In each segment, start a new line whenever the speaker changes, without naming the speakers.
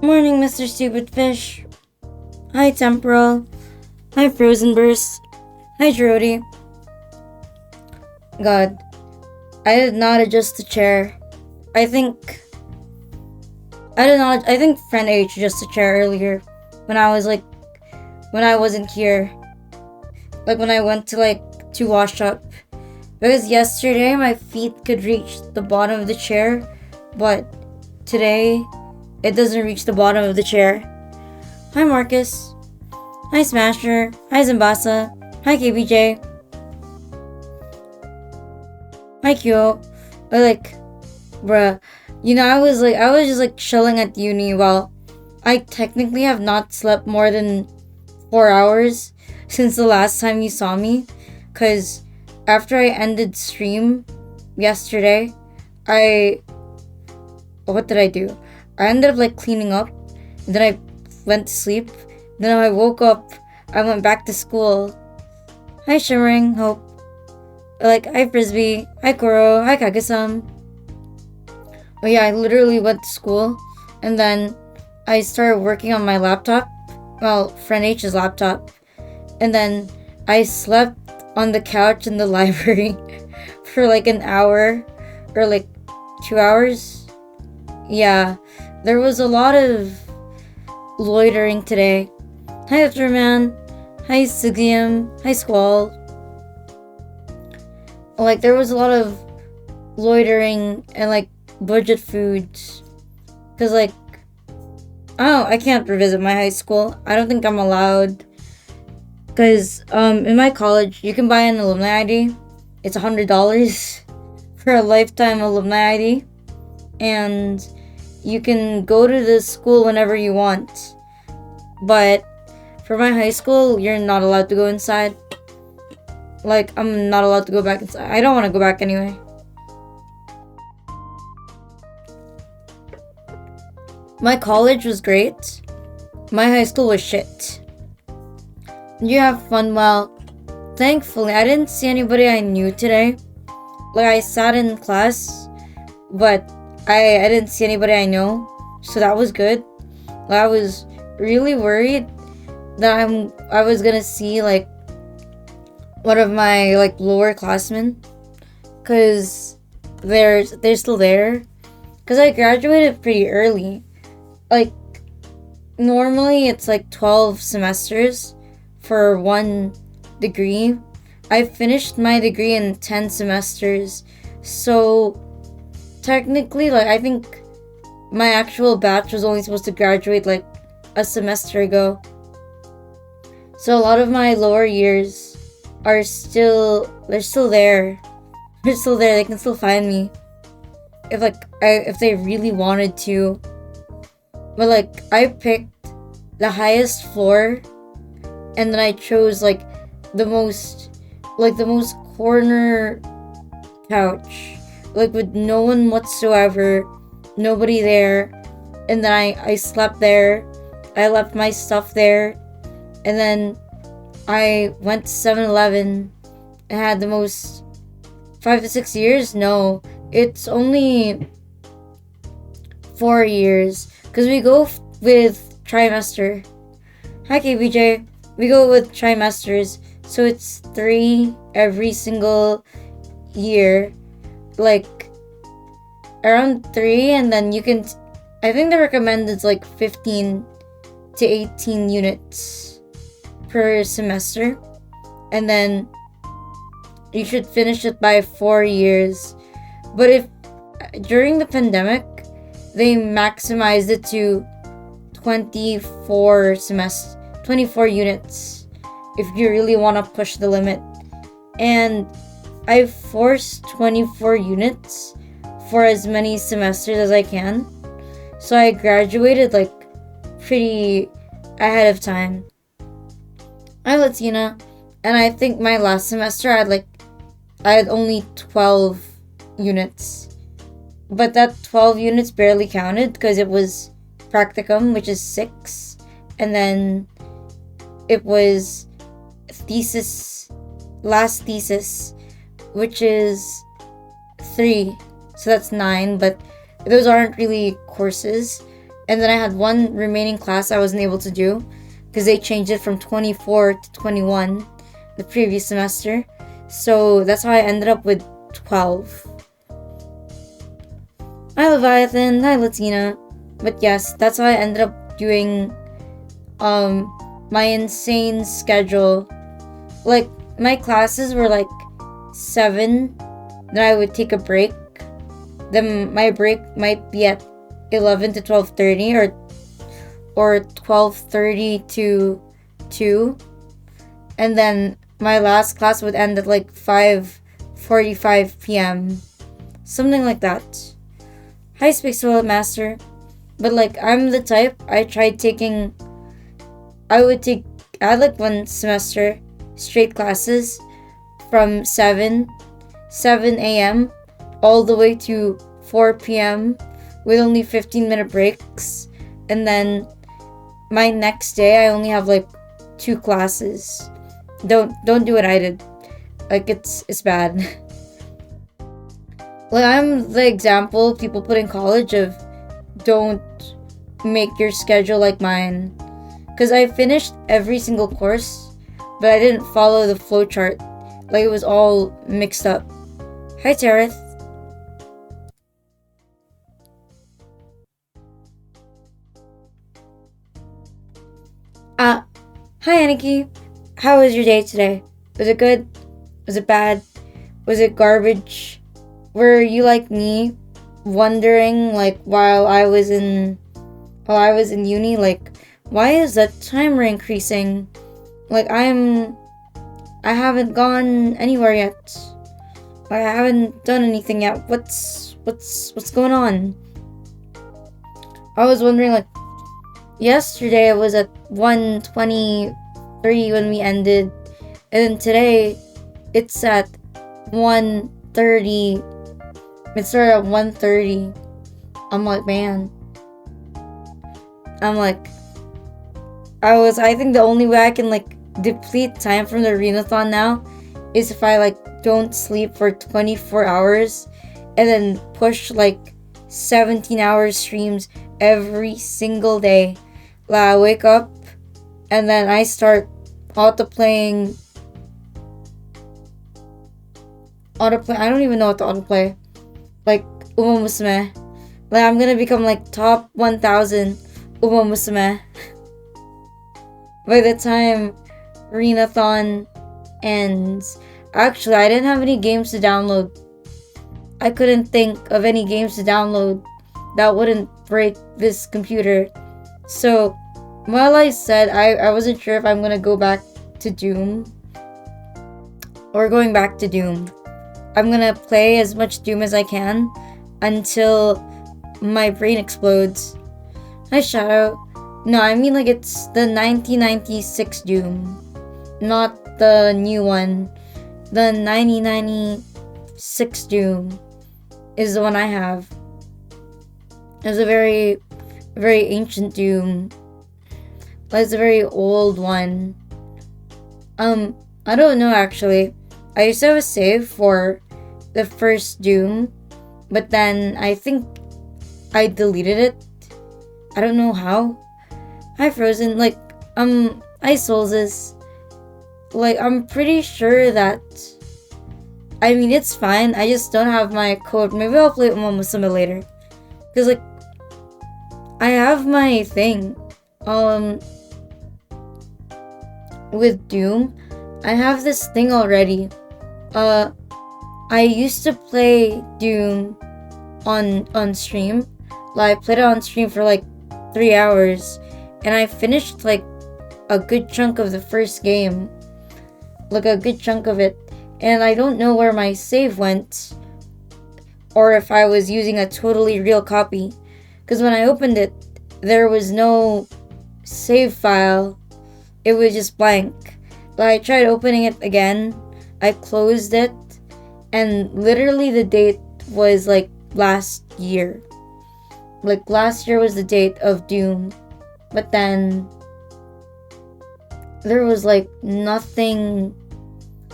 Morning, Mr. Stupid Fish. Hi, Temporal. Hi, Frozen Burst. Hi, Jody. God, I did not adjust the chair. I think I think friend H adjusted the chair earlier when when I wasn't here. Like when I went to wash up. Because yesterday my feet could reach the bottom of the chair, but today it doesn't reach the bottom of the chair. Hi, Marcus. Hi, Smasher. Hi, Zambasa. Hi, KBJ. Hi, Kyo. Bruh, I was just chilling at uni while I technically have not slept more than 4 hours since the last time you saw me. Cause after I ended stream yesterday, I what did I do? I ended up cleaning up, and then I went to sleep. Then when I woke up, I went back to school. Hi, Shimmering Hope. Hi, Frisbee. Hi, Koro. Hi, Kagesam. Oh yeah, I literally went to school, and then I started working on my laptop. Well, friend H's laptop. And then I slept on the couch in the library for an hour or 2 hours. Yeah, there was a lot of loitering today. Hi, Afterman. Hi, Sigium. Hi, Squall. There was a lot of loitering and budget foods. Cause I can't revisit my high school. I don't think I'm allowed. Cause in my college you can buy an alumni ID. It's $100 for a lifetime alumni ID, and you can go to the school whenever you want. But for my high school, you're not allowed to go inside. I'm not allowed to go back inside. I don't want to go back anyway. My college was great. My high school was shit. Did you have fun? Well, thankfully, I didn't see anybody I knew today. I sat in class, but I didn't see anybody I know, so that was good. I was really worried that I was gonna see one of my lower classmen, cause they're still there, cause I graduated pretty early. Normally it's 12 semesters for one degree. I finished my degree in 10 semesters, so technically I think my actual batch was only supposed to graduate a semester ago. So a lot of my lower years they're still there. They're still there. They can still find me if they really wanted to. But I picked the highest floor, and then I chose the most corner couch, with no one whatsoever, nobody there. And then I slept there. I left my stuff there, and then I went to 7-Eleven and had the most 5 to 6 years. No, it's only 4 years, because we go with trimester. Hi, KBJ. We go with trimesters, so it's 3 every single year, around 3, and then you can. I think the recommended is 15 to 18 units per semester, and then you should finish it by 4 years. But if during the pandemic they maximized it to 24 units if you really want to push the limit. And I forced 24 units for as many semesters as I can, so I graduated pretty ahead of time. Hi, Latina. And I think my last semester I had only 12 units, but that 12 units barely counted because it was practicum, which is 6, and then it was last thesis, which is 3, so that's 9. But those aren't really courses. and then I had one remaining class I wasn't able to do because they changed it from 24 to 21 the previous semester. So that's how I ended up with 12. Hi Leviathan, hi Latina. But yes, that's how I ended up doing my insane schedule. Like, my classes were like 7, then I would take a break. Then my break might be at 11 to 12:30 or 12:30 to 2. And then my last class would end at like 5:45 p.m. Something like that. Hi Space Toilet Master. But like, I'm the type, I had like one semester straight classes from 7 a.m. all the way to 4 p.m. with only 15-minute breaks. And then my next day I only have like 2 classes. Don't do what I did. Like, it's bad. Like, I'm the example people put in college of don't make your schedule like mine. Because I finished every single course, but I didn't follow the flowchart. Like, it was all mixed up. Hi, Tareth. Hi, Aniki. How was your day today? Was it good? Was it bad? Was it garbage? Were you like me, wondering, like, while I was in uni, like, why is that timer increasing? Like, I haven't gone anywhere yet. I haven't done anything yet. What's going on? I was wondering, like, yesterday it was at 1:23 when we ended, and then today it's at 1:30. It started at 1:30. I'm like, man. I think the only way I can like deplete time from the RINATHON now is if I like don't sleep for 24 hours and then push like 17-hour streams every single day. Like, I wake up and then I start autoplaying. I don't even know what to autoplay. Like, Uma Musume. Like, I'm gonna become like top 1000 Uma Musume by the time RINATHON ends. Actually, I didn't have any games to download. I couldn't think of any games to download that wouldn't break this computer. So, while I said I wasn't sure if I'm gonna go back to Doom or going back to Doom, I'm gonna play as much Doom as I can until my brain explodes. Hi, Shadow. No, I mean like it's the 1996 Doom, not the new one. The 1996 Doom is the one I have. It's a very, very ancient Doom. It's a very old one. I don't know actually. I used to have a save for the first Doom, but then I think I deleted it. I don't know how. Hi Frozen, like, I Souls is, like, I'm pretty sure that, I mean, it's fine, I just don't have my code. Maybe I'll play it with Musume later. Because, like, I have my thing, with Doom, I have this thing already. I used to play Doom on stream. Like, I played it on stream for like 3 hours, and I finished like a good chunk of the first game. Like a good chunk of it. And I don't know where my save went, or if I was using a totally real copy. Because when I opened it, there was no save file. It was just blank. But I tried opening it again. I closed it, and literally the date was like last year. Like last year was the date of Doom. But then there was like nothing.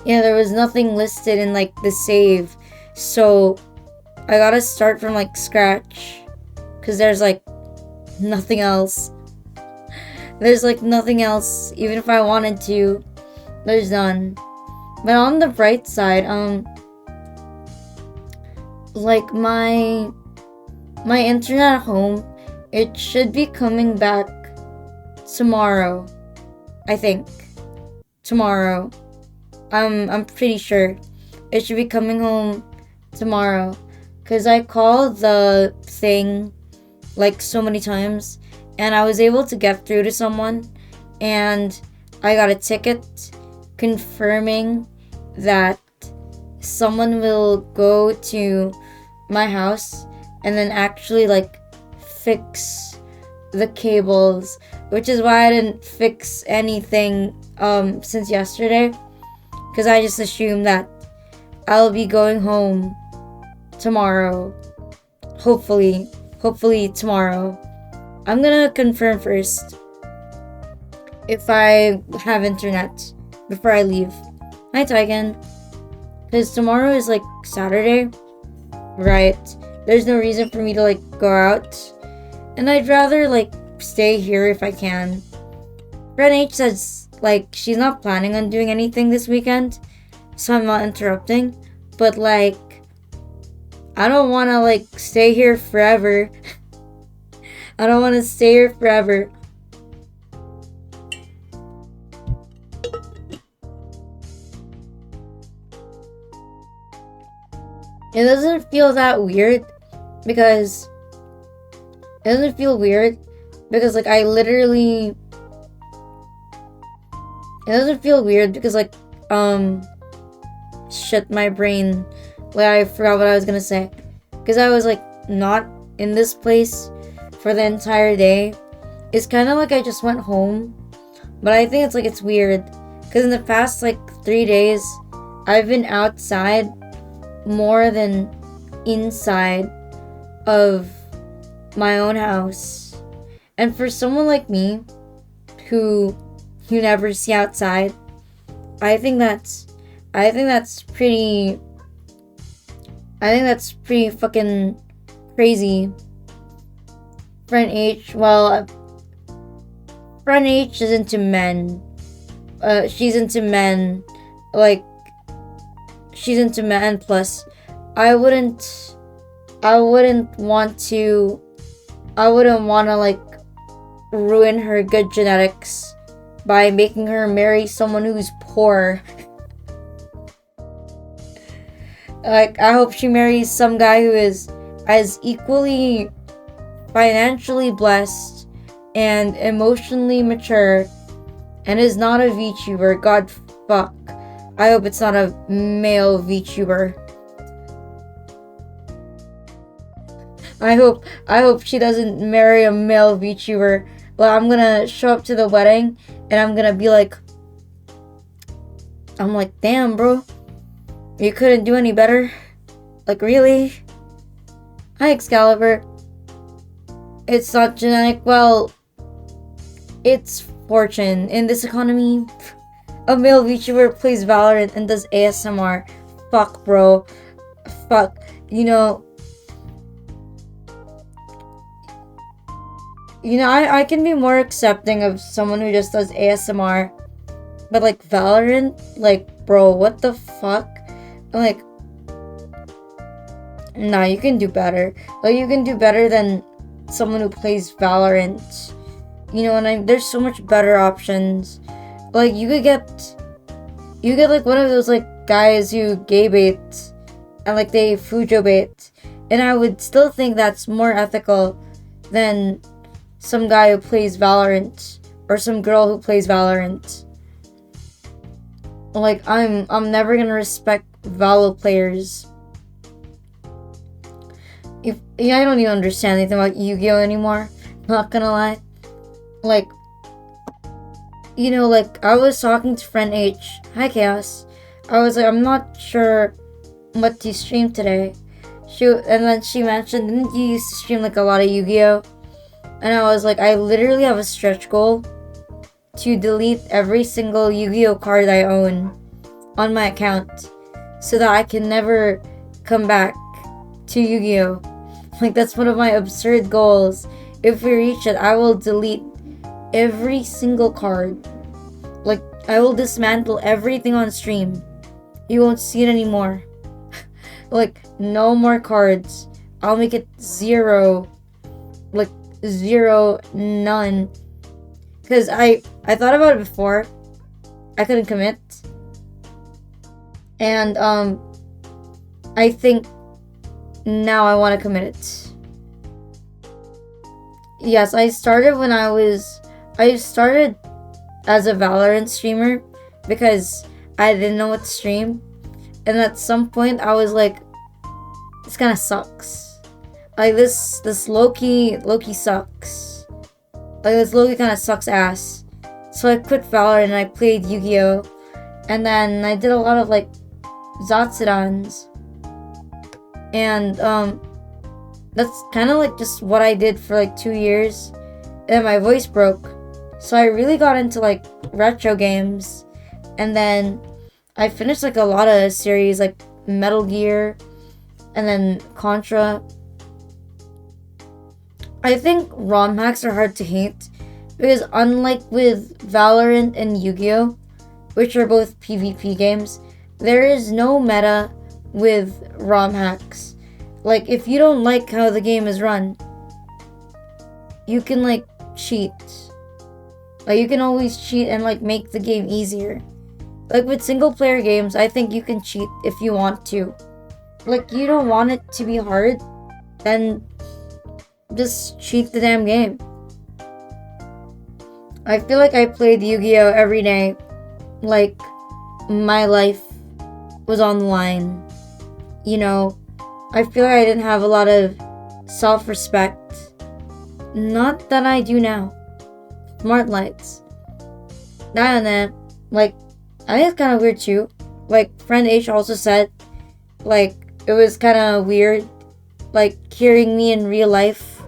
Yeah, there was nothing listed in like the save. So I gotta start from like scratch. Because there's like nothing else. There's like nothing else. Even if I wanted to, there's none. But on the bright side, like my internet at home, it should be coming back tomorrow. I think tomorrow. I'm pretty sure it should be coming home tomorrow. Cause I called the thing like so many times, and I was able to get through to someone, and I got a ticket confirming that someone will go to my house and then actually like fix the cables, which is why I didn't fix anything since yesterday, because I just assumed that I'll be going home tomorrow. Hopefully tomorrow. I'm gonna confirm first if I have internet before I leave. Hi, Tigan. Because tomorrow is like Saturday, right? There's no reason for me to like go out, and I'd rather like stay here if I can. Friend H says like she's not planning on doing anything this weekend, so I'm not interrupting. But like, I don't want to like stay here forever. I don't want to stay here forever. It doesn't feel that weird because like I literally, it doesn't feel weird because like shit, my brain, like I forgot what I was gonna say, because I was like not in this place for the entire day. It's kind of like I just went home, but I think it's weird because in the past like 3 days I've been outside more than inside of my own house. And for someone like me who you never see outside, I think that's pretty fucking crazy. Friend H is into men. She's into men. Like, she's into men, plus I wouldn't want to like ruin her good genetics by making her marry someone who's poor. Like, I hope she marries some guy who is as equally financially blessed and emotionally mature and is not a VTuber. God fuck. I hope it's not a male VTuber. I hope she doesn't marry a male VTuber. Well, I'm gonna show up to the wedding and I'm gonna be like, damn, bro, you couldn't do any better. Like, really? Hi, Excalibur. It's not genetic. Well, it's fortune. In this economy, a male VTuber plays Valorant and does ASMR. Fuck, bro. Fuck. You know, I can be more accepting of someone who just does ASMR. But like Valorant, like, bro, what the fuck? Like, nah, you can do better. Like, you can do better than someone who plays Valorant. You know, and there's so much better options. Like, you get like one of those like guys who gay bait and like they Fujo bait, and I would still think that's more ethical than some guy who plays Valorant or some girl who plays Valorant. Like, I'm never gonna respect Valo players. I don't even understand anything about Yu-Gi-Oh anymore. Not gonna lie. Like, like I was talking to friend H. Hi, Chaos. I was like, I'm not sure what to stream today. And then she mentioned, didn't you used to stream like a lot of Yu-Gi-Oh? And I was like, I literally have a stretch goal to delete every single Yu-Gi-Oh card I own on my account so that I can never come back to Yu-Gi-Oh. Like, that's one of my absurd goals, if we reach it, I will delete every single card. Like, I will dismantle everything on stream. You won't see it anymore. Like, no more cards. I'll make it 0. Like, 0, none. Because I thought about it before. I couldn't commit. And, I think now I want to commit it. Yes, I started as a Valorant streamer because I didn't know what to stream. And at some point I was like, this kind of sucks. Like this low-key sucks. Like this low-key kind of sucks ass. So I quit Valorant and I played Yu-Gi-Oh! And then I did a lot of like Zatsudans. And that's kind of like just what I did for like 2 years. And my voice broke. So I really got into like retro games. And then I finished like a lot of series like Metal Gear and then Contra. I think ROM hacks are hard to hate because unlike with Valorant and Yu-Gi-Oh!, which are both PvP games, there is no meta with ROM hacks. Like, if you don't like how the game is run, you can like cheat. Like, you can always cheat and like make the game easier. Like with single player games, I think you can cheat if you want to. Like, you don't want it to be hard, then just cheat the damn game. I feel like I played Yu-Gi-Oh! Every day. Like, my life was on the line. You know, I feel like I didn't have a lot of self-respect. Not that I do now. Smart lights. That and then, like, I think it's kind of weird too. Like, friend H also said, like, it was kind of weird, like, hearing me in real life,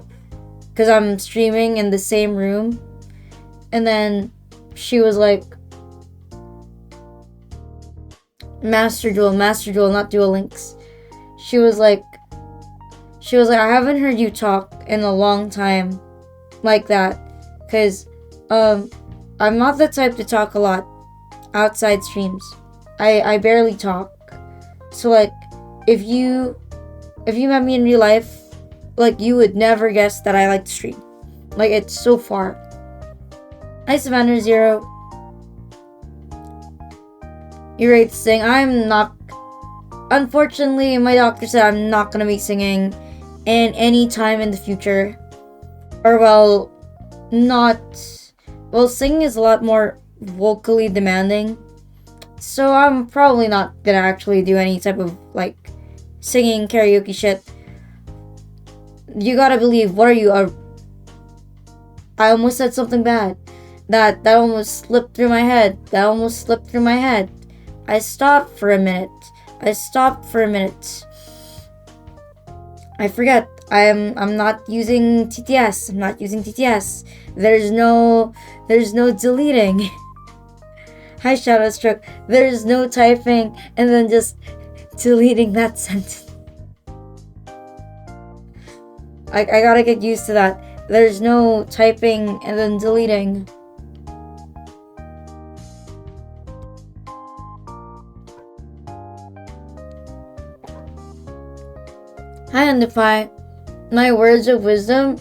because I'm streaming in the same room. And then she was like, Master Duel, not Duel Links. She was like, I haven't heard you talk in a long time like that. Because, I'm not the type to talk a lot outside streams. I barely talk. So, like, if you met me in real life, like, you would never guess that I like to stream. Like, it's so far. Hi, Savannah Zero. You're ready to sing. I'm not. Unfortunately, my doctor said I'm not gonna be singing in any time in the future. Or, well, not. Well, singing is a lot more vocally demanding. So I'm probably not gonna actually do any type of, like, singing karaoke shit. You gotta believe, what are you, I almost said something bad. That almost slipped through my head. I stopped for a minute. I forget. I'm not using TTS. There's no deleting. Hi, Shadowstroke. There's no typing and then just deleting that sentence. I gotta get used to that. There's no typing and then deleting. Hi, Undify. My words of wisdom.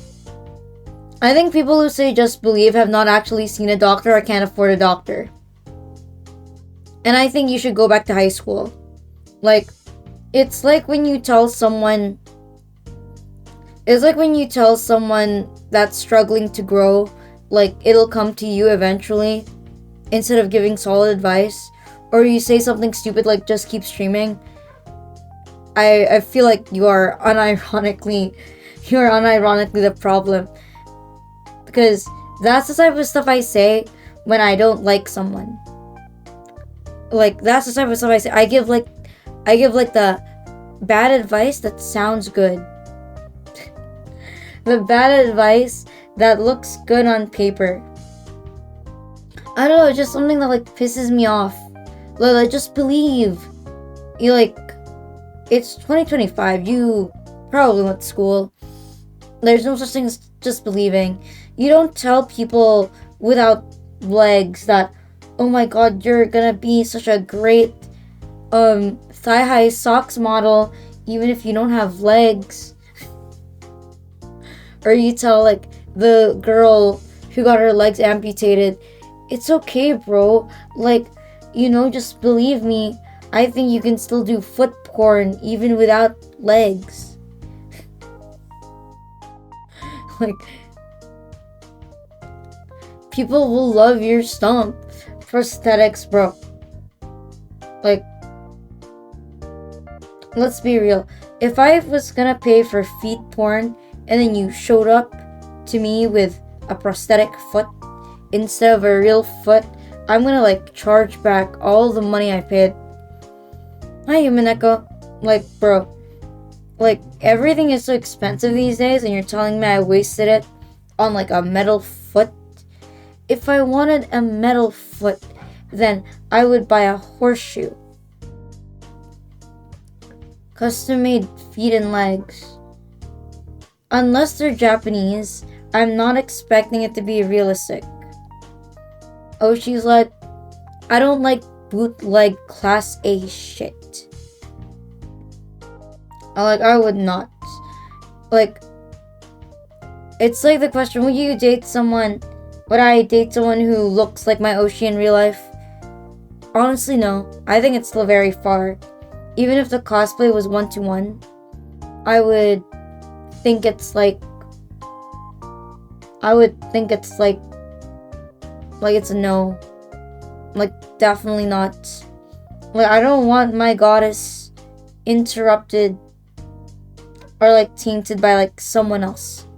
I think people who say just believe have not actually seen a doctor or can't afford a doctor. And I think you should go back to high school. Like, it's like when you tell someone that's struggling to grow, like, it'll come to you eventually, instead of giving solid advice. Or you say something stupid like, just keep streaming. I feel like you are unironically the problem. Because that's the type of stuff I say when I don't like someone. Like, that's the type of stuff I say. I give like the bad advice that sounds good. The bad advice that looks good on paper. I don't know, it's just something that like pisses me off. Like, just believe. You like, it's 2025. You probably went to school. There's no such thing as just believing. You don't tell people without legs that, oh my god, you're gonna be such a great thigh high socks model even if you don't have legs. Or you tell like the girl who got her legs amputated, it's okay, bro. Like, just believe me. I think you can still do foot porn even without legs. Like, people will love your stump. Prosthetics, bro. Like, let's be real. If I was gonna pay for feet porn and then you showed up to me with a prosthetic foot instead of a real foot, I'm gonna like charge back all the money I paid. Hi, Yumineko. Like, bro. Like, everything is so expensive these days and you're telling me I wasted it on like a metal foot? If I wanted a metal foot, then I would buy a horseshoe. Custom-made feet and legs. Unless they're Japanese, I'm not expecting it to be realistic. Oh, she's like, I don't like bootleg class A shit. I would not. Like, it's like the question, would I date someone who looks like my Oshi in real life? Honestly, no. I think it's still very far. Even if the cosplay was 1-to-1, I would think it's like it's a no. Like, definitely not. Like, I don't want my goddess interrupted or like tainted by like someone else.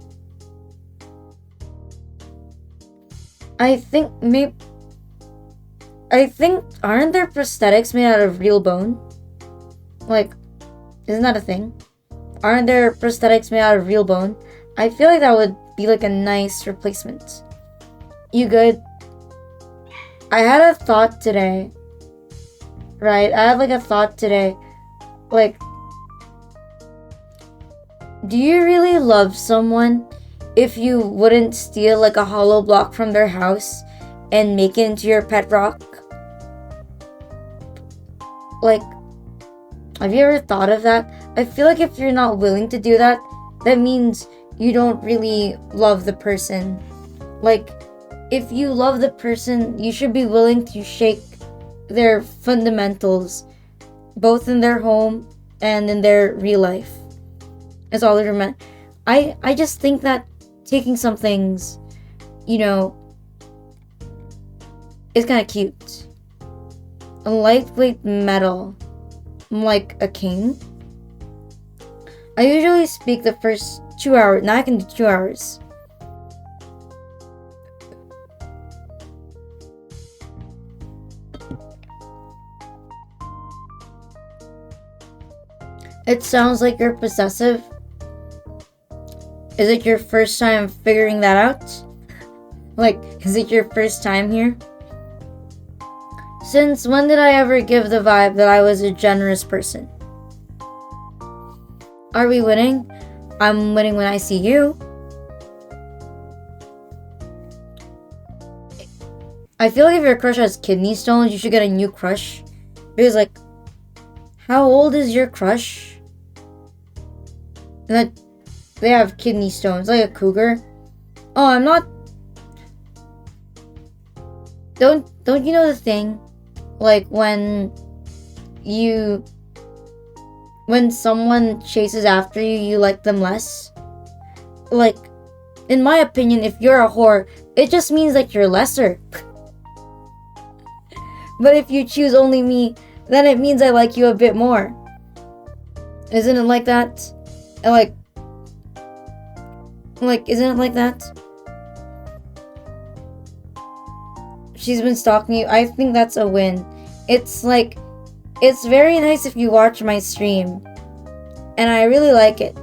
I think aren't there prosthetics made out of real bone? Like, isn't that a thing? Aren't there prosthetics made out of real bone? I feel like that would be like a nice replacement. You good? I had a thought today. Right? I had like a thought today. Like, do you really love someone if you wouldn't steal like a hollow block from their house and make it into your pet rock? Like, have you ever thought of that? I feel like if you're not willing to do that, that means you don't really love the person. Like, if you love the person, you should be willing to shake their fundamentals, both in their home and in their real life. That's all they're meant. I just think that taking some things, is kind of cute. A lightweight metal, like a king. I usually speak the first 2 hours. Now I can do 2 hours. It sounds like you're possessive. Is it your first time figuring that out? Like, is it your first time here? Since when did I ever give the vibe that I was a generous person? Are we winning? I'm winning when I see you. I feel like if your crush has kidney stones, you should get a new crush. Because, like, how old is your crush? And that they have kidney stones, like a cougar. Oh, I'm not. Don't you know the thing? Like when someone chases after you, you like them less? Like, in my opinion, if you're a whore, it just means that you're lesser. But if you choose only me, then it means I like you a bit more. Isn't it like that? And like, isn't it like that? She's been stalking you. I think that's a win. It's like, it's very nice if you watch my stream. And I really like it.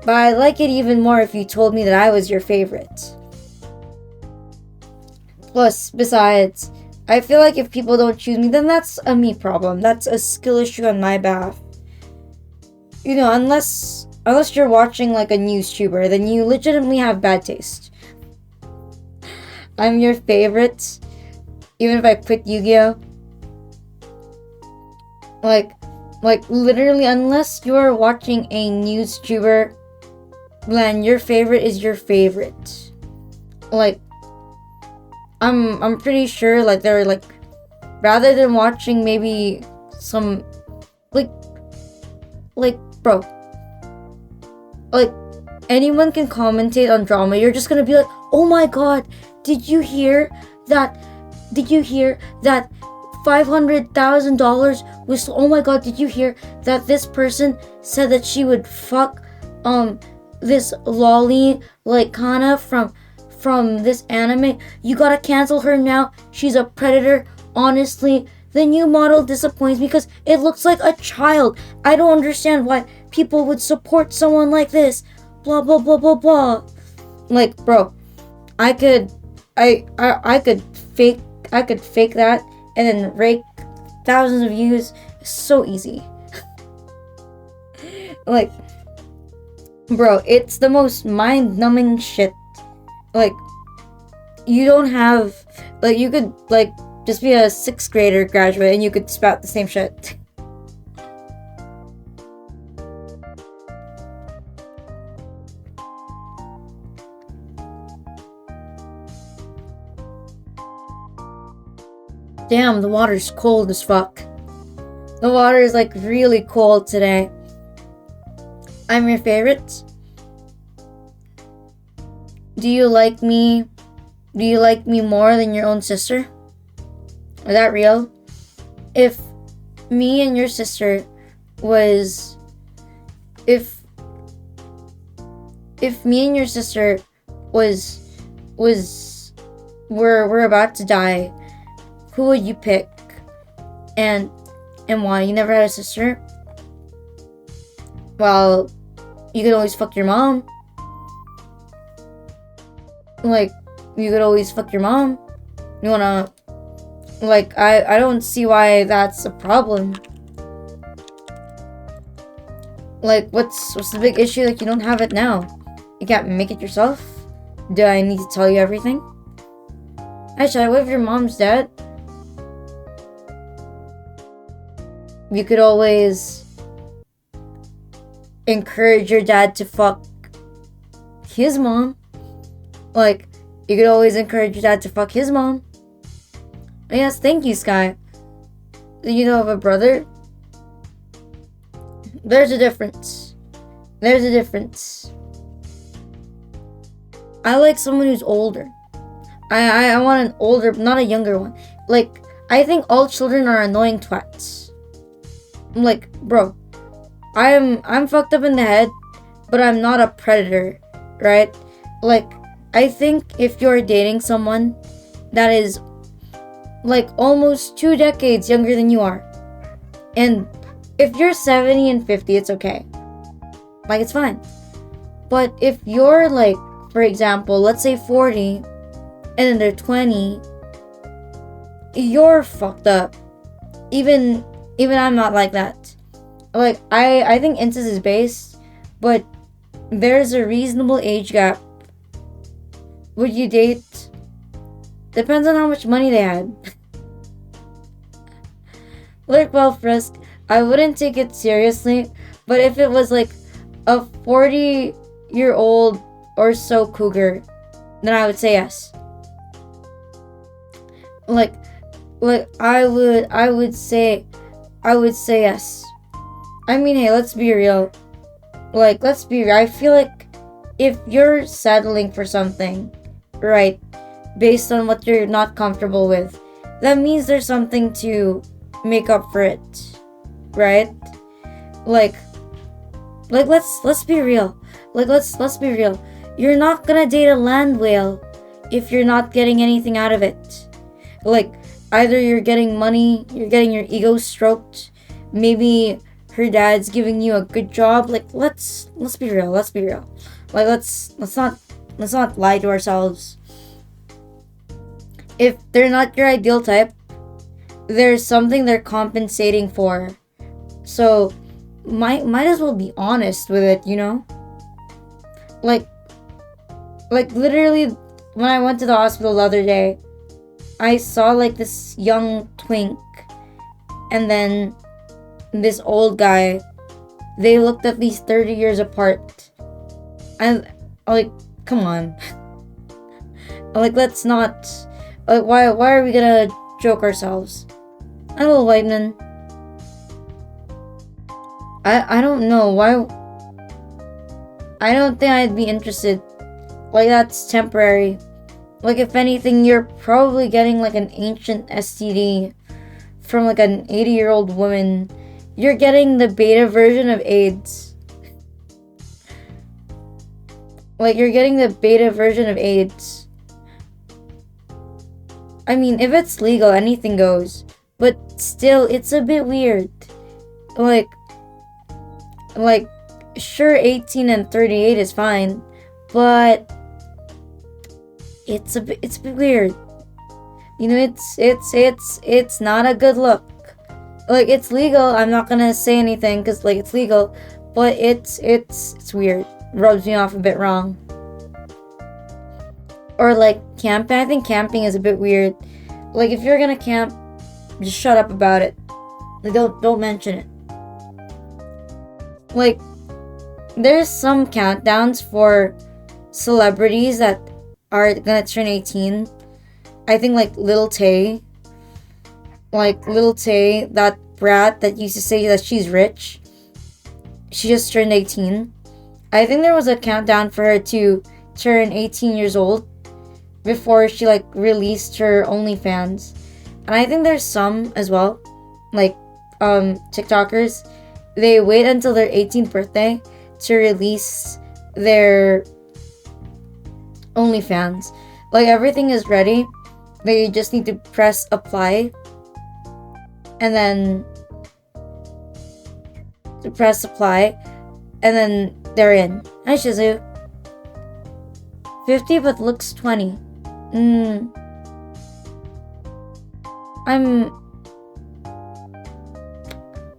But I'd like it even more if you told me that I was your favorite. Plus, besides, I feel like if people don't choose me, then that's a me problem. That's a skill issue on my behalf. Unless Unless you're watching like a news tuber, then you legitimately have bad taste. I'm your favorite, even if I quit Yu-Gi-Oh. Like literally, unless you're watching a news tuber, then your favorite is your favorite. Like, I'm pretty sure like they're like, rather than watching maybe some like bro, like anyone can commentate on drama. You're just gonna be like, oh my god, did you hear that? Did you hear that $500,000 was? Oh my god, did you hear that this person said that she would fuck this lolly like Kana from this anime? You gotta cancel her now. She's a predator. Honestly, the new model disappoints me because it looks like a child. I don't understand why people would support someone like this. Blah blah blah blah blah. Like, bro, I could fake that and then rake thousands of views. It's so easy. Like, bro, it's the most mind-numbing shit. Like, you don't have, like, you could like just be a 6th grader graduate and you could spout the same shit. Damn, the water's cold as fuck. The water is like really cold today. I'm your favorite. Do you like me? Do you like me more than your own sister? Is that real? If me and your sister was, if me and your sister we're about to die, who would you pick? And why? You never had a sister? Well, you could always fuck your mom. Like, you could always fuck your mom. You wanna, like, I don't see why that's a problem. Like, what's the big issue? Like, you don't have it now. You can't make it yourself? Do I need to tell you everything? Actually, what if your mom's dead? You could always encourage your dad to fuck his mom. Like, you could always encourage your dad to fuck his mom. Yes, thank you, Sky. You don't have a brother? There's a difference. There's a difference. I like someone who's older. I want an older, not a younger one. Like, I think all children are annoying twats. I'm like, bro, I'm fucked up in the head, but I'm not a predator, right? Like, I think if you're dating someone that is like almost 2 decades younger than you are, and if you're 70 and 50, it's okay. Like, it's fine. But if you're like, for example, let's say 40, and then they're 20, you're fucked up. Even I'm not like that. Like, I think incest is based, but there's a reasonable age gap. Would you date? Depends on how much money they had. Like, well, Frisk, I wouldn't take it seriously, but if it was like a 40-year-old or so cougar, then I would say yes. Like I would say yes. I mean, hey, let's be real. Like, let's be real. I feel like if you're settling for something, right, based on what you're not comfortable with, that means there's something to make up for it, right? Like let's be real. Like, let's be real. You're not gonna date a land whale if you're not getting anything out of it. Like, either you're getting money, you're getting your ego stroked, maybe her dad's giving you a good job. Like, let's be real. Let's be real. Like, let's not lie to ourselves. If they're not your ideal type, there's something they're compensating for. So might as well be honest with it, you know? Like literally, when I went to the hospital the other day, I saw like this young twink and then this old guy. They looked at least 30 years apart. And like, come on. Like, let's not. Like, why are we gonna joke ourselves? Hello, Whiteman. I don't know why. I don't think I'd be interested. Like, that's temporary. Like, if anything, you're probably getting like an ancient STD from like an 80-year-old woman. You're getting the beta version of AIDS. Like, you're getting the beta version of AIDS. I mean, if it's legal, anything goes. But still, it's a bit weird. Like, sure, 18 and 38 is fine, but it's a bit weird. You know, it's not a good look. Like, it's legal. I'm not gonna say anything because like it's legal, but it's weird. Rubs me off a bit wrong. Or like camping. I think camping is a bit weird. Like, if you're gonna camp, just shut up about it. Like, don't mention it. Like, there's some countdowns for celebrities that are gonna turn 18. I think like Lil Tay, that brat that used to say that she's rich. She just turned 18. I think there was a countdown for her to turn 18 years old before she like released her OnlyFans. And I think there's some as well, like TikTokers, they wait until their 18th birthday to release their OnlyFans. Like, everything is ready. They just need to press apply. And then and then they're in. Hi, Shizu. 50 but looks 20.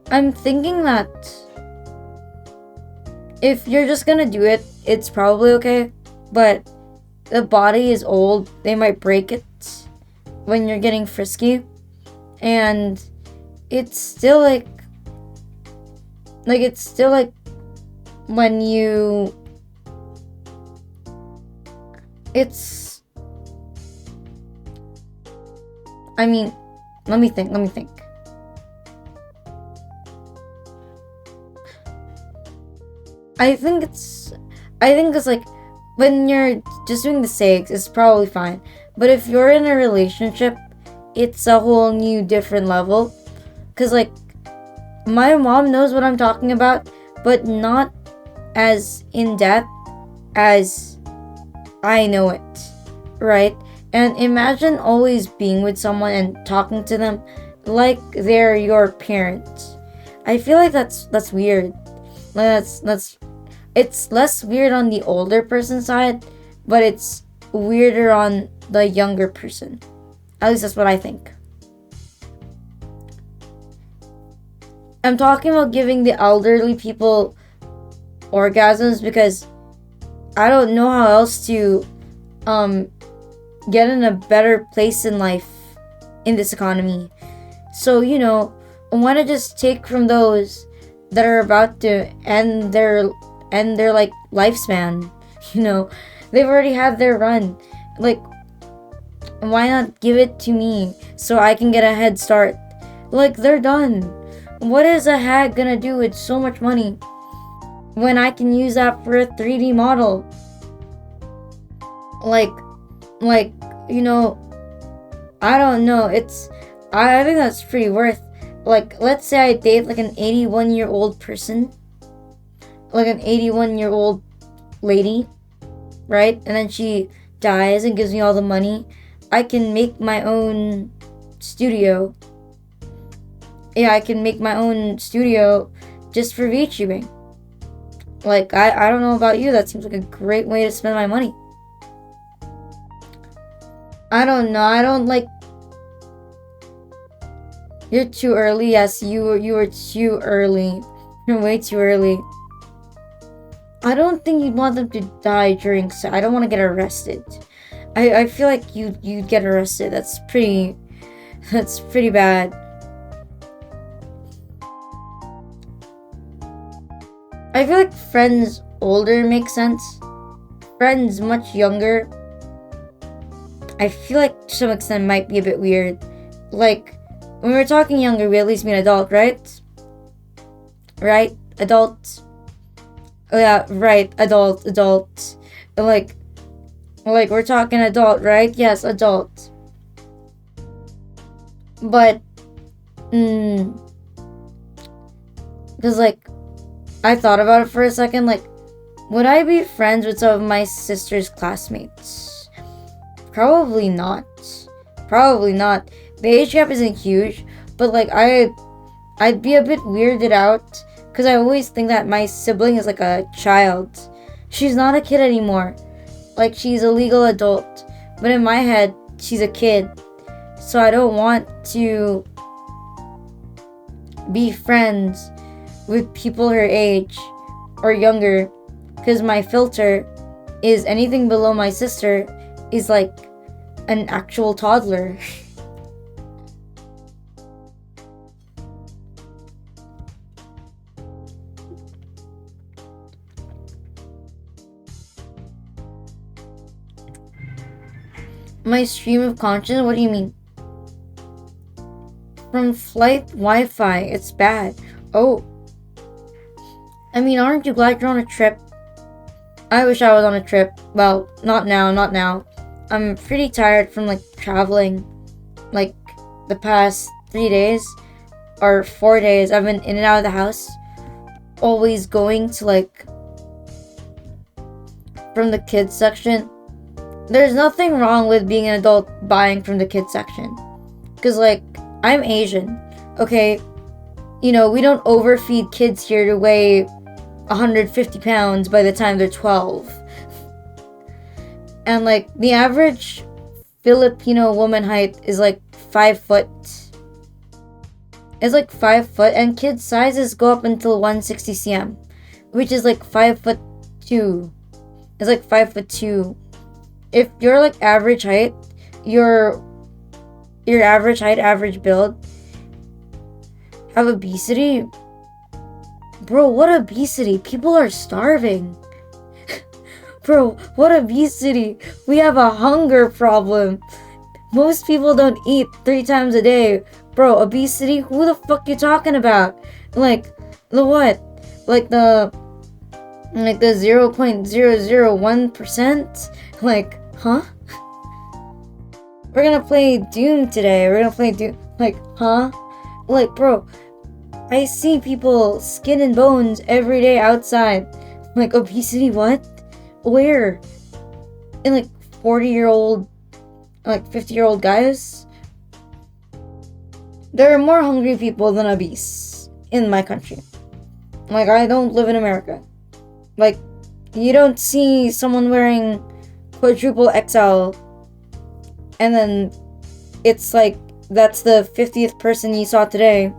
I'm thinking that if you're just gonna do it, it's probably okay. But the body is old. They might break it when you're getting frisky. And it's still like when you... It's... I mean, let me think. I think it's like when you're just doing the sex, it's probably fine. But if you're in a relationship, it's a whole new different level. Cause like my mom knows what I'm talking about, but not as in depth as I know it, right? And imagine always being with someone and talking to them like they're your parent. I feel like that's weird. Like that's it's less weird on the older person side, but it's weirder on the younger person. At least that's what I think. I'm talking about giving the elderly people orgasms because I don't know how else to get in a better place in life in this economy. So, you know, I want to just take from those that are about to end their like lifespan. You know, they've already had their run. Like, why not give it to me so I can get a head start? Like, they're done. What is a hag gonna do with so much money when I can use that for a 3D model? Like, you know, I don't know. I think that's pretty worth. Like, let's say I date like an 81-year-old person, like an 81-year-old lady, right? And then she dies and gives me all the money. I can make my own studio. Yeah, I can make my own studio just for VTubing. Like, I don't know about you, that seems like a great way to spend my money. I don't know, I don't like... You're too early, yes, you were too early. Way too early. I don't think you'd want them to die during I don't want to get arrested. I feel like you'd get arrested. That's pretty bad. I feel like friends older makes sense. Friends much younger, I feel like to some extent might be a bit weird. Like, when we're talking younger, we at least mean adult, right? Right? Adult. Oh yeah, right. Adult. Like, we're talking adult, right? Yes, adult. But, because like, I thought about it for a second. Like, would I be friends with some of my sister's classmates? Probably not. Probably not. The age gap isn't huge, but like I'd be a bit weirded out because I always think that my sibling is like a child. She's not a kid anymore. Like, she's a legal adult, but in my head, she's a kid. So I don't want to be friends with people her age or younger, because my filter is anything below my sister is like an actual toddler. My stream of consciousness? What do you mean? From flight Wi-Fi. It's bad. Oh. I mean, aren't you glad you're on a trip? I wish I was on a trip. Well, not now. I'm pretty tired from like traveling. Like, the past 3 days or 4 days, I've been in and out of the house. Always going to like from the kids section. There's nothing wrong with being an adult buying from the kids section. Because like, I'm Asian. Okay? You know, we don't overfeed kids here to weigh 150 pounds by the time they're 12. And like, the average Filipino woman height is like 5 foot. It's like 5 foot, and kids' sizes go up until 160 cm, which is like 5'2". It's like 5'2". If you're like average height, your average height, average build, have obesity. Bro, what obesity? People are starving. Bro, what obesity? We have a hunger problem. Most people don't eat 3 times a day. Bro, obesity? Who the fuck you talking about? Like, the what? Like the 0.001%? Like, huh? We're gonna play Doom today. Like, huh? Like, bro, I see people skin and bones every day outside. Like, obesity, what? Where? In like 40-year-old, like 50-year-old guys? There are more hungry people than obese in my country. Like, I don't live in America. Like, you don't see someone wearing quadruple XL and then it's like that's the 50th person you saw today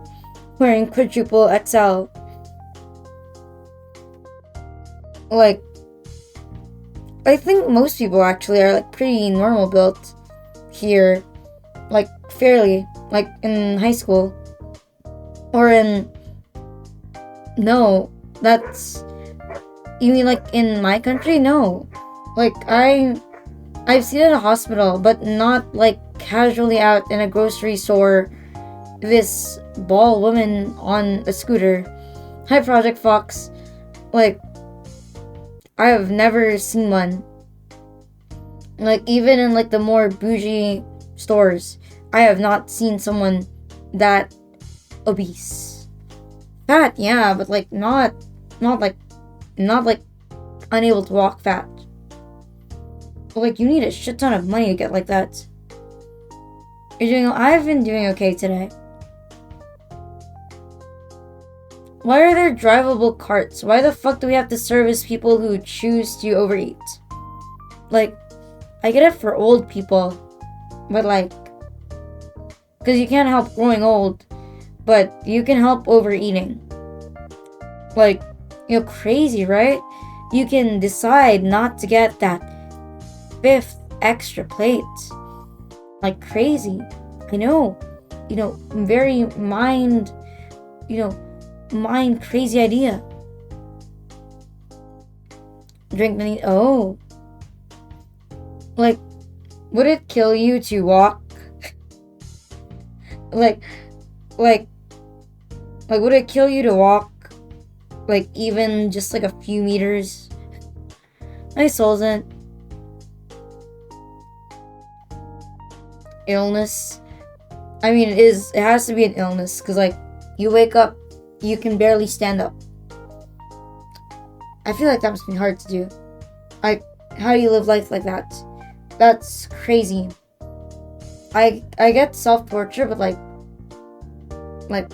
wearing quadruple XL. Like, I think most people actually are like pretty normal built here, like fairly, like in high school or in, no, that's, you mean like in my country? No, like I've seen it in a hospital, but not like casually out in a grocery store, this bald woman on a scooter. Hi, Project Fox. Like, I have never seen one. Like, even in like the more bougie stores, I have not seen someone that obese. Fat, yeah, but like not like unable to walk fat. But like, you need a shit ton of money to get like that. I've been doing okay today. Why are there drivable carts? Why the fuck do we have to service people who choose to overeat? Like, I get it for old people, but like, because you can't help growing old, but you can help overeating. Like, crazy, right? You can decide not to get that fifth extra plate. Like, crazy. I know. Very mind crazy idea. Drink many. Oh. Like, would it kill you to walk? like, like, would it kill you to walk? Like, even just like a few meters? My soul's in. Illness. I mean, it has to be an illness, because, like, you wake up, you can barely stand up. I feel like that must be hard to do. Like, how do you live life like that? That's crazy. I get self-torture, but, like,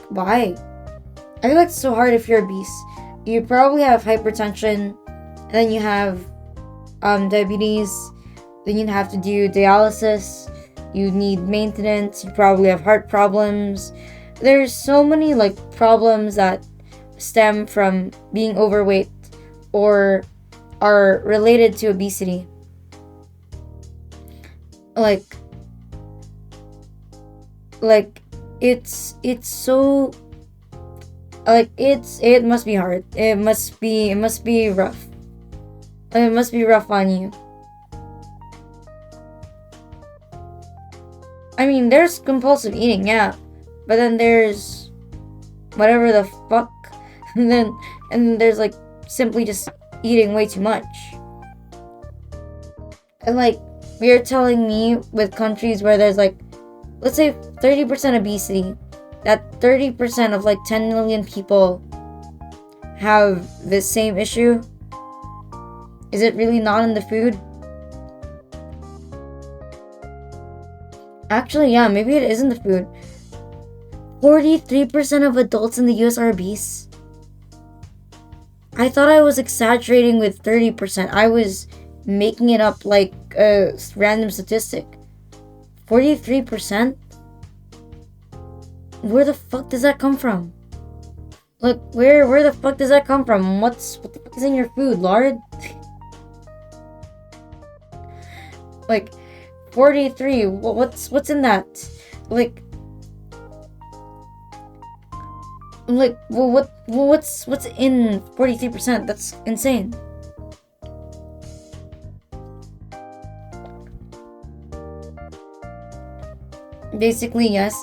why? I feel like it's so hard if you're obese. You probably have hypertension, and then you have diabetes, then you have to do dialysis, you need maintenance, you probably have heart problems. There's so many, like, problems that stem from being overweight or are related to obesity. Like it's so, like, it must be hard. It must be rough. It must be rough on you. I mean, there's compulsive eating, yeah, but then there's whatever the fuck, and then there's, like, simply just eating way too much. And, like, you're telling me with countries where there's, like, let's say 30% obesity, that 30% of, like, 10 million people have this same issue? Is it really not in the food? Actually, yeah, maybe it is in the food. 43% of adults in the US are obese. I thought I was exaggerating with 30%. I was making it up like a random statistic. 43%? Where the fuck does that come from? Like, where the fuck does that come from? What the fuck is in your food, lard? Like, 43, what's in that? Like, what's in 43%? That's insane. Basically, yes.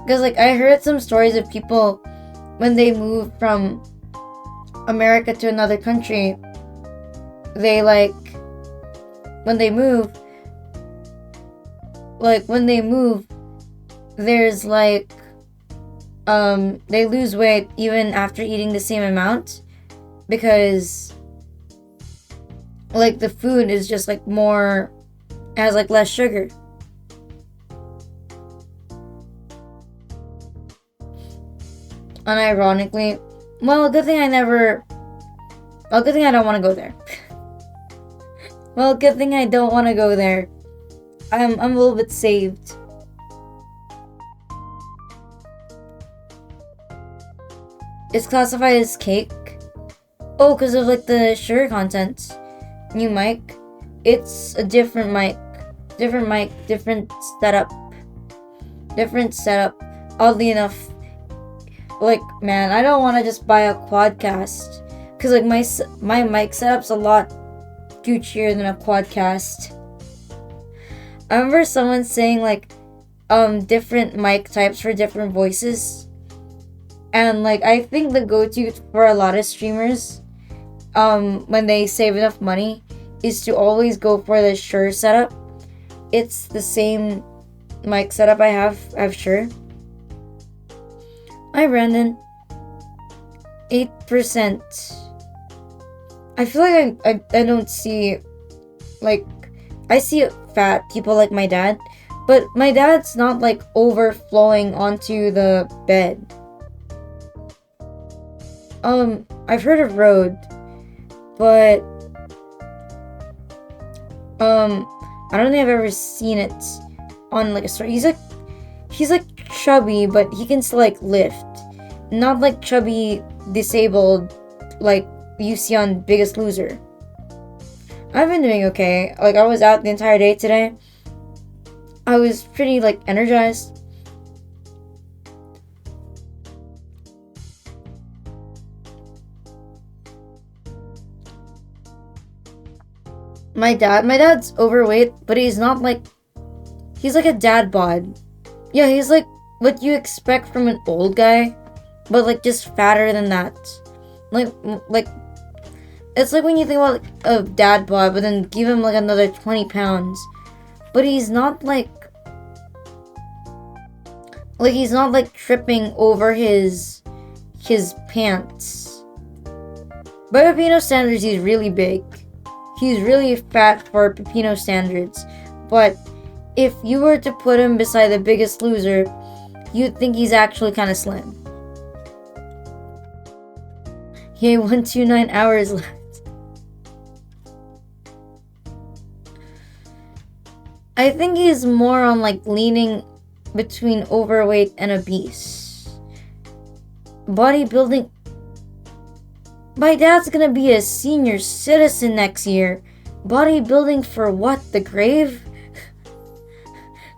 Because, like, I heard some stories of people when they move from America to another country, they, like, when they move, there's, like, they lose weight even after eating the same amount, because, like, the food is just, like, has, like, less sugar. Unironically, good thing I don't want to go there. Good thing I don't want to go there. I'm a little bit saved. It's classified as cake. Oh, because of, like, the sugar content. New mic. It's a different mic. Different setup. Oddly enough, like, man, I don't want to just buy a quadcast, because, like, my mic setup's a lot Guccier than a quadcast. I remember someone saying, like, different mic types for different voices, and, like, I think the go-to for a lot of streamers, when they save enough money, is to always go for the Shure setup. It's the same mic setup I have Shure. Hi, Brandon. 8%. I feel like I don't see, like, I see fat people like my dad, but my dad's not, like, overflowing onto the bed. I've heard of Rode, but, I don't think I've ever seen it on, like, a store. He's like chubby, but he can still, like, lift. Not like chubby disabled like you see on Biggest Loser. I've been doing okay. Like, I was out the entire day today. I was pretty, like, energized. My dad's overweight, but he's not like, he's like a dad bod. Yeah, he's like what you expect from an old guy, but like just fatter than that. Like it's like when you think about like a dad bod, but then give him like another 20 pounds. But he's not like he's not like tripping over his pants. By Pepino standards, he's really big. He's really fat for Pepino standards. But if you were to put him beside the Biggest Loser, you'd think he's actually kind of slim. He had 129 hours left. I think he's more on like leaning between overweight and obese. Bodybuilding. My dad's gonna be a senior citizen next year. Bodybuilding for what? The grave?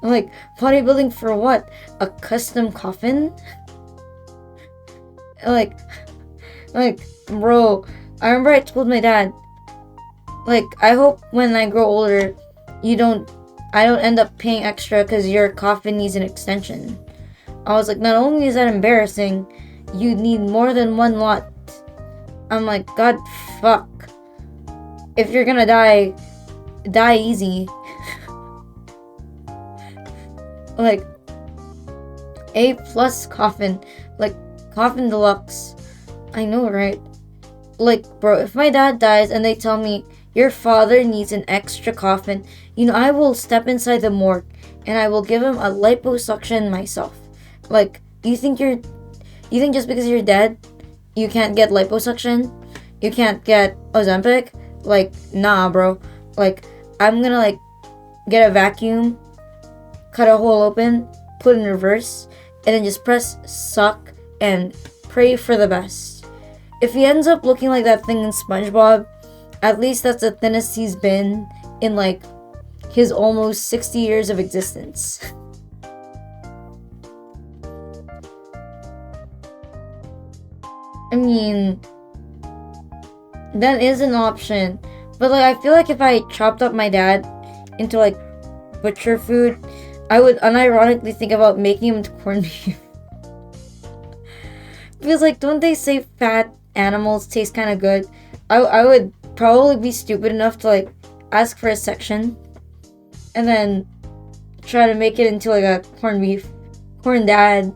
Like, bodybuilding for what? A custom coffin? Like, bro, I remember I told my dad, like, I hope when I grow older, I don't end up paying extra because your coffin needs an extension. I was like, not only is that embarrassing, you need more than one lot. I'm like, God, fuck. If you're gonna die easy. Like, A+ coffin. Like, coffin deluxe. I know, right? Like, bro, if my dad dies and they tell me, your father needs an extra coffin, I will step inside the morgue and I will give him a liposuction myself. Like, you think just because you're dead, you can't get liposuction? You can't get Ozempic? Like, nah, bro. Like, I'm gonna, like, get a vacuum, cut a hole open, put in reverse, and then just press suck and pray for the best. If he ends up looking like that thing in SpongeBob, at least that's the thinnest he's been in, like, his almost 60 years of existence. I mean, that is an option. But, like, I feel like if I chopped up my dad into, like, butcher food, I would unironically think about making him into corned beef. Because, like, don't they say fat animals taste kind of good? I would probably be stupid enough to, like, ask for a section and then try to make it into, like, a corned beef. Corn dad.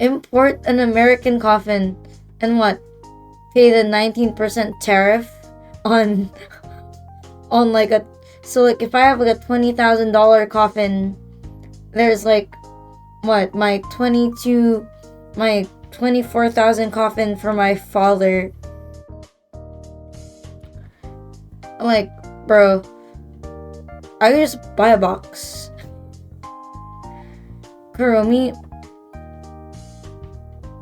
Import an American coffin and what? Pay the 19% tariff on like a... So, like, if I have, like, a $20,000 coffin, there's, like, what? My 24,000 coffin for my father. Like, bro, I could just buy a box. Kuromi,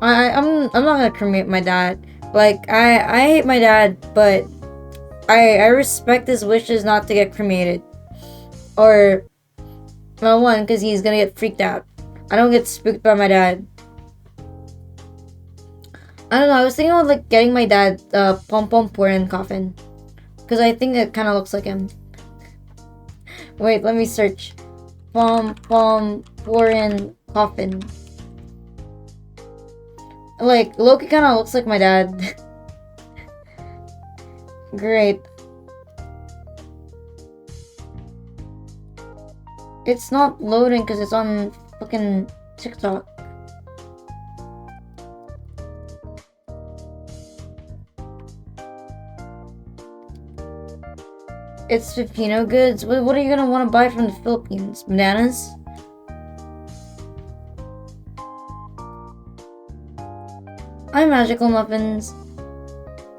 I'm not gonna cremate my dad. Like, I hate my dad, but I respect his wishes not to get cremated. Or, well, one, because he's gonna get freaked out. I don't get spooked by my dad. I don't know, I was thinking about, like, getting my dad a Pom Pom Purin coffin. Because I think it kind of looks like him. Wait, let me search. Pom Pom Purin coffin. Like, Loki kind of looks like my dad. Great. It's not loading because it's on fucking TikTok. It's Filipino goods. What are you gonna want to buy from the Philippines? Bananas? I'm Magical Muffins.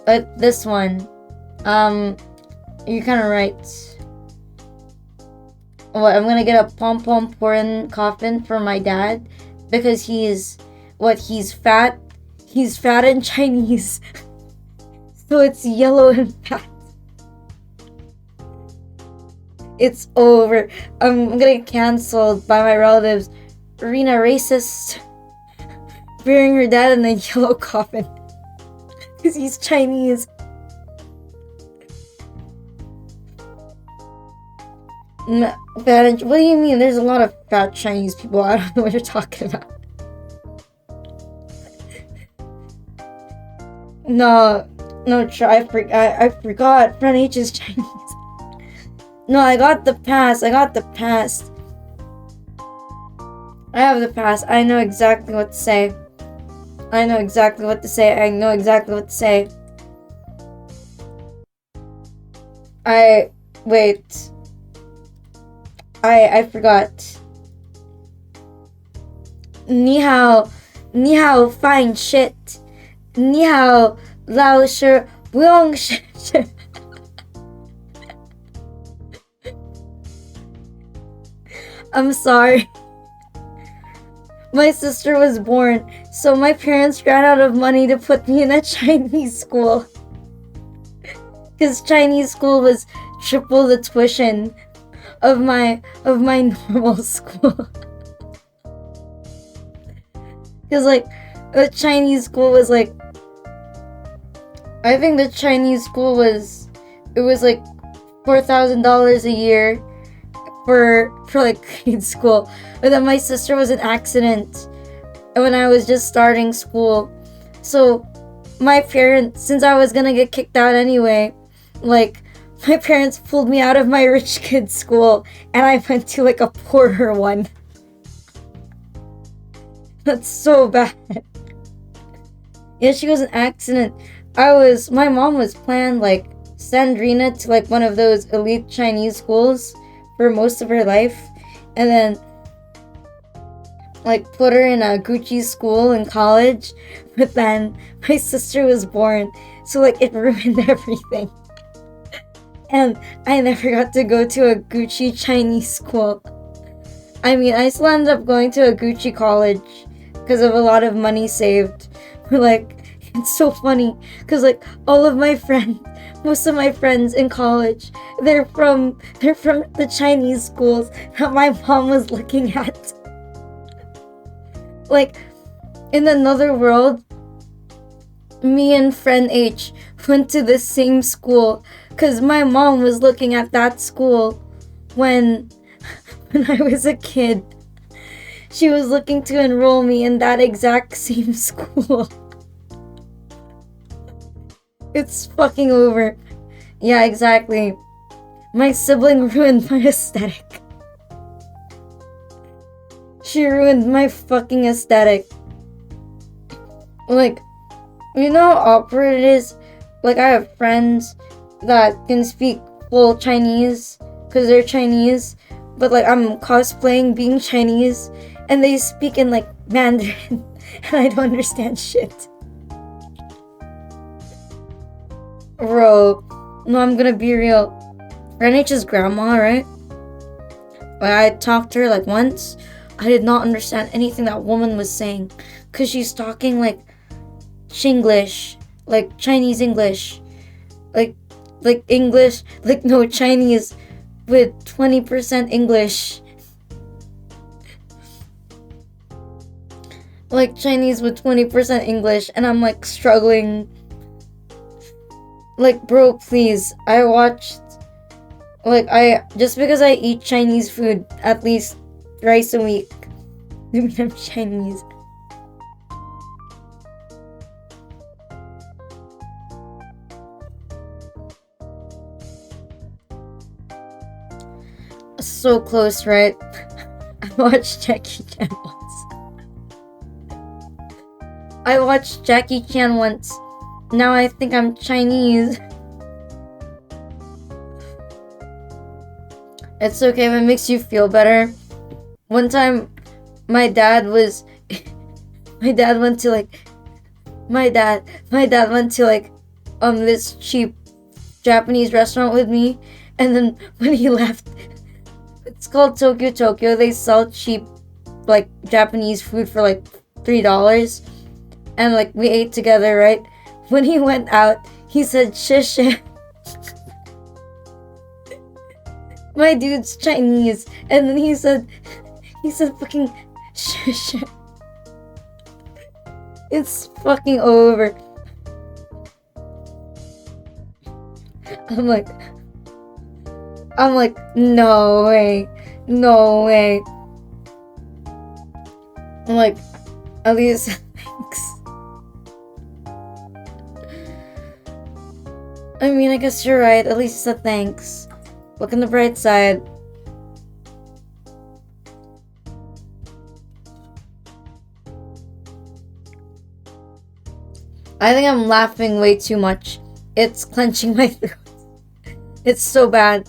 But this one, you're kind of right. What, I'm gonna get a Pom Pom Purin coffin for my dad because he's what, he's fat. He's fat and Chinese. So it's yellow and fat. It's over. I'm gonna get canceled by my relatives. Rina racist. Burying her dad in a yellow coffin. Because he's Chinese. Fat and, what do you mean? There's a lot of fat Chinese people. I don't know what you're talking about. No, I forgot. Friend H is Chinese. No, I got the pass. I have the pass. I know exactly what to say. Wait. I forgot. Ni hao, fine shit. Ni hao, lao shi, buyong shi. I'm sorry. My sister was born, so my parents ran out of money to put me in a Chinese school. Because Chinese school was triple the tuition of my normal school. Because like the Chinese school was like, I think the Chinese school was like $4,000 a year for like grade school. But then my sister was an accident when I was just starting school. So my parents, since I was gonna get kicked out anyway, like my parents pulled me out of my rich kid school and I went to like a poorer one. That's so bad. Yeah, she was an accident. My mom was planned like send Rina to like one of those elite Chinese schools for most of her life, and then like put her in a Gucci school in college. But then my sister was born, so like it ruined everything. And I never got to go to a Gucci Chinese school. I mean, I still ended up going to a Gucci college because of a lot of money saved. But like, it's so funny because like all of my friends, most of my friends in college, they're from the Chinese schools that my mom was looking at. Like, in another world, me and friend H went to the same school because my mom was looking at that school when I was a kid. She was looking to enroll me in that exact same school. It's fucking over. Yeah, exactly. My sibling ruined my aesthetic. She ruined my fucking aesthetic. Like, you know how awkward it is? Like, I have friends that can speak full Chinese because they're Chinese, but like I'm cosplaying being Chinese and they speak in like Mandarin and I don't understand shit. Bro, no, I'm gonna be real. Renach's grandma, right? When I talked to her like once, I did not understand anything that woman was saying because she's talking like Chinglish, like Chinese English, like English, like no, Chinese with 20% English. Like Chinese with 20% English, and I'm like struggling. Like, bro, please, I watched, like, just because I eat Chinese food at least thrice a week, I mean, I'm Chinese. So close, right? I watched Jackie Chan once. Now I think I'm Chinese. It's okay if it makes you feel better. One time, my dad went to this cheap Japanese restaurant with me, and then when he left, it's called Tokyo. They sell cheap like Japanese food for like $3. And like we ate together, right? When he went out, he said shish. My dude's Chinese, and then he said fucking shish. It's fucking over. I'm like, no way. No way. I'm like, at least, thanks. I mean, I guess you're right. At least you said thanks. Look on the bright side. I think I'm laughing way too much. It's clenching my throat. It's so bad.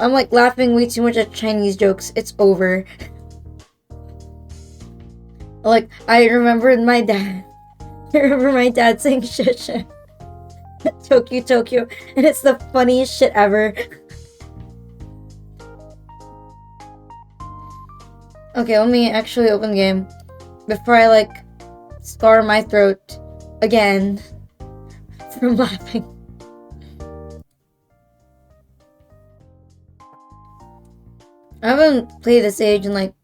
I'm like laughing way too much at Chinese jokes. It's over. Like, I remembered my dad. I remember my dad saying shit. Tokyo. And it's the funniest shit ever. Okay, let me actually open the game. Before I, like, scar my throat again from laughing. I haven't played this age in, like,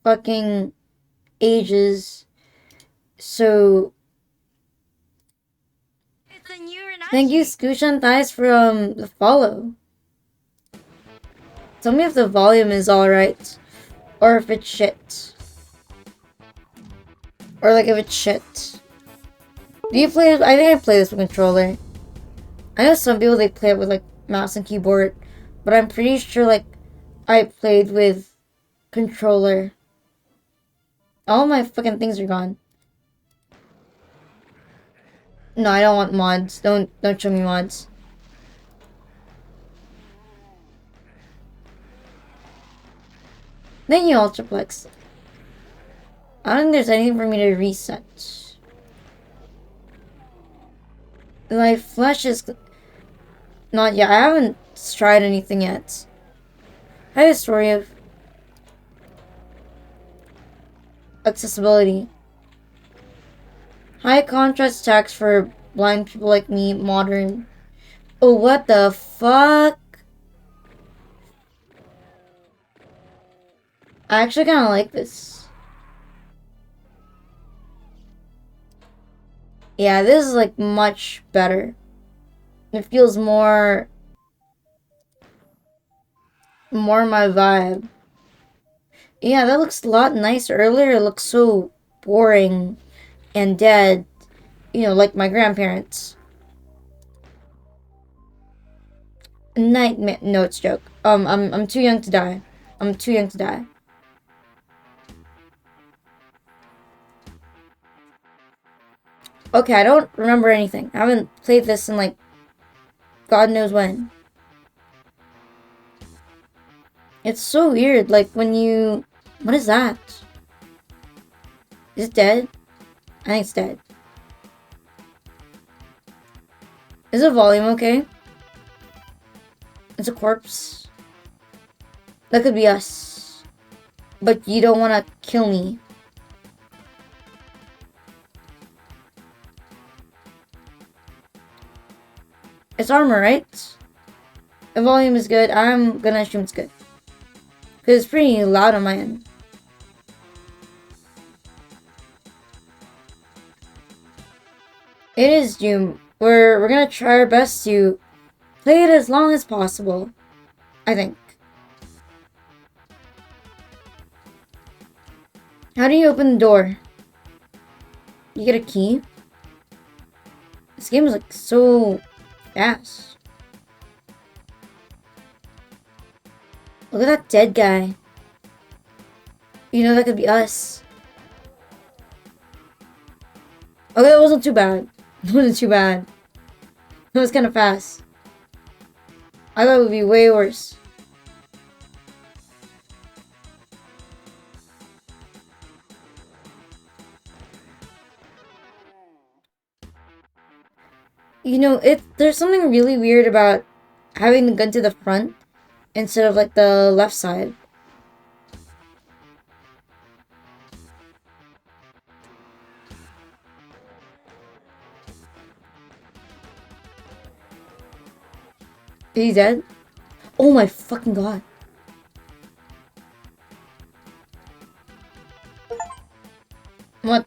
fucking ages. So thank you, Scooshan Thighs, for the follow. Tell me if the volume is alright. Or if it's shit. Or like if it's shit. Do you play? I think I play this with controller. I know some people, they play it with like mouse and keyboard. But I'm pretty sure like I played with controller. All my fucking things are gone. No, I don't want mods. Don't show me mods. Thank you, Ultraplex. I don't think there's anything for me to reset. My flesh is not yet. I haven't tried anything yet. I have a story of accessibility. High contrast text for blind people like me, modern. Oh, what the fuck? I actually kind of like this. Yeah, this is like much better. It feels more my vibe. Yeah, that looks a lot nicer. Earlier it looked so boring and dead. You know, like my grandparents. Nightmare. No, it's a joke. I'm too young to die. I'm too young to die. Okay, I don't remember anything. I haven't played this in like God knows when. It's so weird, like when you... What is that? Is it dead? I think it's dead. Is the volume okay? It's a corpse. That could be us. But you don't want to kill me. It's armor, right? The volume is good. I'm gonna assume it's good. Because it's pretty loud on my end. It is Doom. We're gonna try our best to play it as long as possible. I think. How do you open the door? You get a key? This game is like so fast. Look at that dead guy. You know, that could be us. Okay, that wasn't too bad. It wasn't too bad. It was kind of fast. I thought it would be way worse. You know, there's something really weird about having the gun to the front instead of like the left side. Is he dead? Oh my fucking god. What?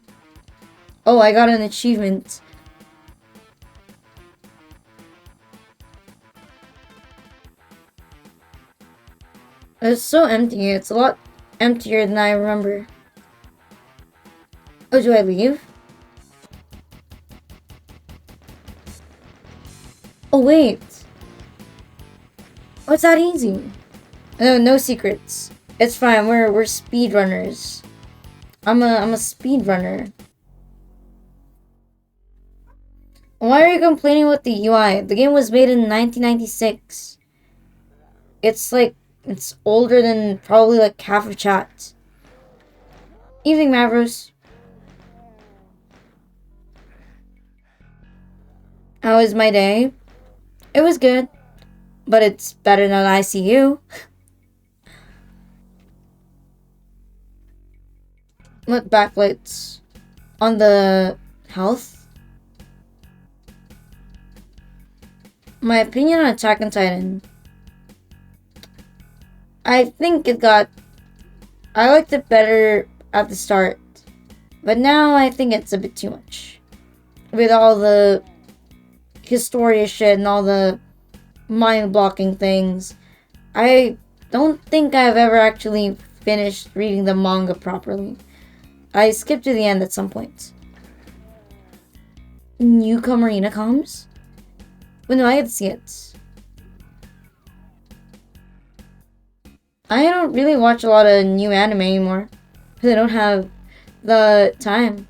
Oh, I got an achievement. It's so empty. It's a lot emptier than I remember. Oh, do I leave? Oh, wait. Oh, it's that easy. No, no secrets. It's fine. We're speedrunners. I'm a speedrunner. Why are you complaining with the UI? The game was made in 1996. It's like it's older than probably like half of chat. Evening, Mavros. How was my day? It was good, but it's better than ICU. What backlights on the health? My opinion on Attack on Titan. I think I liked it better at the start, but now I think it's a bit too much. With all the Historia shit and all the mind-blocking things, I don't think I've ever actually finished reading the manga properly. I skipped to the end at some point. Newcomer Arena comes? Well, no, I get to see it. I don't really watch a lot of new anime anymore, because I don't have the time.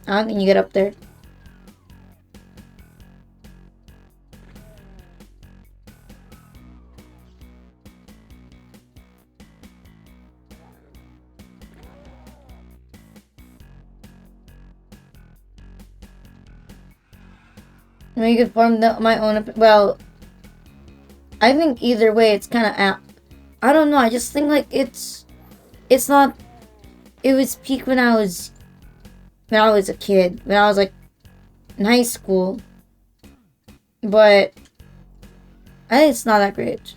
How can you get up there? Maybe you could form my own. Well, I think either way, it's kind of apt. I don't know. I just think like it's not. It was peak when I was a kid, when I was like in high school. But I think it's not that great.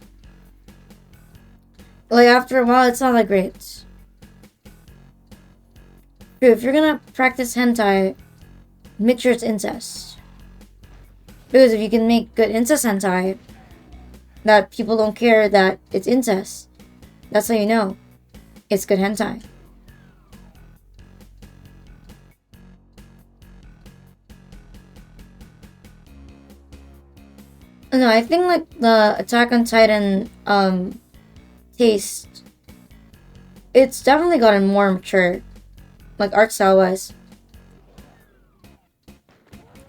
Like after a while, it's not that great. If you're gonna practice hentai, make sure it's incest. Because if you can make good incest hentai, that people don't care that it's incest, that's how you know it's good hentai. No, I think like the Attack on Titan taste, it's definitely gotten more mature, like art style wise.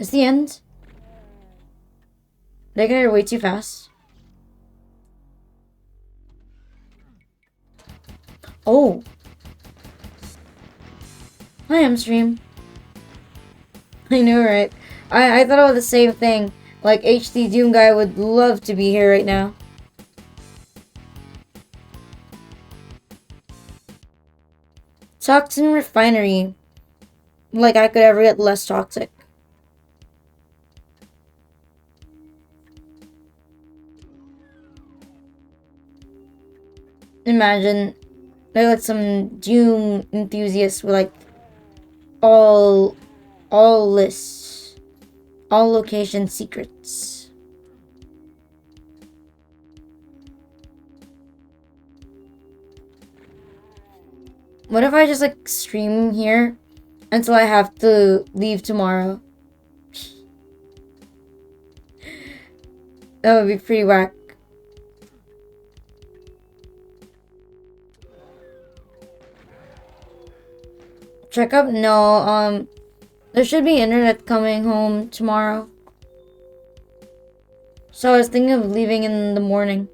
It's the end. Did I get it way too fast? Oh. Hi, I'm stream. I know, right? I thought about the same thing. Like, HD Doom Guy would love to be here right now. Toxin Refinery. Like, I could ever get less toxic. Imagine, they're like some Doom enthusiasts with like all lists, all location secrets. What if I just like stream here until I have to leave tomorrow? That would be pretty whack. Check up? No, there should be internet coming home tomorrow. So I was thinking of leaving in the morning.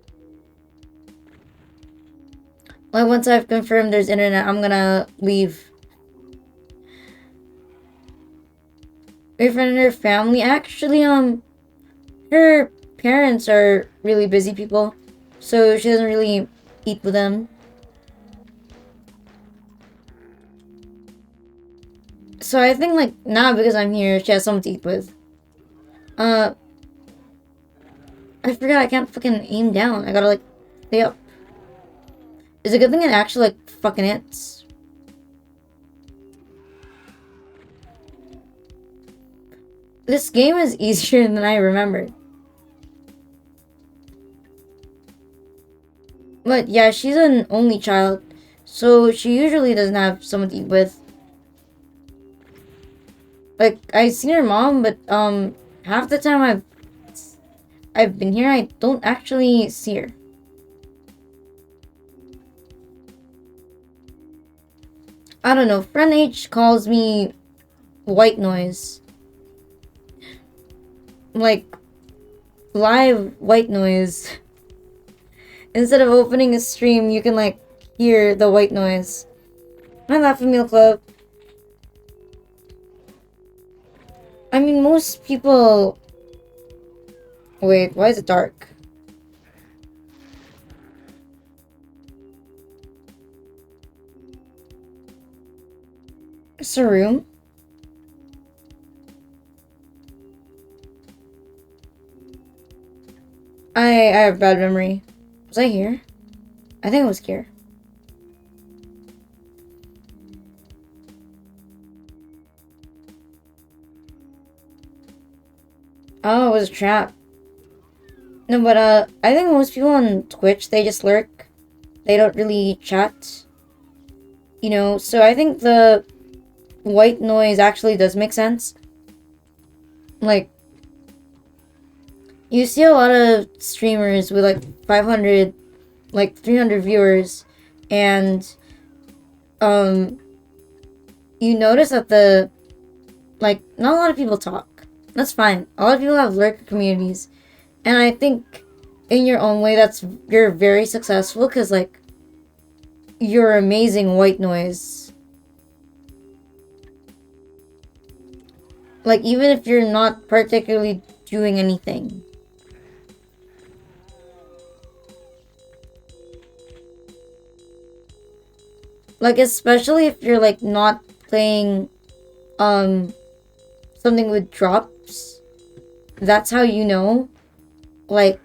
Like once I've confirmed there's internet, I'm gonna leave. My friend and her family, actually, her parents are really busy people, so she doesn't really eat with them. So I think like now because I'm here, she has someone to eat with. Uh, I forgot I can't fucking aim down. I gotta like stay up. It's a good thing it actually like fucking hits. This game is easier than I remembered. But yeah, she's an only child, so she usually doesn't have someone to eat with. Like I've seen her mom, but half the time I've been here, I don't actually see her. I don't know. Friend H calls me white noise. Like live white noise. Instead of opening a stream, you can like hear the white noise. Hi, Laughing Meal Club. I mean, most people. Wait, why is it dark? It's a room. I have bad memory. Was I here? I think I was here. Oh, it was a trap. No, but I think most people on Twitch, they just lurk. They don't really chat. You know, so I think the white noise actually does make sense. Like, you see a lot of streamers with like 500, like 300 viewers, and you notice that like, not a lot of people talk. That's fine. A lot of people have lurker communities, and I think in your own way you're very successful because like you're amazing white noise. Like even if you're not particularly doing anything. Like especially if you're like not playing something with drops. That's how you know like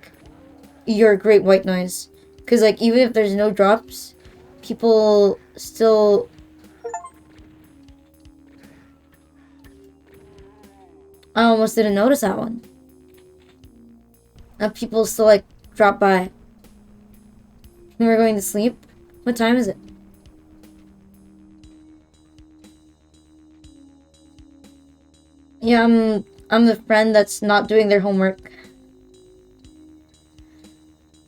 you're a great white noise. Cause like even if there's no drops, people still I almost didn't notice that one. People still like drop by. And we're going to sleep. What time is it? Yeah, I'm the friend that's not doing their homework.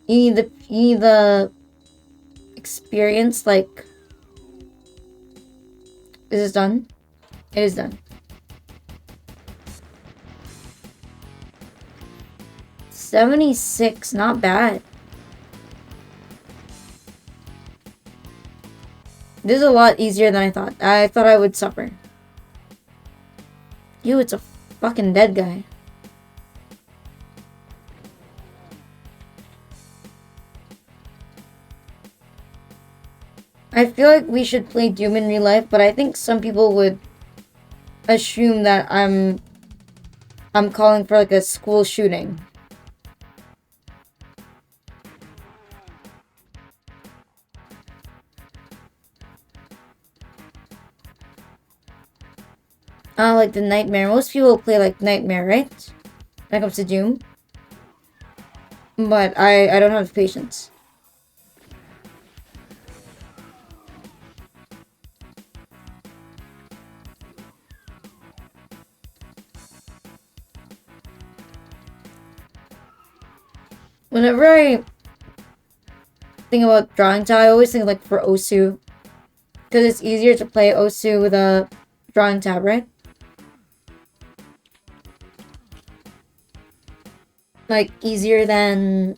You need the experience, like is this done? It is done. 76, not bad. This is a lot easier than I thought. I thought I would suffer. You, it's a fucking dead guy. I feel like we should play Doom in real life, but I think some people would assume that I'm calling for like a school shooting. Like the Nightmare. Most people play like Nightmare, right? When it comes to Doom. But I don't have the patience. Whenever I think about drawing tab, I always think like for Osu. Because it's easier to play Osu with a drawing tab, right? Like easier than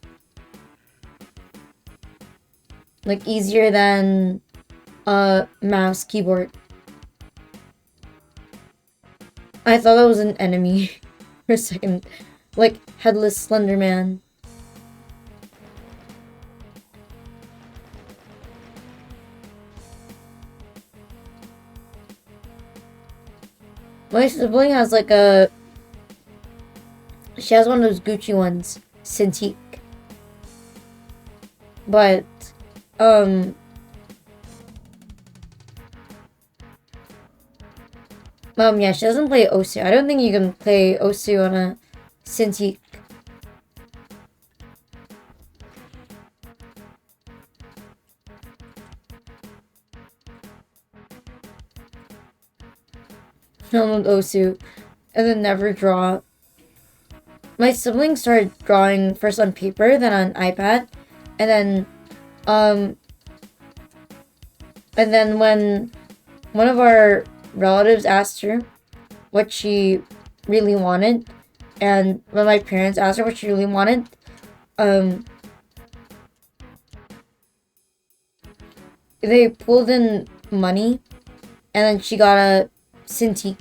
mouse keyboard. I thought that was an enemy for a second. Like Headless Slender Man. My sibling has like a She has one of those Gucci ones, Cintiq. But, um, yeah, she doesn't play Osu. I don't think you can play Osu on a Cintiq. Download Osu, and then never draw. My siblings started drawing first on paper, then on iPad, and um, when one of our relatives asked her what she really wanted, and when my parents asked her what she really wanted, um, they pulled in money, and then she got a Cintiq.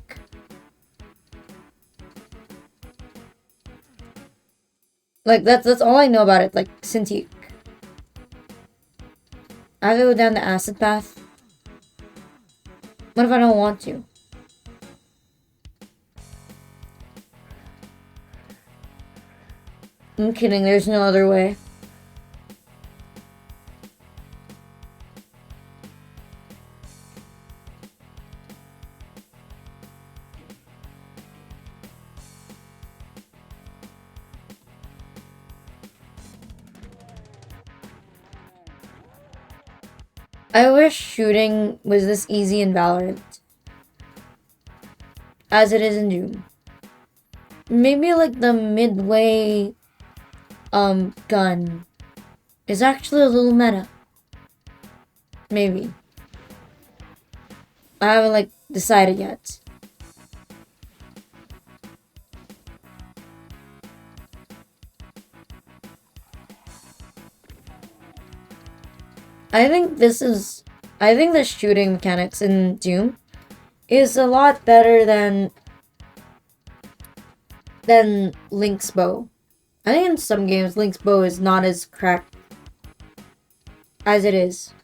Like, that's all I know about it, like, Cintiq. I have to go down the acid path. What if I don't want to? I'm kidding, there's no other way. I wish shooting was this easy in Valorant, as it is in Doom. Maybe like the midway gun is actually a little meta. Maybe. I haven't like decided yet. I think the shooting mechanics in Doom is a lot better than Link's bow. I think in some games Link's bow is not as cracked as it is.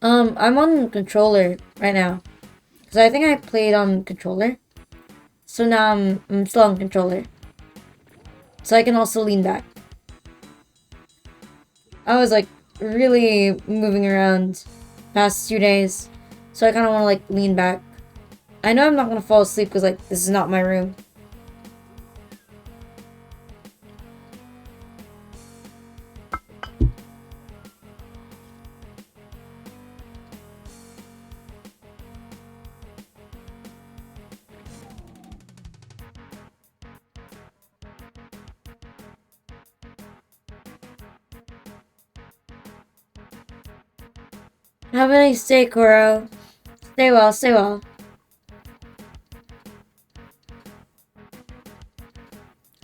I'm on controller right now. Because I think I played on controller. So now I'm still on controller. So I can also lean back. I was like really moving around past 2 days. So I kind of want to like lean back. I know I'm not going to fall asleep because like this is not my room. Have a nice day, Koro. Stay well, stay well.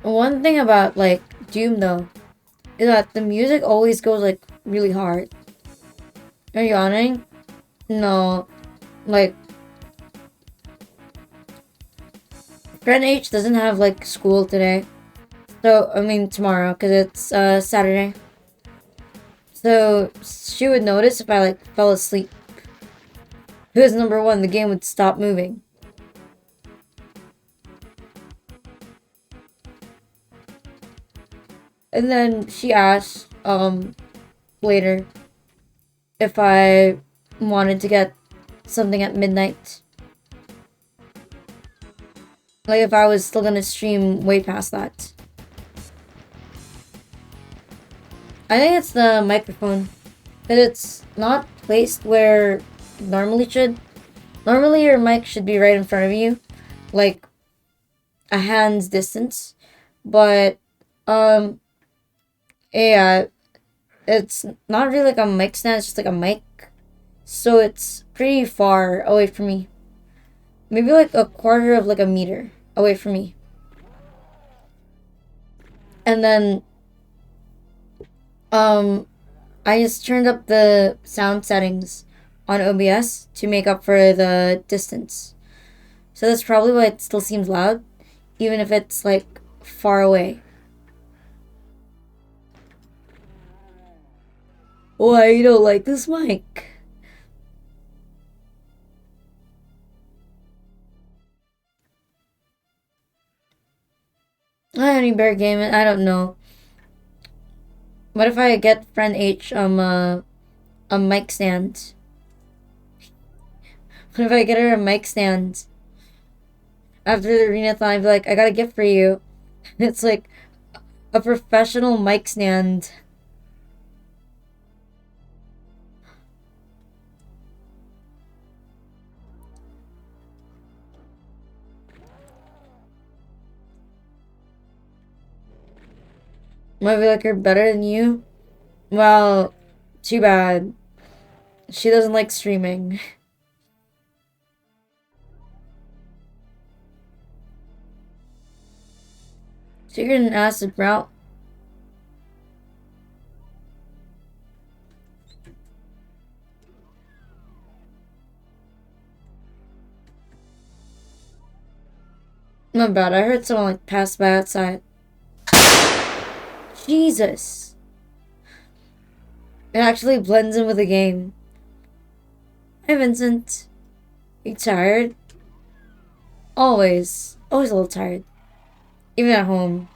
One thing about like Doom though is that the music always goes like really hard. Are you yawning? No, like friend H doesn't have like school today. So I mean tomorrow because it's Saturday. So she would notice if I like fell asleep. Because number one, the game would stop moving. And then she asked later if I wanted to get something at midnight. Like if I was still gonna stream way past that. I think it's the microphone. That it's not placed where it normally should. Normally your mic should be right in front of you. Like a hand's distance. But yeah, it's not really like a mic stand, it's just like a mic. So it's pretty far away from me. Maybe like a quarter of like a meter away from me. And then I just turned up the sound settings on OBS to make up for the distance. So that's probably why it still seems loud, even if it's like far away. Why you don't like this mic? Honey bear gaming. I don't know. What if I get friend H a mic stand? What if I get her a mic stand after the arena thon? I'd be like, I got a gift for you. It's like a professional mic stand. Might be like her better than you. Well, too bad. She doesn't like streaming. So you're an acid route. Not bad. I heard someone like pass by outside. Jesus. It actually blends in with the game. Hi, Vincent. You tired? Always. Always a little tired. Even at home.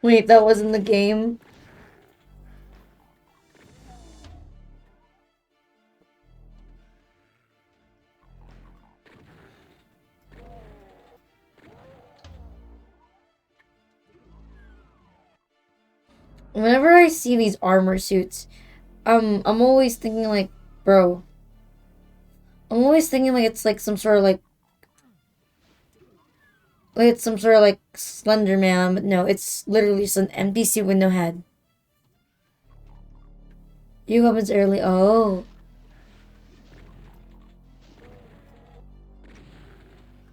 Wait, that wasn't the game? Whenever I see these armor suits, I'm always thinking like, bro. I'm always thinking like it's like some sort of like it's some sort of like Slender Man, but no, it's literally just an empty suit with no head. You weapons early. Oh,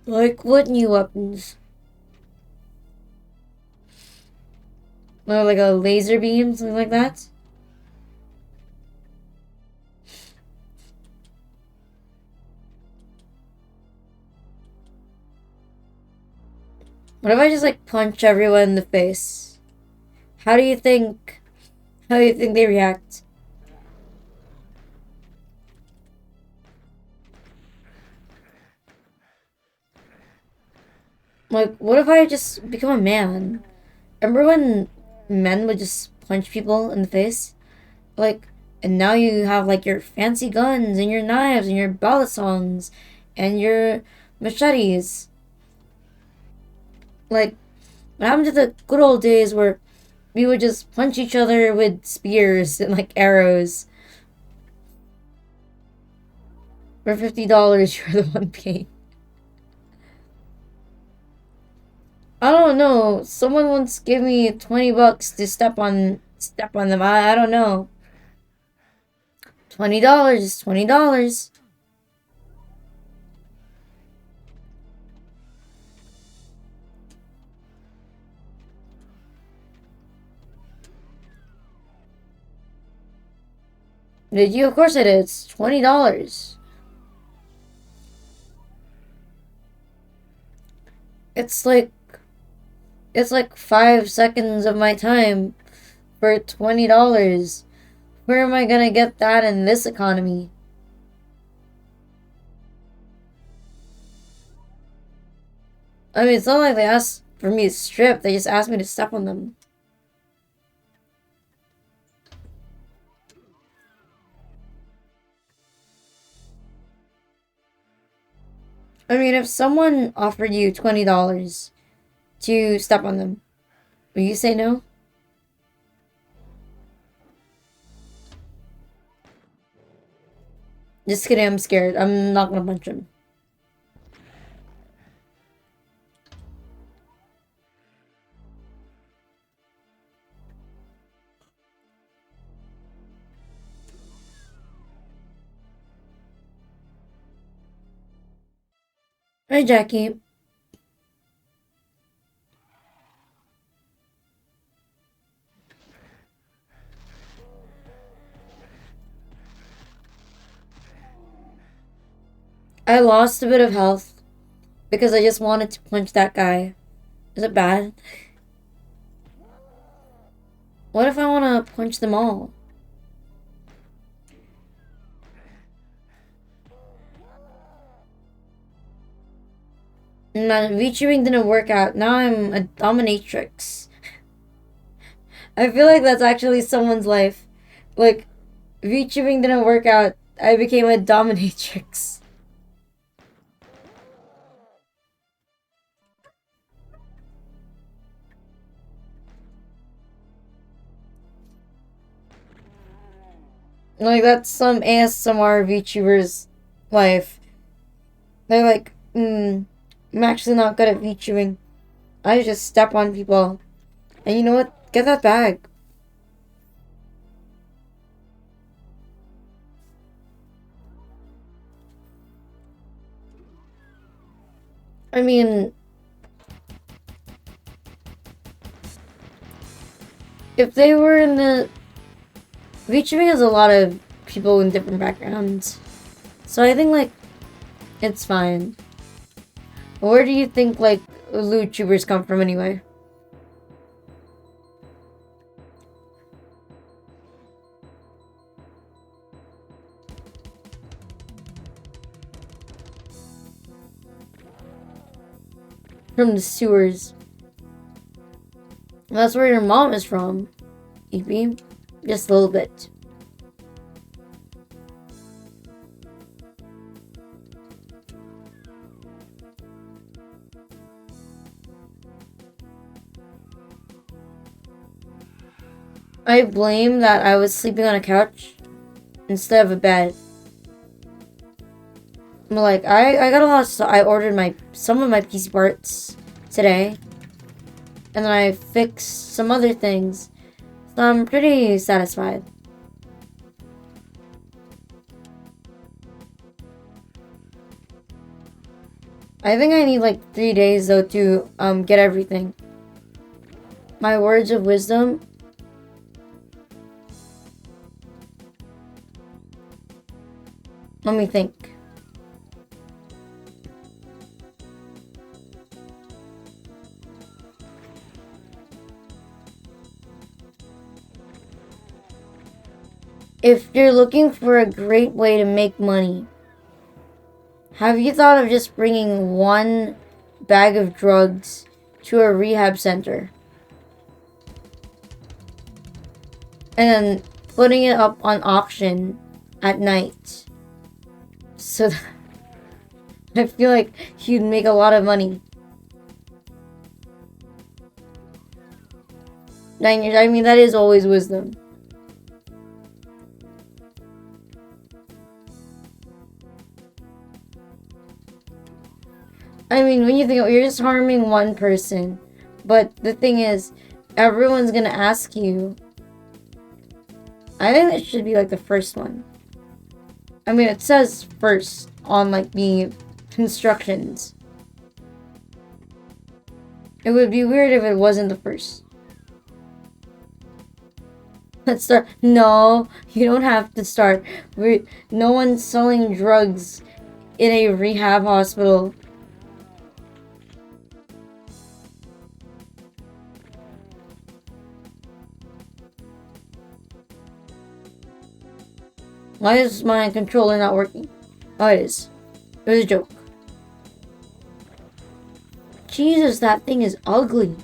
like what new weapons? Like a laser beam, something like that. What if I just like punch everyone in the face? How do you think? How do you think they react? Like, what if I just become a man? Remember when men would just punch people in the face? Like, and now you have like your fancy guns and your knives and your balisongs and your machetes. Like, what happened to the good old days where we would just punch each other with spears and like arrows? For $50, you're the one paying. I don't know. Someone once gave me $20 to step on them. I don't know. $20 is $20. Did you? Of course I did. It's $20. It's like it's like 5 seconds of my time for $20. Where am I gonna get that in this economy? I mean, it's not like they asked for me to strip. They just asked me to step on them. I mean, if someone offered you $20 to step on them, will you say no? Just kidding, I'm scared. I'm not gonna punch him. Hi, Jackie. I lost a bit of health because I just wanted to punch that guy. Is it bad? What if I want to punch them all? My VTubing didn't work out. Now I'm a dominatrix. I feel like that's actually someone's life. Like, VTubing didn't work out. I became a dominatrix. Like, that's some ASMR VTuber's life. They're like, I'm actually not good at VTubing. I just step on people. And you know what? Get that bag. I mean, if they were in the... VTubing has a lot of people in different backgrounds. So I think, like, it's fine. Where do you think, like, YouTubers come from anyway? From the sewers. That's where your mom is from, EP. Just a little bit. I blame that I was sleeping on a couch instead of a bed. But like, I got a lot of stuff. I ordered some of my PC parts today. And then I fixed some other things. So I'm pretty satisfied. I think I need like 3 days though to get everything. My words of wisdom. Let me think. If you're looking for a great way to make money, have you thought of just bringing one bag of drugs to a rehab center and then putting it up on auction at night? So that I feel like you'd make a lot of money. 9 years, I mean, that is always wisdom. I mean, when you think you're just harming one person. But the thing is, everyone's gonna ask you. I think it should be like the first one. I mean, it says first on like the instructions. It would be weird if it wasn't the first. Let's start. No, you don't have to start. No one's selling drugs in a rehab hospital. Why is my controller not working? Oh, it is. It was a joke. Jesus, that thing is ugly.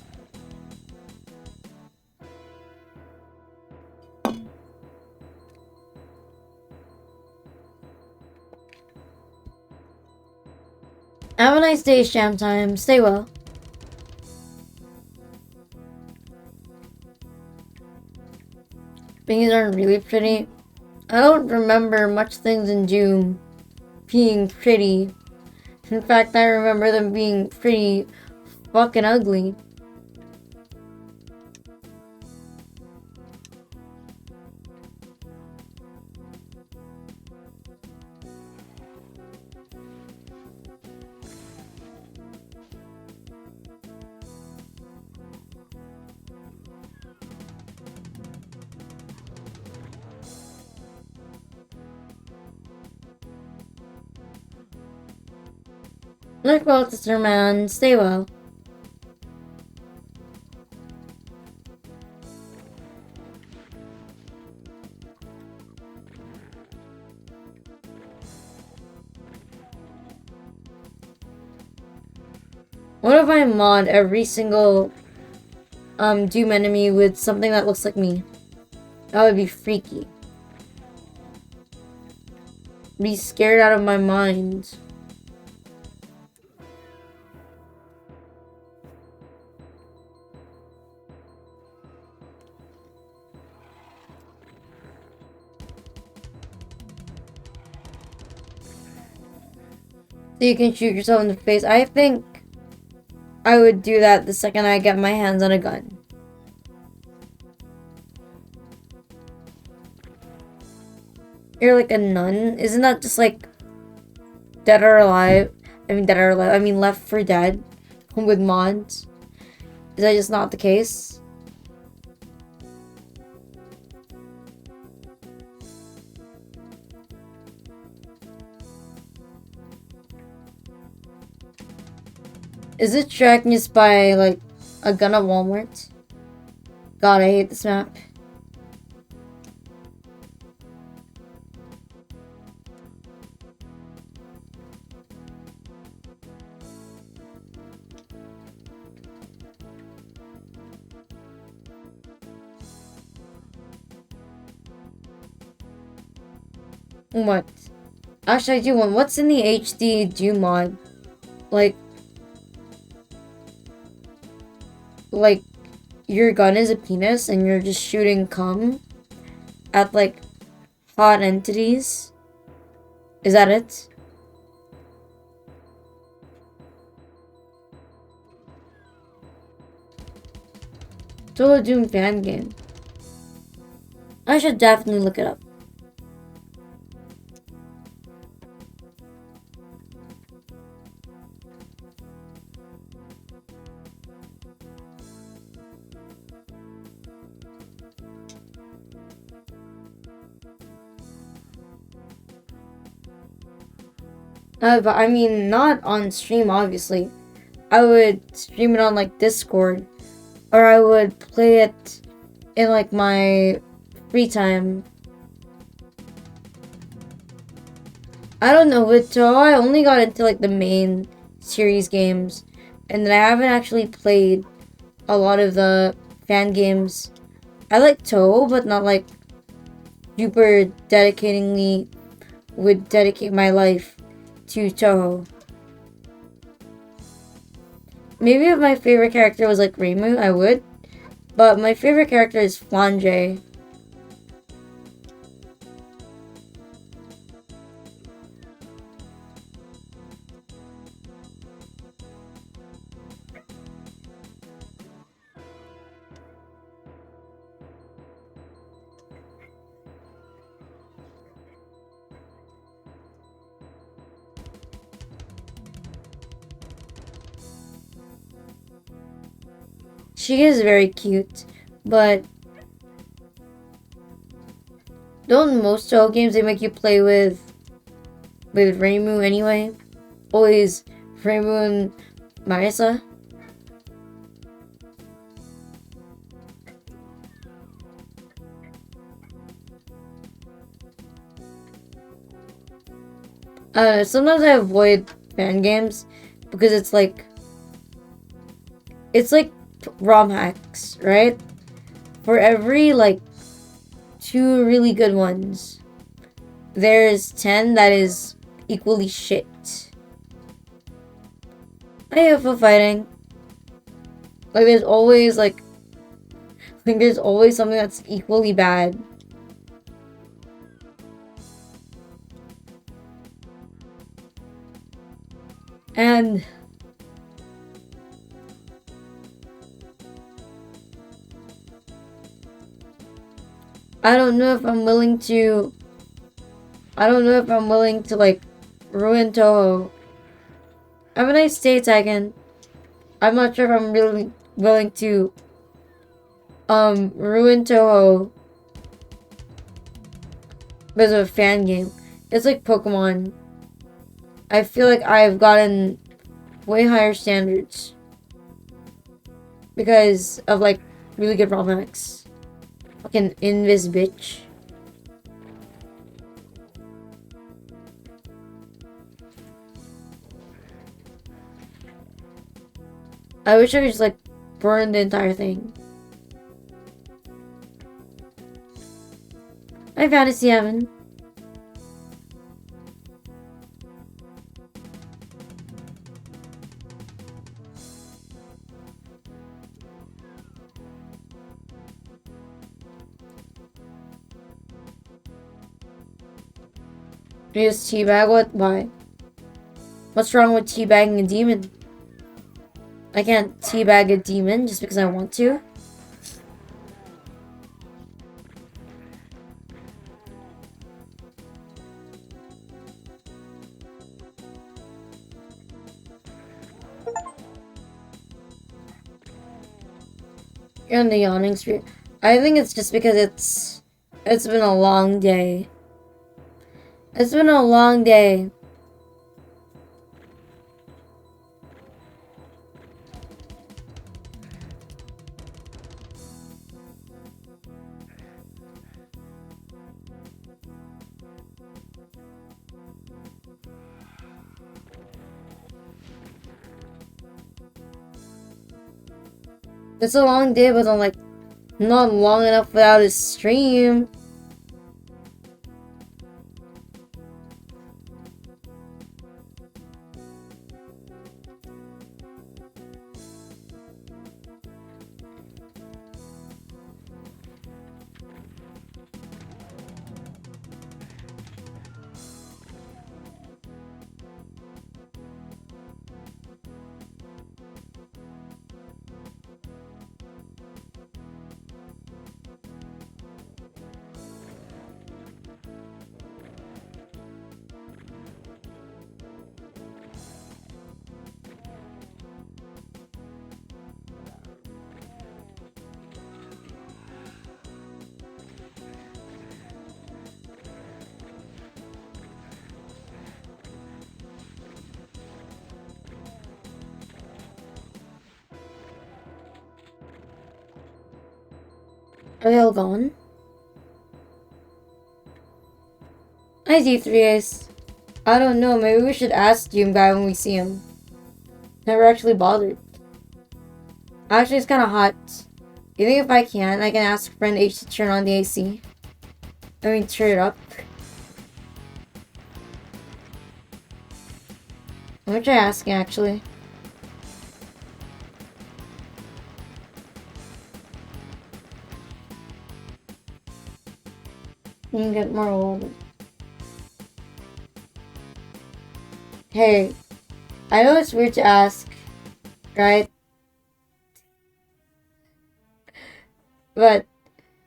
Have a nice day, Sham Time. Stay well. Things aren't really pretty. I don't remember much things in June being pretty. In fact, I remember them being pretty fucking ugly. Look well, sister man. Stay well. What if I mod every single Doom enemy with something that looks like me? That would be freaky. Be scared out of my mind. So you can shoot yourself in the face. I think I would do that the second I get my hands on a gun. You're like a nun? Isn't that just like Dead or Alive? I mean Dead or Alive. I mean Left 4 Dead with mods. Is that just not the case? Is it true I can just buy like a gun at Walmart? God, I hate this map. What? Actually, I do want. What's in the HD Doom mod? Like your gun is a penis and you're just shooting cum at like hot entities. Is that it? Total Doom fan game. I should definitely look it up. But I mean, not on stream, obviously. I would stream it on like Discord, or I would play it in like my free time. I don't know, with Toho, I only got into like the main series games, and then I haven't actually played a lot of the fan games. I like Toho, but not like super dedicatingly would dedicate my life to Toho. Maybe if my favorite character was like Reimu, I would. But my favorite character is Flange. She is very cute, but don't most Toho games they make you play with Reimu anyway? Always Reimu and Marisa. Sometimes I avoid fan games because it's like ROM hacks, right? For every like 2 really good ones, there's 10 that is equally shit. I have for fighting. Like there's always there's always something that's equally bad. And I don't know if I'm willing to like ruin Toho. Have a nice day, Tegan. I'm not sure if I'm really willing to ruin Toho because of a fan game. It's like Pokemon. I feel like I've gotten way higher standards because of like really good ROM hacks. Fucking Invis bitch. I wish I could just like burn the entire thing. Hi, Fantasy Heaven. You just teabag? What? Why? What's wrong with teabagging a demon? I can't teabag a demon just because I want to. You're on the yawning street. I think it's just because it's been a long day. It's been a long day. It's a long day, but I'm like not long enough without a stream. Are they all gone? I see 3 Ace. I don't know, maybe we should ask Doom Guy when we see him. Never actually bothered. Actually, it's kind of hot. You think if I can ask friend H to turn on the AC? I mean, turn it up. I'm gonna try asking, actually. You can get more water. Hey, I know it's weird to ask, right? But,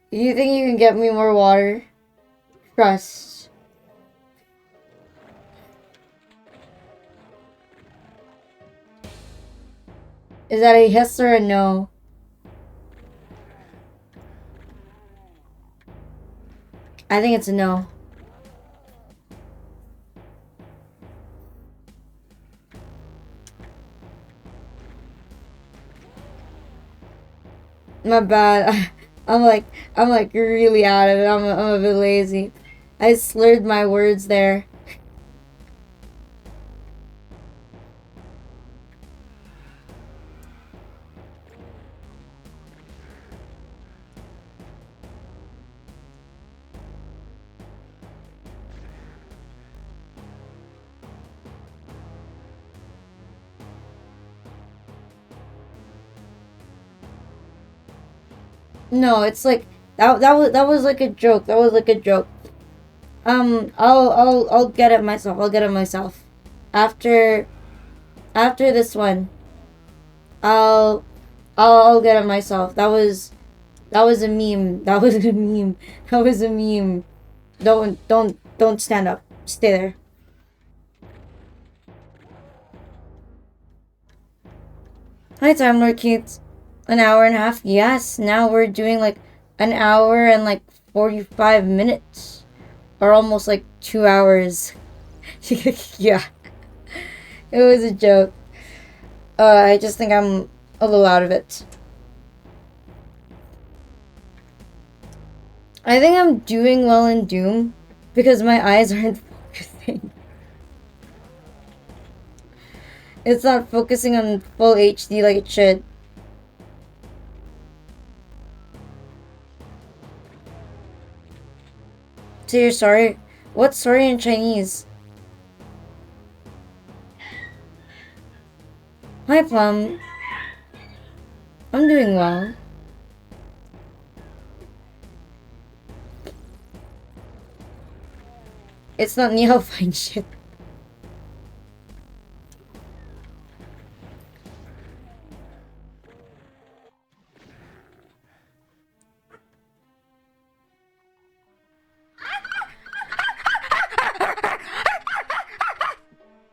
you think you can get me more water? Trust. Is that a yes or a no? I think it's a no. My bad. I'm like really out of it. I'm a bit lazy. I slurred my words there. No, it's like that was like a joke. That was like a joke. I'll get it myself. I'll get it myself. After this one, I'll I'll get it myself. That was a meme. That was a meme. That was a meme. Don't stand up. Stay there. Hi, Time Lord Keats. An hour and a half? Yes, now we're doing like an hour and like 45 minutes. Or almost like 2 hours. Yeah. It was a joke. I just think I'm a little out of it. I think I'm doing well in Doom because my eyes aren't focusing. It's not focusing on full HD like it should. So you're sorry? What's sorry in Chinese? Hi, Plum. I'm doing well. It's not neophyte shit.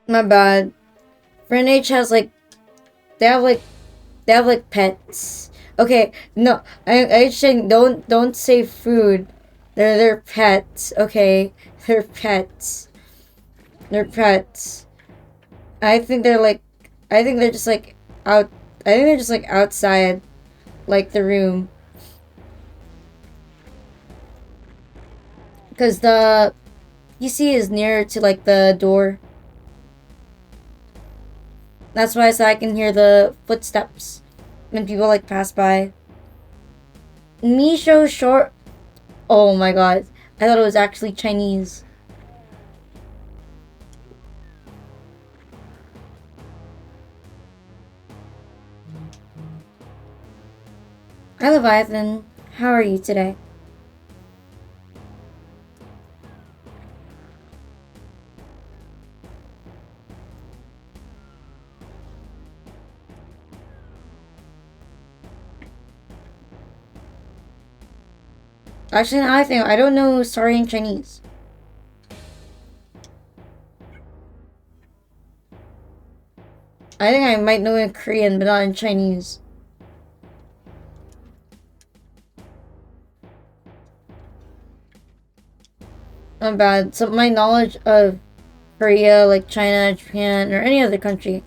My bad. Friend H has like they have like they have like pets. Okay, no, I saying don't say food. They're pets. Okay, they're pets. They're pets. I think they're like I think they're just like out. I think they're just like outside, like the room, because the PC is nearer to like the door. That's why so I can hear the footsteps when people like pass by. Me show short. Oh my god, I thought it was actually Chinese. Hi Leviathan, how are you today? Actually, now I think I don't know sorry in Chinese. I think I might know in Korean, but not in Chinese. Not bad. So my knowledge of Korea, like China, Japan, or any other country,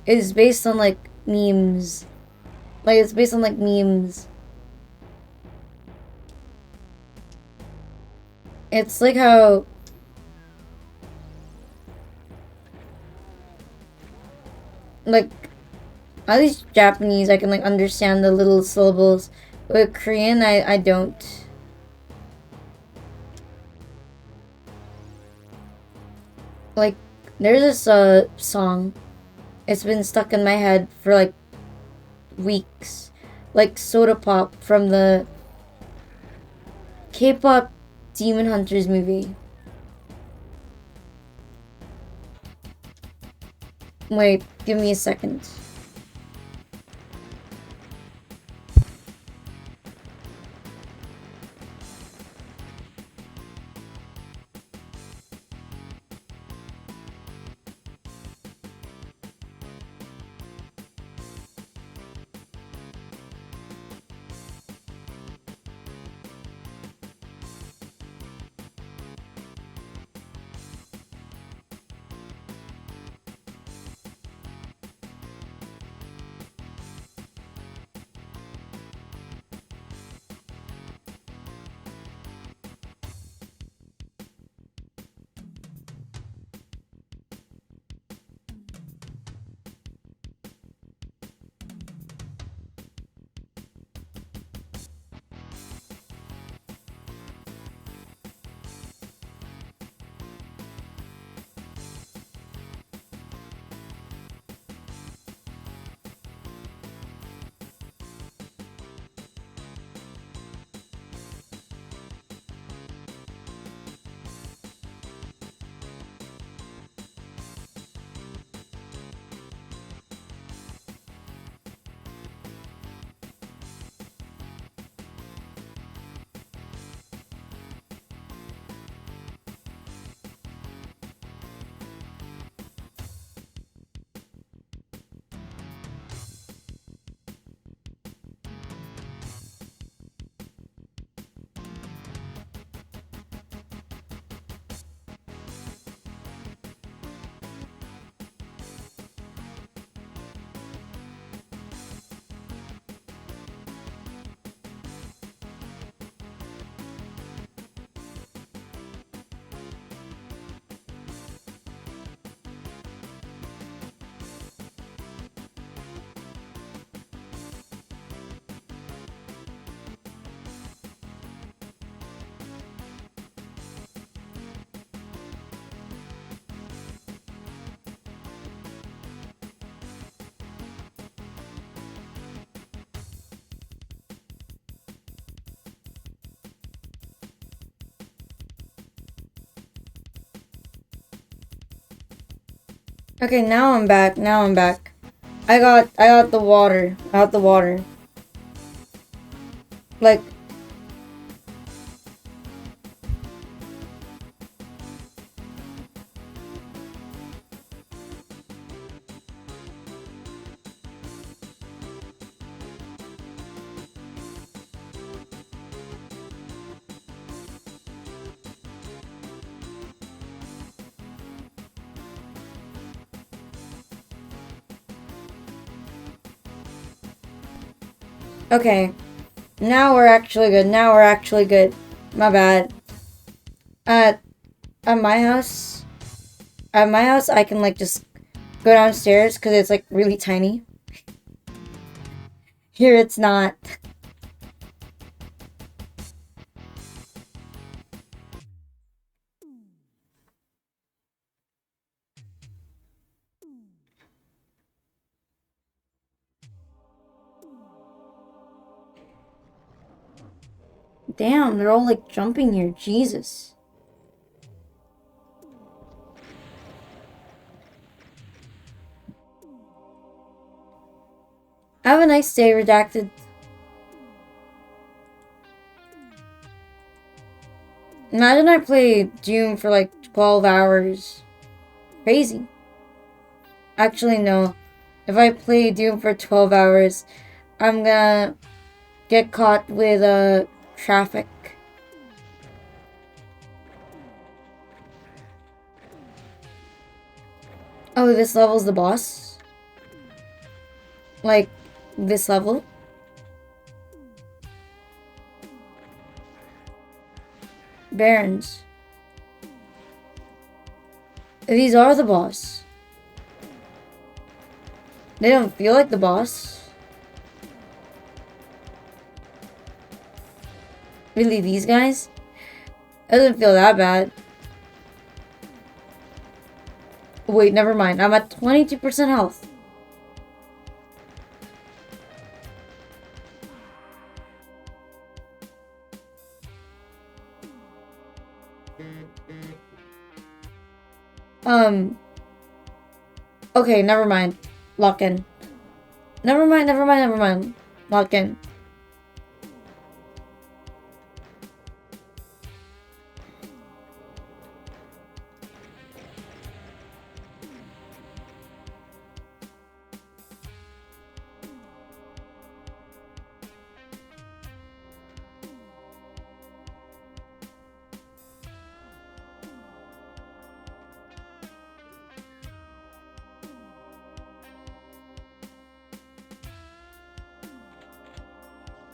is based on like memes. Like it's based on like memes. It's like how like at least Japanese I can like understand the little syllables. But Korean I don't. Like there's this song. It's been stuck in my head for like weeks. Like Soda Pop from the K-pop Demon Hunters movie. Wait, give me a second. Okay, now I'm back. Now I'm back. I got the water. I got the water. Like, okay. Now we're actually good. Now we're actually good. My bad. At at my house, at my house, I can like just go downstairs because it's like really tiny. Here it's not. Damn, they're all like jumping here. Jesus. Have a nice day, Redacted. Imagine I play Doom for like 12 hours. Crazy. Actually, no. If I play Doom for 12 hours, I'm gonna get caught with traffic. Oh, this level's the boss? Like, this level? Barons. These are the boss. They don't feel like the boss. Really, these guys? It doesn't feel that bad. Wait, never mind. I'm at 22% health. Okay, never mind. Lock in. Never mind, never mind, never mind. Lock in.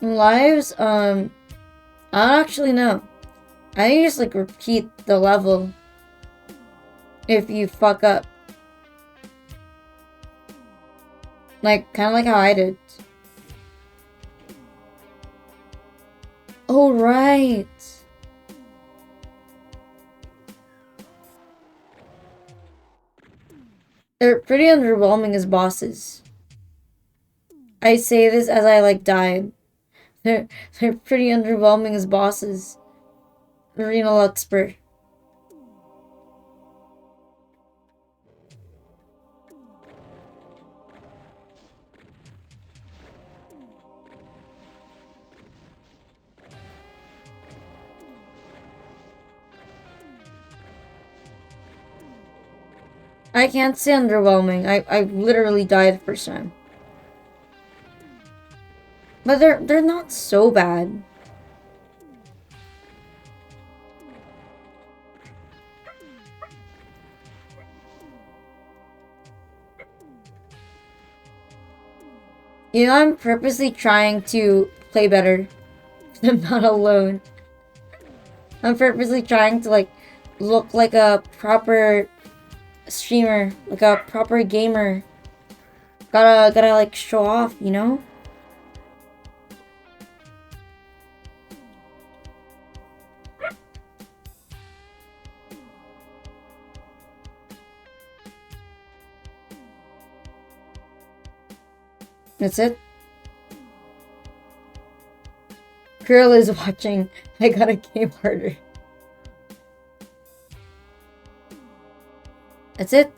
Lives, I don't actually know. I think you just like repeat the level if you fuck up. Like, kind of like how I did. Oh, right. They're pretty underwhelming as bosses. I say this as I like died. They're pretty underwhelming as bosses. Arena Luxper. I can't say underwhelming. I literally died the first time. But they're not so bad. You know, I'm purposely trying to play better. I'm not alone. I'm purposely trying to like look like a proper streamer, like a proper gamer. Gotta like show off, you know? That's it. Girl is watching. I got a game harder. That's it.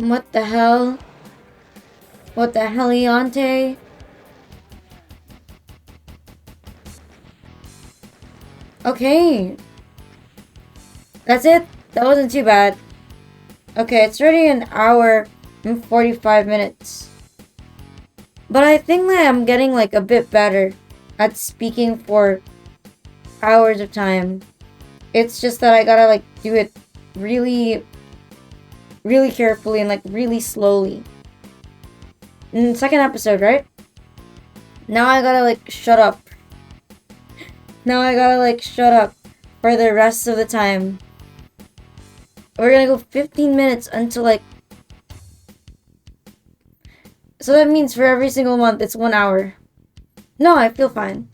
What the hell? What the heliante? Okay. That's it? That wasn't too bad. Okay, it's already an hour and 45 minutes. But I think that I'm getting like a bit better at speaking for hours of time. It's just that I gotta like do it really, really carefully and like really slowly. Second episode, right? Now I gotta like shut up. Now I gotta like shut up for the rest of the time. We're gonna go 15 minutes until like. So that means for every single month it's 1 hour. No, I feel fine.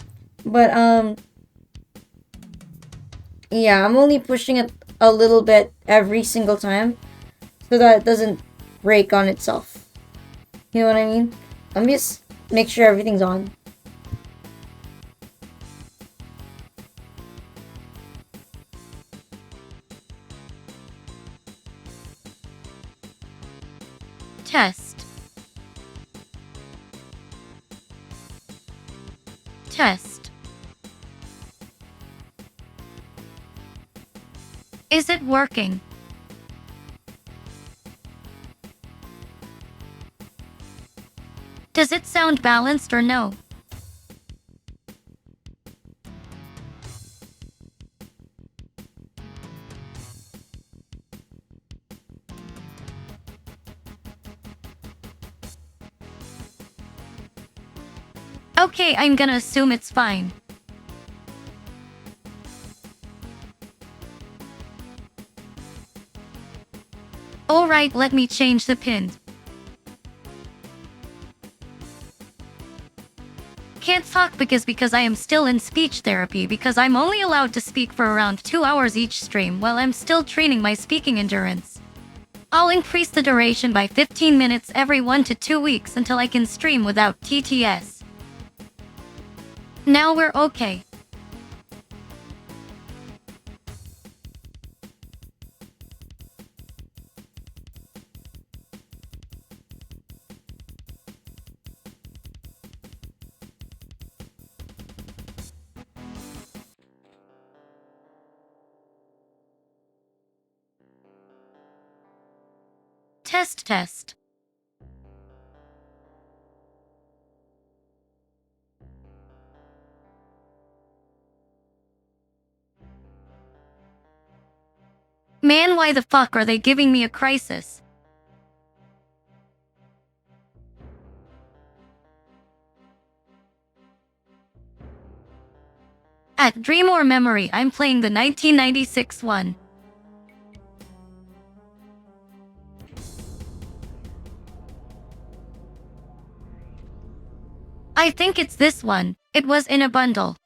But yeah, I'm only pushing it a little bit every single time so that it doesn't break on itself. You know what I mean? Let me just make sure everything's on.
Test. Test. Is it working? Does it sound balanced or no? Okay, I'm gonna assume it's fine. Alright, let me change the pin. Can't talk because I am still in speech therapy because I'm only allowed to speak for around 2 hours each stream while I'm still training my speaking endurance. I'll increase the duration by 15 minutes every 1 to 2 weeks until I can stream without TTS. Now we're okay. Test test. Man, why the fuck are they giving me a crisis? At Dream or Memory, I'm playing the 1996 one. I think it's this one. It was in a bundle.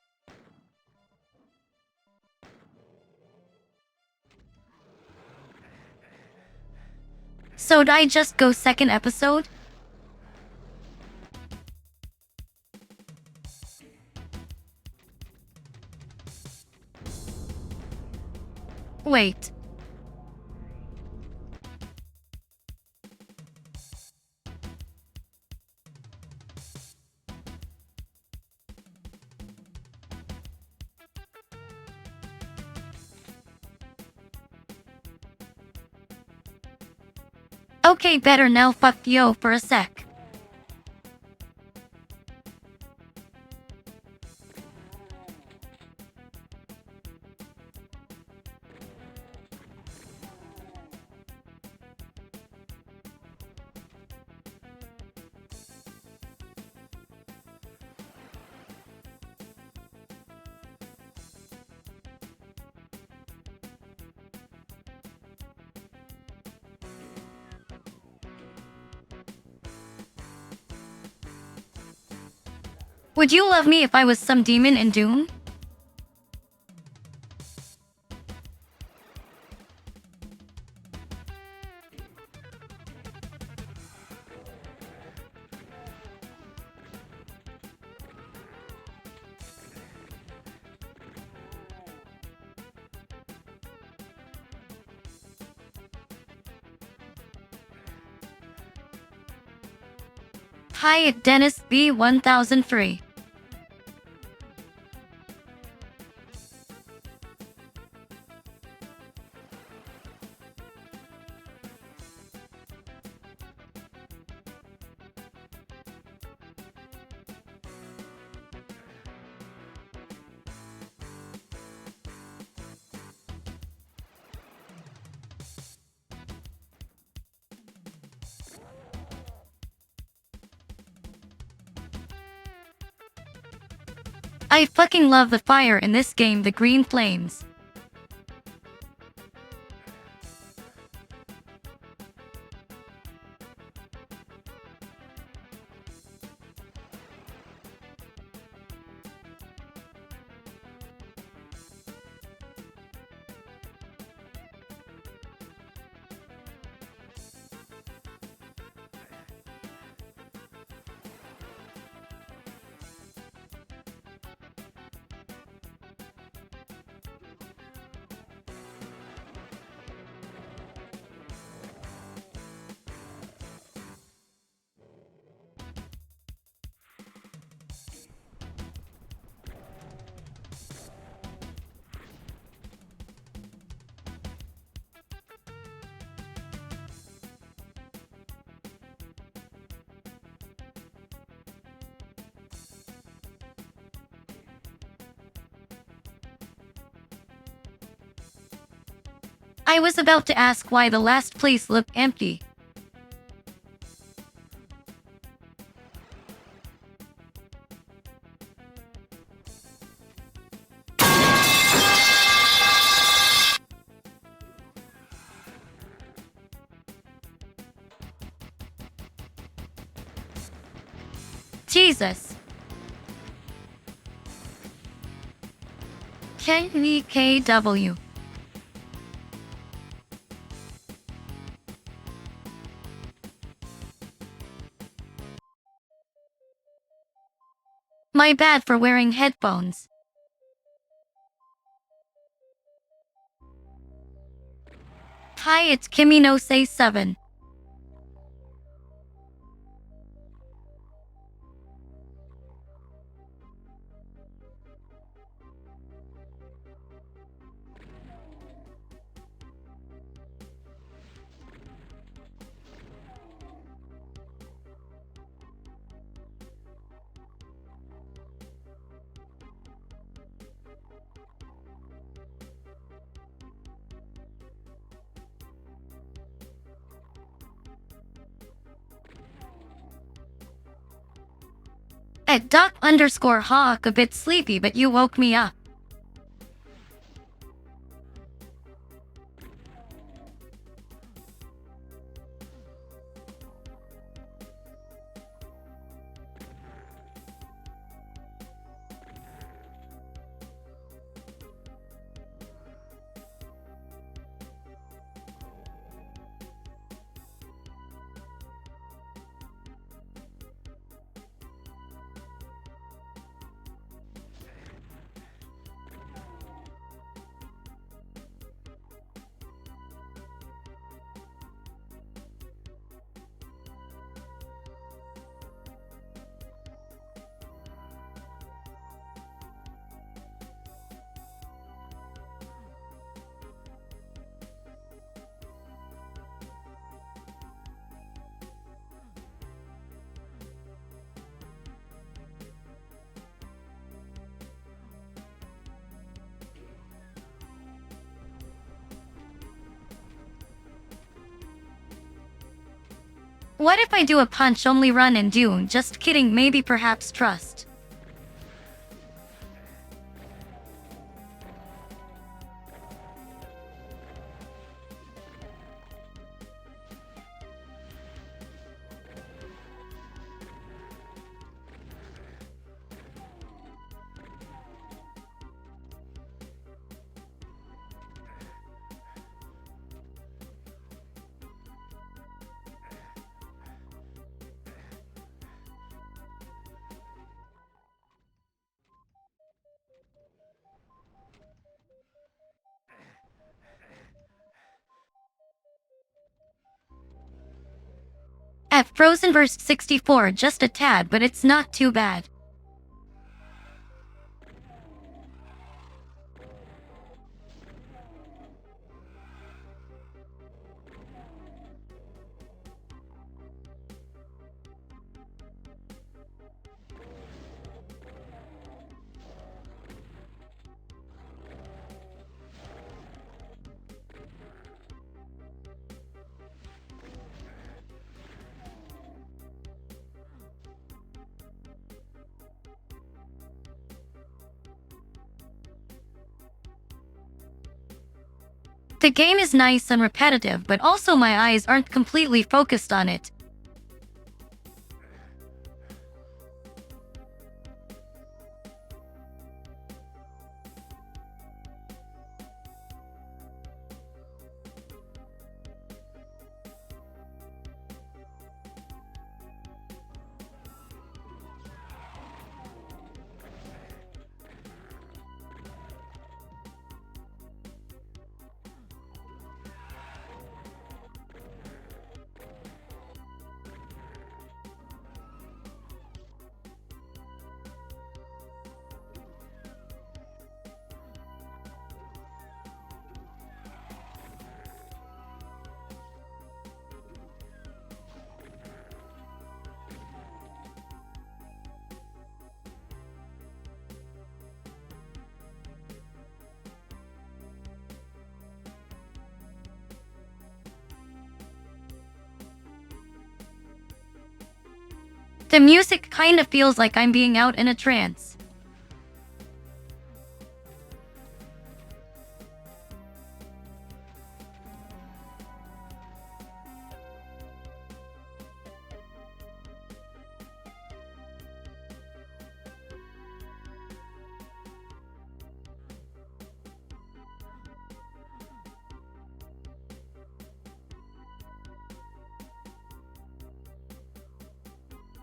So'd I just go second episode? Wait. Okay, better now, fuck yo for a sec. Would you love me if I was some demon in Dune? Hi, Dennis B 1003. I fucking love the fire in this game, the green flames. I was about to ask why the last place looked empty. Jesus. KVKW. My bad for wearing headphones. Hi, it's Kimi no Say 7. At Doc_Hawk, a bit sleepy, but you woke me up. What if I do a punch only run and do? Just kidding, maybe perhaps trust. At Frozen vs 64, just a tad, but it's not too bad. The game is nice and repetitive, but also my eyes aren't completely focused on it. The music kind of feels like I'm being out in a trance.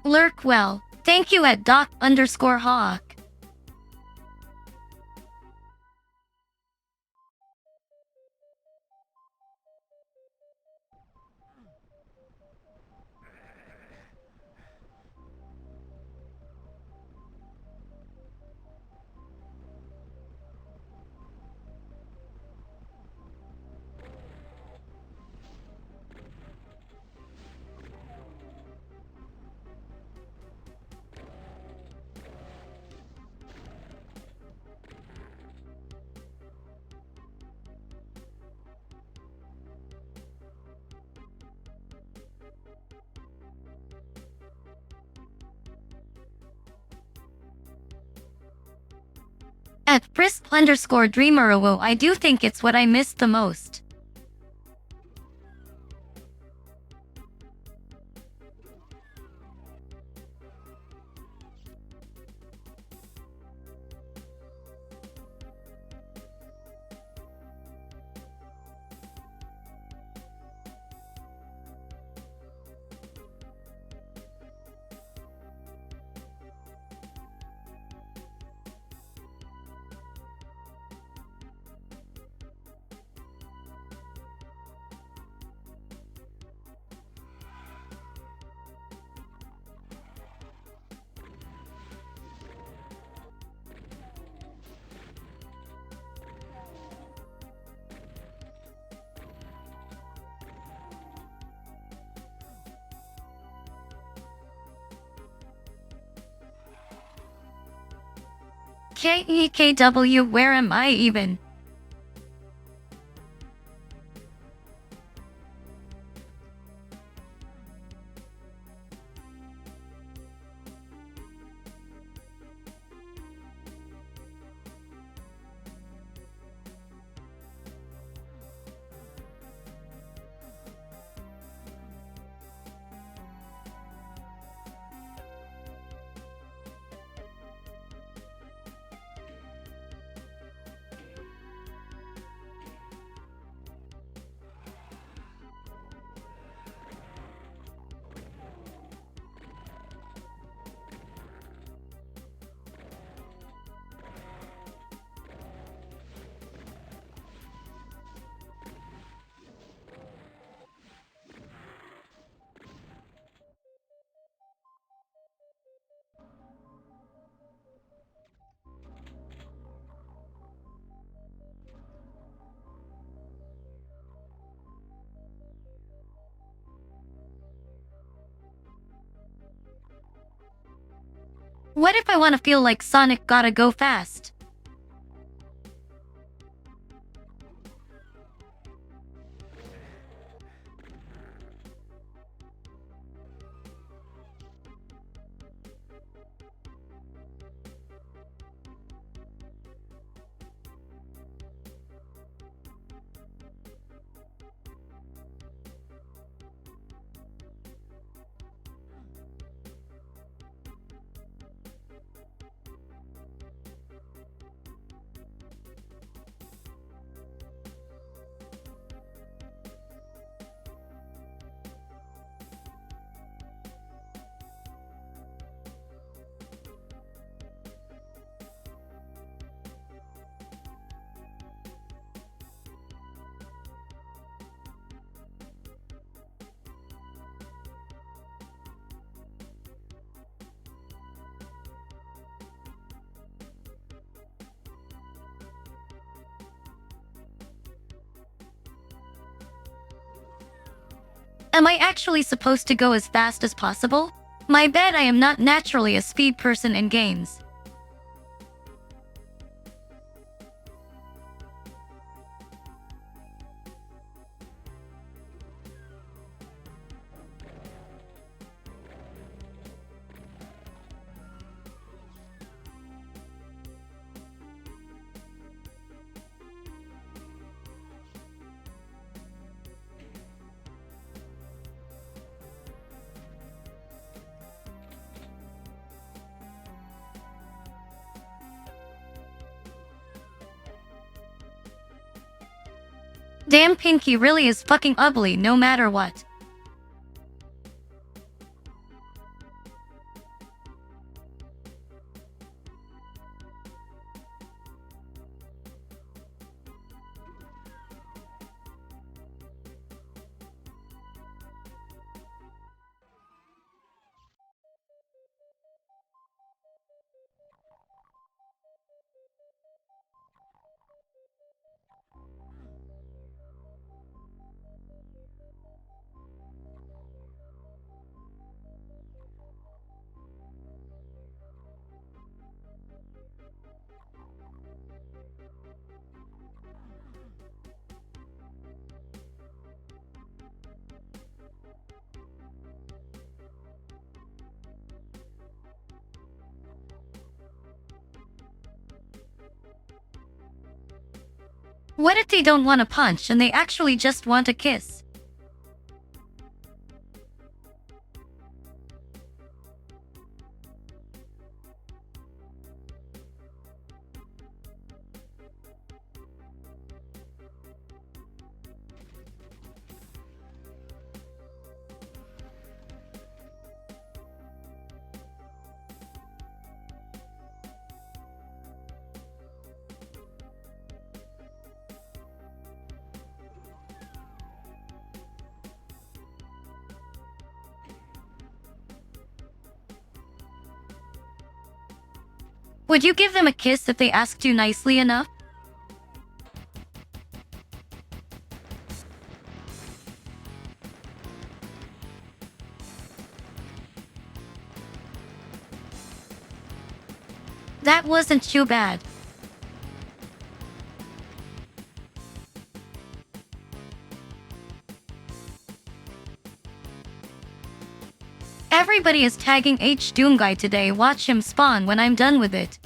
Lurk well. Thank you at Doc_Hawk. At Frisk_Dreamer, I do think it's what I missed the most. KEKW, where am I even? What if I want to feel like Sonic gotta go fast? Am I actually supposed to go as fast as possible? My bet I am not naturally a speed person in games. Damn, Pinky really is fucking ugly no matter what. What if they don't want a punch and they actually just want a kiss? Would you give them a kiss if they asked you nicely enough? That wasn't too bad. Everybody is tagging H Doom Guy today. Watch him spawn when I'm done with it.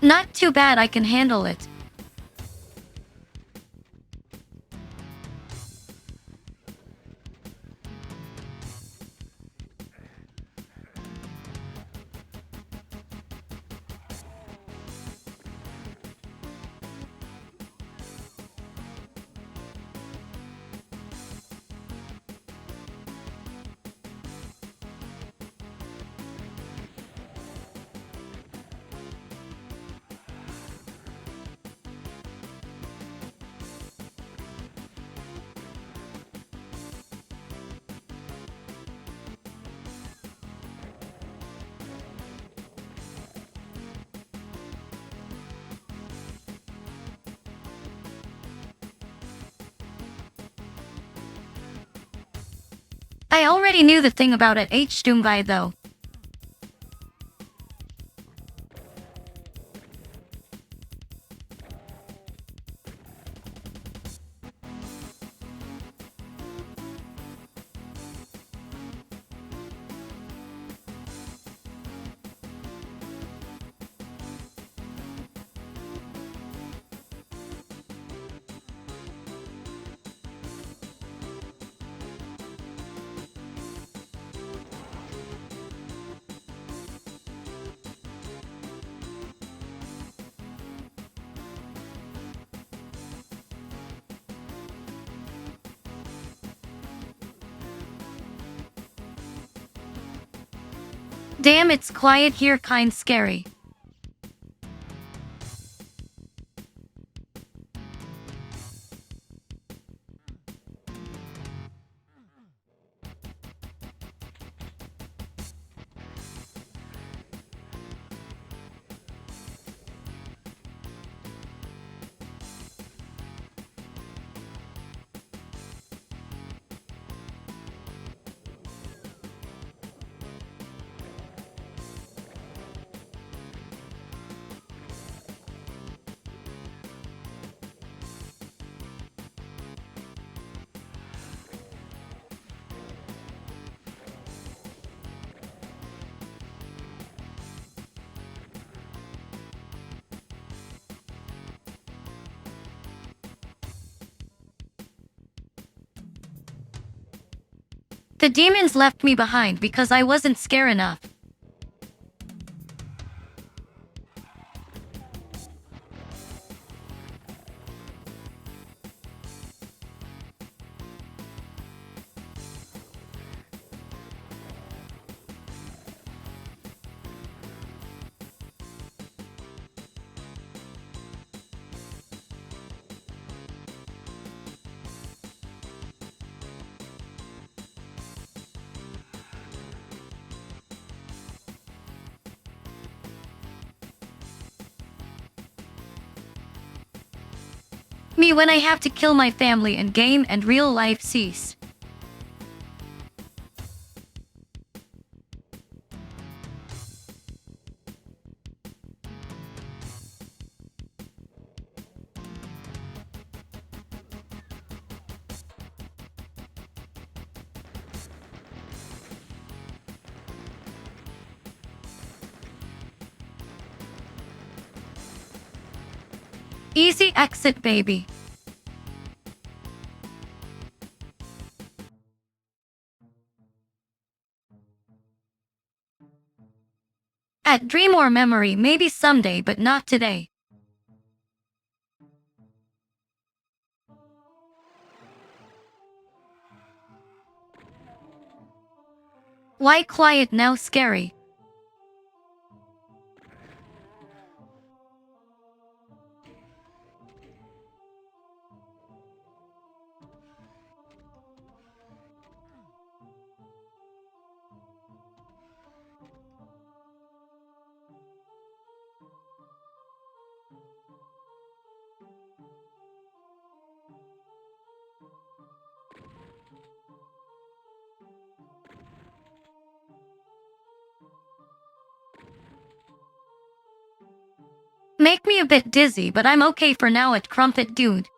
Not too bad, I can handle it. I already knew the thing about it H Doomby though. Damn, it's quiet here, kind scary. The demons left me behind because I wasn't scared enough. Me when I have to kill my family and game and real life cease. Easy exit, baby. At dream or memory, maybe someday, but not today. Why quiet now, scary? Make me a bit dizzy, but I'm okay for now at Crumpet Dude.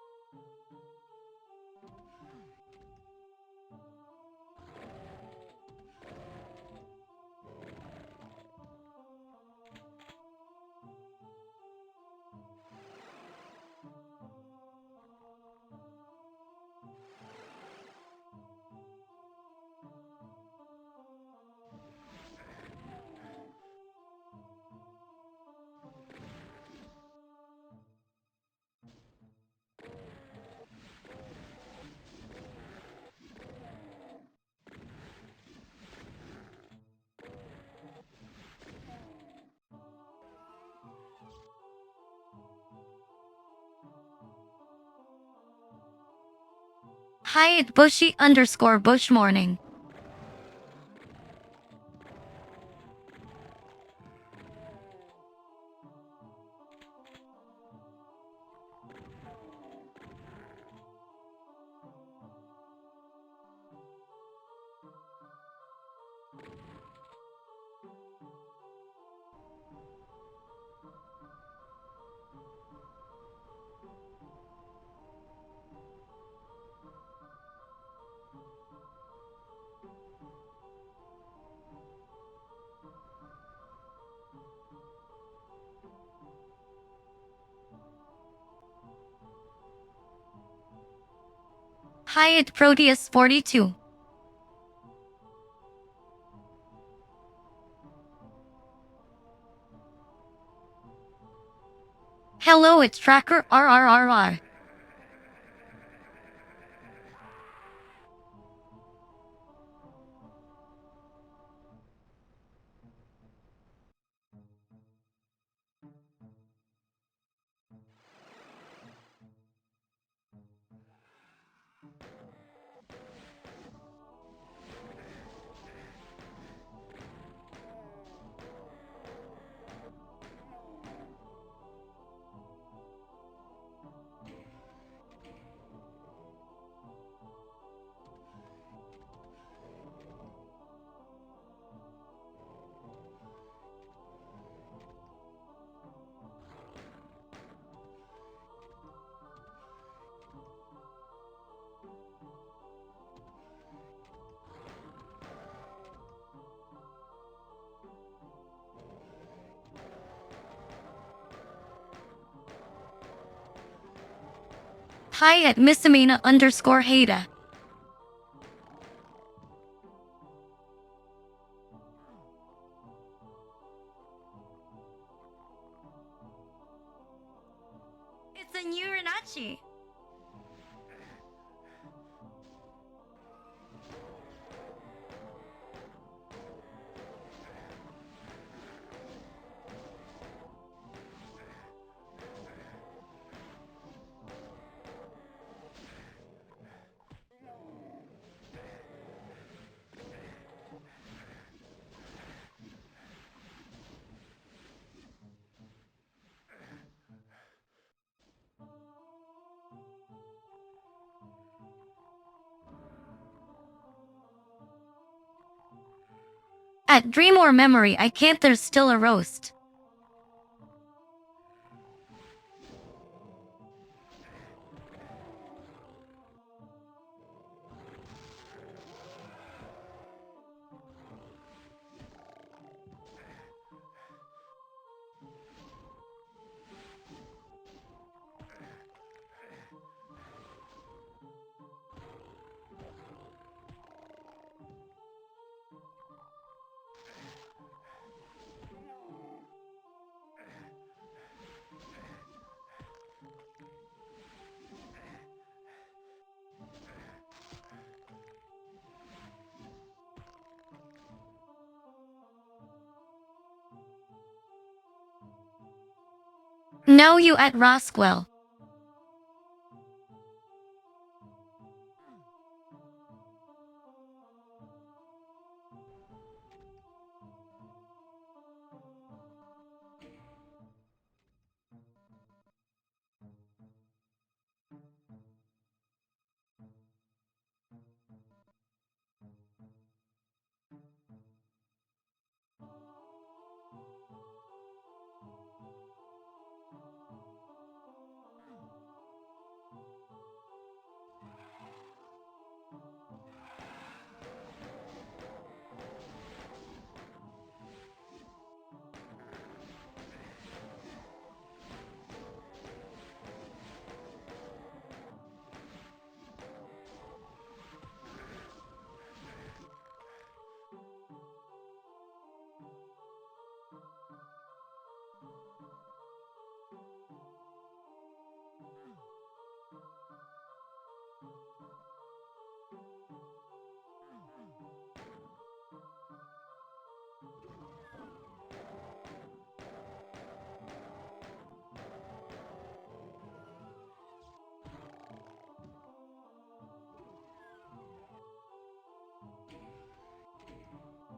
Hyatt Bushy underscore Bush Morning. Hyatt Proteus 42. Hello, it's Tracker RRRR. Hyatt Missamina underscore Haida. It's a new Renachi. At Dream or Memory, I can't, there's still a roast. Now you at Roswell.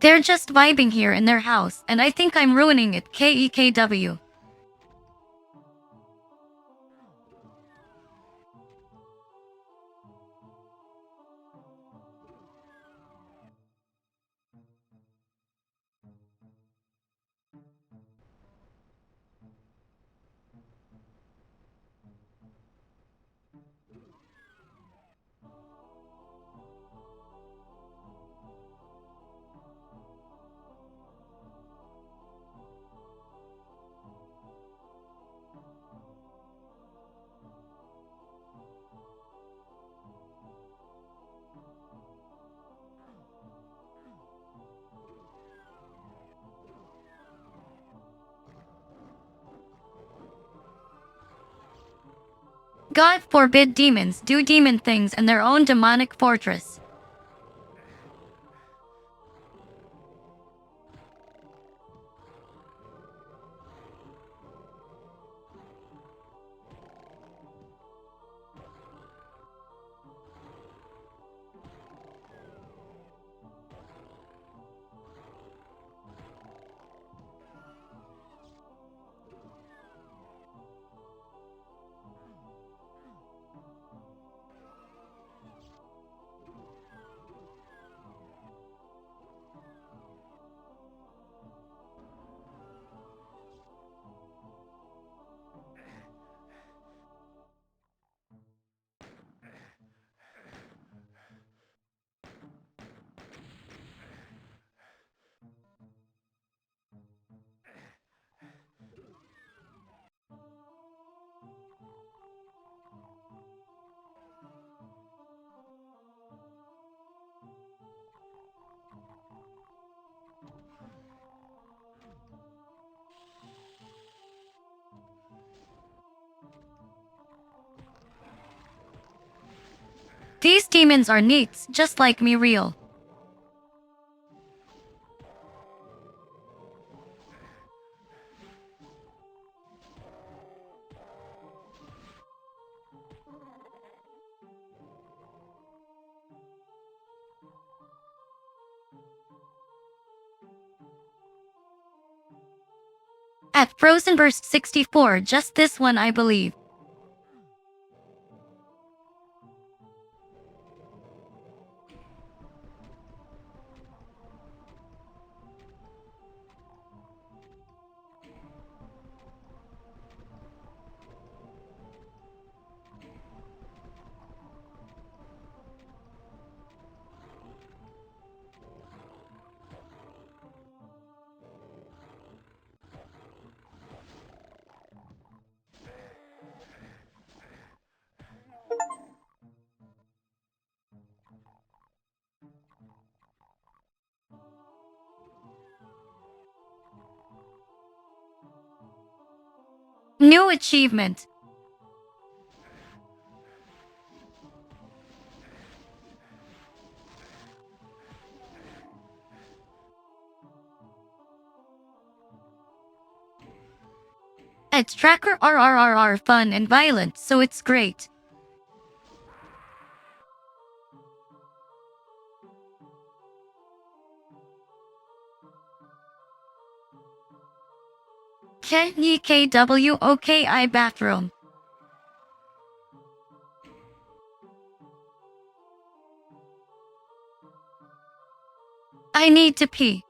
They're just vibing here in their house, and I think I'm ruining it. KEKW. God forbid demons do demon things in their own demonic fortress. These demons are neats, just like me real. At Frozen Burst 64, just this one I believe. New achievement. It's tracker RRRR fun and violent, so it's great. KEKWOKI bathroom. I need to pee.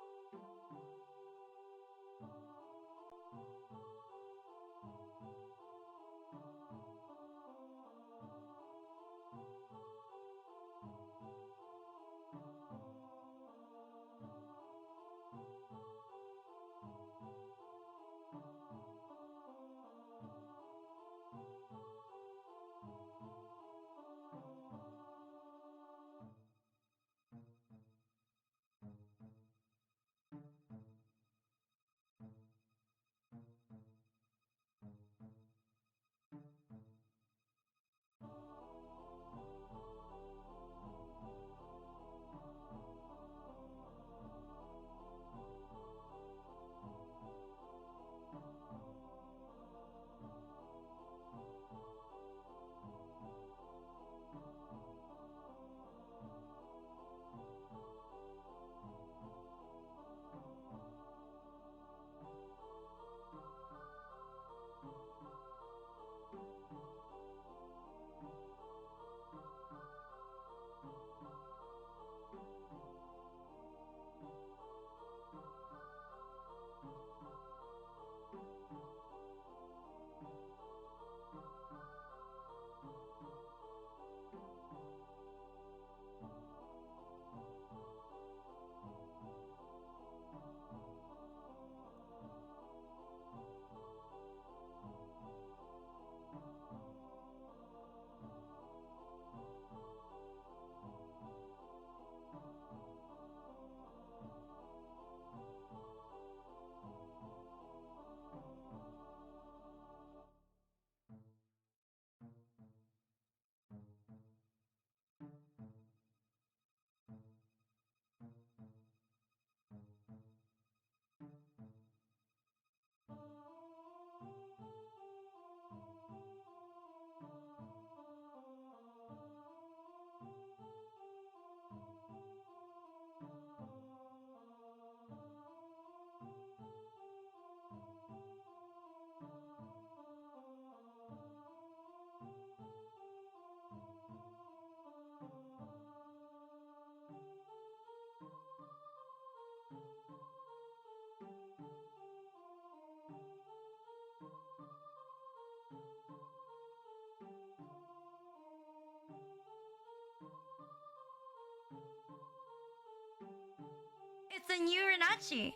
It's a new Rinachi.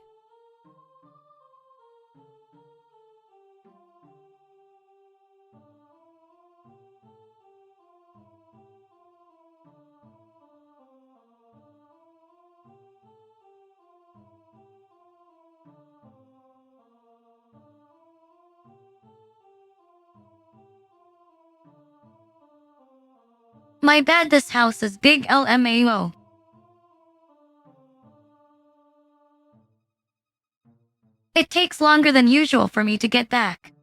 My bad, this house is big LMAO. It takes longer than usual for me to get back.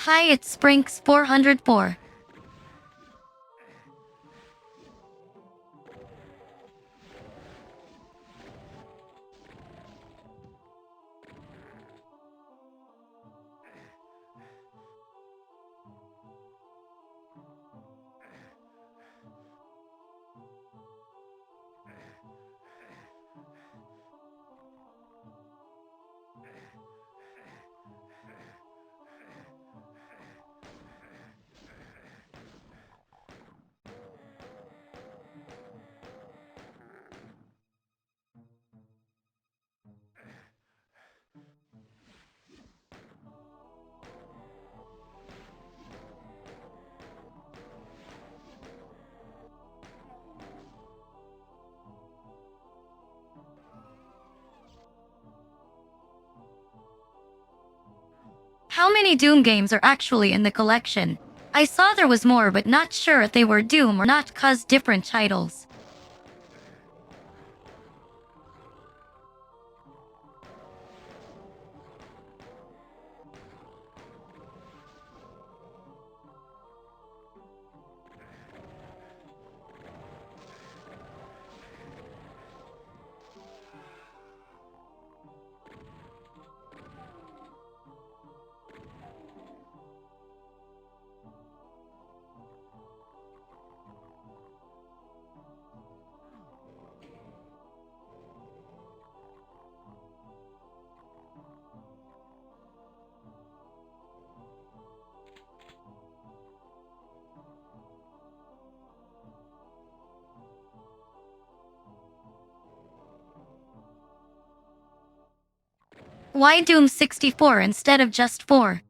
Hi, it's Sprinks 404. How many Doom games are actually in the collection? I saw there was more, but not sure if they were Doom or not, cause different titles. Why Doom 64 instead of just 4?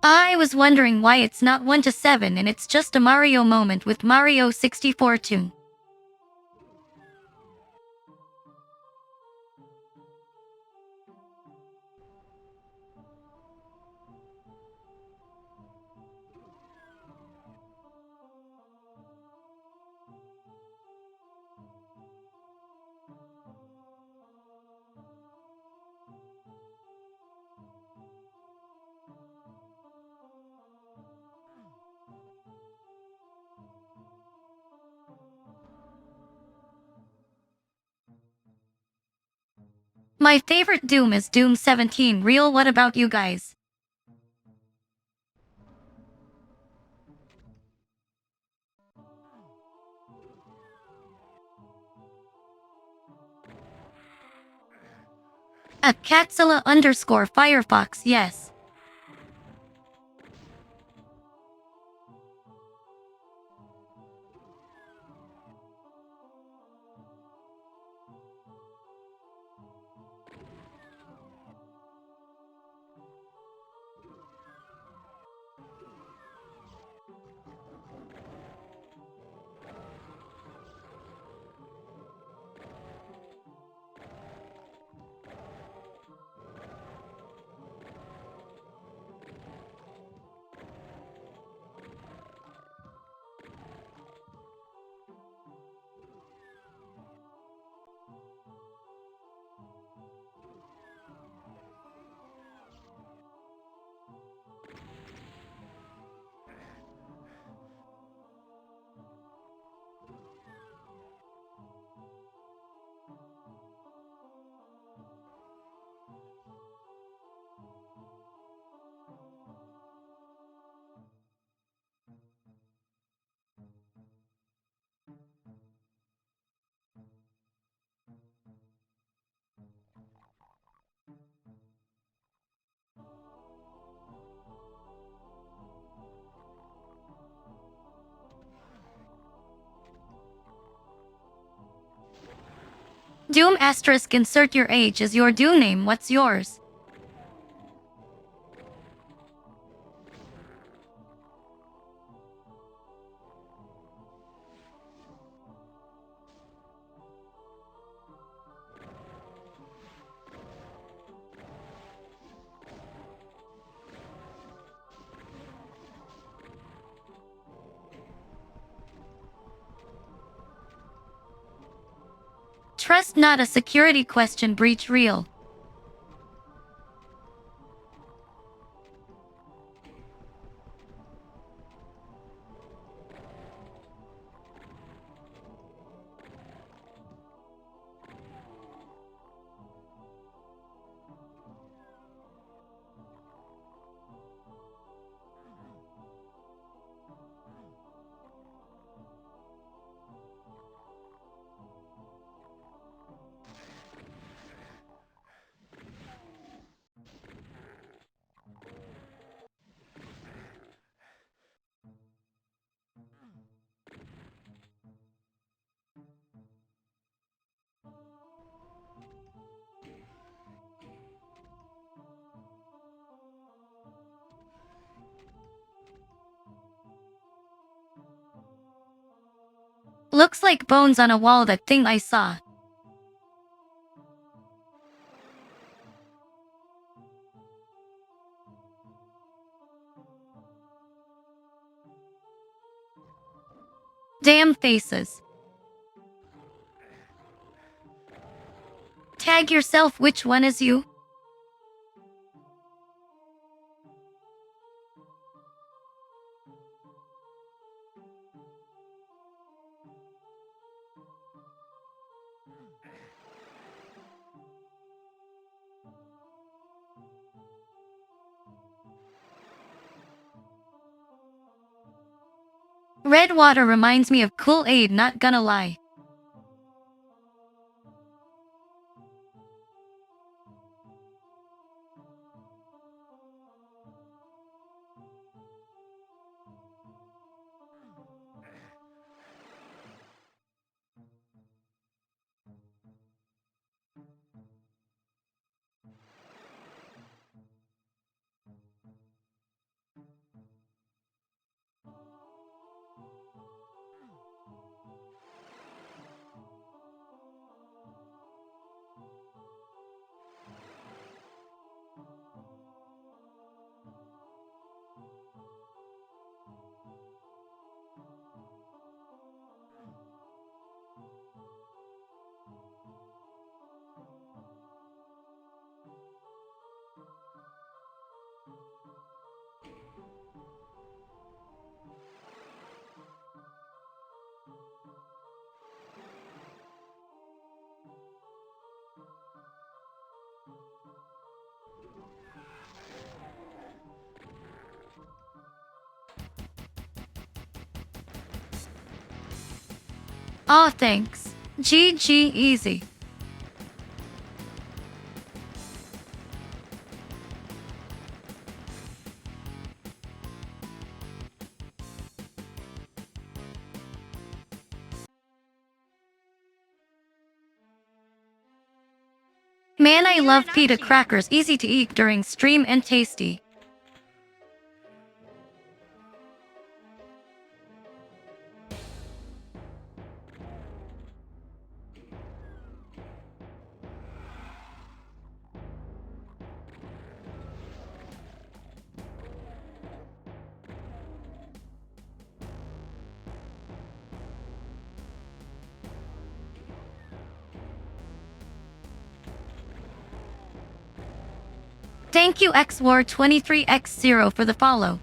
I was wondering why it's not 1 to 7 and it's just a Mario moment with Mario 64 tune. My favorite Doom is Doom 17 real. What about you guys? At Catzilla_Firefox, yes. Doom asterisk insert your age as your Doom name. What's yours? Trust not a security question breach real. Looks like bones on a wall, that thing I saw. Damn faces. Tag yourself, which one is you? Red water reminds me of Kool-Aid, not gonna lie. Aw, thanks. GG, easy. Man, I love pita crackers, easy to eat during stream and tasty. Thank you XWar23X0 for the follow.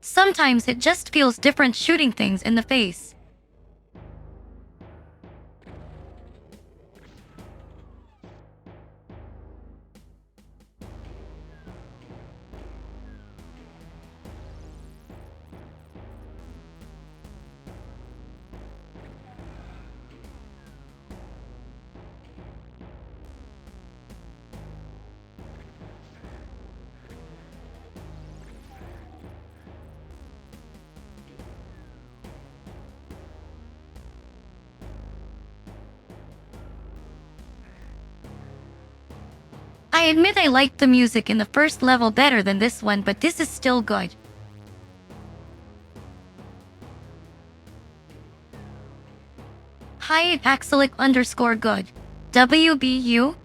Sometimes it just feels different shooting things in the face. I admit I liked the music in the first level better than this one, but this is still good. Hi, Axelic_good. WBU?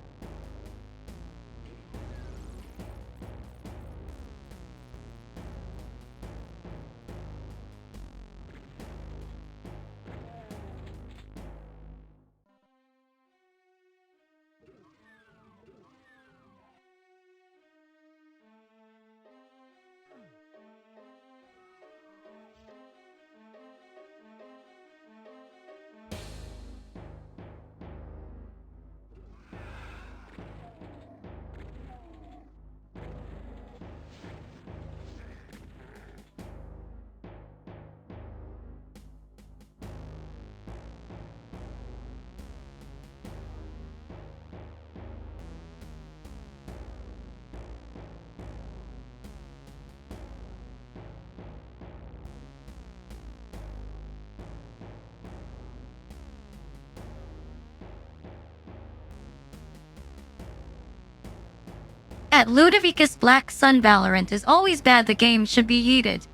At Ludovicus Black Sun Valorant is always bad, the game should be heated.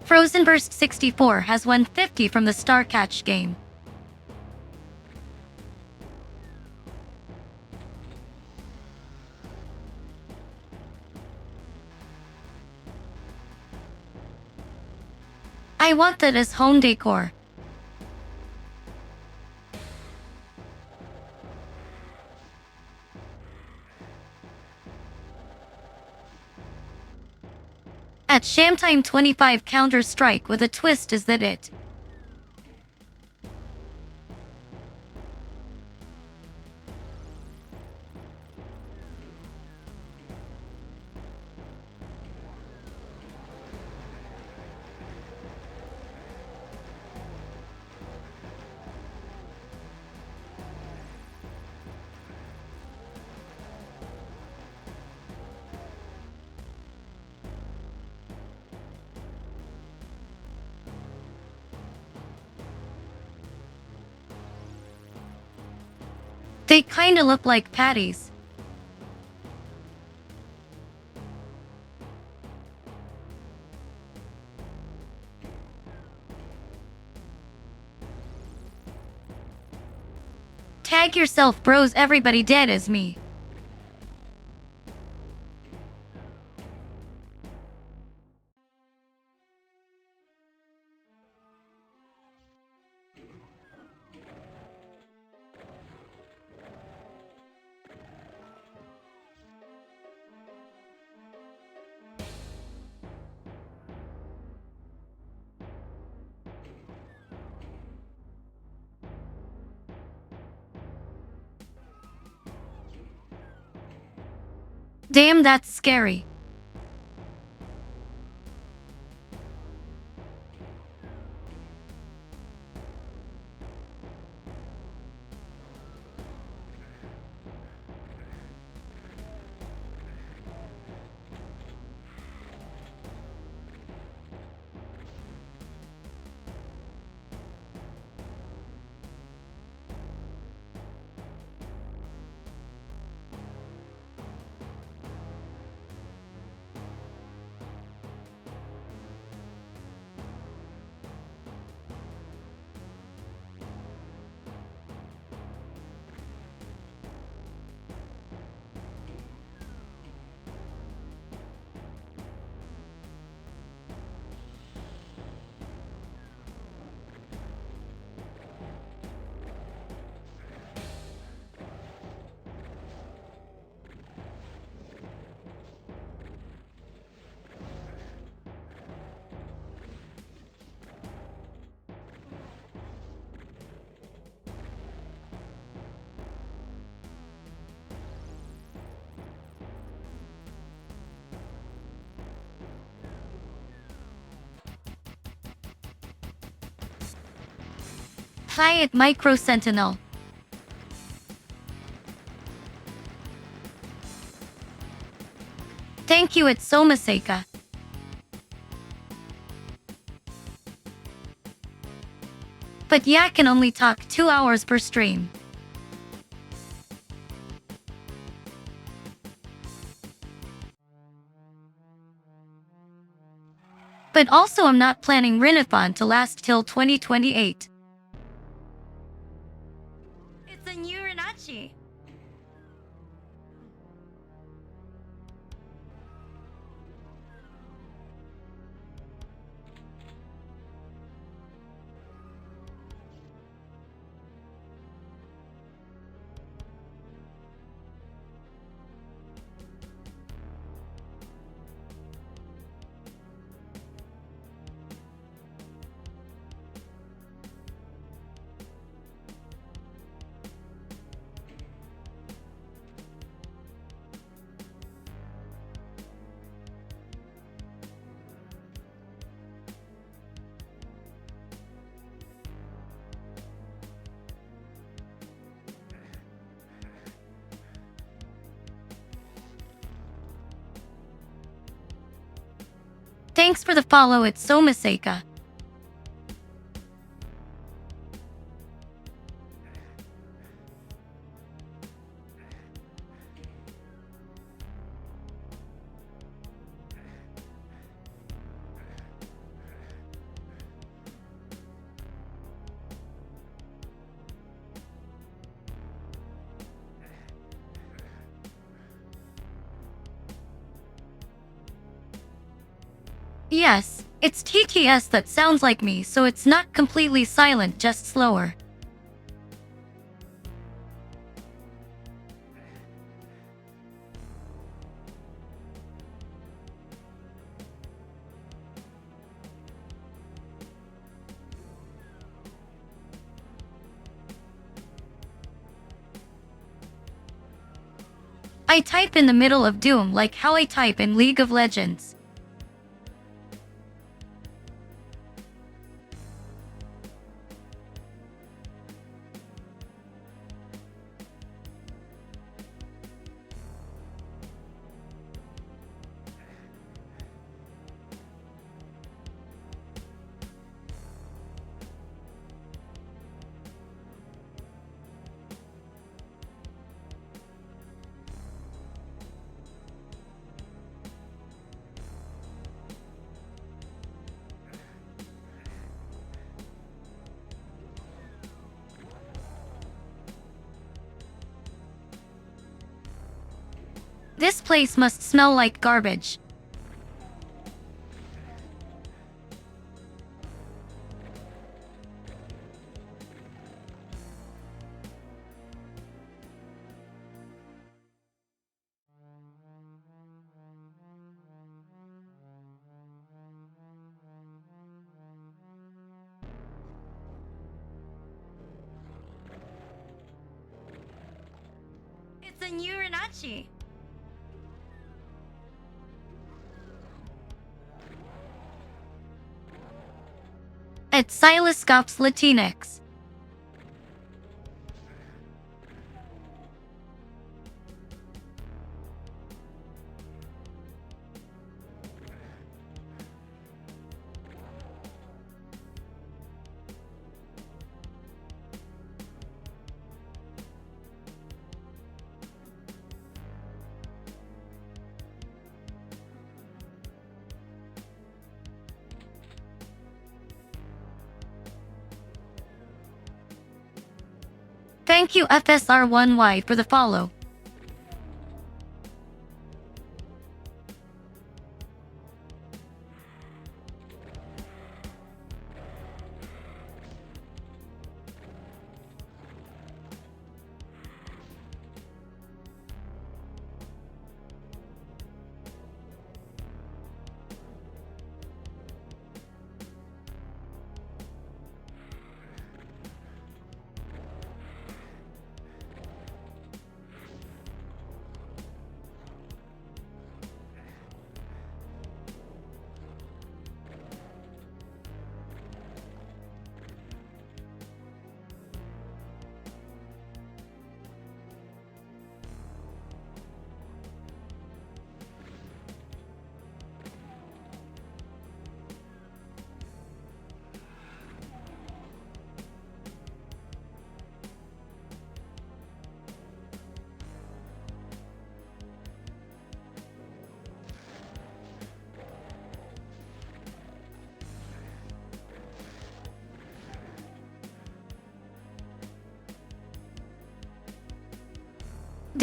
Frozenburst64 has 150 from the Starcatch game. I want that as home decor. At Shamtime 25 Counter-Strike with a twist, is that it? They kinda look like patties. Tag yourself, bros, everybody dead as me. Damn, that's scary. Quiet Micro Sentinel. Thank you, it's Somaseka. But yeah, can only talk 2 hours per stream. But also I'm not planning RINATHON to last till 2028. It's a new Rinachi. Thanks for the follow, it's Somaseka. Yes, it's TTS that sounds like me, so it's not completely silent, just slower. I type in the middle of Doom like how I type in League of Legends. This place must smell like garbage. It's a new Rinachi. at Siloscops Latinx. Thank you FSR1Y for the follow.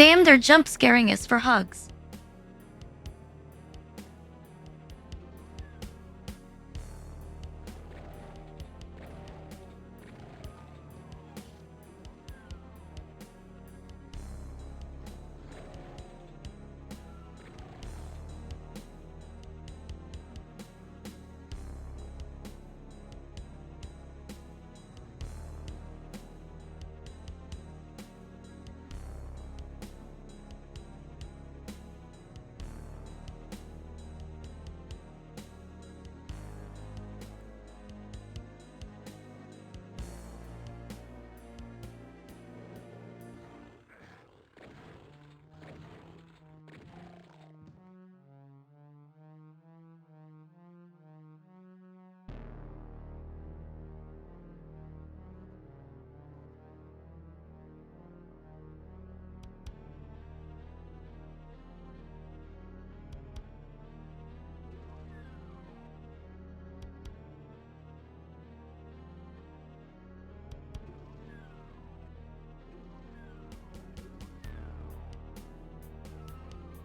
Damn, they're jump scaring us for hugs.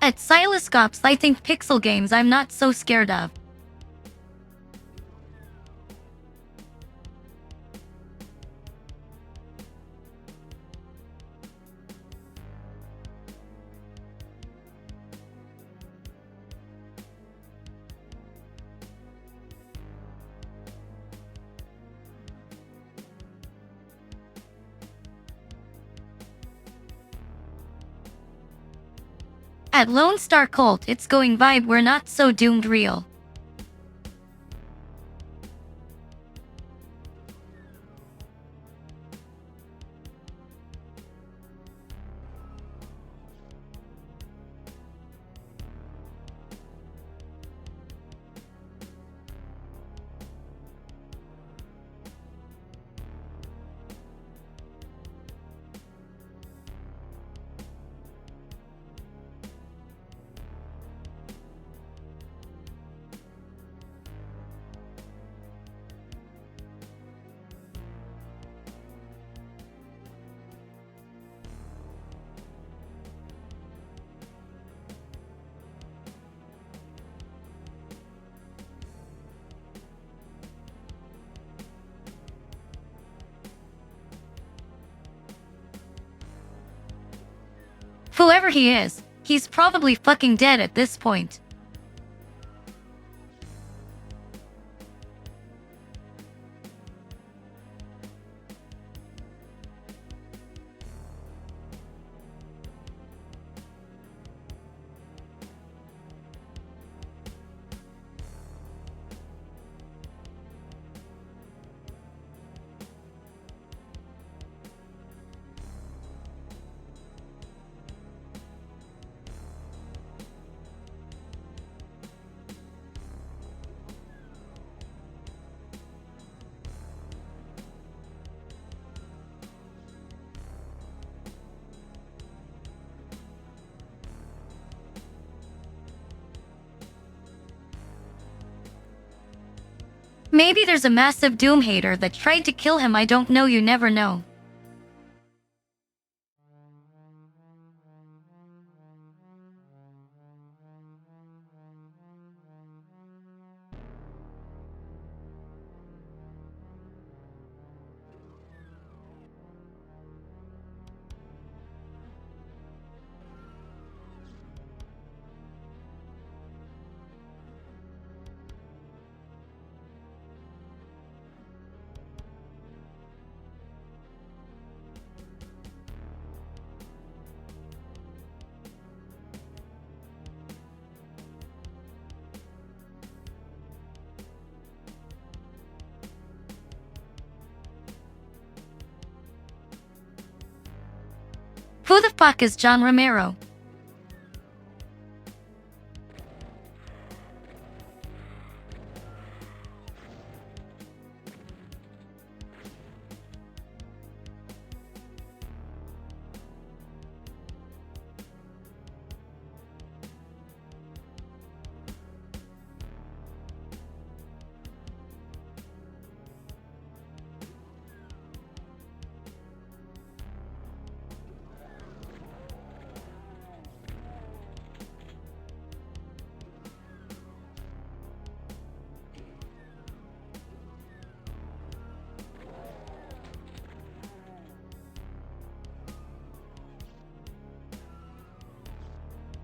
At Siloscops, I think pixel games I'm not so scared of. At Lone Star Cult, it's going vibe, we're not so doomed real. Whoever he is, he's probably fucking dead at this point. Maybe there's a massive Doom hater that tried to kill him. I don't know, you never know. Who the fuck is John Romero?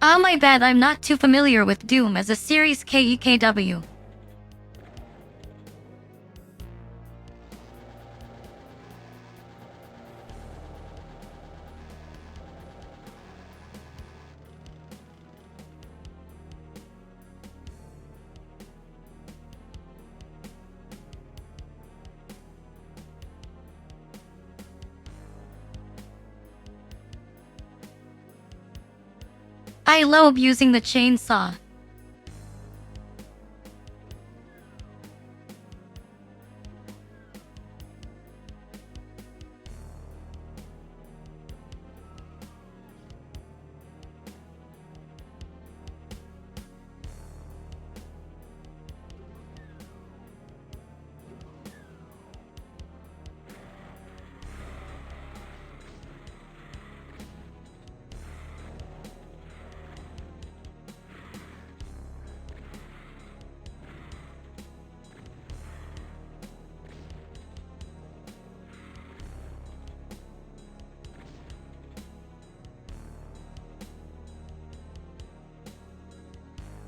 Ah, my bad, I'm not too familiar with Doom as a series KEKW. I love using the chainsaw.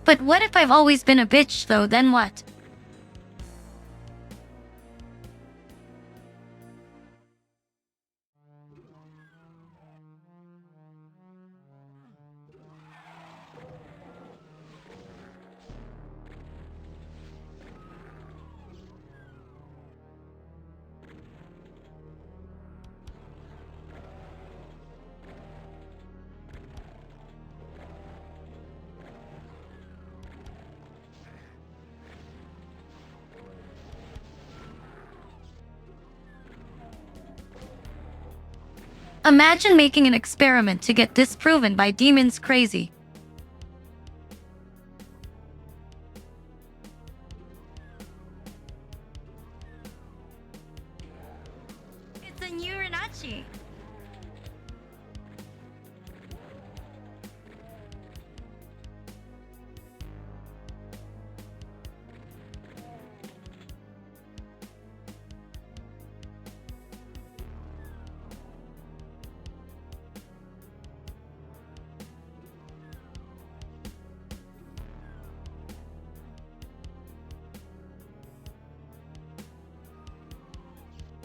But what if I've always been a bitch though, then what? Imagine making an experiment to get disproven by demons crazy. It's a new RINATHON.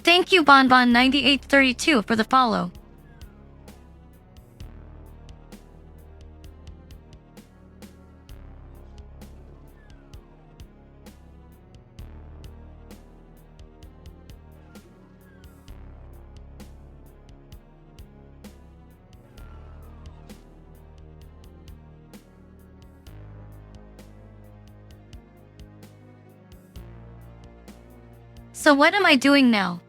Thank you Bonbon9832 for the follow. So what am I doing now?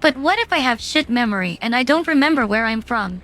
But what if I have shit memory and I don't remember where I'm from?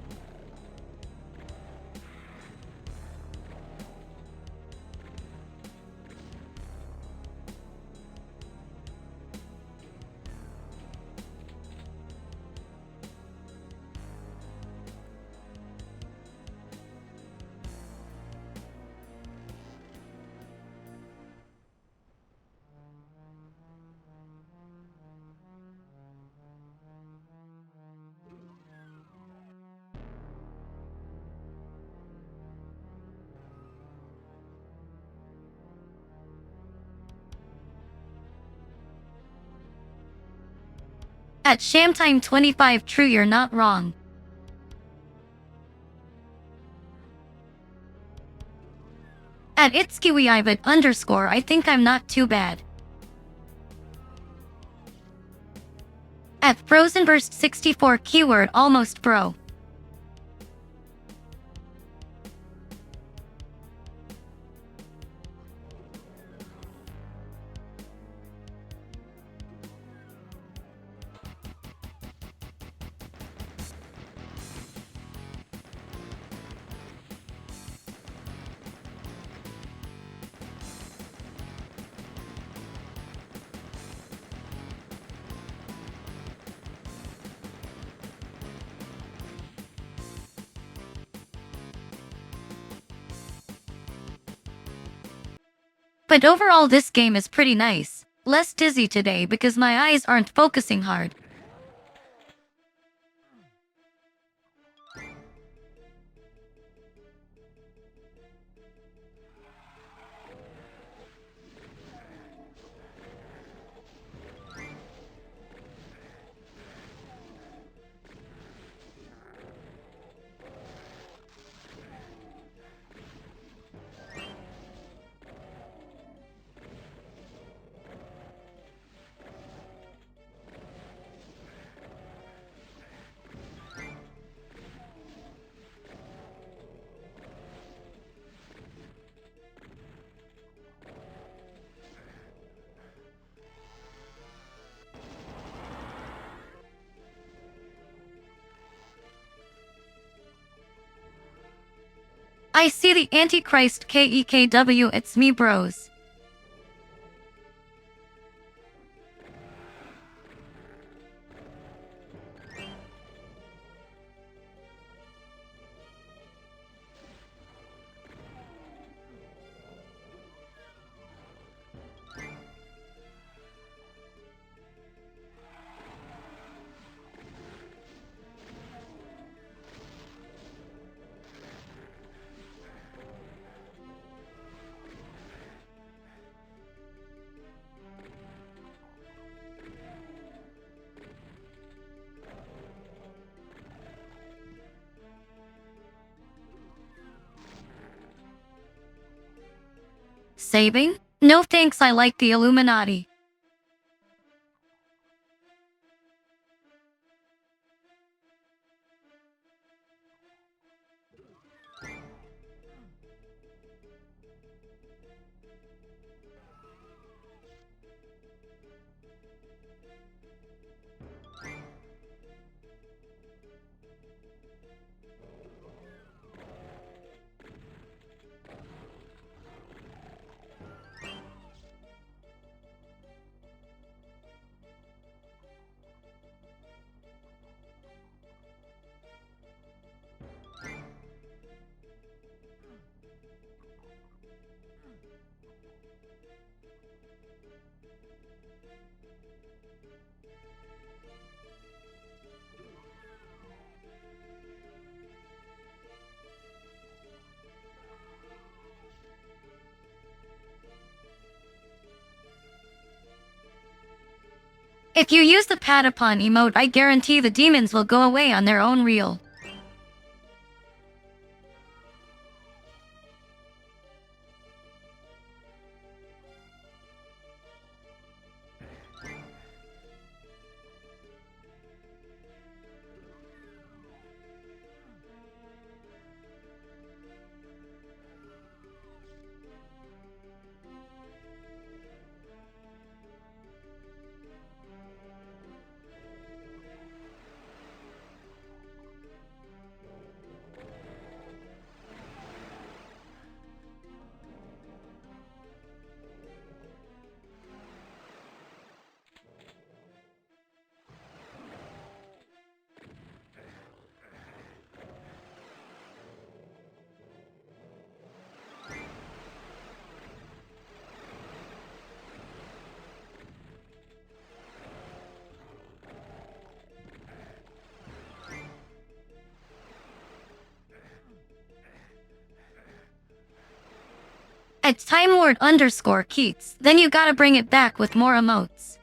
At Shamtime 25, true, you're not wrong. At itskiwiivet underscore, I think I'm not too bad. At Frozenburst 64, keyword almost bro. But overall this game is pretty nice. Less dizzy today because my eyes aren't focusing hard. I see the Antichrist KEKW, it's me bros. Saving? No thanks, I like the Illuminati. If you use the Patapon emote, I guarantee the demons will go away on their own reel. At Time Lord underscore Keats, then you gotta bring it back with more emotes.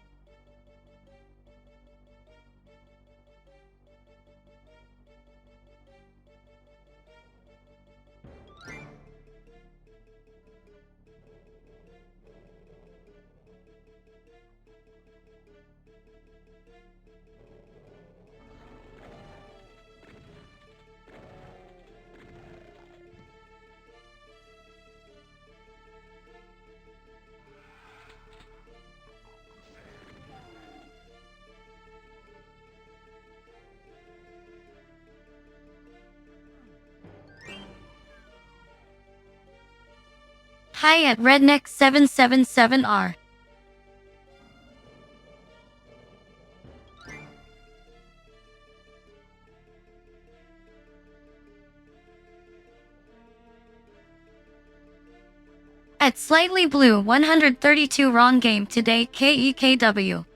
Hi at Redneck777R. At Slightly Blue 132 wrong game today KEKW.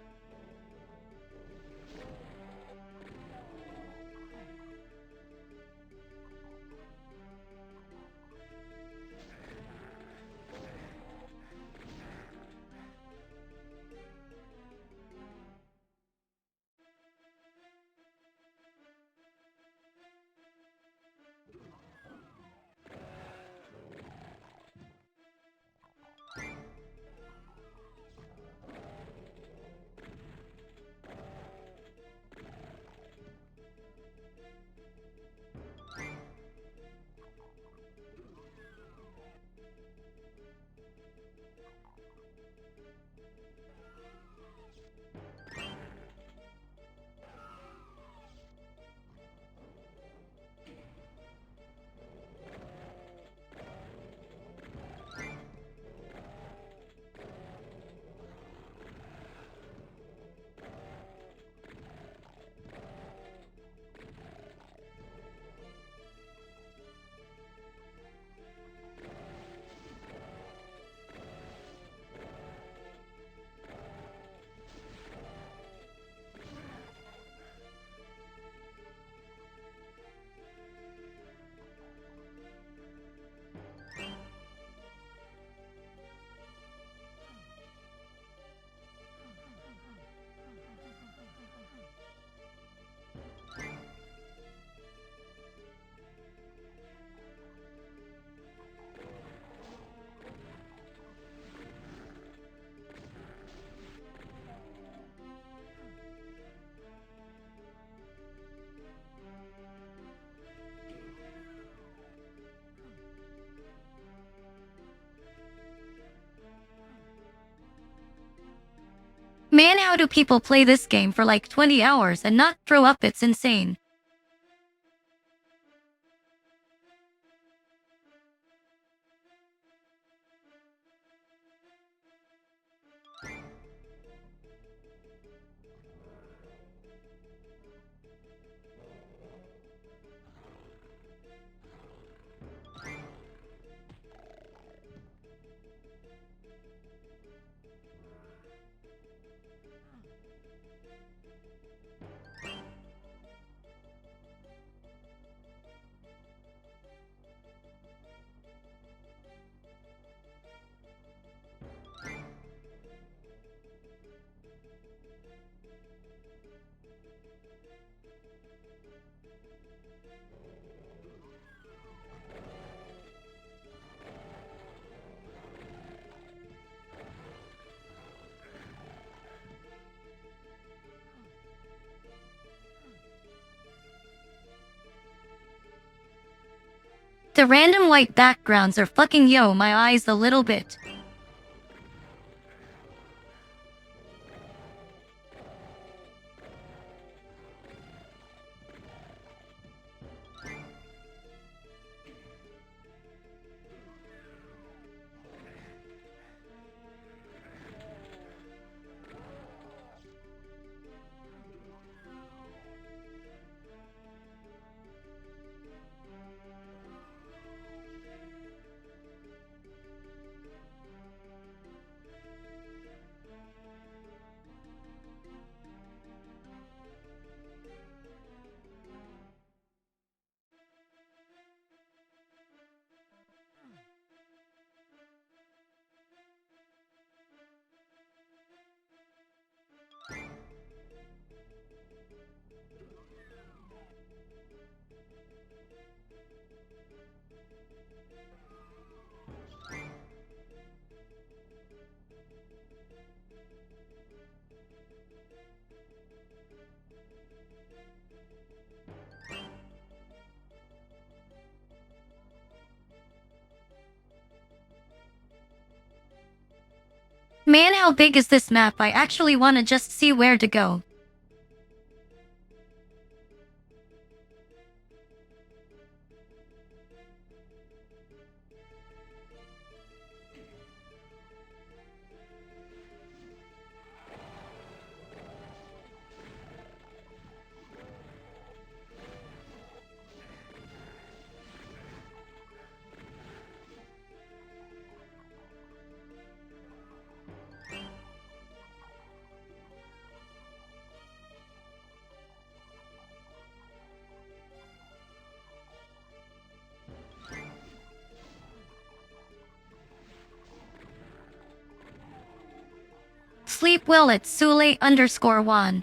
Man, how do people play this game for like 20 hours and not throw up? It's insane. The random white backgrounds are fucking yo my eyes a little bit. Man, how big is this map? I actually wanna just see where to go. Sleep well at Sule_1.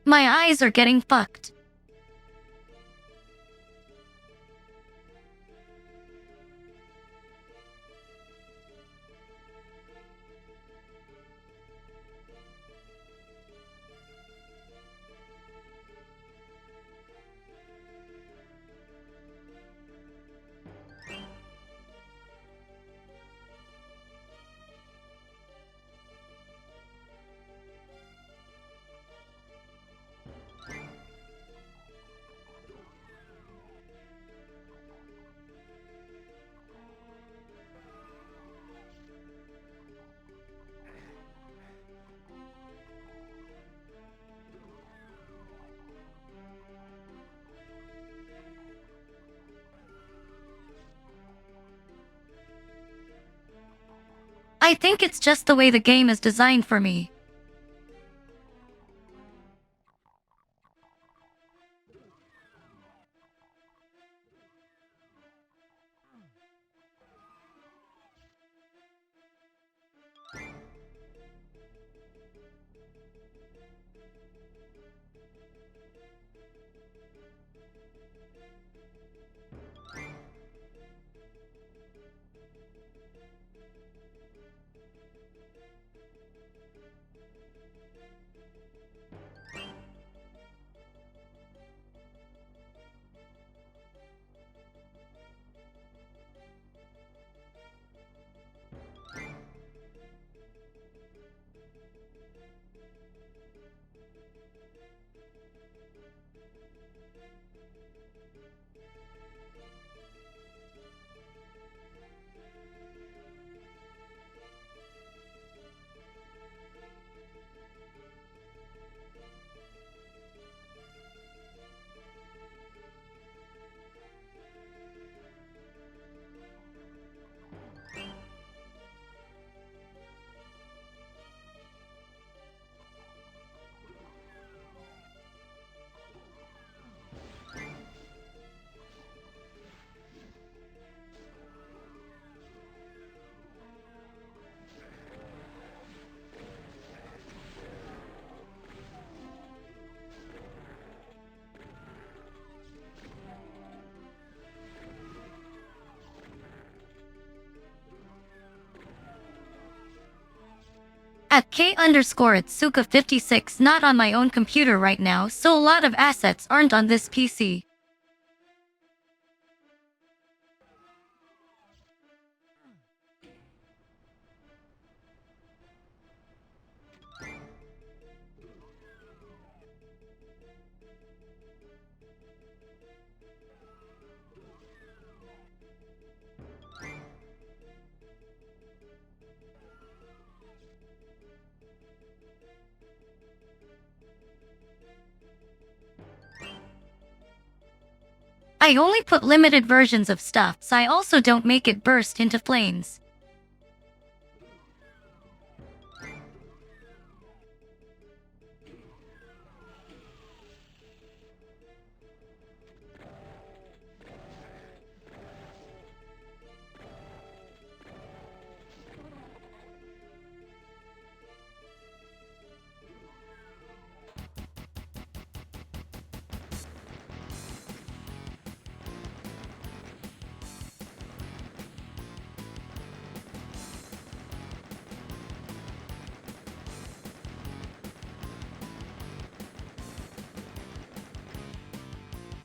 My eyes are getting fucked. I think it's just the way the game is designed for me. At K_Atsuka56, not on my own computer right now, so a lot of assets aren't on this PC. I only put limited versions of stuff, so I also don't make it burst into flames.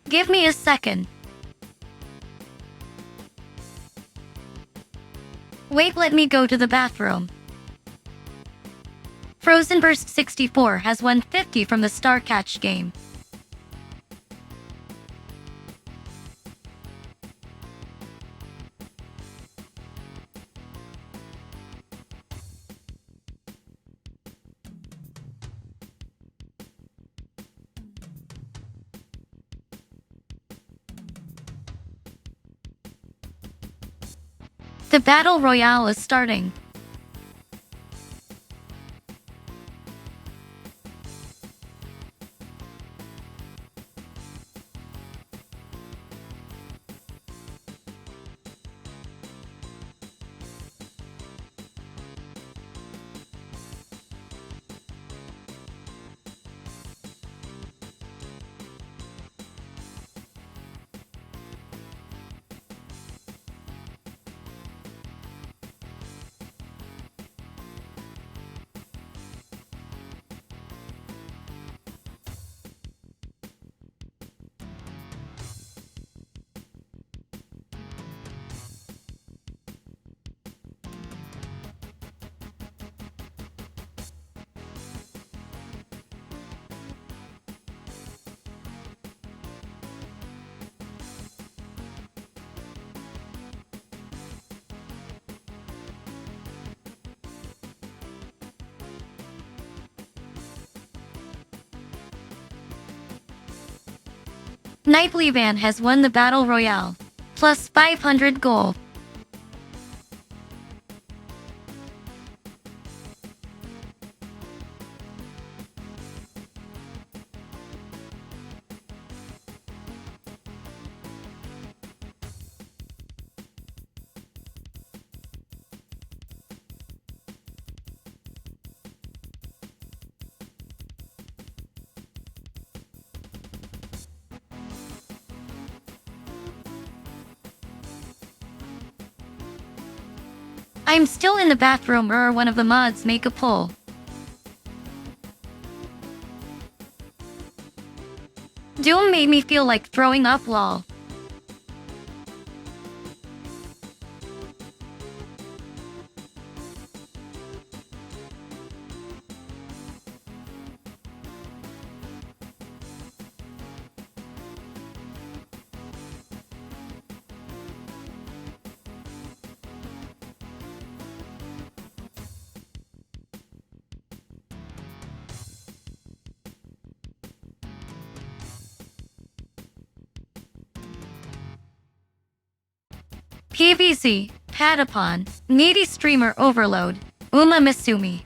Give me a second. Wait, let me go to the bathroom. Frozen Burst 64 has won 50 from the Star Catch game. The Battle Royale is starting. Nightly Van has won the Battle Royale. Plus 500 gold. I'm still in the bathroom or one of the mods make a pull. Doom made me feel like throwing up lol. PVC, Patapon, Needy Streamer Overload, Uma Misumi.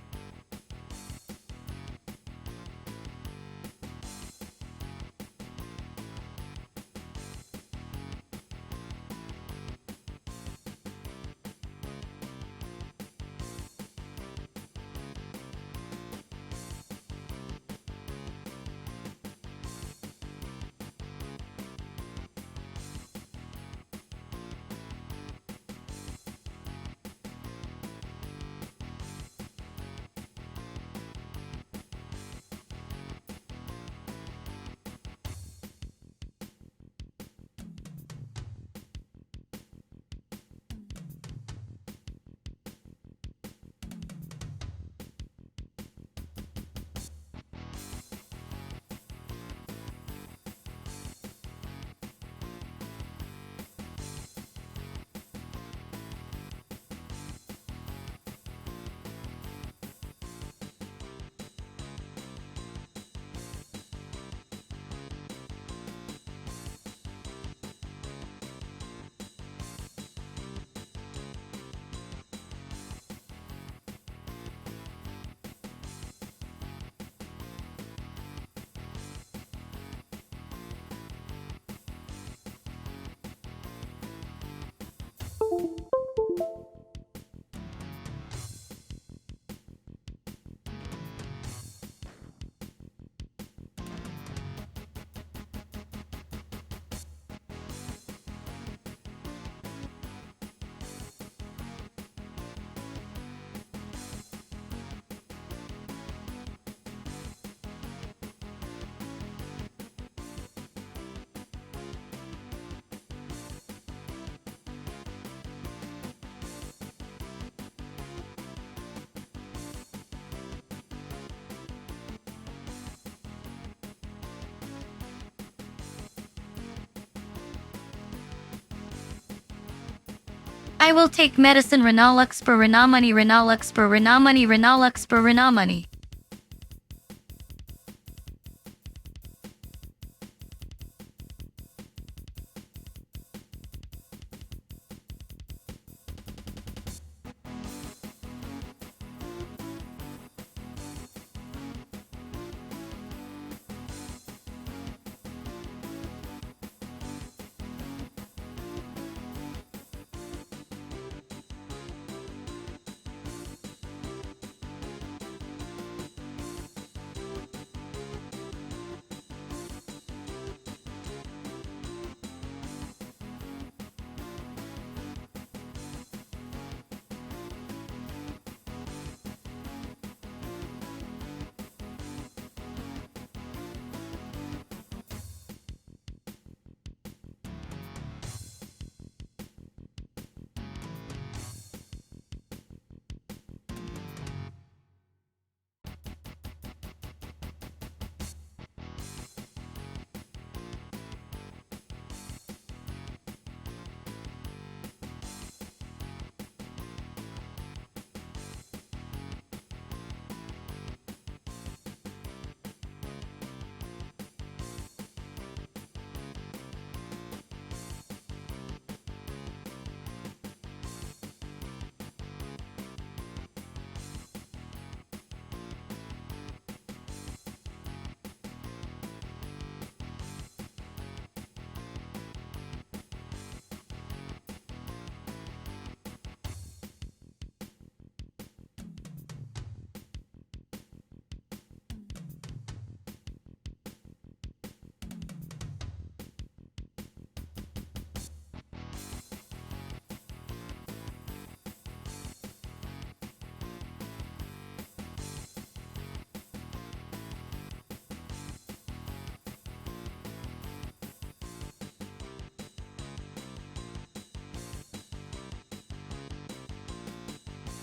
I will take medicine Renalux per Renamani Renalux per Renamani Renalux per Renamani.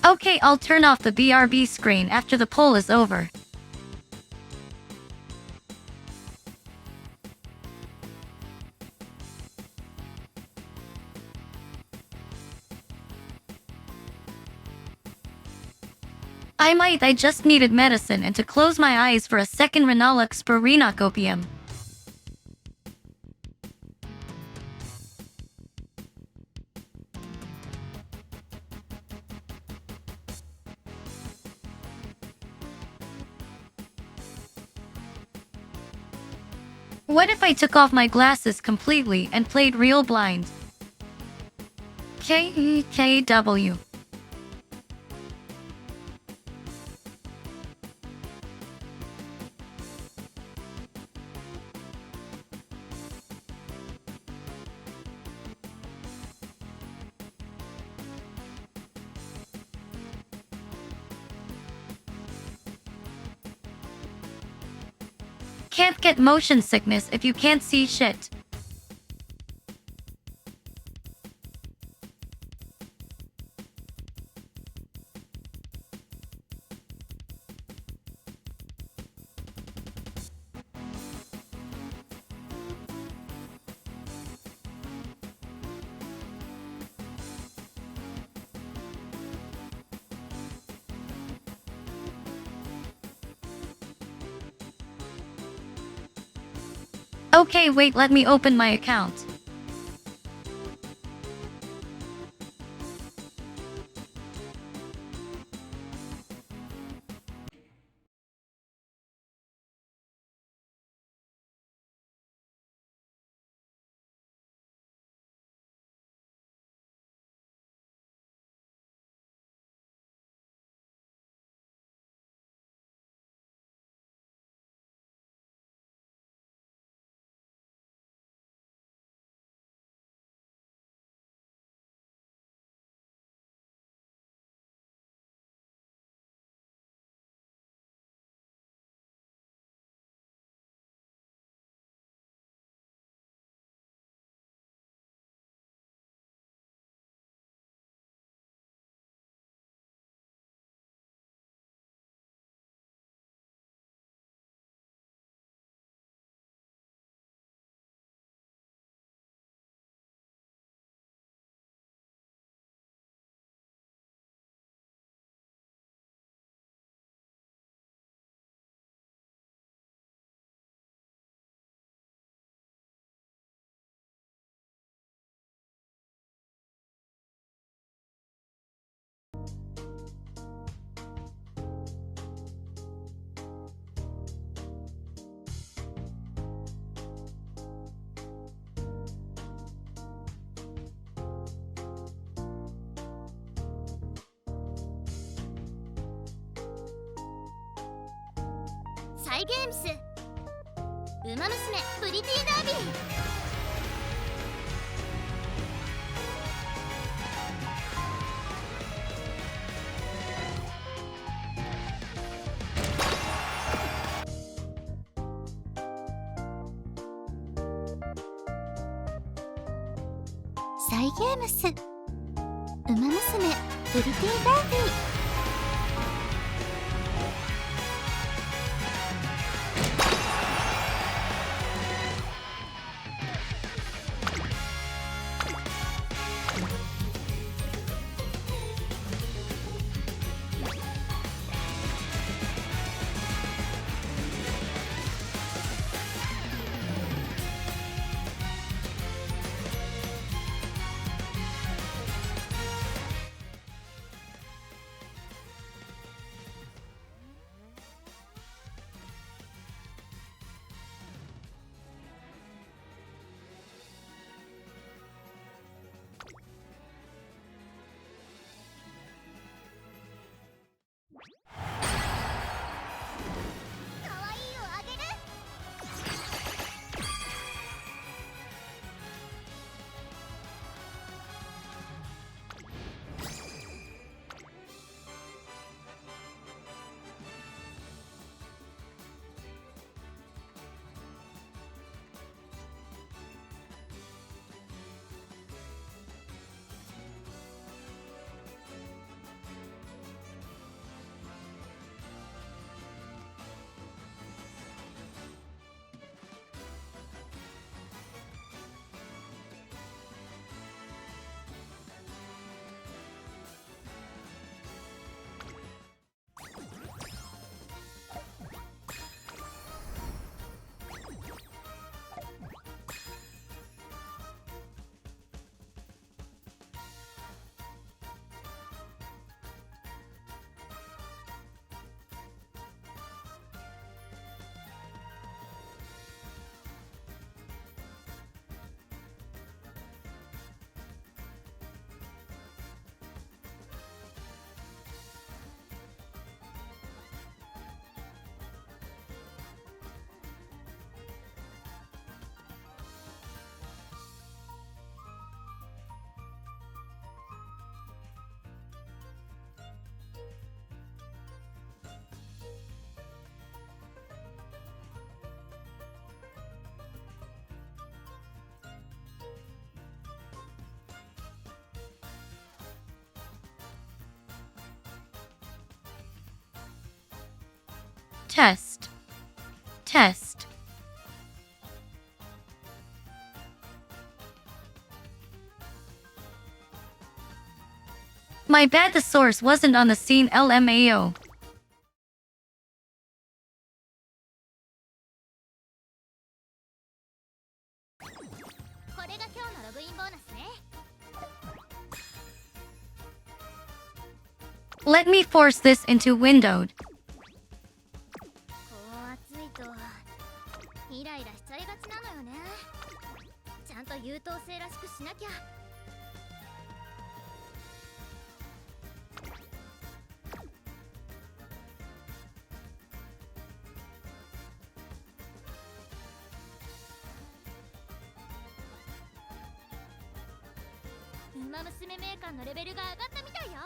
Okay, I'll turn off the BRB screen after the poll is over. I just needed medicine and to close my eyes for a second Renalux per Renocopium. What if I took off my glasses completely and played real blind? KW. Can't get motion sickness if you can't see shit. Okay, wait, let me open my account.
サイゲームスウマ娘プリティダービー。サイゲームスウマ娘プリティダービー。
Test. Test. My bad, the source wasn't on the scene. LMAO.
これが今日のログインボーナスね。
Let me force this into windowed.
こう暑いとイライラしちゃいがちなのよね。ちゃんと優等生らしくしなきゃ。ウマ娘メーカーのレベルが上がったみたいよ。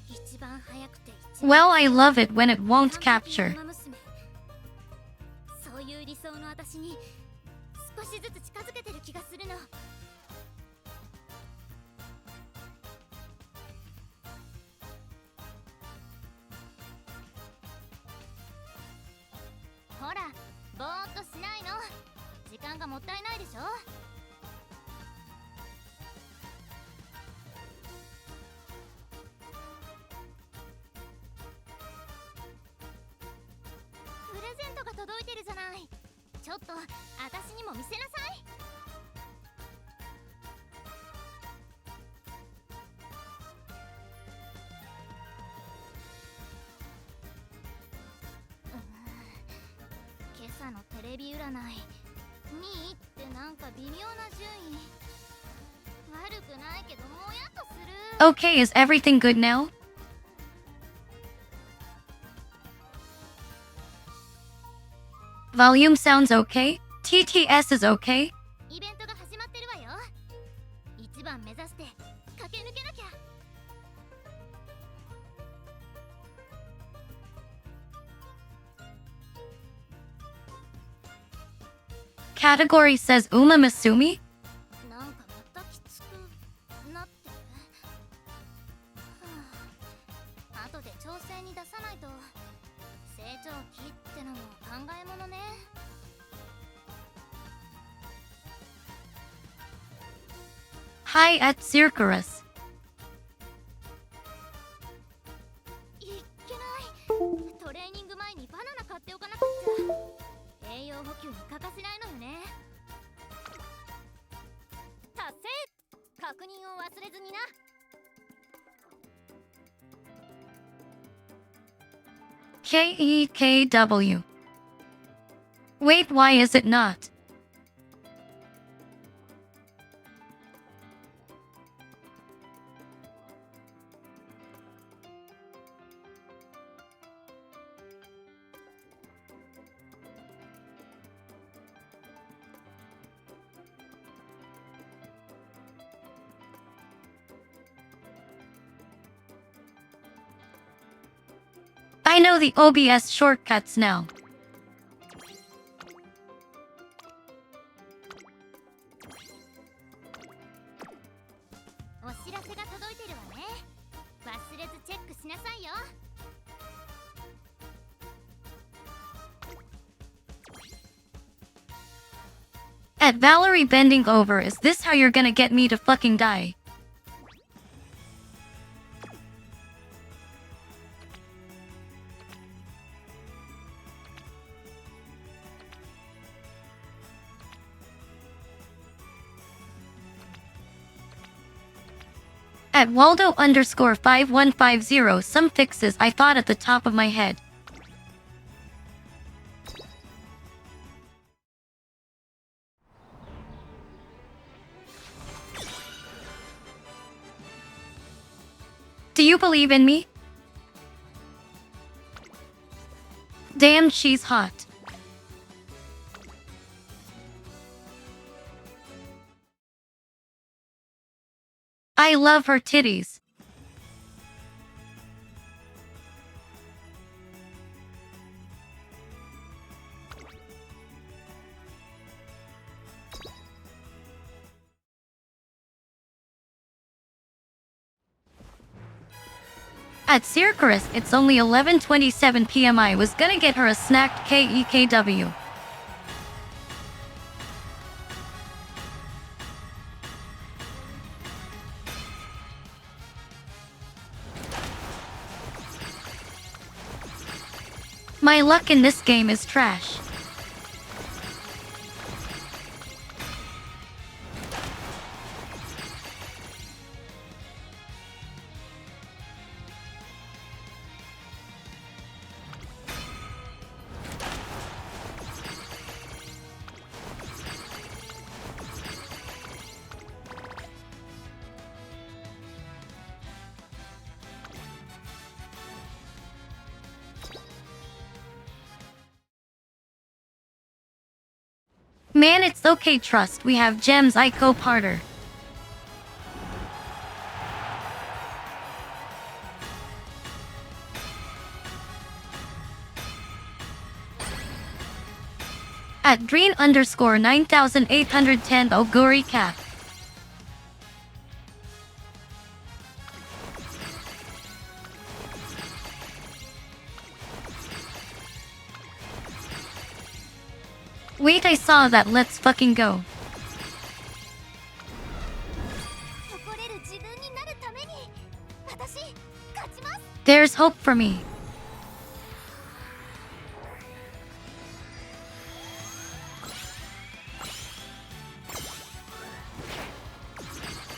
一番早くて一番
Well, I love it when it won't capture.
ウマ娘そういう理想の私に少しずつ近づけてる気がするの。ほら、ぼーっとしないの。時間がもったいないでしょ。プレゼントが届いてるじゃない。ちょっと私にも見せなさい。今朝のテレビ占い2位ってなんか微妙な順位。悪くないけどもやっとする。
Okay, is everything good now? Volume sounds okay? TTS is okay?
イベントが始まってるわよ。一番目指して駆け抜けなきゃ。
Category says Uma Masumi?
なんかまたきつくなってる。はあ、後で調整に出さないと。成長期ってのも考えものね。
Hi at Circurus.
いっけない。トレーニング前にバナナ買っておかなくっちゃ。栄養補給に欠かせないのよね。達成。確認を忘れずにな。
KEKW. Wait, why is it not? I know the OBS shortcuts now.
お知らせが届いてるわね。忘れずチェックしなさいよ。
At Valerie bending over, is this how you're gonna get me to fucking die? At Waldo underscore 5150, some fixes I thought at the top of my head. Do you believe in me? Damn, she's hot. I love her titties. At Circurus, it's only 11:27 p.m. I was gonna get her a snacked KEKW. My luck in this game is trash. Man, it's okay, trust. We have gems, I co-parter. At Dreen underscore 9810 Oguri Cap. Wait, I saw that. Let's fucking go.
誇れる自分になるために私勝ちます。
There's hope for me.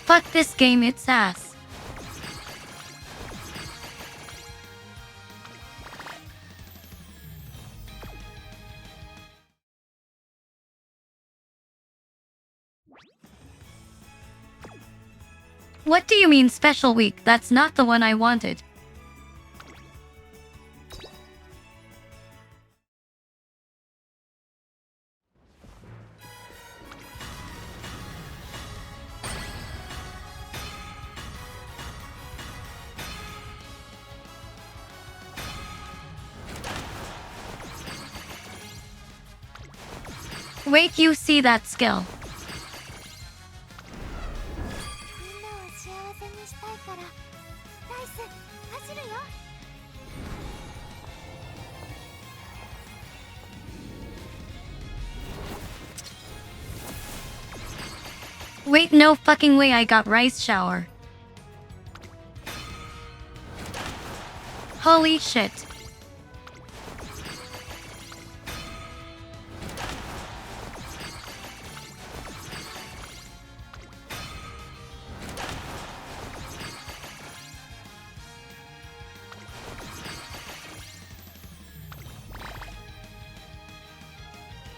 Fuck this game, it's ass. What do you mean special week? That's not the one I wanted. Wait, you see that skill?
みんなを幸せにしたいからダイス走るよ。
Wait, no fucking way, I got rice shower. Holy shit.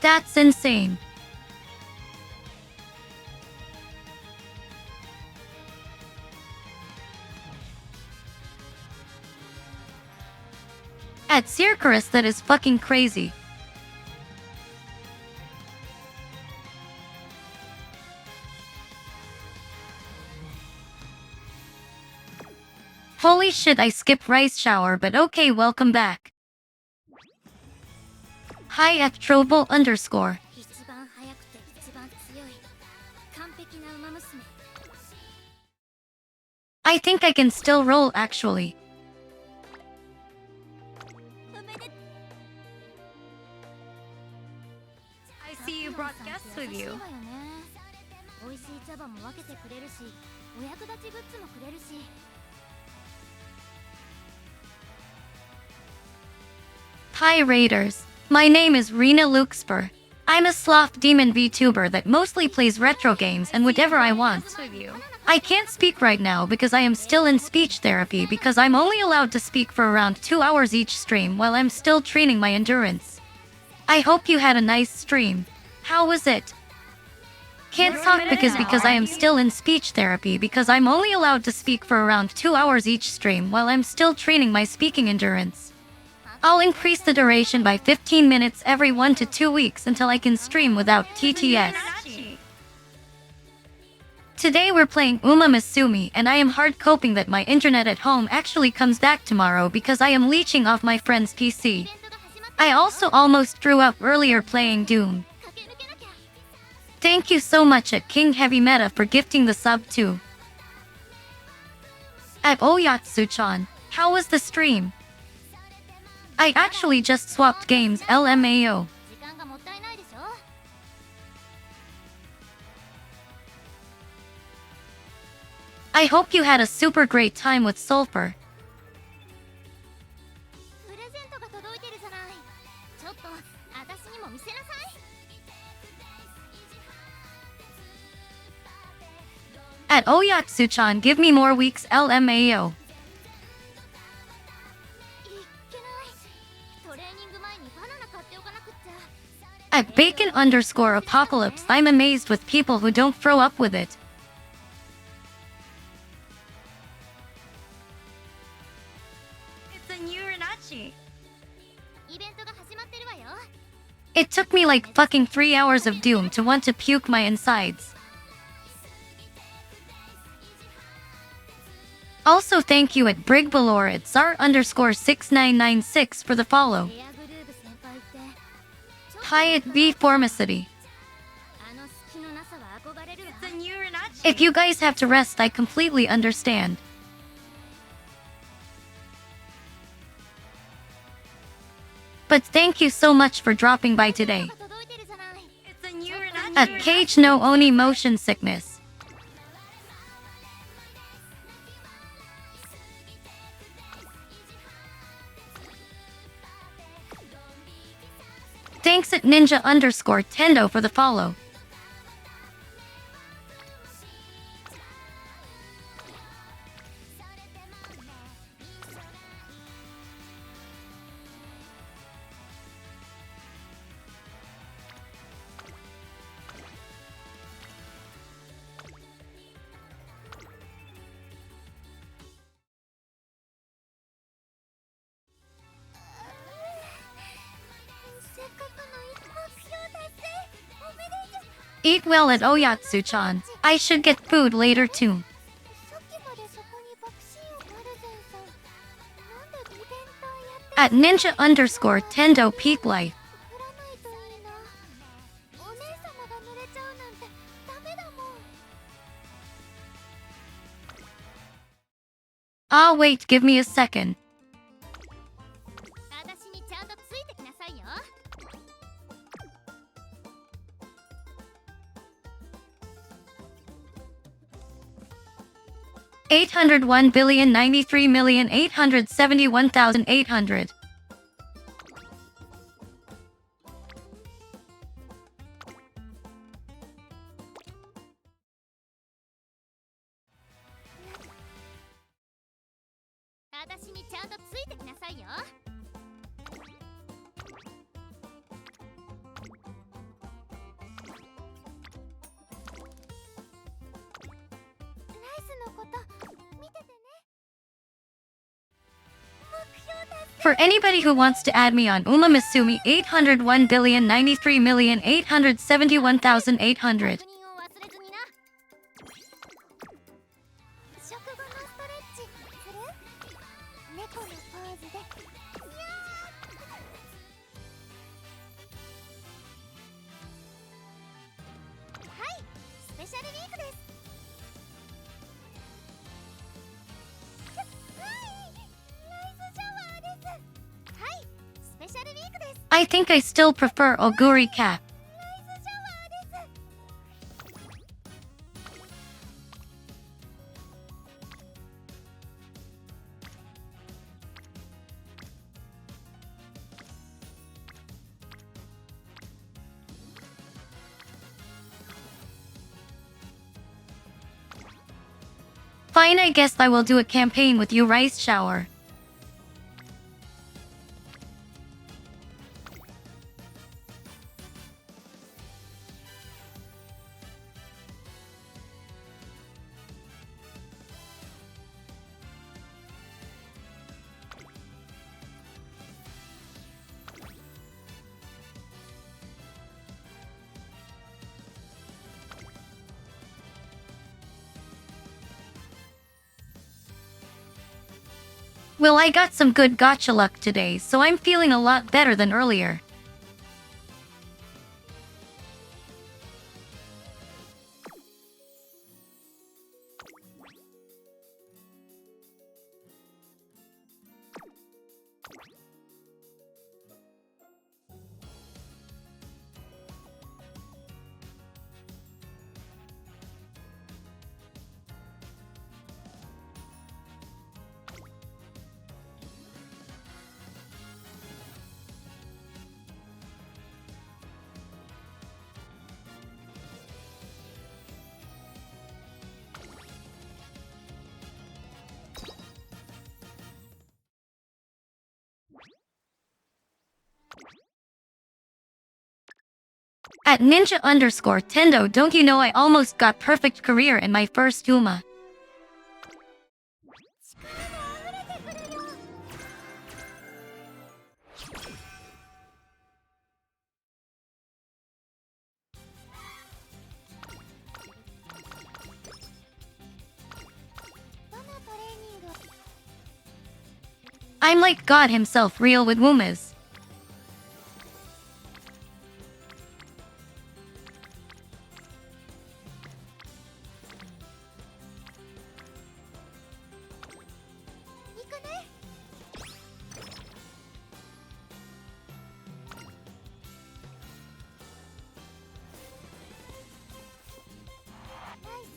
That's insane. At Circarus, that is fucking crazy. Holy shit, I skipped rice shower, but okay, welcome back. Hi at Trovo underscore.
一番速くて一番強い完璧な馬娘。
I think I can still roll actually.
おめで
I see you brought guests with
優しい
you.
わよね。美味しい茶葉も分けてくれるし、お役立ちグッズもくれるし。
Hi Raiders. My name is Rina Luxper. I'm a sloth demon VTuber that mostly plays retro games and whatever I want. I can't speak right now because I am still in speech therapy because I'm only allowed to speak for around 2 hours each stream while I'm still training my endurance. I hope you had a nice stream. How was it? Can't talk because I am still in speech therapy because I'm only allowed to speak for around 2 hours each stream while I'm still training my speaking endurance. I'll increase the duration by 15 minutes every 1 to 2 weeks until I can stream without TTS. Today we're playing Uma Masumi and I am hard coping that my internet at home actually comes back tomorrow because I am leeching off my friend's PC. I also almost threw up earlier playing Doom. Thank you so much at King Heavy Meta for gifting the sub too. At Oyatsu-chan, how was the stream? I actually just swapped games LMAO.
時間がもったいないでしょ。
I hope you had a super great time with Sulfur.
プレゼントが届いてるじゃない。ちょっと私にも見せなさい。
At Oyatsu-chan, give me more weeks LMAO.
いけない。トレーニング前にバナナ買っておかなくっちゃ。
At Bacon underscore Apocalypse, I'm amazed with people who don't throw up with it. It's a new Rinachi.
イベントが始まってるわよ。
It took me like fucking 3 hours of Doom to want to puke my insides. Also thank you at Brigbalor at Tsar underscore 6996 for the follow.
レアグルーブ先輩ってちょっと
Hi at B Formicity.
あの隙のなさは憧れるわ。
If you guys have to rest, I completely understand. But thank you so much for dropping by today.
届いてるじゃない。
At Cage no Oni Motion Sickness. Thanks at Ninja underscore Tendo for the follow. Eat well at Oyatsu-chan. I should get food later too.
さっきまでそこに爆心王マルゼンさんなんでイベントやって
At ninja_tendo peak life.
降らないといいなお姉様が濡れちゃうなんてダメだもん
Ah, wait, give me a second.
私にちゃんとついてきなさいよ
801,093,871,800.
私にちゃんとついてきなさいよライスのこと見ててね目標達成
For anybody who wants to add me on Umamasumi, 801,093,871,800.
確認を忘れずにな食後のストレッチする猫のポーズではいスペシャルウィークですはいナイスシャワーですはいスペシャルウィークです
I think I still prefer Oguri Cat.
ナイスシャワーです
Fine, I guess I will do a campaign with you, Rice Shower. Well, I got some good gacha luck today, so I'm feeling a lot better than earlier. At ninja_tendo, don't you know I almost got perfect career in my first Uma.
力が溢れてくるよ どのトレーニング
I'm like God himself, real with Umas.
行くね ナイス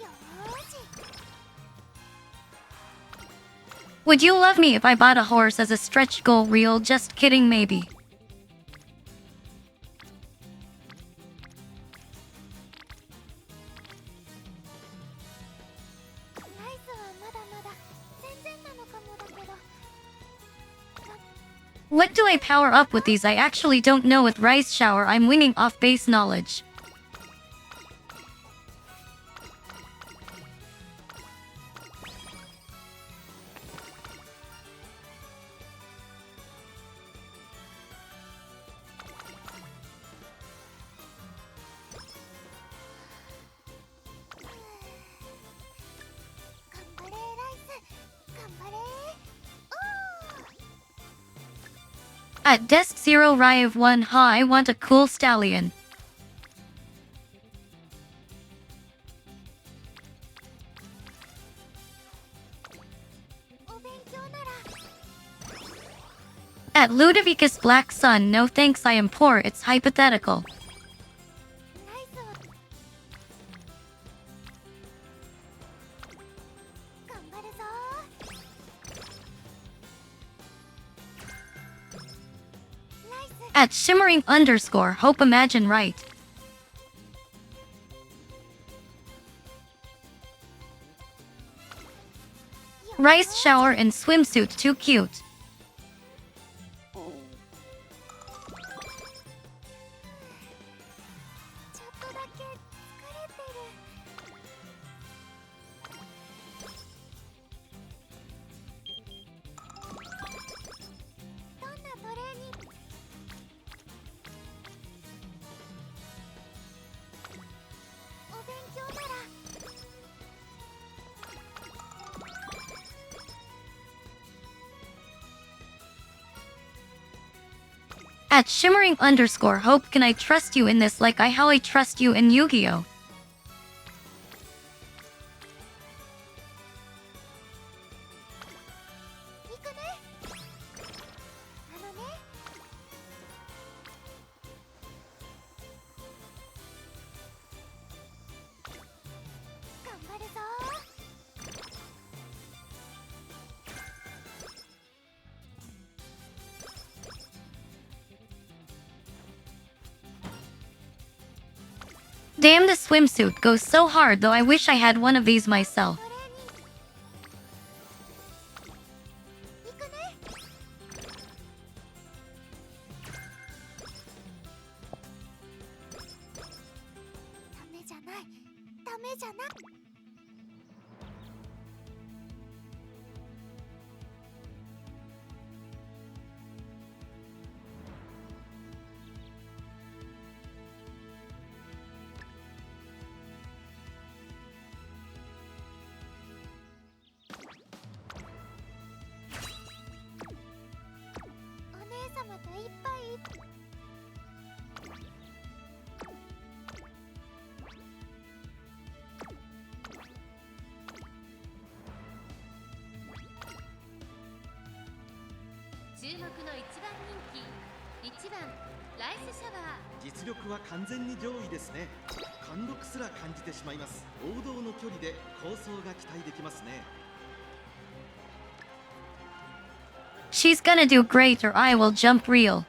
よーし
Would you love me if I bought a horse as a stretch goal reel? Just kidding, maybe.
ライスはまだまだ全然なのかもだけど
What do I power up with these? I actually don't know. With Rice Shower, I'm winging off base knowledge. At desk 0 Rive 1 Ha, I want a cool stallion. At Ludovicus Black Sun, no thanks, I am poor, it's hypothetical. At shimmering underscore hope imagine right. Rice shower and swimsuit too cute. At shimmering underscore hope, can I trust you in this like how I trust you in Yu-Gi-Oh? Damn, the swimsuit goes so hard, though I wish I had one of these myself. She's gonna do great or I will jump real.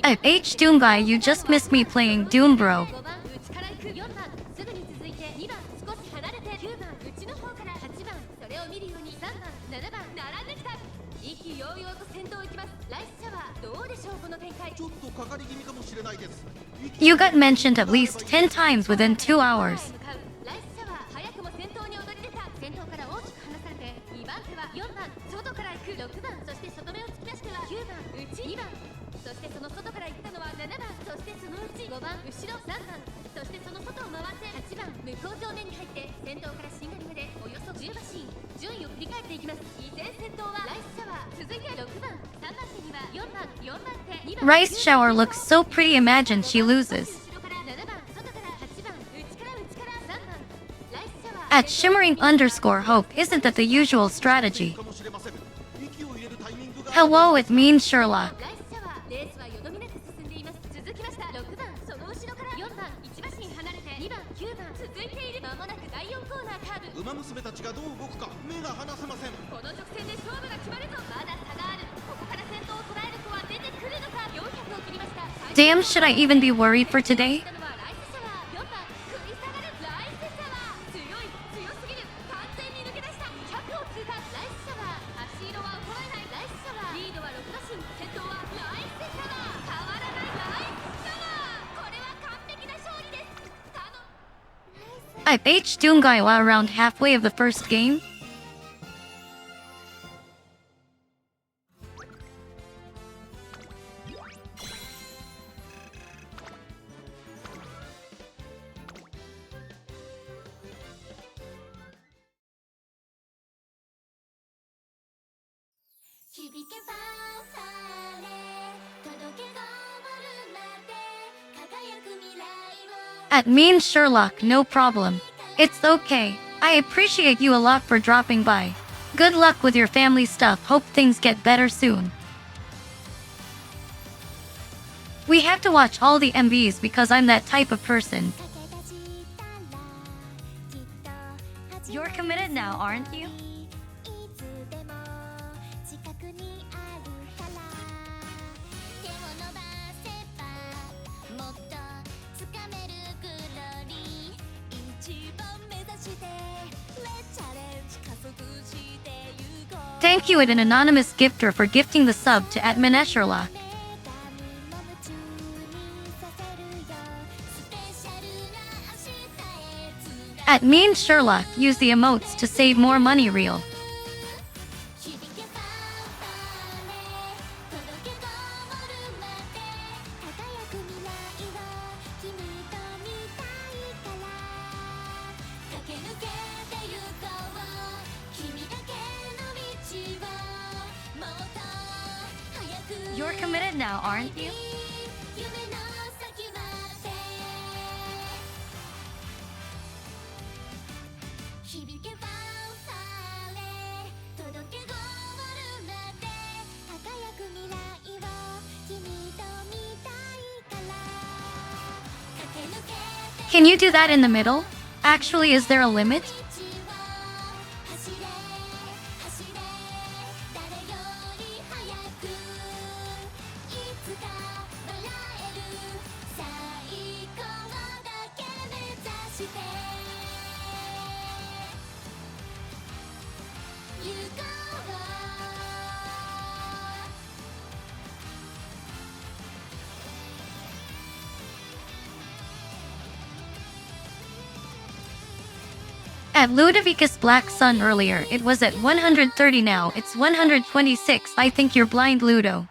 At H Doom Guy, you just missed me playing Doom Bro. You got mentioned at least 10 times within 2 hours. Rice shower looks so pretty, imagine she loses. At shimmering underscore hope, isn't that the usual strategy? Hello, it means Sherlock. Damn, should I even be worried for today? I beat Dungaiwa around halfway of the first game. At mean Sherlock, no problem. It's okay. I appreciate you a lot for dropping by. Good luck with your family stuff. Hope things get better soon. We have to watch all the MVs because I'm that type of person. You're committed now, aren't you? Thank you, an anonymous gifter, for gifting the sub to admin Sherlock. At mean Sherlock, use the emotes to save more money real. You're committed now, aren't you? Can you do that in the middle? Actually, is there a limit? At Ludovicus Black Sun earlier, it was at 130, now it's 126. I think you're blind, Ludo.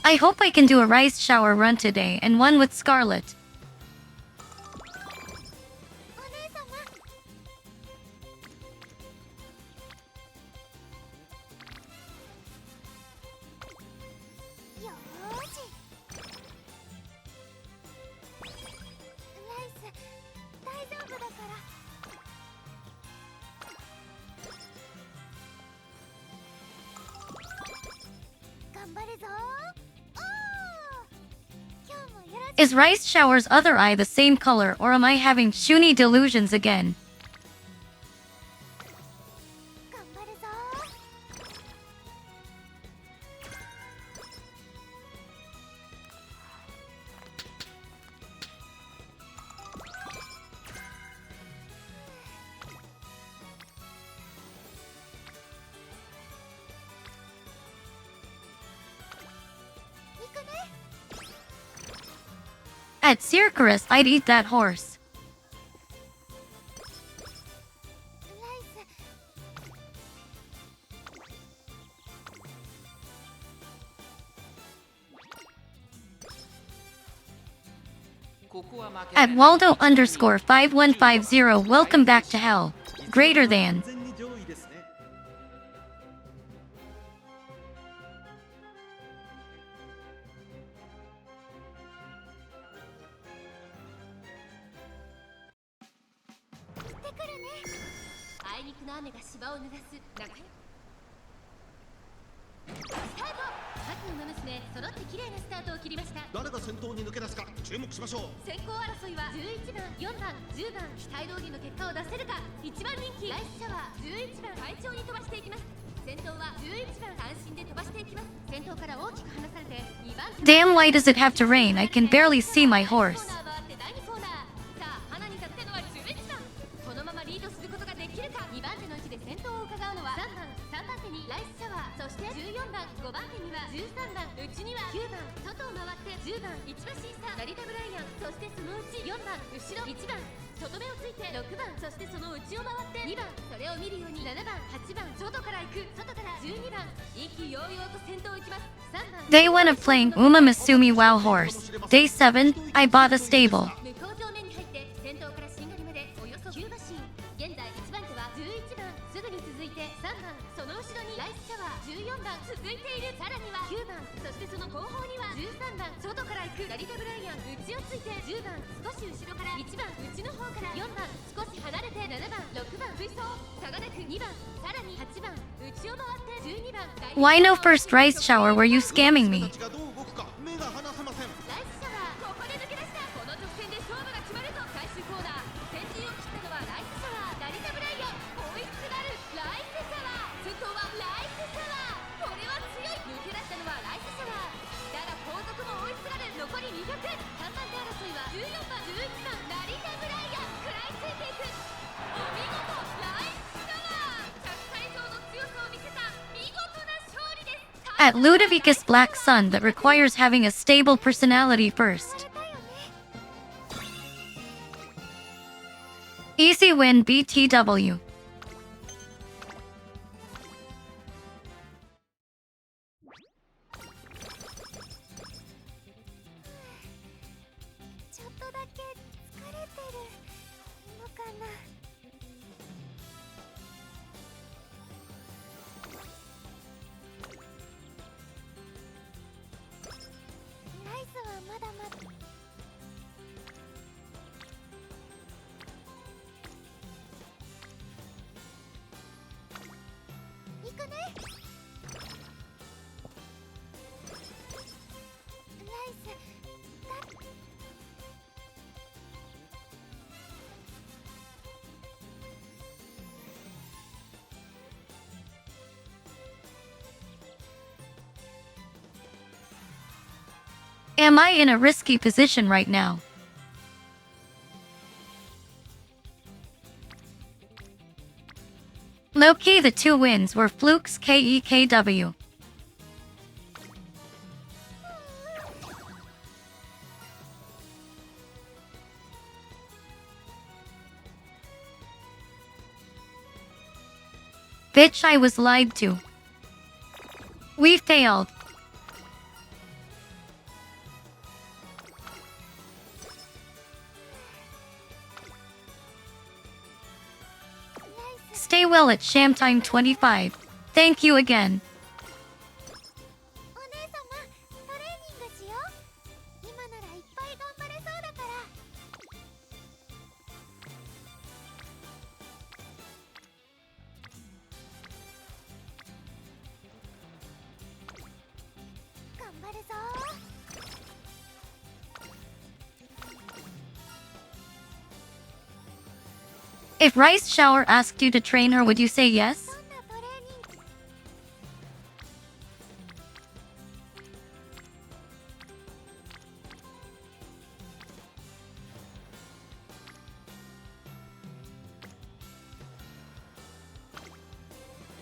I hope I can do a rice shower run today and one with Scarlet. Is Rice Shower's other eye the same color, or am I having Shuni delusions again? At Circarus, I'd eat that horse. At Waldo_5150, welcome back to hell. Greater than.
あいにくの雨が芝を濡らす仲良スタート。各馬娘揃って綺麗なスタートを切りました。
誰が先頭に抜け出すか注目しましょう。
先行争いは11番、4番、10番、期待通りの結果を出せるか。1番人気ライスシャワー11番、快調に飛ばしていきます。先頭は11番、単身で飛ばしていきます。先頭から大きく離されて2番。
Damn, why does it have to rain? I can barely see my horse.
コーナー回って第2コーナー。さあ花に立ってのは11番。このままリードすることができるか。2番手の位置で先頭を伺うのは3番、3番手にライスシャワー、そして14番、5番手には13番、内には9番、外を回って10番、一馬審査成田ブライアン、そしてそのうち4番、後ろ1番、外目をついて6番、そしてその内を回って2番、それを見るように7番、8番、外から行く、外から12番、意気揚々と先頭を行きます。3番
Day 1 of playing Uma Masumi WoW Horse. Day 7, I bought a stable.
向こう上面に入って先頭からしんがりまでおよそ9馬身。現在1番手は11番、すぐに続いて3番、その後ろにライスシャワー14番続いている。さらには9番、そしてその後方には13番、外から行く成田ブライアン、内をついて10番、少し後ろから1番、内の方から4番、少し離れて7番、6番、追走差がなく2番、さらに8番、内を回って12番。
Why no first rice shower? Were you scamming me?
たちがどう動くか目が離せません。
ライスシャワー、ここで抜け出した。この直線で勝負が決まると。最終コーナー、先陣を切ったのはライスシャワー、成田ブライアン、追いすがるライスシャワー、先頭はライスシャワー、これは強い。抜け出したのはライスシャワーだが後続も追いすがる。残り200。3番手争いは14番、11番、成田ブライアン、食らいついていく。お見事ライスシャワー、着差以上の強さを見せた見事な勝利です。
At Ludovicus Black Sun that requires having a stable personality first. Easy win BTW.
ちょっとだけ疲れてるのかな。ライスはまだまだ。行くね。ライスだ。
Am I in a risky position right now? Low-key, the two wins were flukes KEKW. Bitch, I was lied to. We failed. Stay well at Shamtime 25. Thank you again.
お姉様、トレーニングしよう。今ならいっぱい頑張れそうだから。頑張るぞ。
If Rice Shower asked you to train her, would you say yes?
どんなトレーニング。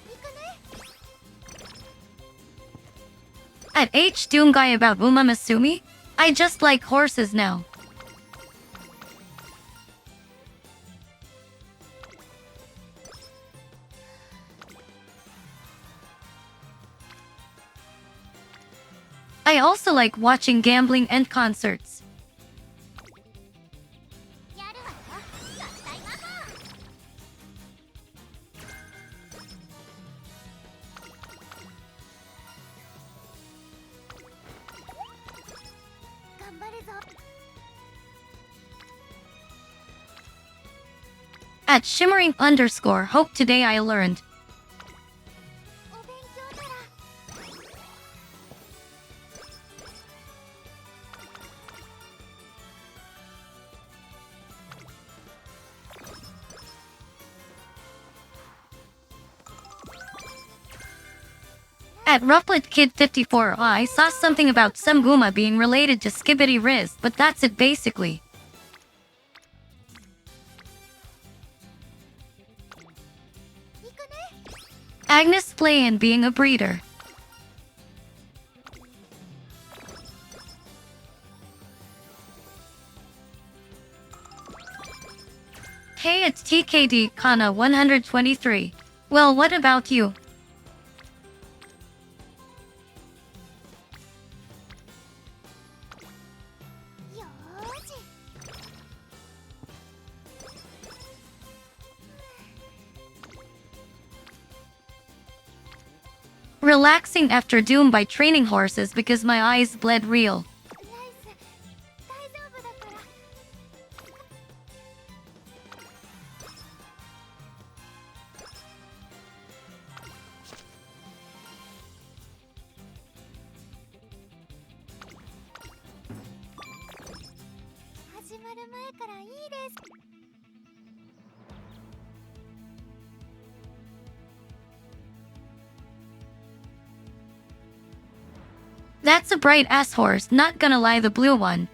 行くね。
At H Doomguy about Uma Masumi? I just like horses now. I also like watching gambling and concerts.
やるわよ。合体魔法。頑張るぞ。
At shimmering_hope today I learned.
お勉強なら
At Rufflet Kid 54, I saw something about some Guma being related to Skibbity Riz, but that's it basically. Agnes Flayan being a breeder. Hey, it's TKD Kana 123. Well, what about you? Relaxing after Doom by training horses because my eyes bled real.
ライス大丈夫だから始まる前からいいです
That's a bright ass horse, not gonna lie, the blue one.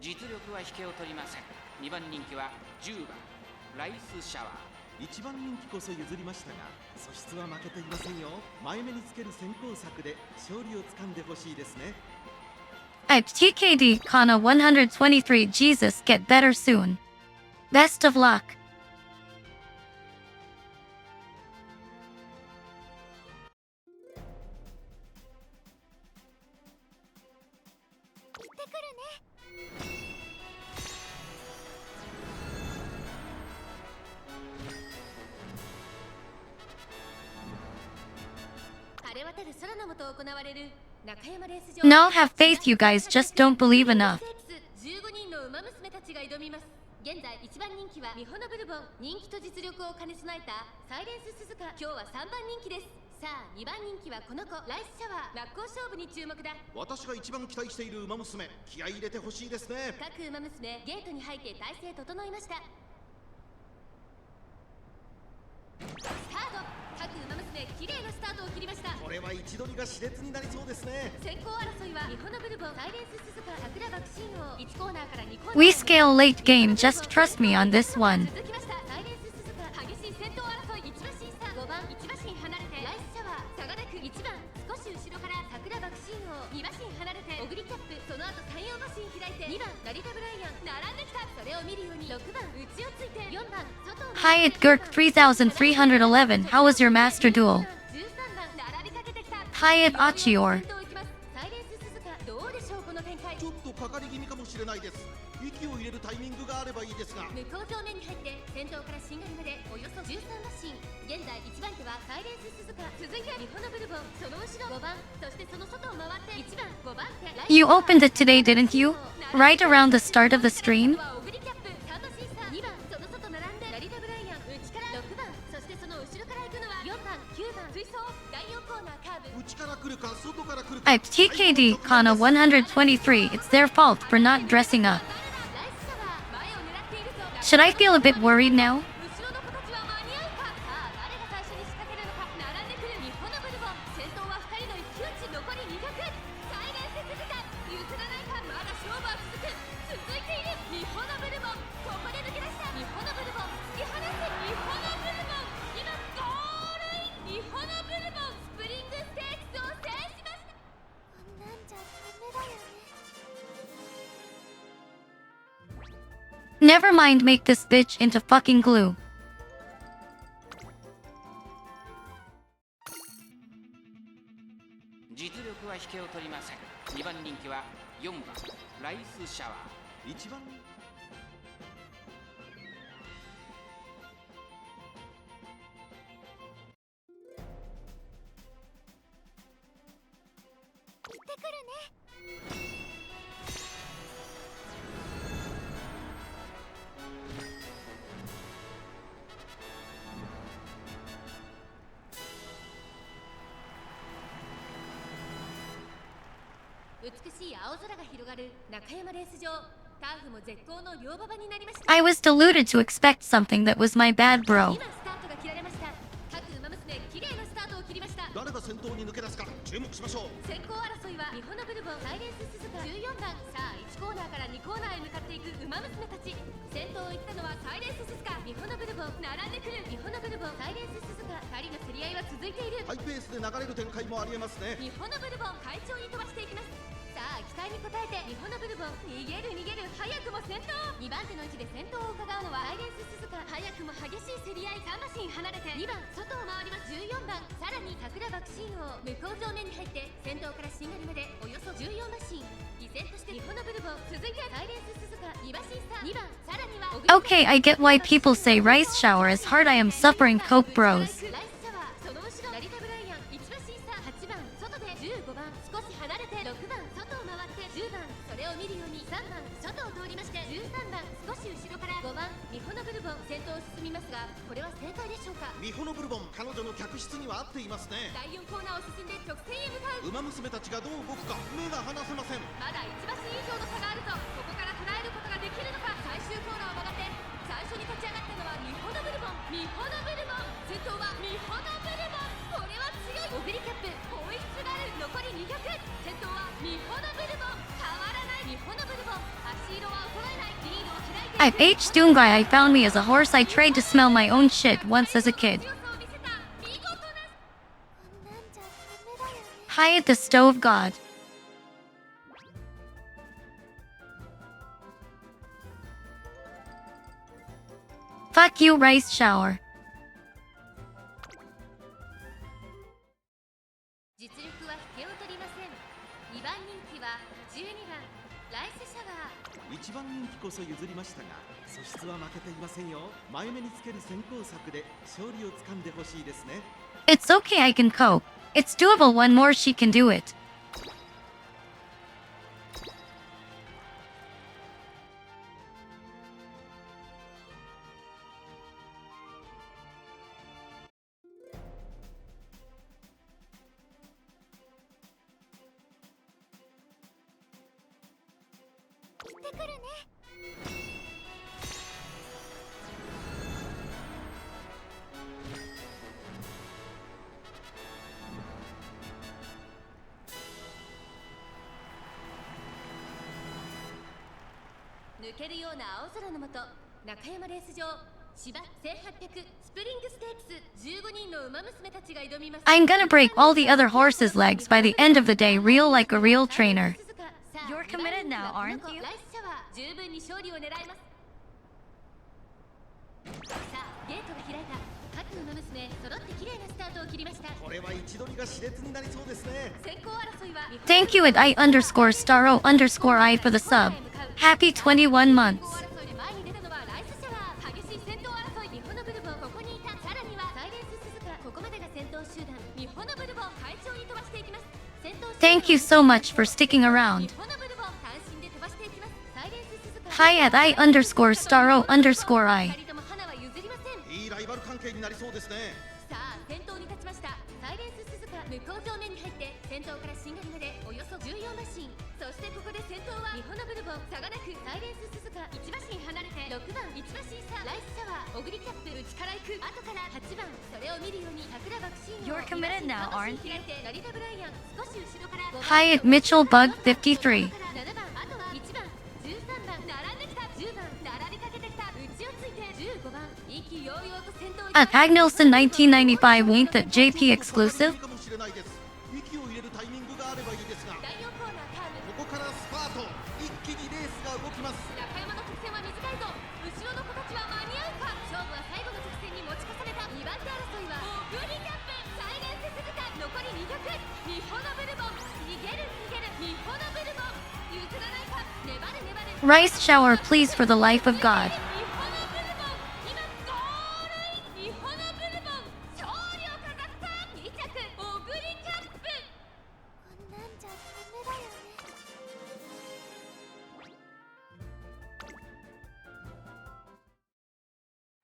実力は引けを取りません。2番人気は10番ライスシャワー。
一番人気こそ譲りましたが素質は負けていませんよ。前目につける先行策で勝利をつかんでほしいですね。
At TKD Kana 123, Jesus, get better soon. Best of luck.
行ってくるね
Now have faith, you guys just don't believe enough.
15人の馬娘たちが挑みます。現在1番人気はミホノブルボン、人気と実力を兼ね備えたサイレンス鈴鹿。今日は3番人気です。さあ2番人気はこの子ライスシャワー。真っ向勝負に注目だ。
私が一番期待している馬娘、気合い入れてほしいですね。
各馬娘ゲートに入って体勢整いました。スタート。各馬娘綺麗なスタートを切りました。
これは位置取りが熾烈になりそうですね。
先行争いはミホノブルボン、サイレンス鈴鹿、桜爆心王。1コーナーから2コーナー。
We scale late game, just trust me on this one.
続きましたサイレンス鈴鹿、激しい先頭争い。1馬身差、5番1馬身離れてライスシャワー、差がなく1番少し後ろから桜爆心王。2馬身離れてオグリキャップ、その後3、4馬身開いて2番ラリタブライアン。並んできた。それを見るように6番内をついて4番外を。
Hyatt Gurk 3311, how was your master duel?
13番並びかけてきた。
Hyatt Achior.
サイレンス鈴鹿、どうでしょうこの展開。
ちょっとかかり気味かもしれないです。息を入れるタイミングがあればいいですが。
向こう正面に入って先頭からしんがりまでおよそ13馬身。現在1番手はサイレンス鈴鹿、続いてミホノブルボン、その後ろ5番、そしてその外を回って1番5番手ライス。
You opened it today, didn't you? Right around the start of the stream?
オグリキャップ3馬身差。2番その外並んでラリタブライアン。内から6番、そしてその後ろから行くのは4番9番追走。第4コーナーカーブ。
内から来るか外から来るか。
At TKD Kana 123, it's their fault for not dressing up.
ライスシャワー、前を狙っているぞ。
Should I feel a bit worried now?
後ろの子たちは間に合うか。さあ誰が最初に仕掛けるのか。並んでくるミホノブルボン。先頭は2人の一騎打ち。残り200。サイレンス鈴鹿、譲らないか。まだ勝負は続く。続いているミホノブルボン。ここで抜け出したミホノブルボン。突き放すミホノブルボン。今ゴールイン。ミホノブルボンスプリングステークスを制しました。
Never mind, make this bitch into fucking glue. I was deluded to expect something that was my bad, bro.
誰が先頭に抜け出すか注目しましょう。
先行争いは日本のブルボンサイレンス鈴鹿14番。さあ1コーナーから2コーナーへ向かっていく馬娘たち。先頭を行ったのはサイレンス鈴鹿。日本のブルボン並んでくる。日本のブルボンサイレンス鈴鹿。2人の競り合いは続いている。
ハイペースで流れる展開もありえますね。
日本のブルボン快調に飛ばしていきます。さあ期待に応えて日本のブルボン逃げる早くも先頭。2番手の位置で先頭を伺うのはサイレンス鈴鹿。早くも激しい競り合い。3馬身離れて2番外を回ります。14番さらに桜爆心王向こう上面に入って先頭からしんがりまでおよそ14馬身。依然として日本のブルボン続いてサイレンス鈴鹿2馬身差。2番さらには
Okay, I get why people say rice shower is hard. I am suffering, coke bros.
ライスシャワーその後ろ成田ブライアン1馬身差。8番外で15番少し離れて6番外を回って10番それを見るように3番外を通りまして13番少し後ろから5番日本のブルボン先頭を進みますがこれは正解でしょうか。
美穂のブルボン彼女の客室には合っていますね。
第4コーナーを進んで直線へ向かう。
馬娘たちがどう動くか目が離せません。
まだ1馬身以上の差があるぞ。ここから捉えることができるのか。最終コーナーを曲がって最初に立ち上がったのは日本のブルボン。日本のブルボン先頭は日本のブルボン。これは強い。オグリキャップ後逸がある。残り200。先頭は日本のブルボン変わらない。日本のブルボン足色は衰えない。リードを開いて
I've H Doongai. I found me as a horse. I tried to smell my own shit once as a kid.
強さを見せた。見事な
High at the stove god. Fuck you, rice shower.
実力は引けを取りません。2番人気は12番ライスシャワー。
一番人気こそ譲りましたが素質は負けていませんよ。前目につける先行策で勝利をつかんでほしいですね。
It's okay, I can cope. It's doable. One more, she can do it.
「抜けるような青空の下中山レース場芝1800スプリングステークス15人の馬娘たちが挑みます。
I'm gonna break all the other horses' legs by the end of the day, real like a real trainer. You're committed now, aren't you?
ライスシャワー十分に勝利を狙います。さあゲートが開いた。各馬娘揃って綺麗なスタートを切りました。
これは位置取りが熾烈になりそうですね。
先行争いは
Thank you at I underscore star O underscore I for the sub. Happy 21 months.
先行争いで前に出たのはライスシャワー。激しい先頭争い。日本のブルボンここにいた。さらにはサイレンス鈴鹿。ここまでが先頭集団。日本のブルボン快調に飛ばしていきます。先頭集団
Thank you so much for sticking around.
日本のブルボン単身で飛ばしていきます。サイレンス鈴鹿。
Hi at I underscore star O underscore I.
二人とも花は譲りません。
いいライバル関係になりそうですね。
さあ先頭に立ちました。サイレンス鈴鹿向こう上面に入って先頭からしんがりまでおよそ14馬身。そしてここで先頭は日本のブルボン差がなくサイレンス鈴鹿1馬身離れて6番1馬身差ライスシャワーオグリキャップ内から行く後から8番それを見るように桜爆心王
You're committed now, aren't you?
開いて成田ブライアン少し後ろから5番
Hi at Mitchell Bug 53.
7番あとは1番13番並んできた10番並びかけてきた内をついて15番意気揚々と先頭に
At Agnelson 1995 ain't that JP exclusive?
いいかもしれないです。息を入れるタイミングがあればいいですが、
第4コーナーカーブ
ここからスパート。一気にレースが動きます。
中山の直線は短いぞ。後
Rice shower, please, for the life of God.
日本のブルボン今ゴールイン日本のブルボン勝利を飾った2着オグリキャップこんなんじゃダメだよね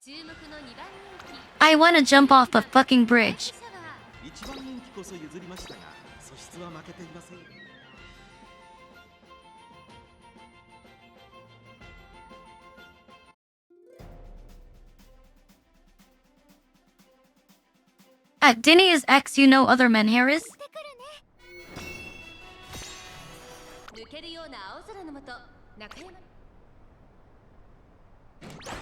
注目の2番人気
I wanna jump off a fucking bridge.
1番人気こそ譲りましたが素質は負けていません。
At Dinny is X, you know other men here is?
抜けるような青空の下中山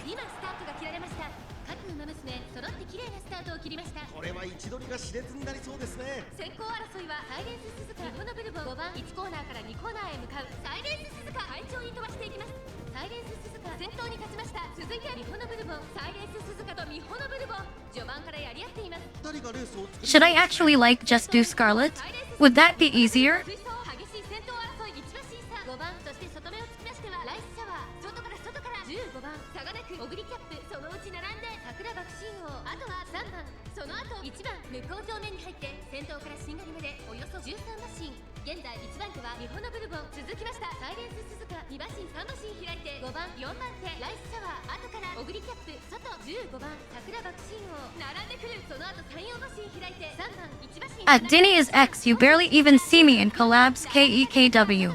今スタートが切られました各馬娘揃って綺麗なスタートを切りました
これは位置取りが熾烈になりそうですね。
先行争いはサイレンス鈴鹿日本のブルボン5番1コーナーから2コーナーへ向かうサイレンス鈴鹿快調に飛ばしていきますサイレンス鈴鹿先頭に立ちました続いて日本のブルボンサイレンス鈴鹿と日本のブルボン序盤からやり合っています
2人がレースを作り
Should I actually like just do Scarlet? Would that be easier?
追走激しい先頭争い一馬審査5番そして外目を突きましてはライスシャワー外から15番差がなくオグリキャップそのうち並んで桜爆心王あとは3番その後1番向こう上面に入って先頭からしんがりまでおよそ13馬身現在1番手は日本のブルボン続きましたサイレンス鈴鹿2馬身3馬身開いて5番4番手ライスシャワー後からオグリキャップ外15番桜爆心王並んでくるその後3、4馬身開いて3番1馬身
At Dinny is X, you barely even see me in collabs KEKW.
8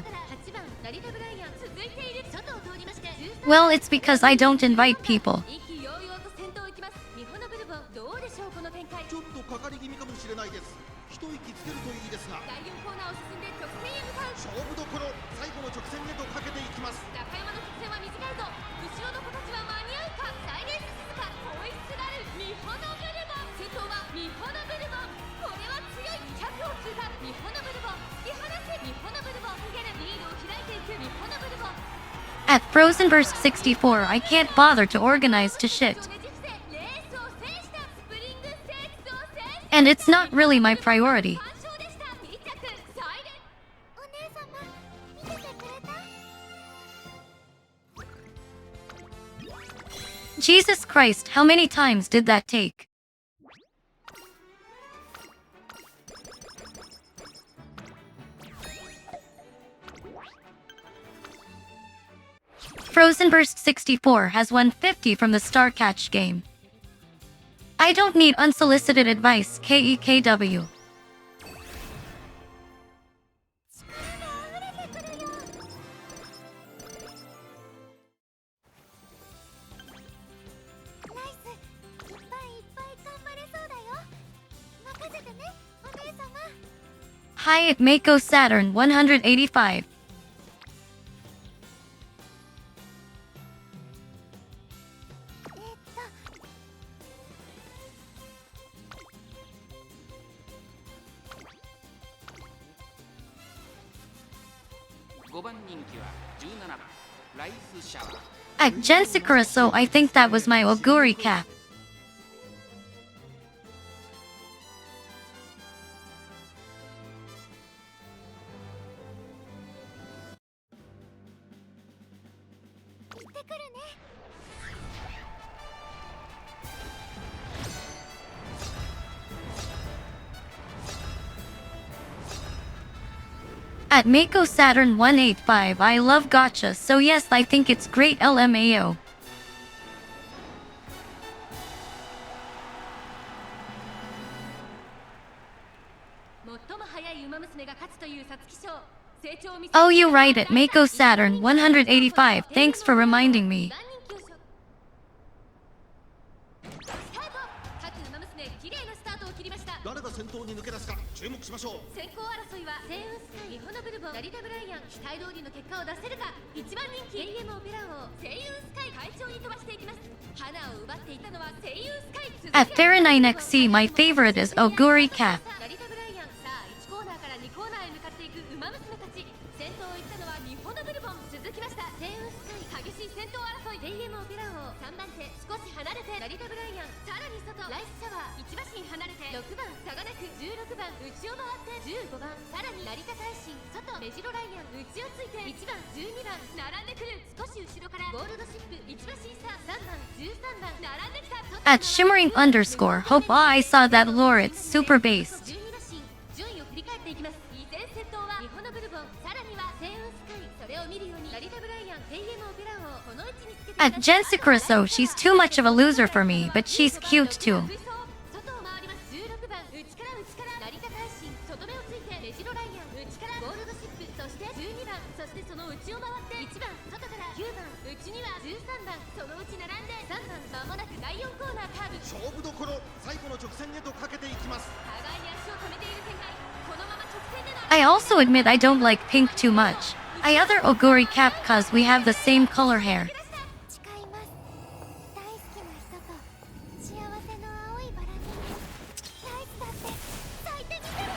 番成田ブライアン続いている外を通りまして13
Well, it's because I don't invite people.
意気揚々と先頭行きます日本のブルボンどうでしょうこの展開
ちょっとかかり気味かもしれないです。一息つけるといいですが
第4コーナーを進んで直線へ向かう
勝負どころ最後の直線へとかけていきます。
中山の直線は短いぞ後ろの子たちは間に合うかサイレンス鈴鹿ホイッスラル日本のブルボン先頭は日本のブルボンこれは強い100を通過日本のブルボン突き放せ日本のブルボン逃げるリードを開いていく日本のブルボン
At Frozenburst 64, I can't bother to organize to shit.
ねじ伏せレースを制したスプリングステークスを制した
And it's not really my priority.
完勝でした2着サイレンお姉様見ててくれた
Jesus Christ, how many times did that take? Frozenburst 64 has won 50 from the Star Catch game. I don't need unsolicited advice, KEKW.
ナイスいっぱいいっぱい頑張れそうだよ任せてねお姉様
Hi at Mako Saturn 185.
5番人気は17番ライスシャワー
At Jensicura, so I think that was my Oguri cap.
行ってくるね
At Mako Saturn 185, I love gacha, so yes, I think it's great LMAO.
最も速い馬娘が勝つという皐月賞成長を見せ
Oh, you right, at Mako Saturn 185, thanks for reminding me.
番人気をスタート各馬娘綺麗なスタートを切りました
誰が先頭に抜け出すか注目しましょう。
先行争いはセイウンスカイ日本のブルボン成田ブライアン期待通りの結果を出せるか一番人気 AM オペラ王セイウンスカイ快調に飛ばしていきます花を奪っていたのはセイウンスカイ
At Farah9XC, my favorite is Oguri cap.
成田ブライアンさあ1コーナーから2コーナーへ向かっていく馬娘たち先頭を行ったのは日本のブルボン続きましたセイウンスカイ激しい先頭争い AM オペラ王3番手少し離れて成田ブライアンさらに外ライスシャワー1馬身心離れて6番差がなく16番内を回って15番さらに成田大心外目白ライアン内をついて1番12番並んでくる少し後ろからゴールドシップ1馬審査3番13番並んできた
At shimmering underscore hope I saw that lore it's super based.
12馬身順位を振り返っていきます。依然先頭は日本のブルボンさらには星雲スカイそれを見るように成田ブライアンテイエムオペラ王この位置につけて
At Jensica Rousseau, she's too much of a loser for me, but she's cute too.
外を回ります16番内から成田大心外目をついて目白ライアン内からゴールドシップそして12番そしてその内を回って1番外から9番内には13番そのうち並んで3番まもなく第4コーナーカーブ
勝負どころ最後の直線へとかけていきます。
互いに足を止めている展開このまま直線での
I also admit I don't like pink too much. I other Oguri cap cause we have the same color hair.
誓います大好きな人と幸せの青いバラにナイスだって咲いてみせる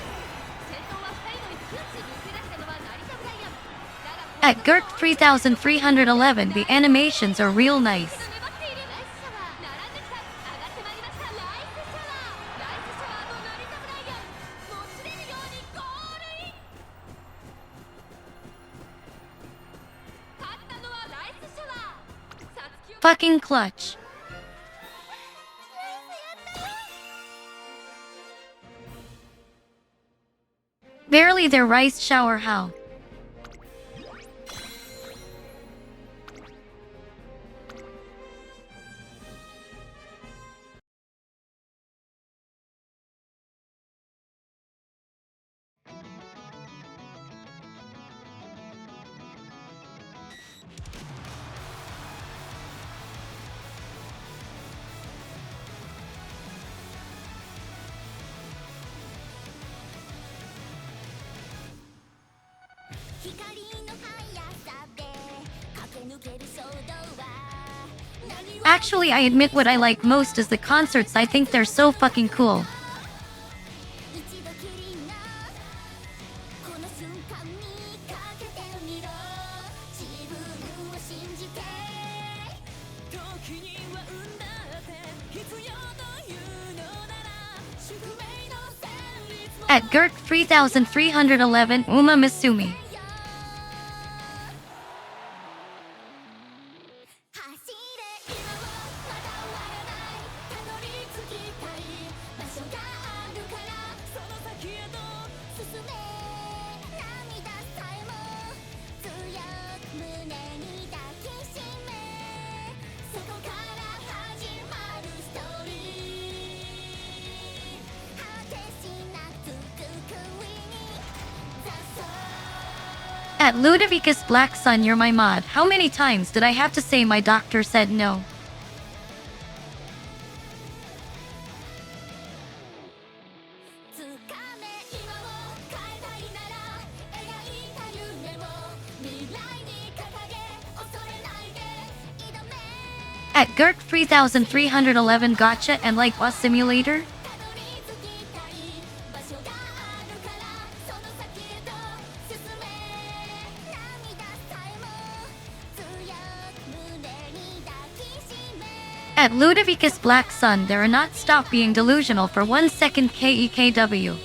先頭は2人の一騎打ち抜け出したのは成田ブライアンだが
At Gert 3311, the animations are real nice.
粘っているライスシャワー並んできた上がってまいりましたライスシャワーライスシャワーと成田ブライアンもつれるようにゴールイン勝ったのはライスシャワーさつきを
Fucking clutch. Barely their rice shower how. Actually, I admit what I like most is the concerts. I think they're so fucking cool. At Gert 3311, Uma Misumi. At Ludovicus Black Sun, you're my mod. How many times did I have to say my doctor said no? At Gert 3311 Gotcha and like Bus Simulator? At Ludovicus Black Sun, there are not stop being delusional for 1 second KEKW.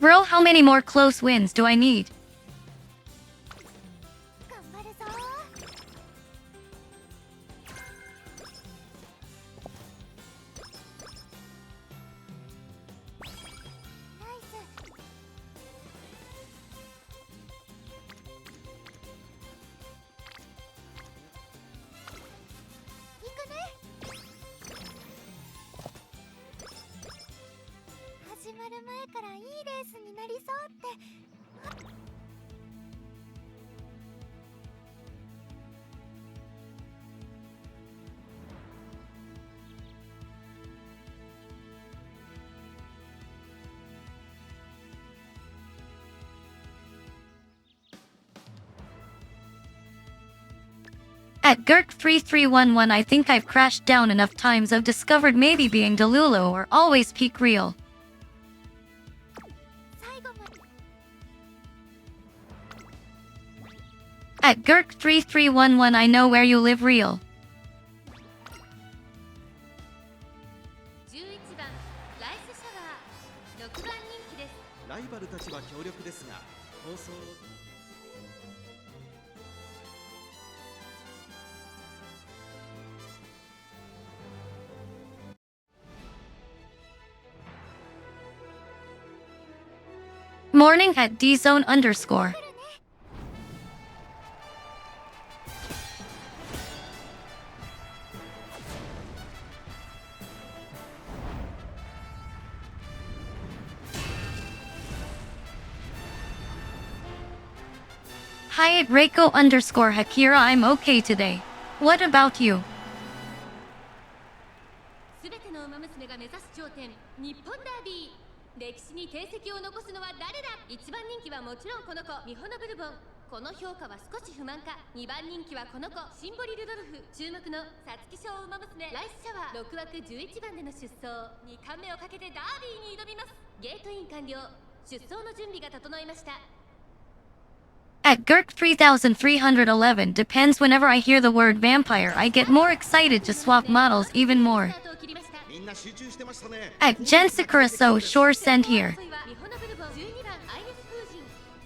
Bro, how many more close wins do I need? At Gurk3311, I think I've crashed down enough times. I've discovered maybe being Delulu or always peak real.
最後まで
At Gurk3311, I know where you live real.
11番ライスシャワー6番人気です。
ライバルたちは強力ですが放送
Morning at dzone underscore. Hi at Reiko underscore Hakira. I'm okay today. What about you?
すべての馬娘が目指す頂点日本ダービー。歴史に定石を残すのは誰だ。1番人気はもちろんこの子ミホノブルボン。この評価は少し不満か。2番人気はこの子シンボリルドルフ。注目の皐月賞馬娘ライスシャワー6枠11番での出走。2冠目をかけてダービーに挑みます。ゲートイン完了。出走の準備が整いました。
At Gurk3311 depends. Whenever I hear the word vampire, I get more excited to swap models even more.
スタートを切りました。
みんな集中してましたね
At Jensakura So Sure Send here.
ミホノブルボン12番アイネス風神。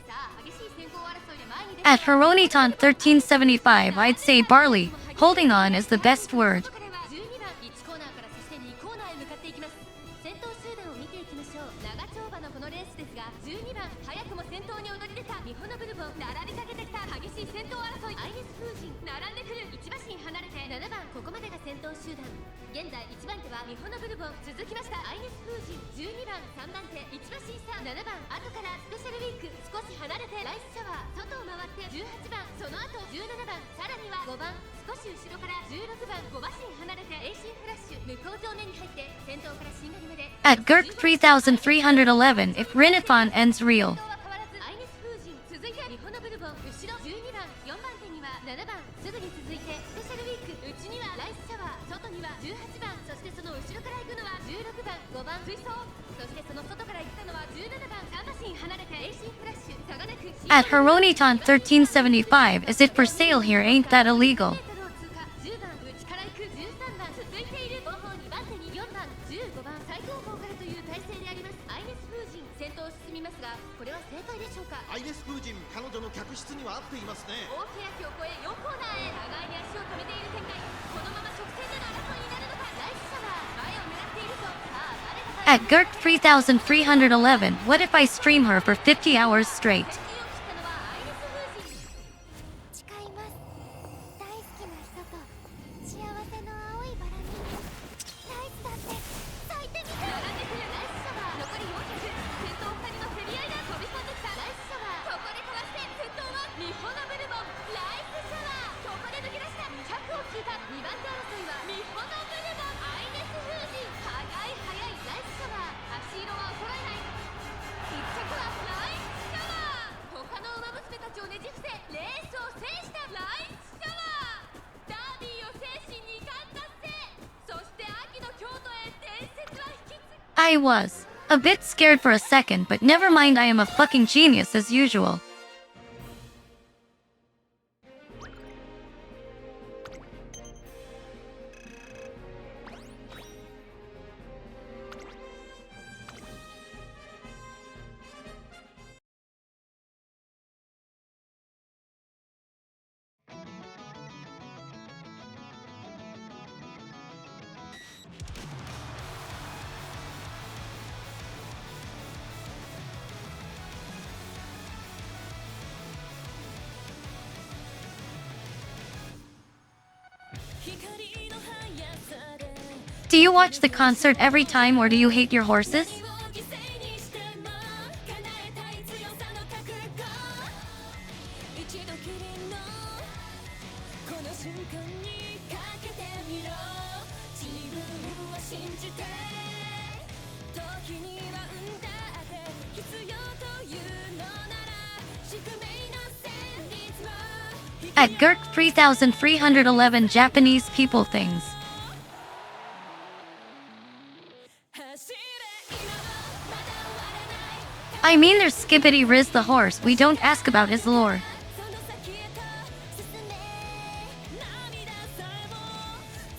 さあ激しい先行争いで前に出て
At Heroniton 1375, I'd say barley. Holding on is the best word.
ここからは12番1コーナーからそして2コーナーへ向かっていきます。先頭集団を見ていきましょう。長丁場のこのレースですが12番早くも先頭に躍り出たミホノブルボン。並びかけてきた激しい先頭争い。アイネス風神並んでくる。1馬身離れて7番ここまでが先頭集団。現在1番手はミホノブルボン。続きましたアイネス風神12番3番手1馬身差。7番後からスペシャルウィーク少し離れてライスシャワー外を回って18番その後17番さらには5番少し後ろから16番5馬身離れて AC フラッシュ向こう上面に入って先頭からしんがりまで
At Gurk3311, if RINATHON ends real.
先頭は変わらずアイネス風神続いてミホノブルボン後ろ12番4番手には7番すぐに続いてスペシャルウィーク内にはライスシャワー外には18番そしてその後ろから行くのは16番5番追走そしてその外から行ったのは17番3馬身離れて AC フラッシュ差がなく
At Heroniton 1375, is it for sale here? Ain't that illegal?
10番内から行く13番続いている後方2番手に4番15番最後方からという体勢であります。アイネス風神先頭を進みますがこれは正解でしょうか。
アイネス風神彼女の客室には合っていますね
大欅を越え4コーナーへ互いに足を止めている展開。このまま直線での争いになるのか。ライスシャワー前を狙っているとさあ誰が
At Gurk3311, what if I stream her for 50 hours straight?
先陣を切ったのはアイネス風神。
誓います。大好きな人と幸せの青いバラにライスだって咲いてみたい。
並んでくるライスシャワー残り400先頭2人の競り合いが飛び込んできた。ライスシャワーここでかわして先頭はミホノブルボンライスシャワーここで抜け出した200を聞いた。2番手争いはミホノブルボンアイネス風神速い速いライスシャワー足色は衰えない。1着はライスシャワー他の馬娘たちをねじ伏せレースを制したライスシャワーダービーを制し2冠達成。そして秋の京都へ伝説は引き継ぐ。
I was a bit scared for a second, but never mind, I am a fucking genius as usual. Do you watch the concert every time, or do you hate your horses?
犠牲にしても叶えたい強さの覚悟。一度きりのこの瞬間にかけてみろ。自分を信じて時には運だって必要というのなら宿命の旋律も
At Girk 3311 Japanese people things.
走れ今はまだ終わらない
I mean there's Skibbity Riz the horse, we don't ask about his lore.
その先へと進め涙さえも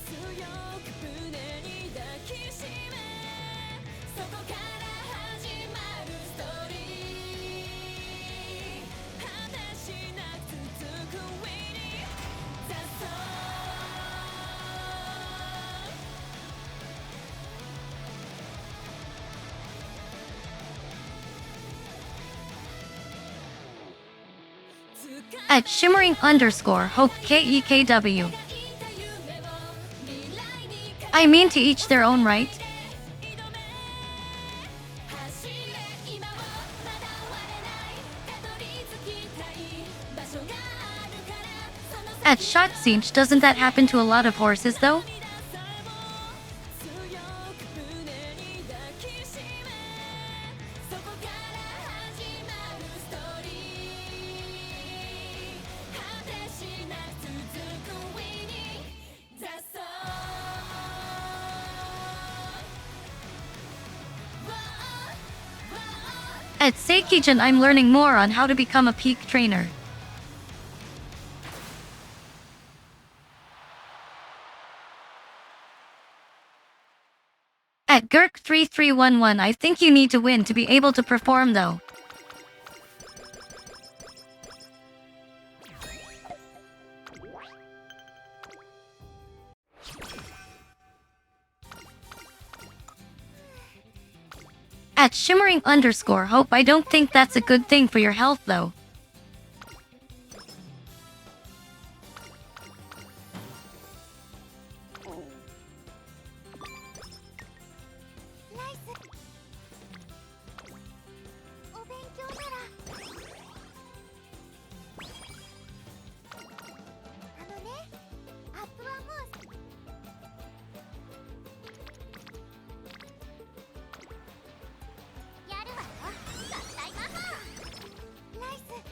強く胸に抱きしめそこから始まるストーリー果てしなく続く上に雑草
At shimmering underscore hope KEKW. I mean to each their own, right? At Shotsinch, doesn't that happen to a lot of horses though? At Seikijin, I'm learning more on how to become a peak trainer. At Girk 3311, I think you need to win to be able to perform though. At shimmering underscore hope, I don't think that's a good thing for your health though.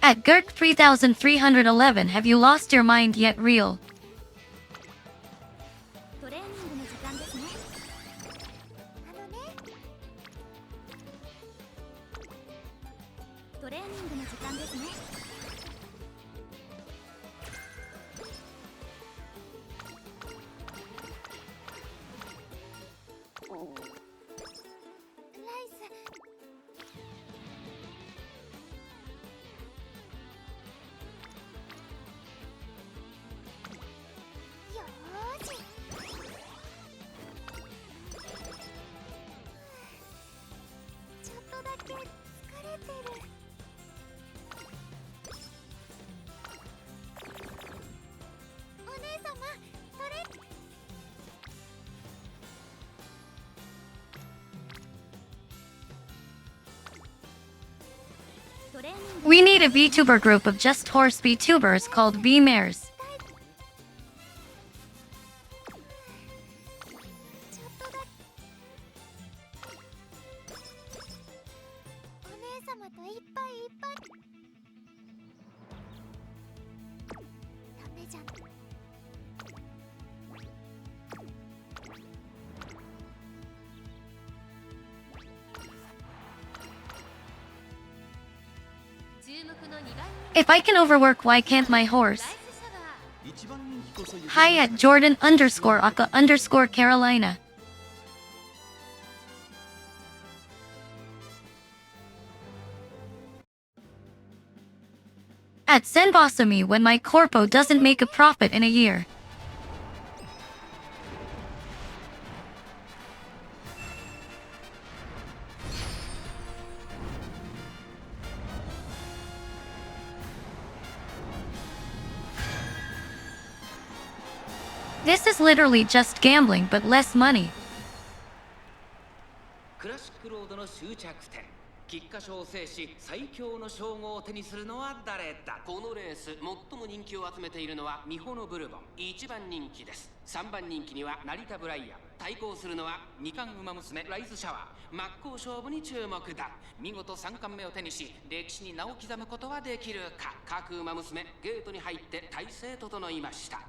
At Girk 3311, have you lost your mind yet, real?
トレーニングの時間ですねトレーニングの時間ですね
We need a VTuber group of just horse VTubers called V-Mares. If I can overwork, why can't my horse? Hi at Jordan underscore Aka underscore Carolina. At Senbosumi, when my corpo doesn't make a profit in a year. This is literally just gambling, but less money.
クラシックロードの終着点菊花賞を制し最強の称号を手にするのは誰だ。このレース最も人気を集めているのはミホノブルボン、1番人気です。3番人気には成田ブライアン、対抗するのは2冠馬娘ライズシャワー。真っ向勝負に注目だ。見事3冠目を手にし歴史に名を刻むことはできるか。各馬娘ゲートに入って体勢整いました。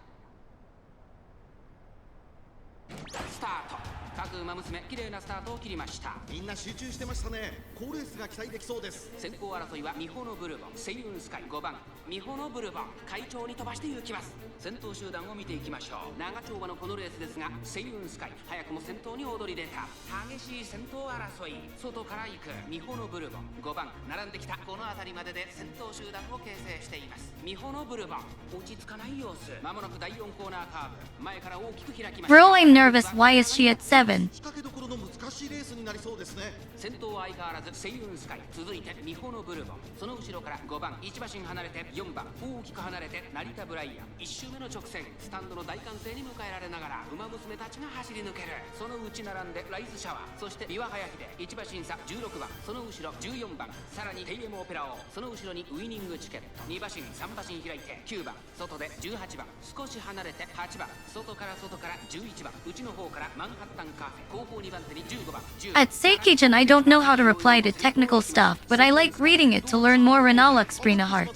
スタート。各馬娘綺麗なスタートを切りました。
みんな集中してましたね。好レースが期待できそうです。
先行争いはミホノブルボン、セイウンスカイ5番ミホノブルボン、快調に飛ばして行きます。先頭集団を見ていきましょう。長丁場のこのレースですが、セイウンスカイ早くも先頭に躍り出た。激しい先頭争い、外から行くミホノブルボン5番並んできた。この辺りまでで先頭集団を形成しています。ミホノブルボン落ち着かない様子。まもなく第4コーナーカーブ、前から大きく開きました。
Bro, I'm nervous. Why is she at 7?
仕掛けどころの難しいレースになりそうですね。
先頭は相変わらずセイウンスカイ、続いてミホノブルボン、その後ろから5番1馬身離れて4番大きく離れて成田ブライアン。1周目の直線、スタンドの大歓声に迎えられながら馬娘たちが走り抜ける。そのうち並んでライズシャワー、そしてビワハヤヒデ1馬身差16番、その後ろ14番、さらにテイエムオペラ王、その後ろにウイニングチケット2馬身3馬身開いて9番、外で18番、少し離れて8番、外から11番、内の方からマンハッタンカーフェ、後方2番手に15番10番。
At Seikijin, I don't know how to reply to technical stuff, but I like reading it to learn more Renalux Brina Heart.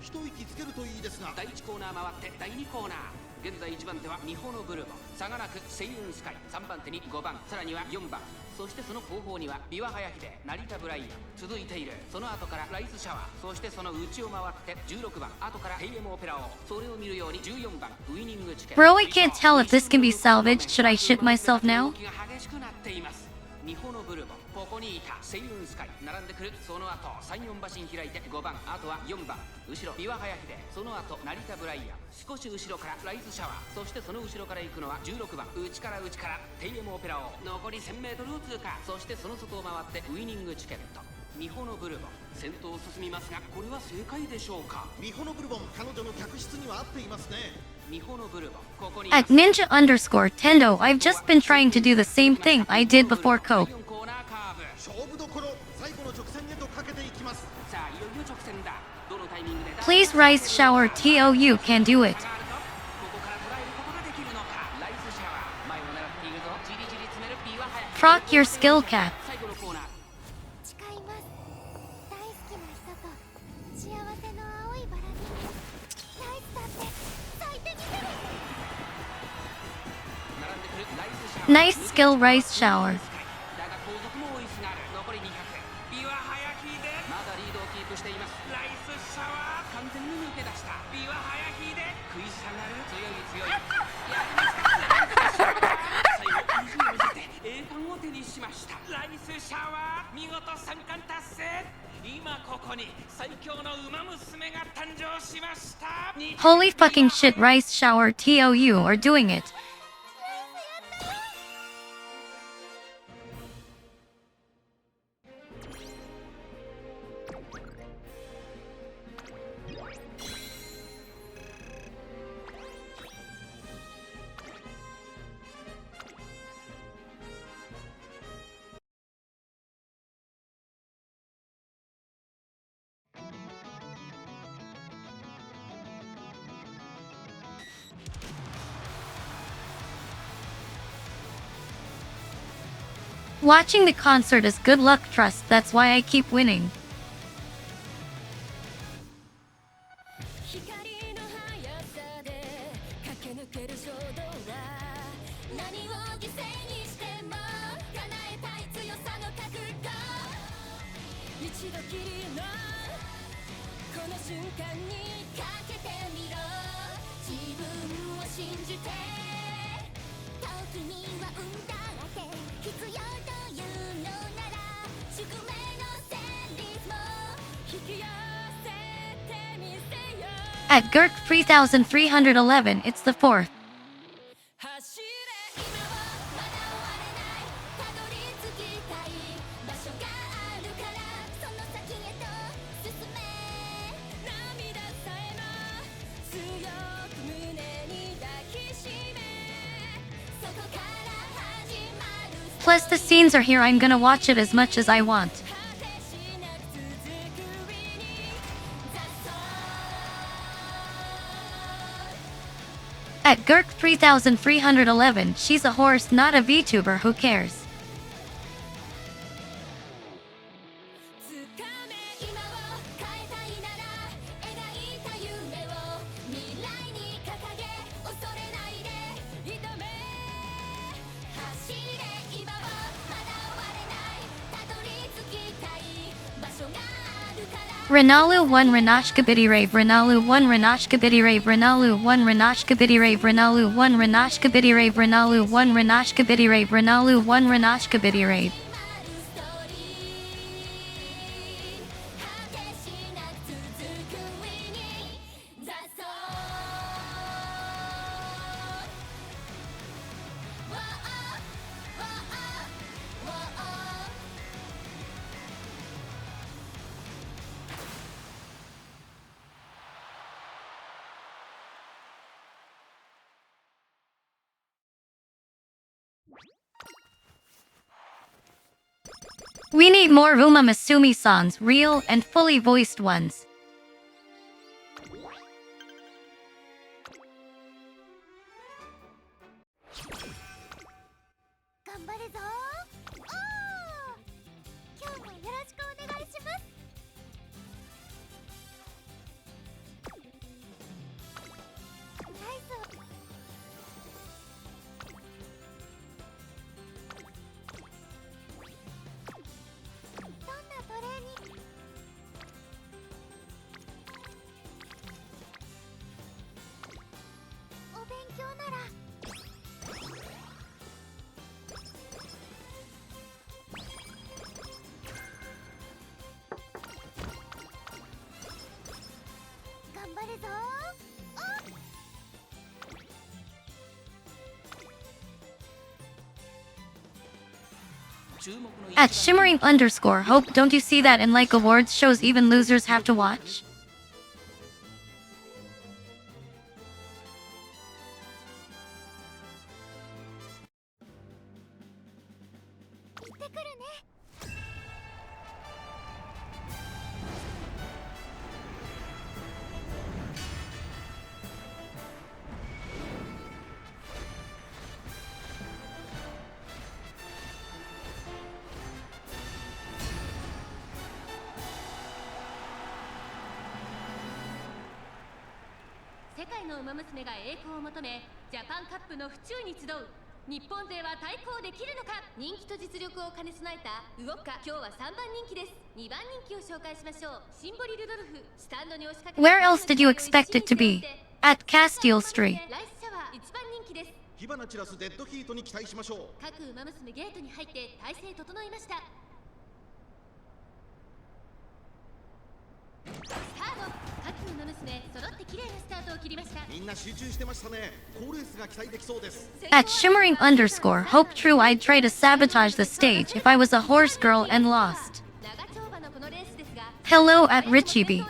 一息つけるといいですが。
第1コーナー回って第2コーナー、現在1番手はミホノブルボン、差がなくセイウンスカイ、3番手に5番、さらには4番、そしてその後方にはビワハヤヒデ、成田ブライアン続いている。その後からライズシャワー、そしてその内を回って16番、後からテイエムオペラ王、それを見るように14番ウイニングチケット。
Bro, I can't tell if this can be salvaged. Should I shit myself now?
動きが激しくなっています。ミホノブルボン、ここにいたセイウンスカイ並んでくる。その後3、4馬身開いて5番、あとは4番、後ろビワハヤヒデ、その後成田ブライアン、少し後ろからライズシャワー、そしてその後ろから行くのは16番内からテイエムオペラ王、残り 1000m を通過。そしてその外を回ってウイニングチケットミホノブルボン、先頭を進みますがこれは正解でしょうか。
ミホノブルボン、彼女の客室には合っていますね。
ミホノブルボン、ここに
At Ninja underscore Tendo, I've just been trying to do the same thing I did before Cope.
第4コーナーカーブ、
勝負どころ、最後の直線へとかけていきます。
さあいよいよ直線だ。どのタイミングで
Please rise shower TOU can do it.
ここから捉えることができるのか。ライズシャワー、前を狙っているぞ。じりじり詰めるビワハヤ。
Proc your skill cap.
最後のコーナー、
誓います。大好きな人と幸せの青いバラにライスだって咲いてみせる。
並んでくるライズシャワー。
Nice skill rise shower.
だが後続も追いすがる。残り200。ビワハヤヒデ、まだリードをキープしています。ライスシャワー、完全に抜け出したビワハヤヒデ、食い下がる。強い強い。やりましたライスシャワー。最後意地を見せて栄冠を手にしました。ライスシャワー、見事3冠達成。今ここに最強の馬娘が誕生しました。
Holy fucking shit, rise shower TOU are doing it. Watching the concert is good luck, trust. That's why I keep winning.
光の速さで駆け抜ける衝動は何を犠牲にしても叶えたい強さの覚悟。一度きりのこの瞬間にかけてみろ。自分を信じて時には運だって必要というのなら宿命の旋律も引き寄せてみせよ。
At Gurk 3311, it's the 4th.
走れ今はまだ終われない。たどり着きたい場所があるからその先へと進め。涙さえも強く胸に抱きしめ。そこから始まる
Plus, the scenes are here. I'm gonna watch it as much as I want. At Gurk 3311, she's a horse, not a VTuber, who cares?
つかめ今を変えたいなら描いた夢を未来に掲げ恐れないで挑め走れ今はまだ終われないたどり着きたい場所があるから
Rinalu 1 Rinashkabidi Rave Rinalu 1 Rinashkabidi Rave Rinalu 1 Rinashkabidi Rave Rinalu 1 Rinashkabidi Rave Rinalu 1 Rinashkabidi Rave Rinalu 1 Rinashkabidi Rave
ストーリー果てしなく続くウィニングザソーウォーウォーウォー
We need more Ruma Masumi songs, real and fully voiced ones.
頑張るぞおー今日もよろしくお願いしますナイスどんなトレーニングお勉強なら頑張るぞ
At Shimmering underscore Hope, don't you see that in like awards shows even losers have to watch?
行ってくるね
世界のウマ娘が栄光を求めジャパンカップの府中に集う日本勢は対抗できるのか人気と実力を兼ね備えたウオッカ今日は3番人気です2番人気を紹介しましょうシンボリルドルフスタンドに押しかけ
Where else did you expect it to be? At Castile Street.
ライスシャワー1番人気です
火花散らすデッドヒートに期待しましょう。
各ウマ娘ゲートに入って体勢整いましたスタート各ウマ娘揃って綺麗なスタートを切りました
みんな集中してましたね。高レースが期待できそうです。
At Shimmering underscore Hope True, I'd try to sabotage the stage if I was a horse girl and lost.
長丁場のこのレースですが
Hello at Richie B.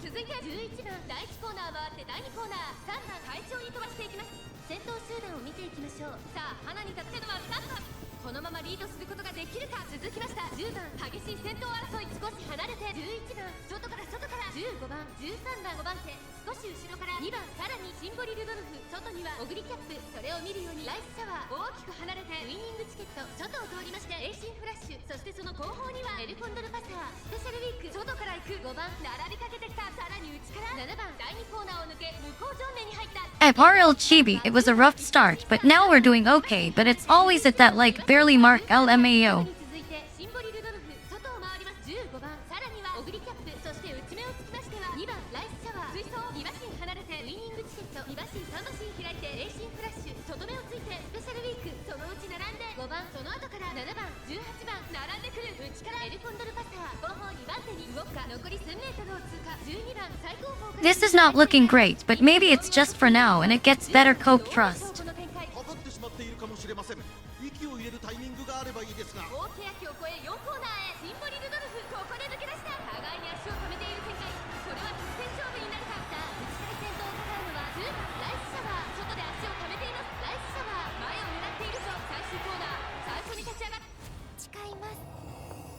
続いて11番第1コーナー回って第2コーナー3番快調に飛ばしていきます先頭集団を見ていきましょうさあ花に立ってるのは3番このままリードすることができるか続きました10番激しい先頭争い少し離れて11番外から15番13番5番手少し後ろから2番さらにシンボリルドルフ外にはオグリキャップそれを見るようにライスシャワー大きく離れてウィニングチケット外を通りましてエイシンフラッシュそしてその後方にはエルコンドルパサースペシャルウィーク外から行く5番並びかけてきたさらに内から7番第2コーナーを抜け向こう正面に入った
At RL Chibi, it was a rough start, but now we're doing okay, but it's always at that like barely mark LMAO.
続いてシンボリルドルフ外を回ります15番さらにはオグリキャップそして内目をつきましては2番ライスシャワー追走2馬身離れてウィニングチケット2馬身3馬身開いてレーシンフラッシュ外目をついてスペシャルウィークそのうち並んで5番その後から7番18番並んでくる内からエルコンドルパサー後方2番手にウォッカ残り1000メートルを通過12番最高峰から
This is not looking great, but maybe it's just for now and it gets better Cope trust.
この展開
かかってしまっているかもしれません。息を入れるタイミングがあればいいですが。
大欅を越え4コーナーへシンボリルドルフここで抜け出した互いに足を止めている展開これは直線勝負になるかさあ内から先頭を伺うのは10番ライスシャワー外で足を止めていますライスシャワー前を狙っているぞ最終コーナー最初に立ち上がっ
誓います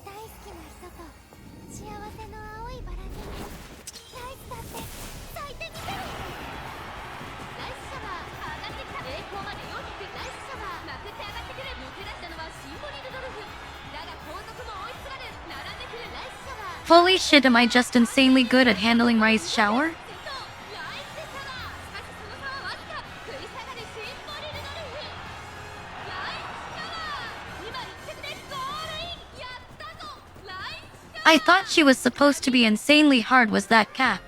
大好きな人と幸せの青いバラにライスだって咲いてみせる
ライスシャワー
Holy shit, am I just insanely good at handling Rice Shower?
ライスセサはしかしその差はわずか食い下がるシンボリルドルフライスシャワー2番1着でゴールインやったぞライスシャワー
I thought she was supposed to be insanely hard. Was that cap?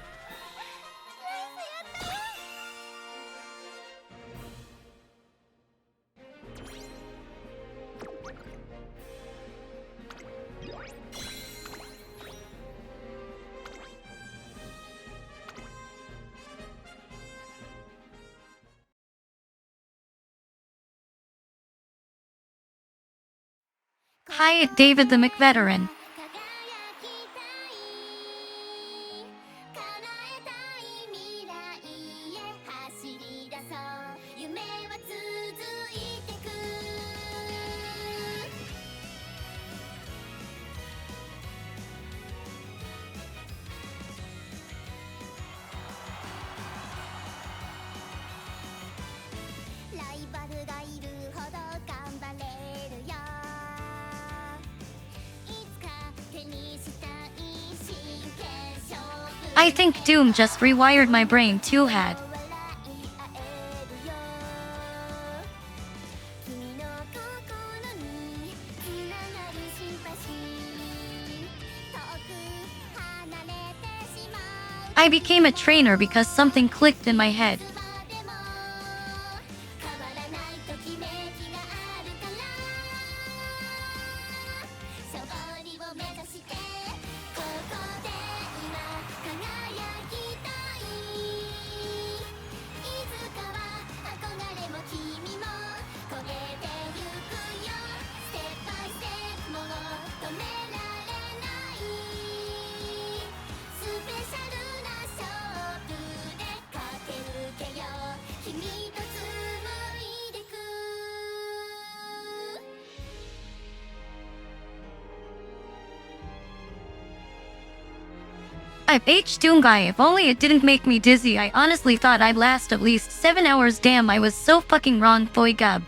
Hi, David the McVeteran.
輝きたい叶えたい未来へ走り出そう夢は続いてくライバルがいるほど頑張れるよいつか手にしたい真剣勝負
I think Doom just rewired my brain too had.
笑い合えるよ君の心につながるシンパシー遠く離れてしまう
I became a trainer because something clicked in my head.
いつまでも変わらないときめきがあるから勝利を目指してここで今輝きたいいつかは憧れも君も焦げてゆくよステップバイステップも止められないスペシャルな勝負で駆け抜けよう君と紡いでく
I'm H Doom guy. If only it didn't make me dizzy. I honestly thought I'd last at least 7 hours. Damn, I was so fucking wrong, boy gab.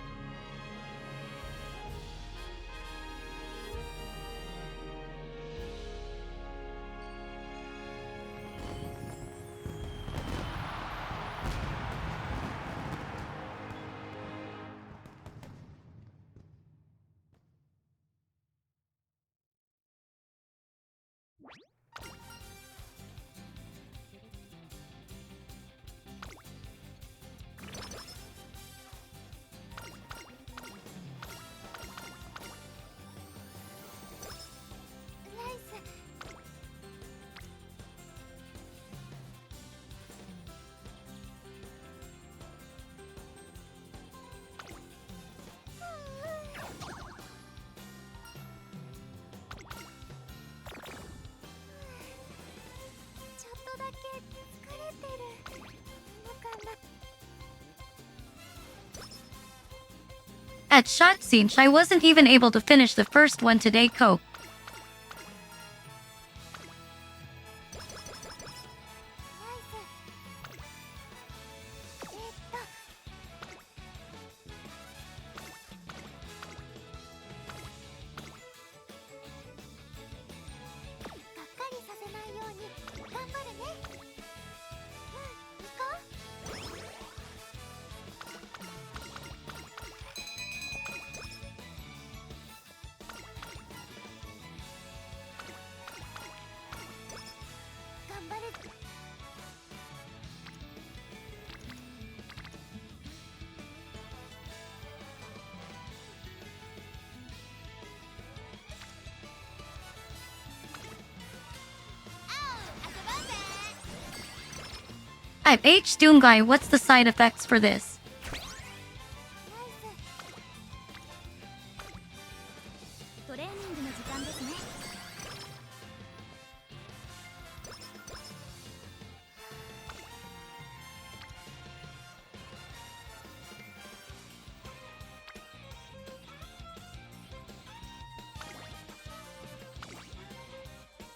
At Shot Scene, I wasn't even able to finish the first one today, Coke. I'm H Doom guy. What's the side effects for this?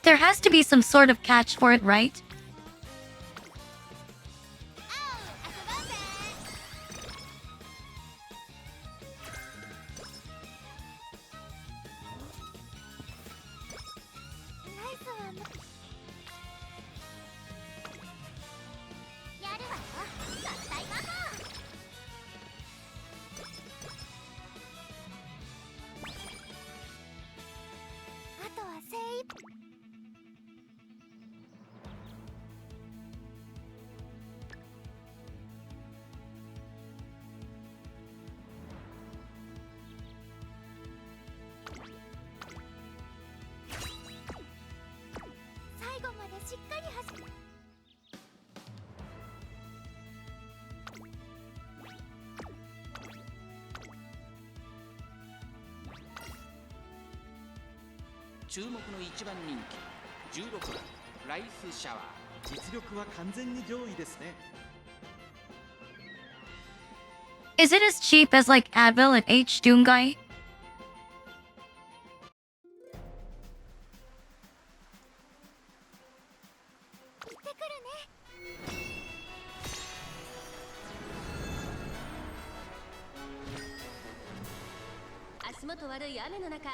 There has to be some sort of catch for it, right?
注目の一番人気16番ライスシャワー。
実力は完全に上位ですね。
Is it as cheap as like Advil at H. Doongai?
行ってくるね。足元悪い雨の中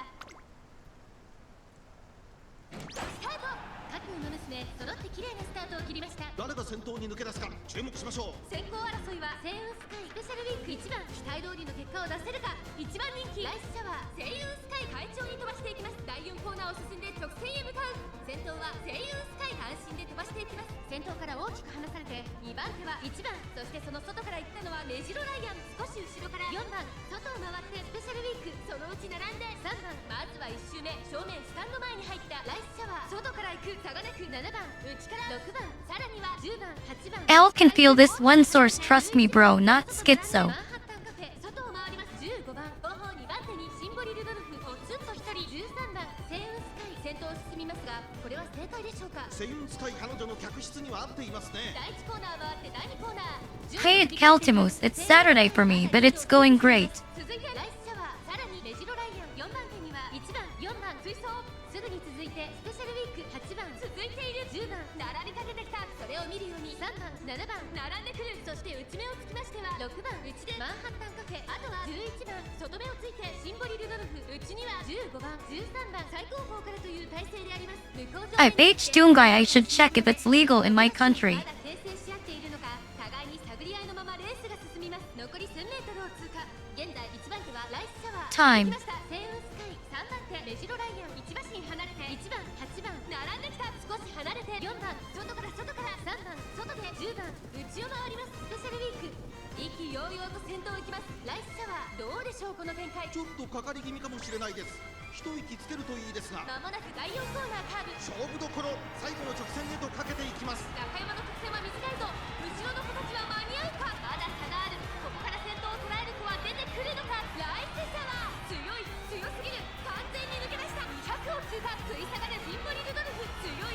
スタート。各馬娘揃って綺麗なスタートを切りました。
誰が先頭に抜け出すか注目しましょう。
先行争いは星雲スカイスペシャルウィーク1番、期待通りの結果を出せるか。1番人気ライスシャワー、星雲スカイ快調に飛ばしていきます。第4コーナーを進んで直線へ向かう。先頭は星雲スカイ、安心で飛ばしていきます。先頭から大きく離されて2番手は1番、そしてその外から行ったのはメジロライアン。少し後ろから4番、外を回ってスペシャルウィーク、そのうち並んで3番、まずは1周目正面スタンド前に入ったライスシャワー、外から行く差がなく7番、内から6番、さらには10番、8番。
L can feel this one source, trust me bro, not schizo.
マンハッタンカフェ、外を回ります。15番、後方2番手にシンボリルドルフ、ポツンと1人。13番、星雲スカイ、先頭を進みますが、これは正解でしょうか。
セイウンスカイ彼女の客室には合っていますね。
第1コーナー回って第2コーナー。
Hey it Caltimus, it's Saturday for me, but it's going great.
続いてライスシャワー、さらにメジロライアン。4番手には1番、4番、追走。すぐに続いてスペシャルウィーク8番、続いている10番、並びかけてきた。それを見るように3番、7番、並んでくる。そして内目をつきましては6番、内でマンハッタンカフェ。あとは11番、外目をついてシンボリルドルフ。内には15番、13番、最高峰からという体制であります。向こう上
At H. Doongai, I should check if it's legal in my country.
まだ訂正し合っているのか、互いに探り合いのままレースが進みます。残り 1000m を通過。現在1番手はライスシャワー。
Time
来ました星雲スカイ。3番手メジロライアン。1馬身離れて1番、8番、並んできた。少し離れて4番、外から3番、外で10番、内を回ります。スペシャルウィーク、意気揚々と先頭を行きます。ライスシャワー、どうでしょうこの展開。
ちょっとかかり気味かもしれないです。一息つけるといいですが、
まもなく第4コーナーカーブ。
勝負どころ、最後の直線へとかけていきます。
中山の直線は短いぞ。後ろの子たちは間に合うか。まだ差がある。ここから先頭を捉える子は出てくるのか。ライスシャワー、強い、強すぎる。完全に抜け出した。200を通過。食い下がるシンボリルドルフ、強い。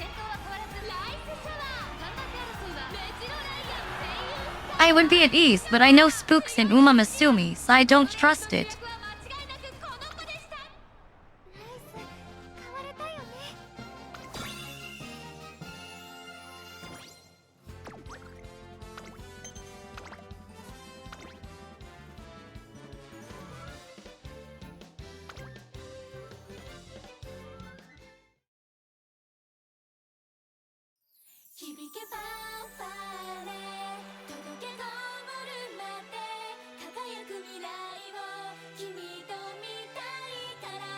先頭は変わらずライスシャワー。3番手争いはメジロライアン、声優スカイ。
I would be at ease, but I know spooks in Umamasumi, so I don't trust it.
実力は間違いなくこの子でした。ライス、変われたよね。響けファンファーレ、届けゴールまで輝く未来を君と見たいから。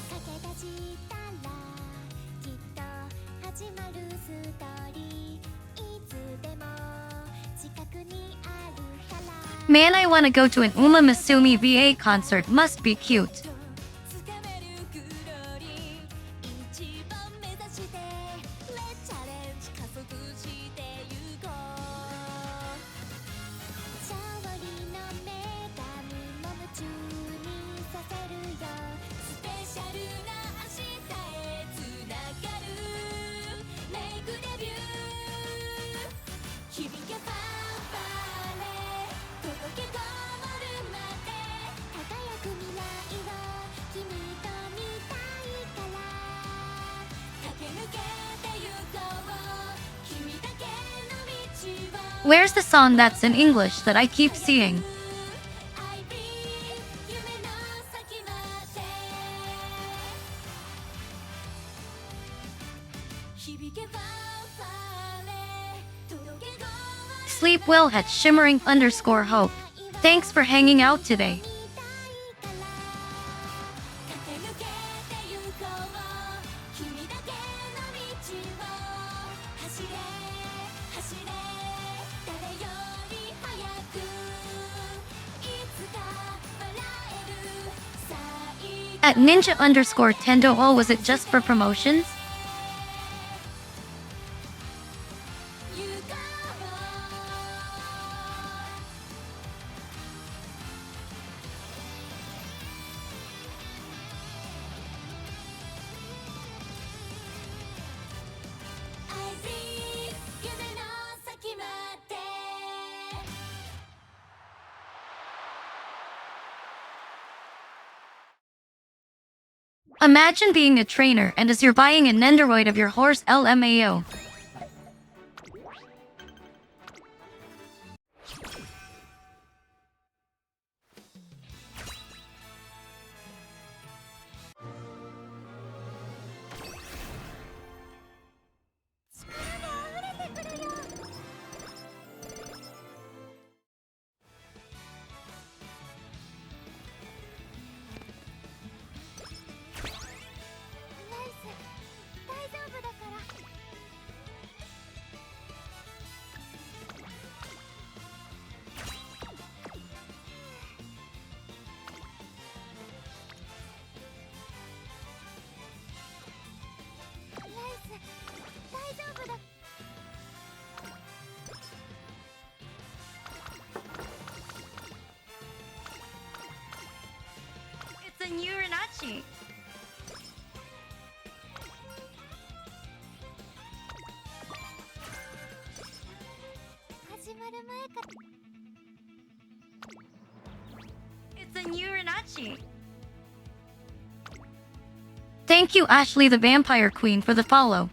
駆け出したらきっと始まるストーリー、いつでも近くにあるから。
Man, I wanna go to an Umamasumi VA concert, must be cute.
つかめるグローリー、一番目指してレチャレンジ加速してゆこう。勝利の女神も夢中にさせるよ。スペシャルな明日へつながるメイクデビュー。響けファンファーレ、届けゴールまで輝く未来を君と見たいから。駆け抜けてゆこう、君だけの道を。
Where's the song that's in English that I keep seeing?
I believe 夢の先まで響けファンファーレ、届けゴール。
Sleep well at shimmering_hope. Thanks for hanging out today.
駆け抜けてゆこう、君だけの道を。走れ走れ、誰より早く。いつか笑える最後。
At ninja_tendo, oh, was it just for promotions? Imagine being a trainer and as you're buying an Nendoroid of your horse LMAO. It's a new Rinachi. It's a new Rinachi. Thank you, Ashley the Vampire Queen, for the follow.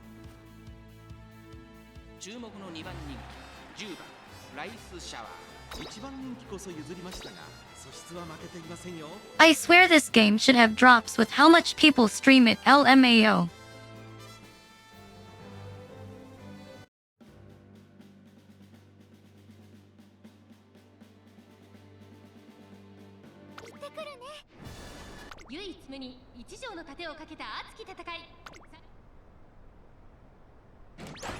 注目の2番人気10番ライスシャワー。
一番人気こそ譲りましたが素質は負けていませんよ。
I swear this game should have drops with how much people stream it LMAO.
唯一無二一条の盾をかけた熱き戦い。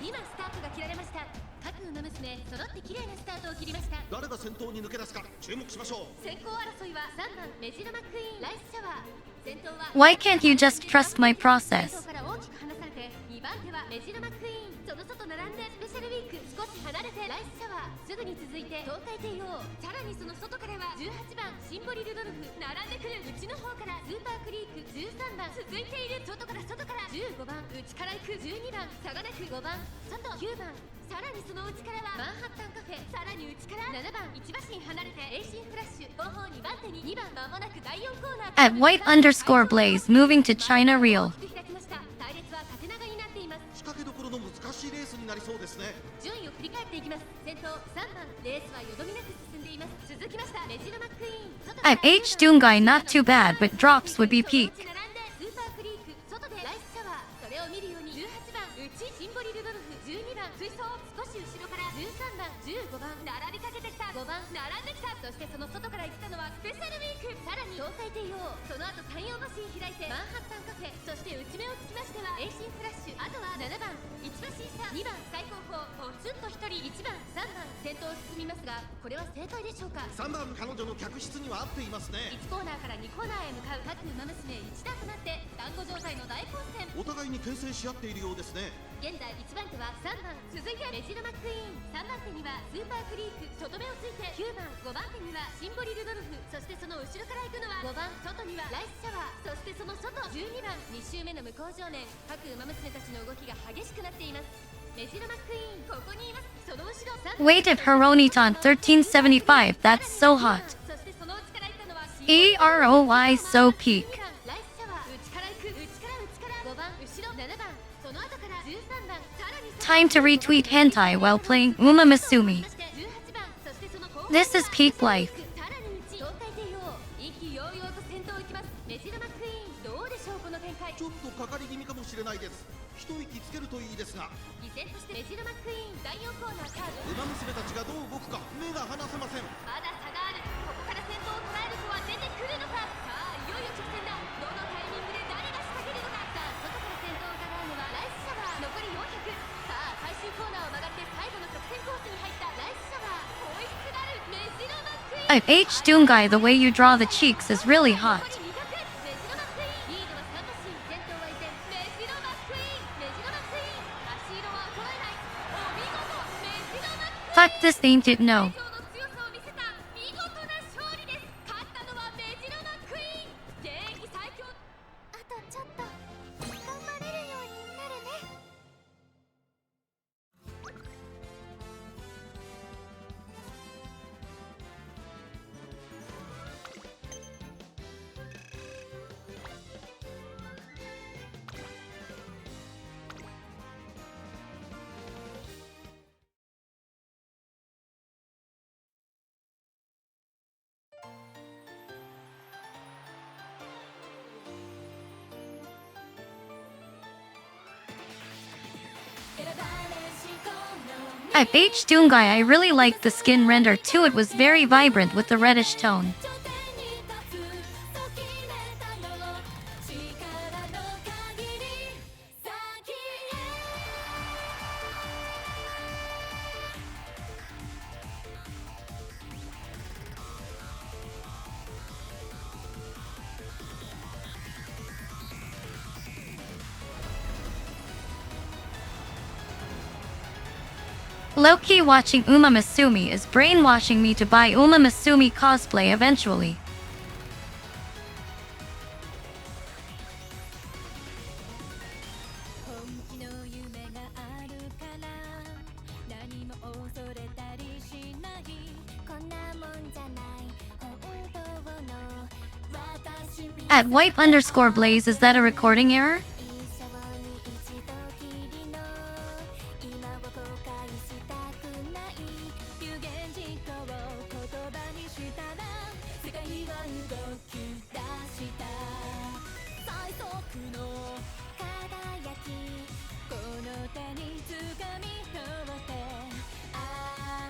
今スタートが切られました。各馬娘揃って綺麗なスタートを切りました。
誰が先頭に抜け出すか注目しましょう。
先行争いは3番メジロマックイーンライスシャワー。先頭は
Why can't you just trust my
先
process?
頭から大きく離されて2番手はメジロマックイーン。その外並んでスペシャルウィーク少し離れてライスシャワー。すぐに続いて東海帝王。さらにその外からは18番シンボリルドルフ。並んでくる内の方からスーパークリーク13番続いている。外から15番内から行く12番差がなく5番外9番。さらにその内からはマンハッタンカフェ。さらに内から7番1馬身離れてエイシンフラッシュ。後方2番手に2番間もなく第4コーナー
At white_blaze moving to China Real.
開きました。隊列は縦長になっています。
仕掛けどころの難しいレースになりそうですね。
順位を振り返っていきます。先頭3番レースはよどみなく進んでいます。続きましたメジロマックイーン。
At H Doomguy not too bad, but drops would be peak.
並んでスーパークリーク外でライスシャワー。それを見るように18番内シンボリルドルフ12番追走少し後ろから13番15番並びかけてきた5番並んできた。そしてその外から来たのはスペシャルウィーク。さらに東海帝王。その後山陽馬身開いてマンハッタンカフェ。そして内目をつきましてはエイシンフラッシュ。あとは7番1馬身差2番最後方ポツンと1人1番3番先頭を進みますがこれは正解でしょうか。
3番彼女の客室には合っていますね。
1コーナーから2コーナーへ向かう各馬娘一段となって団子状態の大混戦。
お互いに牽制し合っているようですね。
現在1番手は3番続いてメジロマックイーン。3番手にはスーパークリーク外目をついて9番5番手にはシンボリルドルフ。そしてその後ろから行くのは5番外にはライスシャワー。そしてその外12番2周目の向こう上面各馬娘たちの動きが激しくなっています。メジロマックイーンここにいます。その後ろ3番
Wait at RINATHON 1375, that's so hot.
そしてその内から行ったのは
EROY so peak.
ライスシャワー。内から行く内から5番後ろ7番その後から13番さらに
Time to retweet hentai while playing Uma Masumi.
そして18番そしてその後方
This is peak life.
さらに内東海帝王意気揚々と先頭を行きます。メジロマックイーンどうでしょうこの展開。
ちょっとかかり気味かもしれないです。一息つけるといいですが、
依然としてメジロマックイーン第4コーナーカーブ。
馬娘たちがどう動くか目が離せません。
まだ差がある。ここから先頭を捉える子は出てくるのか。さあいよいよ直線だ。どのタイミングで誰が仕掛けるのか。さあ外から先頭を伺うのはライスシャワー。残り400。さあ最終コーナーを曲がって最後の直線コースに入ったライスシャワー。追いすがるメジロマックイーン。
At H Doomguy the way you draw the cheeks is really hot.
残り200。メジロマックイーンリードは3馬身先頭は依然メジロマックイーン。メジロマックイーン足色は衰えない。お見事メジロマックイーン。
Fuck this ain't it no.
最強の強さを見せた見事な勝利です。勝ったのはメジロマックイーン。現役最強。あとちょっと頑張れるようになるね。
At H Doomguy, I really liked the skin render too. It was very vibrant with the reddish tone.
頂点に立つと決めたの力の限り先へ
Low-key watching Uma Masumi is brainwashing me to buy Uma Masumi cosplay eventually.
本気の夢があるから何も恐れたりしないこんなもんじゃない本当の私みたい
At wipe_blaze, is that a recording error?
一生に一度きりの今を後悔したくない有言実行を言葉にしたら世界は動き出した最速の輝きこの手に掴み取って新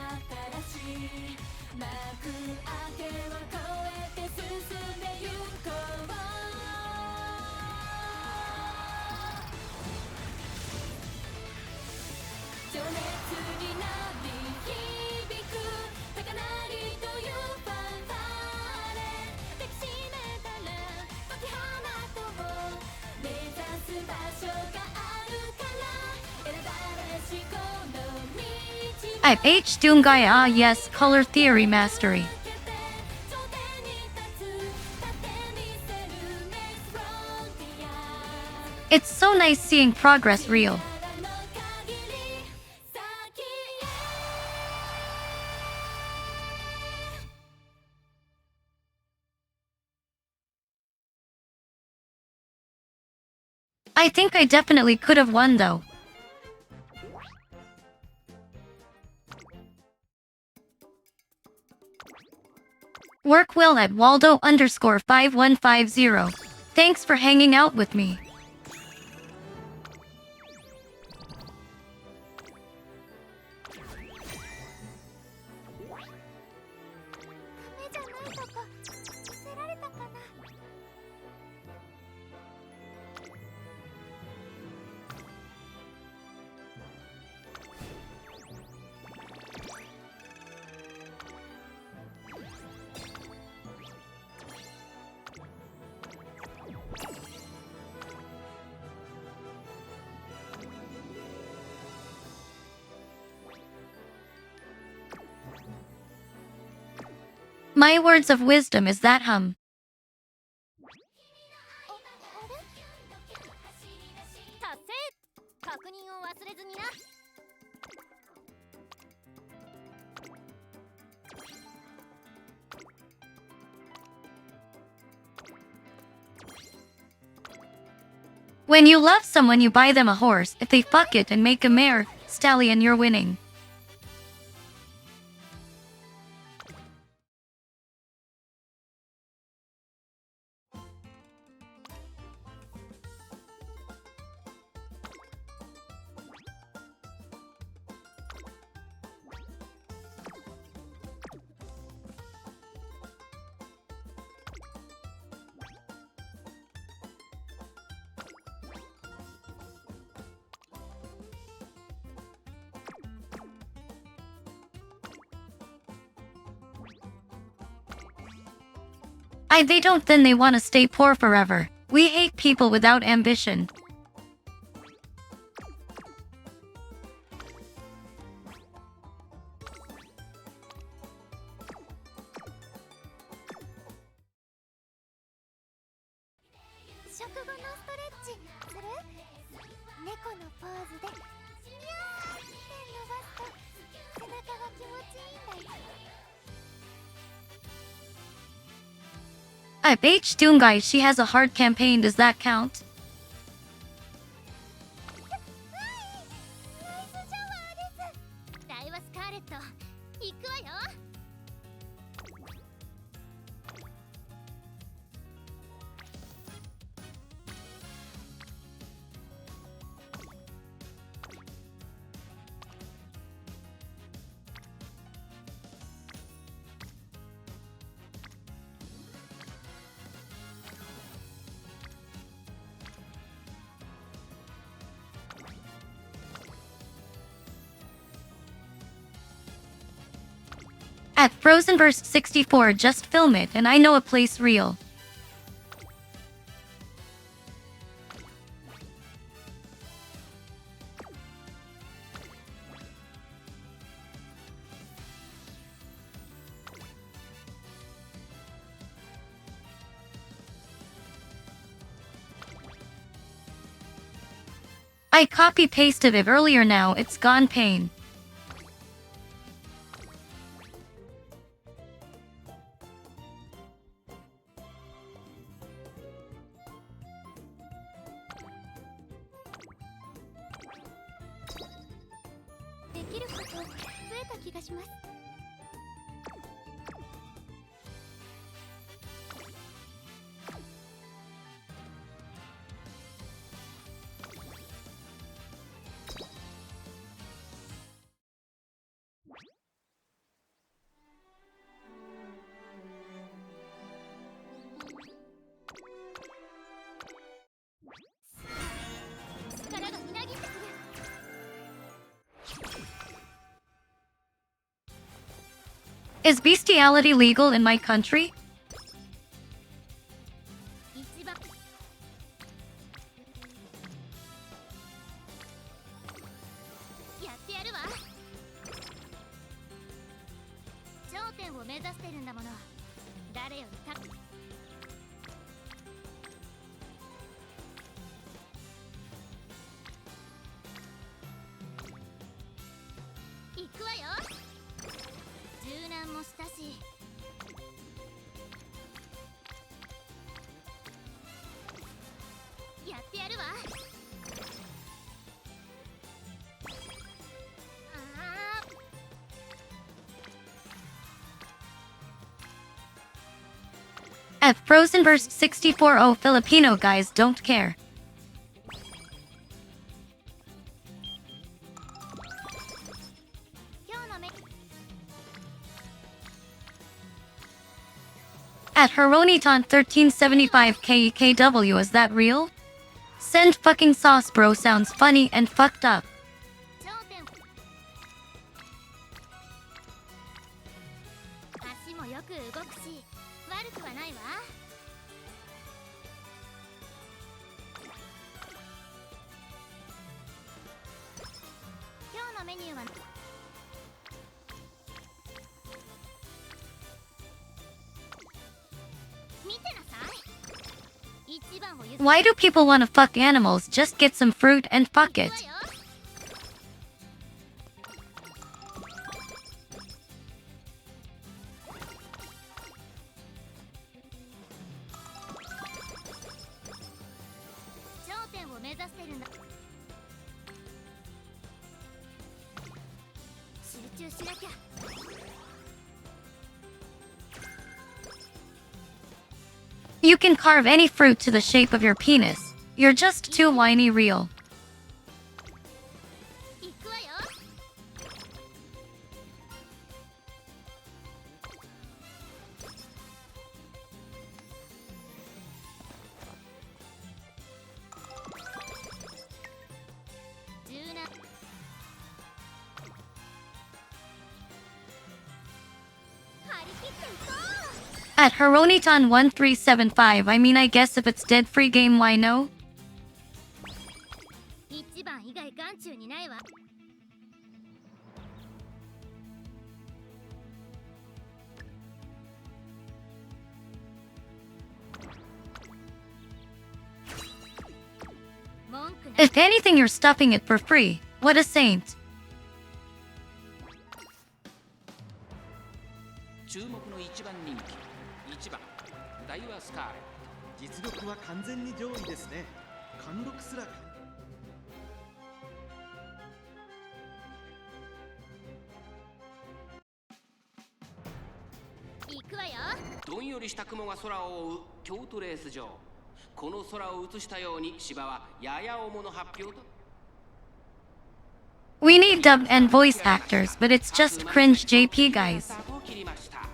しい幕開けを越えて進んでゆこう情熱になり響く高鳴りというファンファーレ抱きしめたら解き放とう目指す場所があるから選ばれしこの道
At H Doomguy, ah yes, color theory mastery.
けて頂点に立つ立ってみせる Next Frontier
It's so nice seeing progress real.
力の限り先へ
I think I definitely could have won though. Work well at Waldo_5150. Thanks for hanging out with me.
ダメじゃないとこ見せられたかな
My words of wisdom is that hum.
達成確認を忘れずにな
When you love someone, you buy them a horse. If they fuck it and make a mare, stallion, you're winning. They don't, then they wanna stay poor forever. We hate people without ambition. H Doomguy, she has a hard campaign, does that count?
ダイワスカーレット行くわよ
「
At Frozenverse 64, just film it and I know a place real. I copy-pasted it earlier, now it's gone pain. Is bestiality legal in my country? At Frozenverse 64, oh, Filipino guys don't care. At Hironiton 1375 KEKW, is that real? Send fucking sauce, bro, sounds funny and fucked up. Why do people want to fuck animals? Just get some fruit and fuck it. You can carve any fruit to the shape of your penis. You're just too whiny real. At Hironiton 1375, I mean, I guess if it's dead free game, why no? If anything, you're stuffing it for free. What a saint.
注目の一番人気1番ダイワスカーレット。
実力は完全に上位ですね。貫禄すら
行くわよ。
どんよりした雲が空を覆う京都レース場。この空を映したように芝はやや重の発表と。
We need dub and voice actors, but it's just cringe JP guys.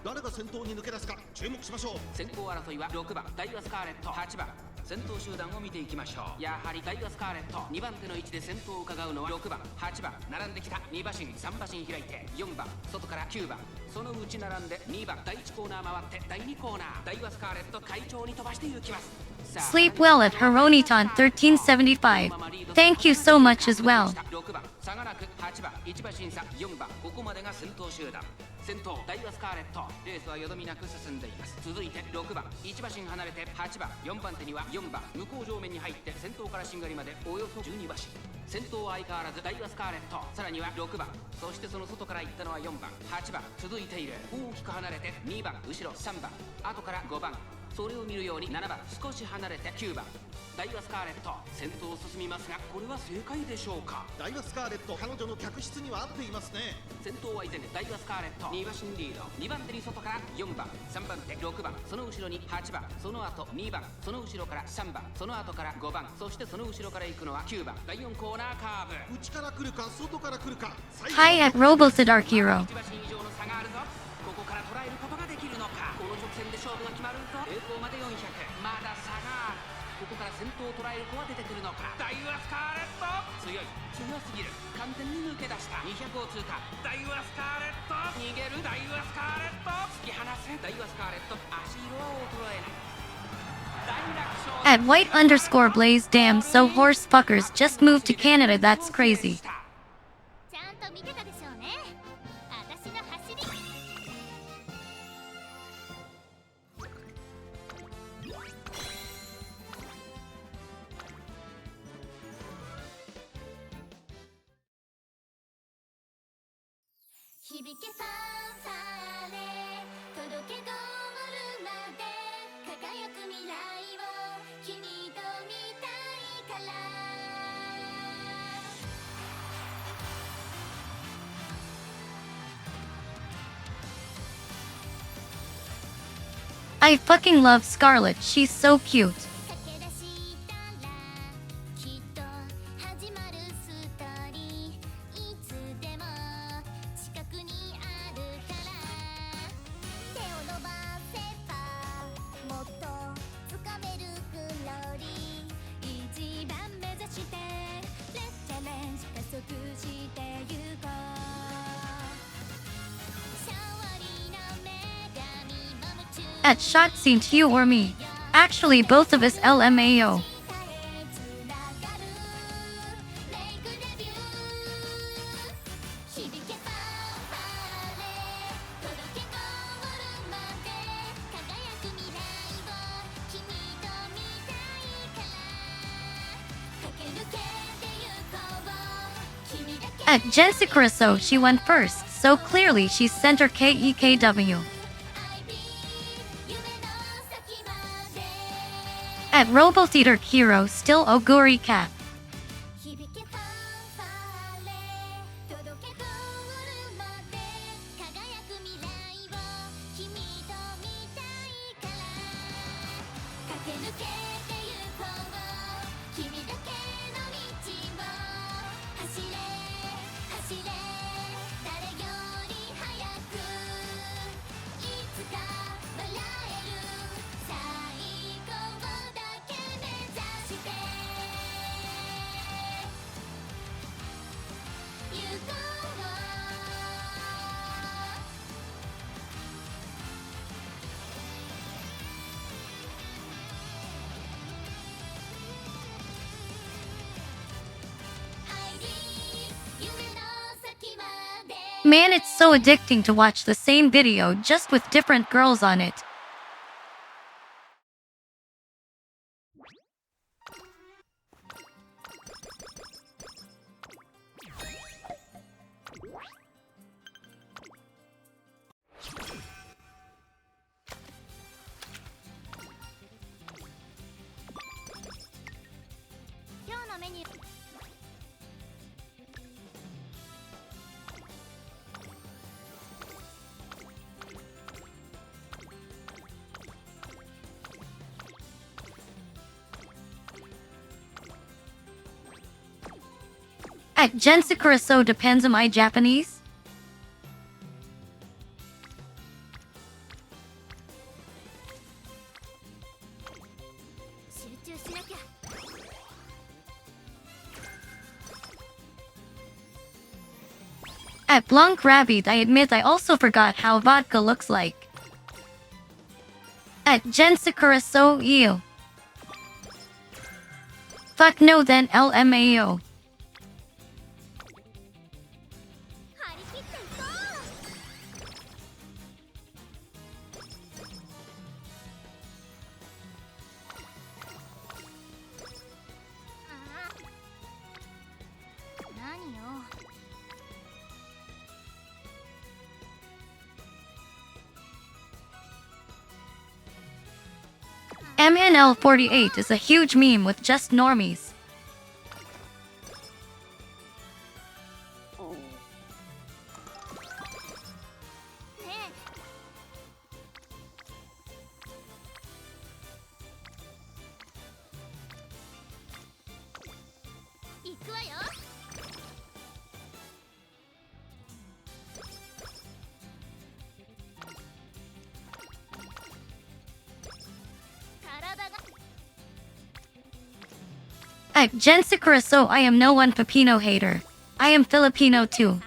誰が先頭に抜け出すか注目しましょう。
先行争いは6番ダイワスカーレット、8番先頭集団を見ていきましょう。やはりダイワスカーレット2番手の位置で先頭を伺うのは6番8番並んできた2馬身3馬身開いて4番外から9番その内並んで2番第1コーナー回って第2コーナーダイワスカーレット快調に飛ばして行きます。
Sleep well at RINATHON 1375. Thank you so much as well.
6番差がなく8番1馬身差4番ここまでが先頭集団。先頭ダイワスカーレットレースはよどみなく進んでいます。続いて6番1馬身離れて8番4番手には4番向こう上面に入って先頭からしんがりまでおよそ12馬身。先頭は相変わらずダイワスカーレットさらには6番そしてその外から行ったのは4番8番続いている。大きく離れて2番後ろ3番後から5番それを見るように7番少し離れて9番ダイワスカーレット先頭を進みますがこれは正解でしょうか。
ダイワスカーレット彼女の客室には合っていますね。
先頭は依然ダイワスカーレット2馬身リード2番手に外から4番3番手6番その後ろに8番その後2番その後ろから3番その後から5番そしてその後ろから行くのは9番第4コーナーカーブ。
内から来るか外から来るか。
Hi at RoboSadark Hero.
1馬身以上の差があるぞ。ここから捉えることができるのか。この直線で勝負が決まるぞ。栄光まで400まだ差がある。ここから先頭を捉える子は出てくるのか。ダイワスカーレット強い強すぎる完全に抜け出した200を通過。ダイワスカーレット逃げるダイワスカーレット突き放せダイワスカーレット足色は衰えない。大楽勝
At white_blaze damn so horse fuckers just moved to Canada, that's crazy.
ちゃんと見てたでしょうね私の走り。響けファンファーレ届けゴールまで輝く未来を君と見たいから
I fucking love Scarlet, she's so cute.
駆け出したらきっと始まるストーリーいつでも近くにあるから手を伸ばせばもっと掴めるグローリー一番目指してレッチャレンジ加速してゆこう勝利の女神も夢中
At shot scene to you or me. Actually, both of us LMAO. 'At Jensicariso, she went first, so clearly she's center KEKW. At RoboTheater Hero, still Oguri Cat.
響けファンファーレ届けゴールまで輝く未来を君と見たいから駆け抜けてゆこう君だけの道を走れ走れ誰より早くいつか笑える最高だけ目指して行こう
Man, it's so addicting to watch the same video just with different girls on it. At Jensicariso depends on my Japanese.
集中しなきゃ。
At Blanc Rabbit, I admit I also forgot how vodka looks like. At Jensakura so ew. Fuck no then LMAO.
張り切っていこう。何よ。
MNL48 is a huge meme with just normies. At Jensakura so I am no one Pepino hater. I am Filipino too.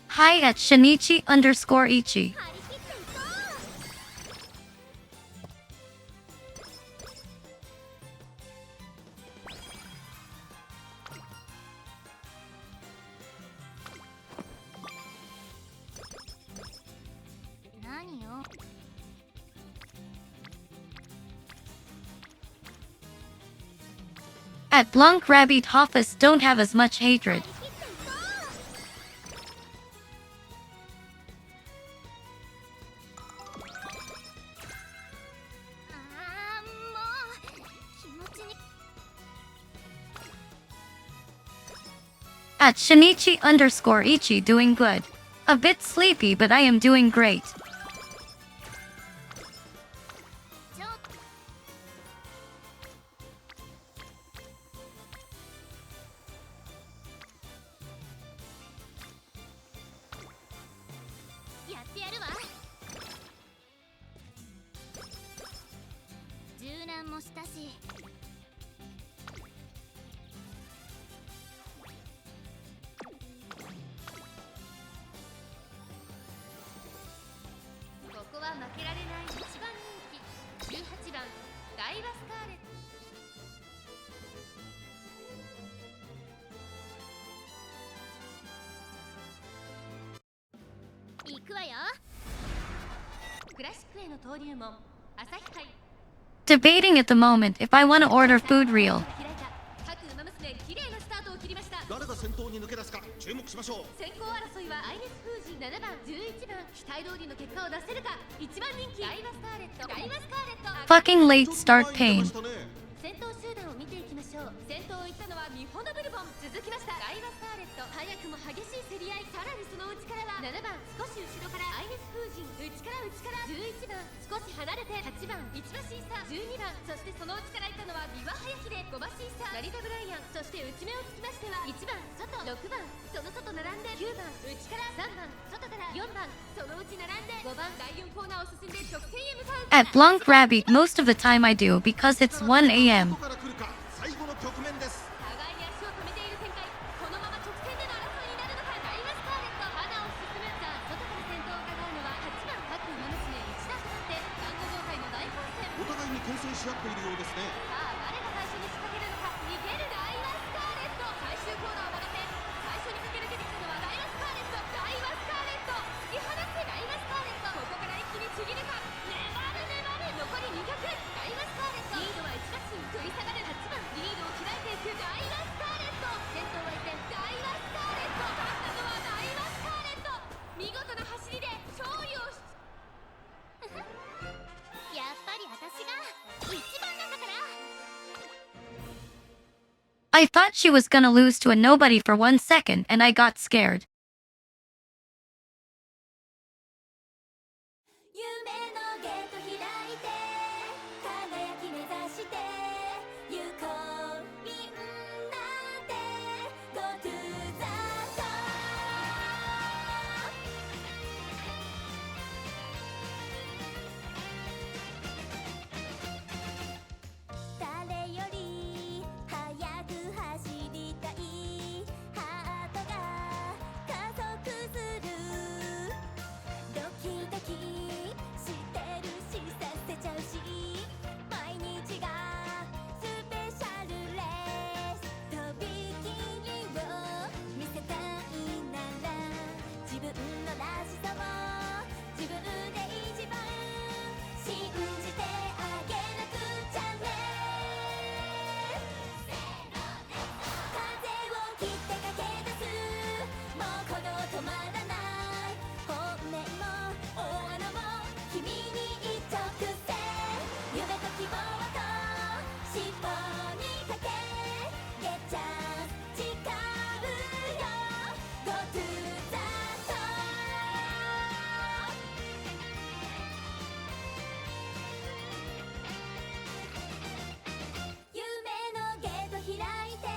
Hi at Shinichi_Ichi. At Blanc Rabbit Hoffus don't have as much hatred. At Shinichi_Ichi doing good. A bit sleepy but I am doing great. Debating at the moment if I want to order food real.
誰が先頭に抜け出すか注目しましょう。
先行争いはアイネス封じ7番11番期待通りの結果を出せるか。1番人気ダイワスカーレット。ダイワスカーレット
Fucking late start pain.
先頭集団を見ていきましょう。先頭を行ったのはミホノブルボン。続きましたダイワスカーレット。早くも激しい競り合い。さらにその内からは7番少し後ろからアイネス封じ内から11番少し離れて8番1馬審査12番そしてその内から行ったのは三輪早木で5馬審査成田ブライアンそして内目をつきましては1番外6番その外並んで9番内から3番外から4番その内並んで5番第4コーナーを進んで直線へ向かう。
At Blanc Rabbit most of the time I do because it's 1 a.m.
どこから来るか最後の局面です。
互いに足を止めている展開。このまま直線での争いになるのか。ダイワスカーレット花を進む。さあ外から先頭を伺うのは8番各馬娘1打となって団子状態の大混戦。
お互いに牽制し合っているようですね。
さあ誰が最初に仕掛けるのか。逃げるダイワスカーレット。最終コーナーを曲がって最初に駆け抜けてきたのはダイワスカーレット。ダイワスカーレット突き放す。ダイワスカーレットここから一気にちぎるか。粘る残り200。ダイワスカーレットリードは1馬身食い下がる8番リードを開いていくダイワスカーレット。先頭は一点ダイワスカーレット。勝ったのはダイワスカーレット。見事な走りで勝利をやっぱり私が一番なんだから。
I thought she was gonna lose to a nobody for 1 second and I got scared.
夢のゲート開いて輝き目指して行こうみんなで Go to the top 誰より速く走りたいハートが加速するドキドキしてるしさせちゃうし毎日がスペシャルレースとびきりを見せたいなら自分のらしさを自分で一番信じてあげなくちゃね風を切って駆け出すもうこの止まらない本命も大穴も君に一直線夢と希望と尻尾にかけ Get chance 誓うよ Go to the top 夢のゲート開いて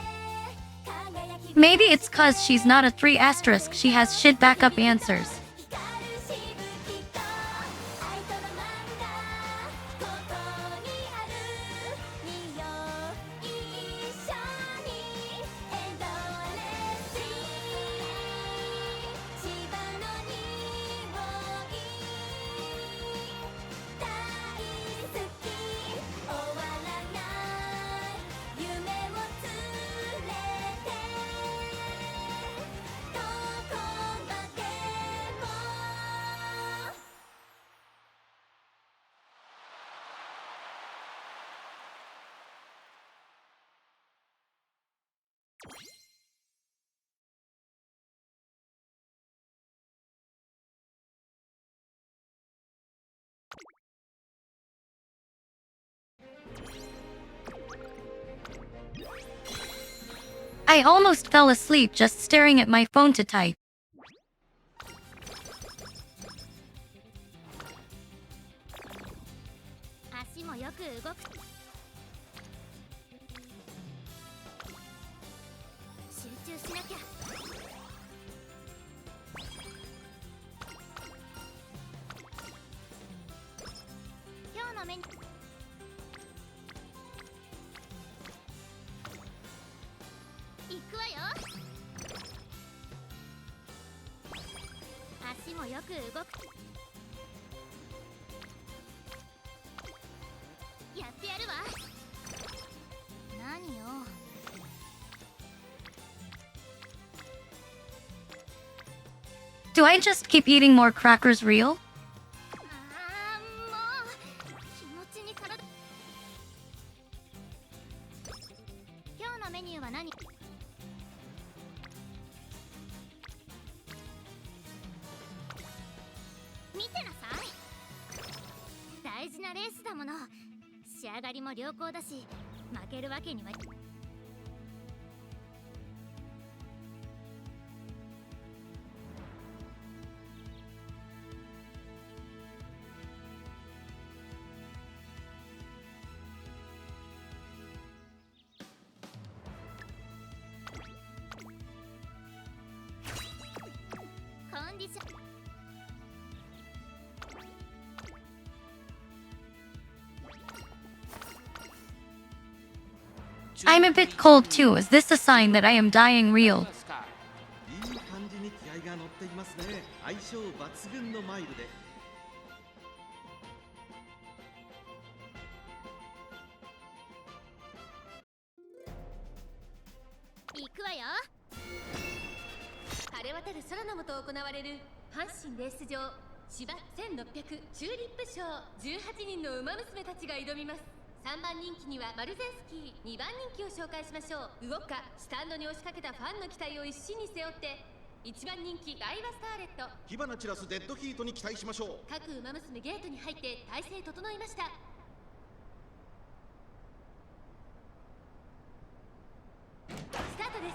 輝き
Maybe it's cause she's not a 3 asterisk, she has shit backup answers.
光るしぶきと愛とロマンがここにある見よう一緒にエンドレス芝の匂い大好き終わらない夢を連れてどこまでも
I almost fell asleep just staring at my phone to type.
足もよく動く集中しなきゃ今日のメニュー行くわよ足もよく動くやってやるわ何よ
Do I just keep eating more crackers real?
あーもう気持ちに体今日のメニューは何見てなさい大事なレースだもの仕上がりも良好だし負けるわけにはいコンディション
I'm a bit cold too. Is this a sign that I am dying real?
いい感じに気合が乗っていますね。相性抜群のマイルで。
行くわよ晴れ渡る空の下行われる阪神レース場芝1600チューリップ賞18人の馬娘たちが挑みます3番人気にはマルゼンスキー2番人気を紹介しましょう動くかスタンドに押しかけたファンの期待を一身に背負って1番人気ダイワスターレット
火花散らすデッドヒートに期待しましょう。
各馬娘ゲートに入って体勢整いましたスタートです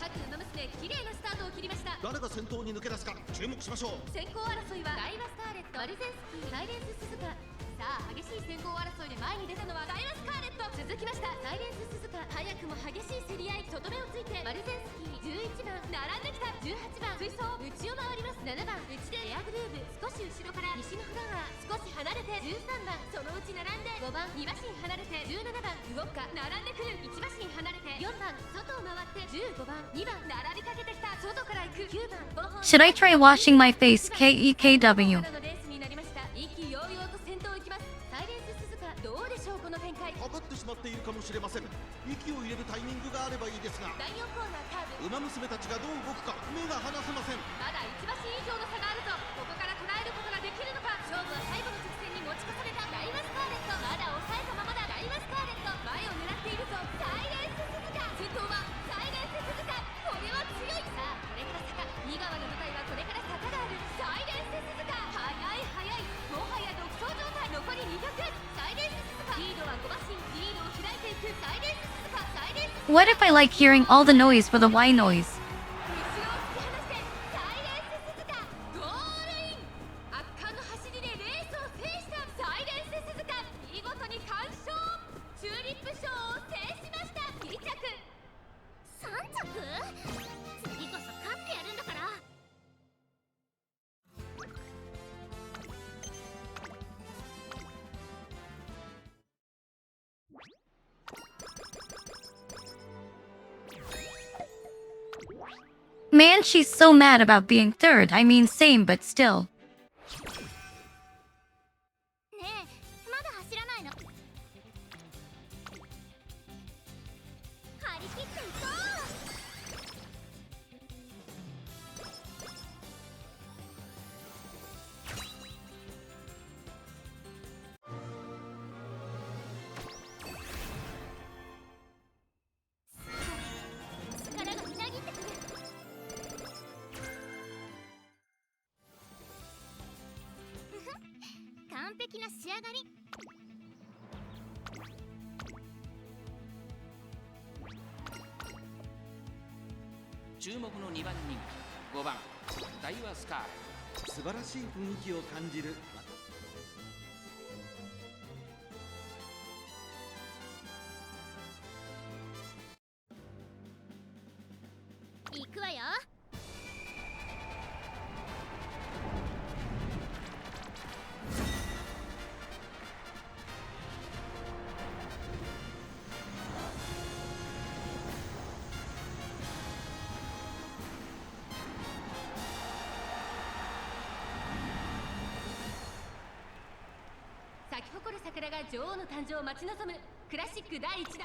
各馬娘綺麗なスタートを切りました
誰が先頭に抜け出すか注目しましょう。
先行争いはダイワスカーレット、マルゼンスキー、サイレンススズカ。さあ激しい先行争いで前に出たのはダイワスカーレット。続きましたサイレンススズカ。早くも激しい競り合い、とどめをついてマルゼンスキー11番並んできた。18番追走内を回ります。7番内でエアグルーヴ、少し後ろから西のフラワー、少し離れて13番そのうち並んで5番2馬身離れて17番動くか並んでくる。1馬身離れて4番外を回って15番2番並びかけてきた。外から行く9番5本。
Should I try washing my face? KEKW.
のレースになりました。意気揚々と先頭行きます。サイレンス鈴鹿どうでしょうこの展開。
かかってしまっているかもしれません。息を入れるタイミングがあればいいですが、
第4コーナーカーブ、
馬娘たちがどう動くか目が離せません。
まだ1馬身以上の差があるぞ。ここから捉えることができるのか。勝負は最後の直線に持ち越された。ダイワスカーレットまだ抑えたままだ。ダイワスカーレット前を狙っているぞ。サイレンス鈴鹿先頭はサイレンス鈴鹿。これは強い。さあこれから坂、2側の舞台はこれから坂がある。サイレンス鈴鹿速い速い、もはや独走状態。残り200。サイレンス鈴鹿リードは5馬身、リードを開いていく。サイレンス鈴鹿、サイレンス
What if I like hearing all the noise for the Y noise?
後ろを突き放してサイレンス鈴鹿ゴールイン。圧巻の走りでレースを制したサイレンス鈴鹿、見事に完勝。チューリップ賞を制しました。2着3着。次こそ勝ってやるんだから。
Man, she's so mad about being third. I mean, same, but still.
ねえまだ走らないの。張り切っていこう。力がみなぎってくる。完璧な仕上がり。
注目の2番人気5番ダイワスカーレット。
素晴らしい雰囲気を感じる。
行くわよ。咲き誇る桜が女王の誕生を待ち望むクラシック第1弾。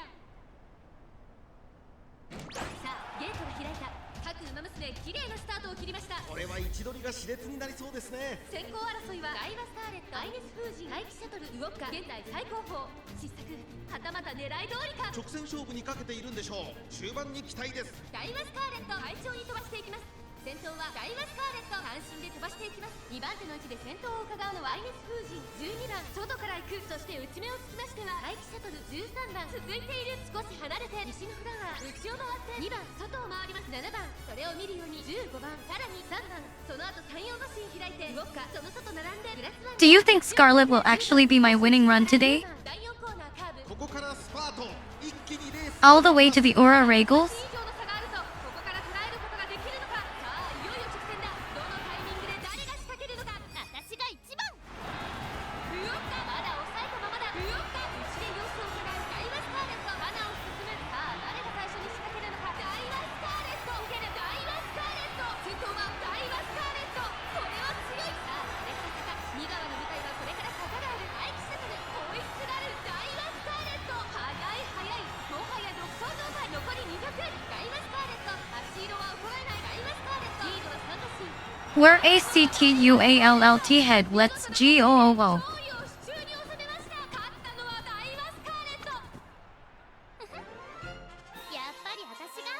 さあゲートが開いた。各馬娘綺麗なスタートを切りました。
これは位置取りが熾烈になりそうですね。
先行争いはダイワスカーレット、アイネスフージン、大気シャトル動くか。現在最高峰失策、はたまた狙い通りか。
直線勝負にかけているんでしょう。中盤に期待です。
ダイワスカーレット快調に飛ばしていきます。先頭はダイワスカーレット単身で飛ばしていきます。2番手の位置で先頭を伺うのはアイネスフージン12番外から行く。そして内目をつきましては大気シャトル13番続いている。少し離れて西のフラワー、内を回って2番外を回ります。7番それを見るように15番さらに3番その後3、4馬身開いて動くか。その外並んでグラスワン。
Do you think Scarlet will actually be my winning run today?
第4コーナーカーブ、
ここからスパート。一気にレース
All the way to the Aura Regals?
以上の差があるぞ。ここから捉えることができるのか。さあいよいよ直線だ。どのタイミングで誰が仕掛けるのか。私が一番。うおっかまだ抑えたままだ。うおっか内で様子を伺うダイワスカーレット。花を進む。さあ誰が最初に仕掛けるのか。ダイワスカーレット受ける。ダイワスカーレット先頭はダイワスカーレット。これは強い。さあこれから坂、2側の舞台はこれから坂がある。大気シャトル追いすがるダイワスカーレット。速い速い、もはや独走状態。残り200。ダイワスカーレット足色は衰えない。ダイワスカーレットリードは3馬身。
We're ACTUALLT head. Let's GOOO.
勝利を手中に収めました。勝ったのはダイワスカーレット。やっぱり私が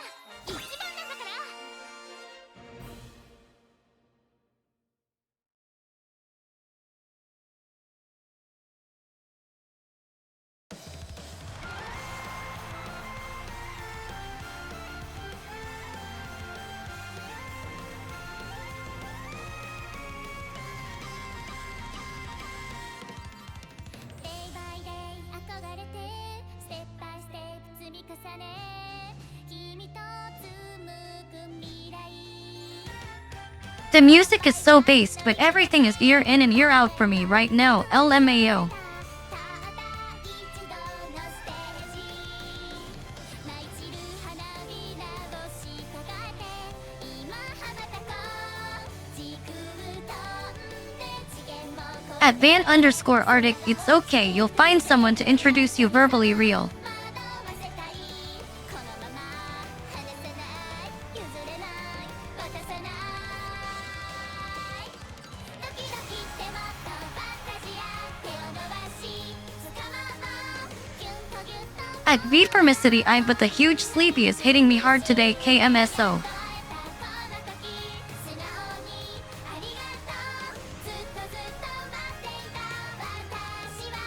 一番なんだから。
The music is so based, but everything is ear in and ear out for me right now. LMAO.
一度のステージ舞い散る花びら星かかって今羽ばたこう時空飛んで次元も越え
At Van_Arctic, it's okay, you'll find someone to introduce you verbally real.
惑わせたいこのまま離さない譲れない渡さないドキドキってもっとファンタジア手を伸ばし掴もうギュンとギュンと
At Vformicity, but the huge sleepy is hitting me hard today. KMSO.
この時素直にありがとうずっとずっと待っていた私は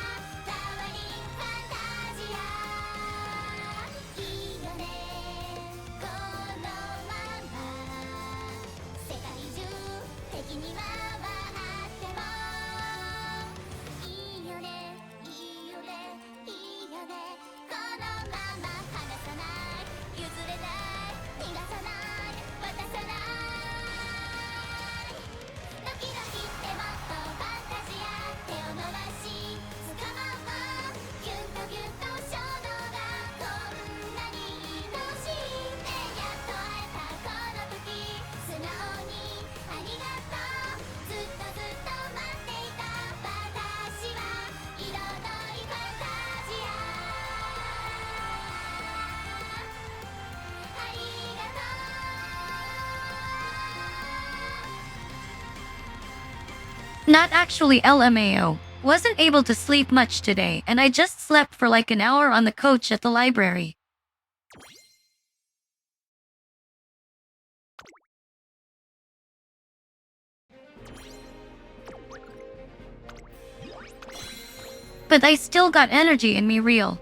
ダーリンファンタジアいいよねこのまま世界中敵に回ってもいいよねいいよねいいよねこのまま離さない譲れない逃がさない渡さないドキドキってもっとファンタジア手を伸ばし掴もうギュンとギュンと衝動がこんなに愛しいねやっと会えたこの時素直にありがとうずっとずっと待っていた私は彩りファンタジアありがとう
Not actually LMAO. Wasn't able to sleep much today, and I just slept for like an hour on the couch at the library. But I still got energy in me real.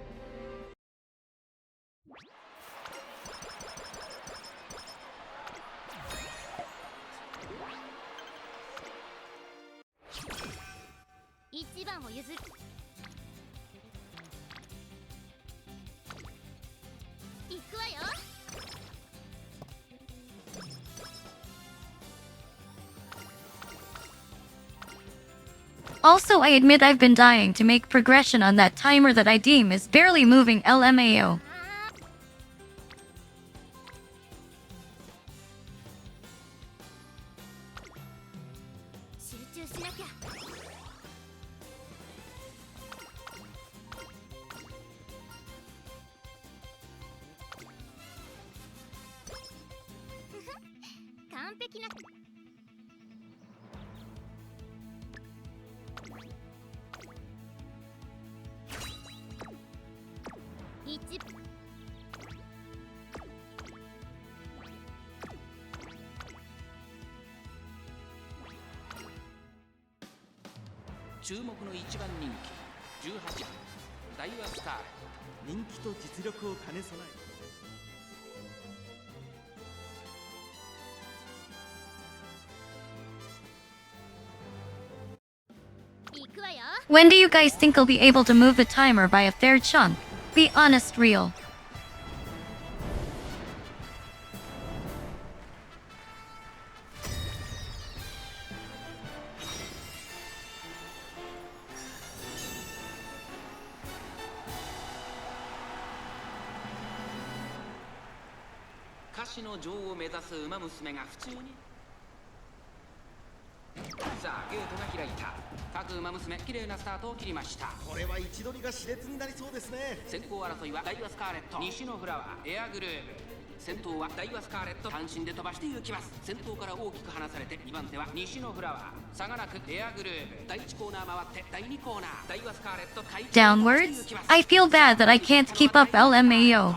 One 番を譲る行くわよ
Also, I admit I've been dying to make progression on that timer that I deem is barely moving. LMAO.
集中しなきゃ 完璧な 1
注目の一番人気18番ダイワスターレ
人気と実力を兼ね備え
行くわよ
When do you guys think I'll be able to move the timer by a fair chunk? Be honest, real.
「歌詞の女王を目指す馬娘が府中に」さあゲートが開いた各馬娘綺麗なスタートを切りました。
これは位置取りが熾烈になりそうですね。
先行争いはダイワスカーレット、西のフラワー、エアグルーヴ。先頭はダイワスカーレット、単身で飛ばして行きます。先頭から大きく離されて2番手は西のフラワー、差がなくエアグルーヴ。第1コーナー回って第2コーナー、ダイワスカーレット開始
Downwards? I feel bad that I can't keep up. LMAO.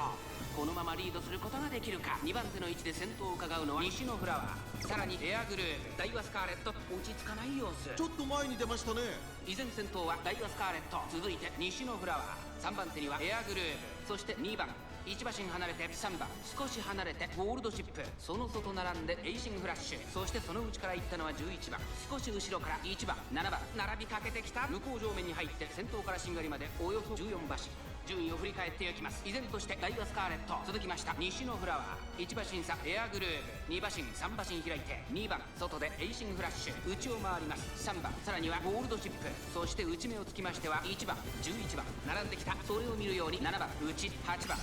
このままリードすることができるか。2番手の位置で先頭を伺うのは西のフラワー、さらにエアグルーヴ、ダイワスカーレット、落ち着かない様子。
ちょっと前に出ましたね。
依然先頭はダイワスカーレット、続いて西のフラワー、3番手にはエアグルーヴ、そして2番1馬身離れて3番、少し離れてゴールドシップ、その外並んでエイシングフラッシュ、そしてその内から行ったのは11番、少し後ろから1番7番並びかけてきた。向こう上面に入って先頭からしんがりまでおよそ14馬身。順位を振り返っていきます。依然としてダイワスカーレット、続きました西のフラワー、1馬審査エアグルーヴ、2馬審3馬審開いて、2番外でエイシングフラッシュ、内を回ります。3番さらにはゴールドシップ、そして内目をつきましては1番11番並んできた。それを見るように7番内、8番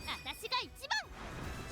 私が一番。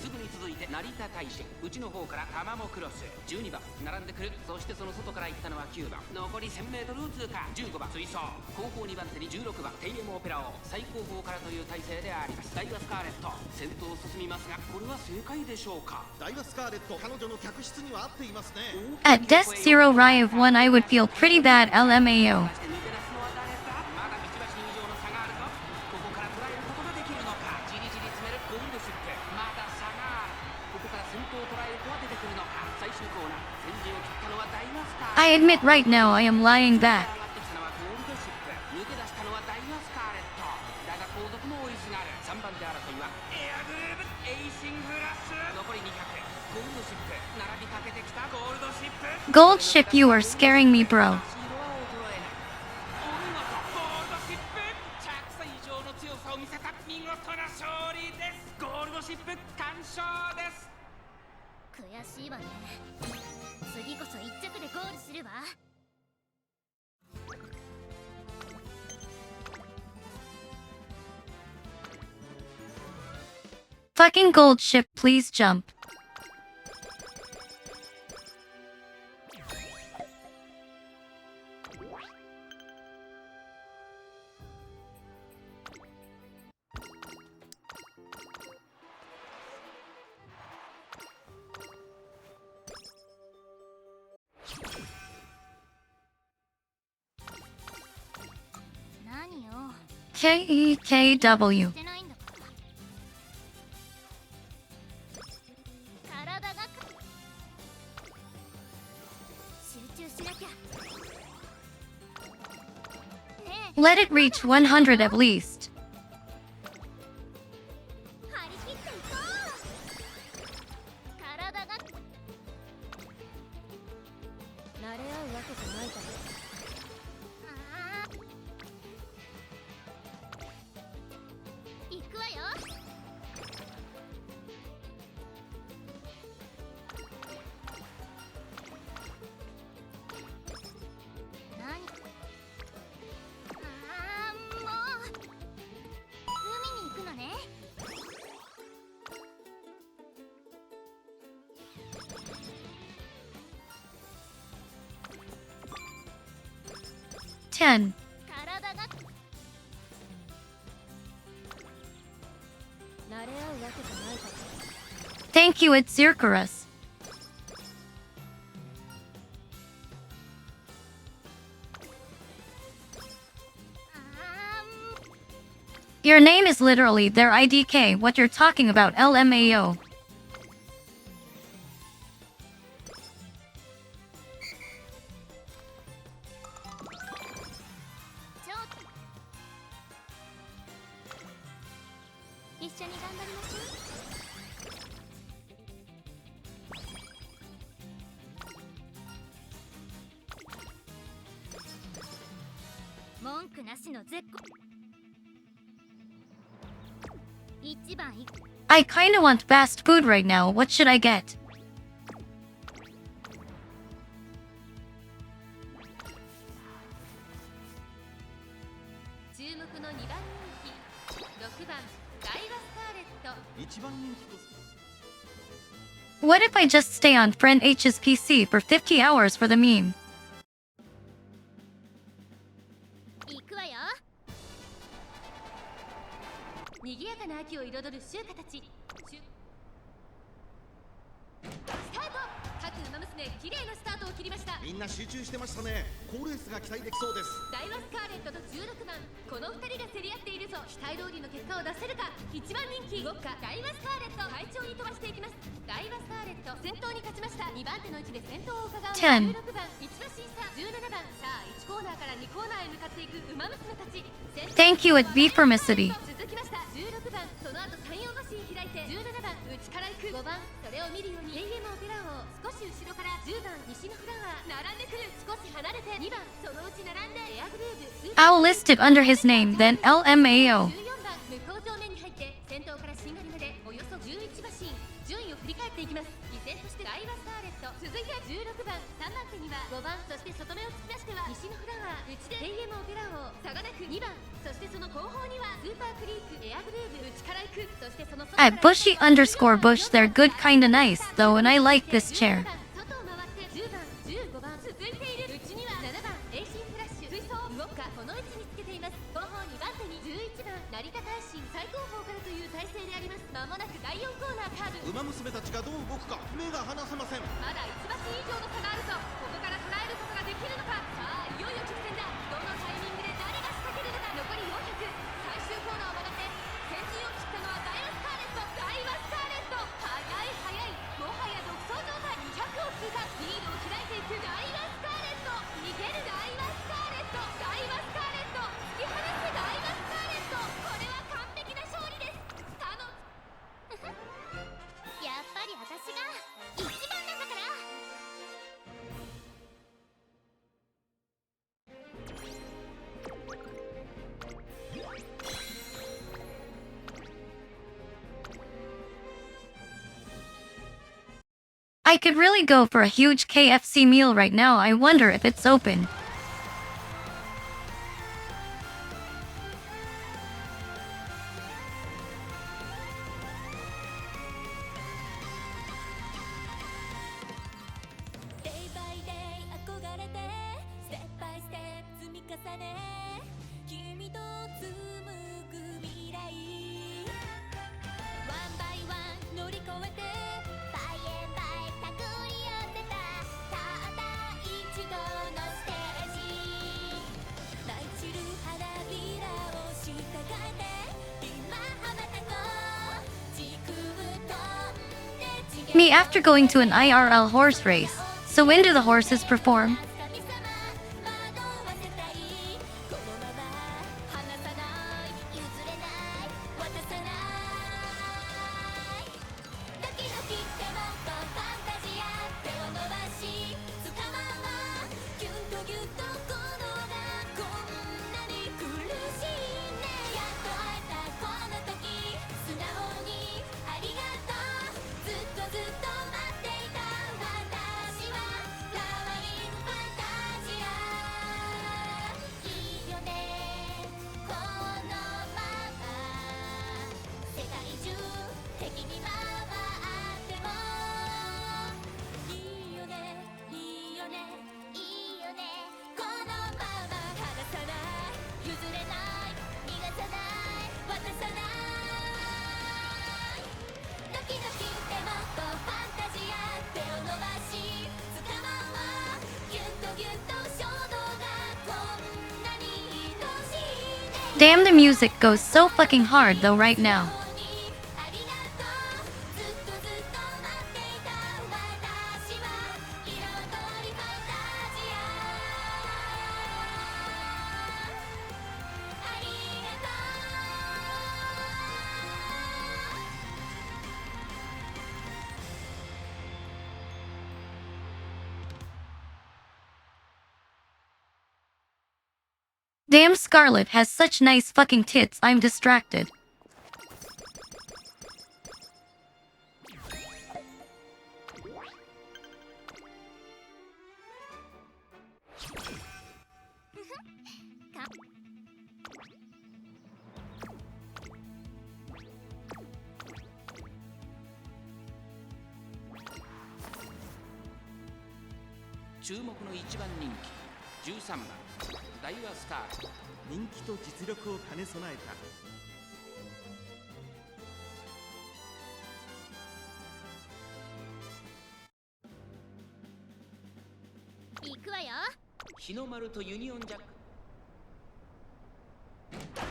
すぐに続いて成田大使、内の方からタマモクロス、12番並んでくる。そしてその外から行ったのは9番、残り 1000m を通過。15番追走、後方2番手に16番テイエムオペラを最後方からという体勢であります。ダイワスカーレット先頭を進みますが、これは正解でしょうか。
ダイワスカーレット、彼女の客室には合っていますね。
At Desk Zero Rive 1 I would feel pretty bad LMAO.
抜け出すのは誰か。まだ1馬身以上の差があるぞ。ここから捉えることができるのか。じりじり詰めるゴールドシップ、まだ差がある。ここから先頭を捉えるとは出てくるのか。最終コーナー、先陣を切ったのはダイワスカー。
I admit right now I am lying back.
上がってきたのはゴールドシップ、抜け出したのはダイワスカーレット。だが後続も追いすがる。3番手争いはエアグルーヴ、エイシングラッシュ、残り200。ゴールドシップ並びかけてきた。ゴールドシップ、
Gold ship, you are scaring me, bro.
黄色は衰えない。お見事、ゴールドシップ着差以上の強さを見せた。見事な勝利です。ゴールドシップ完勝です。
悔しいわね。次こそ一着でゴールするわ。
Fucking gold ship, please jump. KEKW.
してないんだから。体が集中しなきゃ。ねえ、
Let it reach 100 at least.
張り切っていこう。体が慣れ合うわけじゃないから。あー、行くわよ。何？もう海に行くのね。
10.
体が慣れ合うわけじゃないから。
Thank you, it's Zirkarus. Your name is literally their IDK. What you're talking about, LMAO.
ちょっと一緒に頑張りましょう。文句なしの絶好。一番い
I kinda want fast food right now. What should I get?
注目の2番人気6番ダイワスカーレット。
一番人気こそ
What if I just stay on friend H's PC for 50 hours for the meme?
行くわよ。賑やかな秋を彩る集花たち。スタート。各馬娘綺麗なスタートを切りました。
みんな集中してましたね。好レースが期待できそうです。
ダイワスカーレットと16番、この2人が競り合っているぞ。期待通りの結果を出せるか。1番人気動くか。ダイワスカーレット快調に飛ばしていきます。ダイワスカーレット先頭に勝ちました。2番手の位置で先頭を伺う
10
16番1馬審査17番。さあ1コーナーから2コーナーへ向かっていく馬娘たち。
Thank you at Beformicity.
続きました16番、その後3、4馬身開いて17番内から行く5番、それを見るように AM オペラ王少し後ろから10番西のフラワー並んでくる少し離れて2番そのうち並んでエアグルーヴ
I'll list it under his name, then LMAO.
14番向こう正面に入って先頭からしんがりまでおよそ11馬身順位を振り返っていきます。依然としてダイワスカーレット続いて16番3番手には5番そして外目を突き出しては西のフラワー内で AM オペラ王差がなく2番そしてその後方にはスーパークリークエアグルーヴ内から行くそしてその外
At Bushy underscore Bush, they're good kinda nice, though, and I like this chair.
外を回って10番15番続いている内には7番エイシンフラッシュ追走ウォッカこの位置につけています。後方2番手に11番成田大臣最後方からという体勢であります。まもなく第4コーナーカーブ
馬娘たちがどう動くか目が離せません。
まだ1馬身以上の差があるぞ。ここから捉えることができるのか。さあいよいよ直線だ。どのタイミングで誰が仕掛けるのか。残り400最終コーナーを曲がって先陣を切ったのはダイワスカーレット速い速いもはや独走状態200を通過リードを開いていくダイワスカーレット逃げるダイワスカーレット突き放すダイワスカーレットこれは完璧な勝利です。やっぱり私が一番なんだから。
I could really go for a huge KFC meal right now. I wonder if it's open.
Day by day 憧れてステップバイステップ積み重ね君と紡ぐ未来 One by one 乗り越えて By and by 手繰り寄せたたった一度のステージ舞い散る花びらを従えて今羽ばたこう時空飛んで
Me after going to an IRL horse race. So when do the horses perform?
神様惑わせたいこのまま離さない譲れない渡さないドキドキってもっとファンタジア手を伸ばし掴まんわギュッとギュッとこのがこんなに苦しいねやっと会えたこの時素直にありがとうずっとずっと待っていた私はラワインファンタジアいいよねこのまま世界中敵に回ってもいいよねいいよねいいよねこのまま離さない譲れない逃がさない渡さないドキドキってもっとファンタジア手を伸ばし掴まんわギュッとギュッと衝動がこんなに愛しいね
Damn, the music goes so fucking hard though right now.
ありがとうずっとずっと待っていた私は色とりファンタジアありがとう
Damn, Scarlet has such nice fucking tits, I'm distracted.
注目の一番人気13番ダイワスカーレット
人気と実力を兼ね備えた
行くわよ
日の丸とユニオンジャック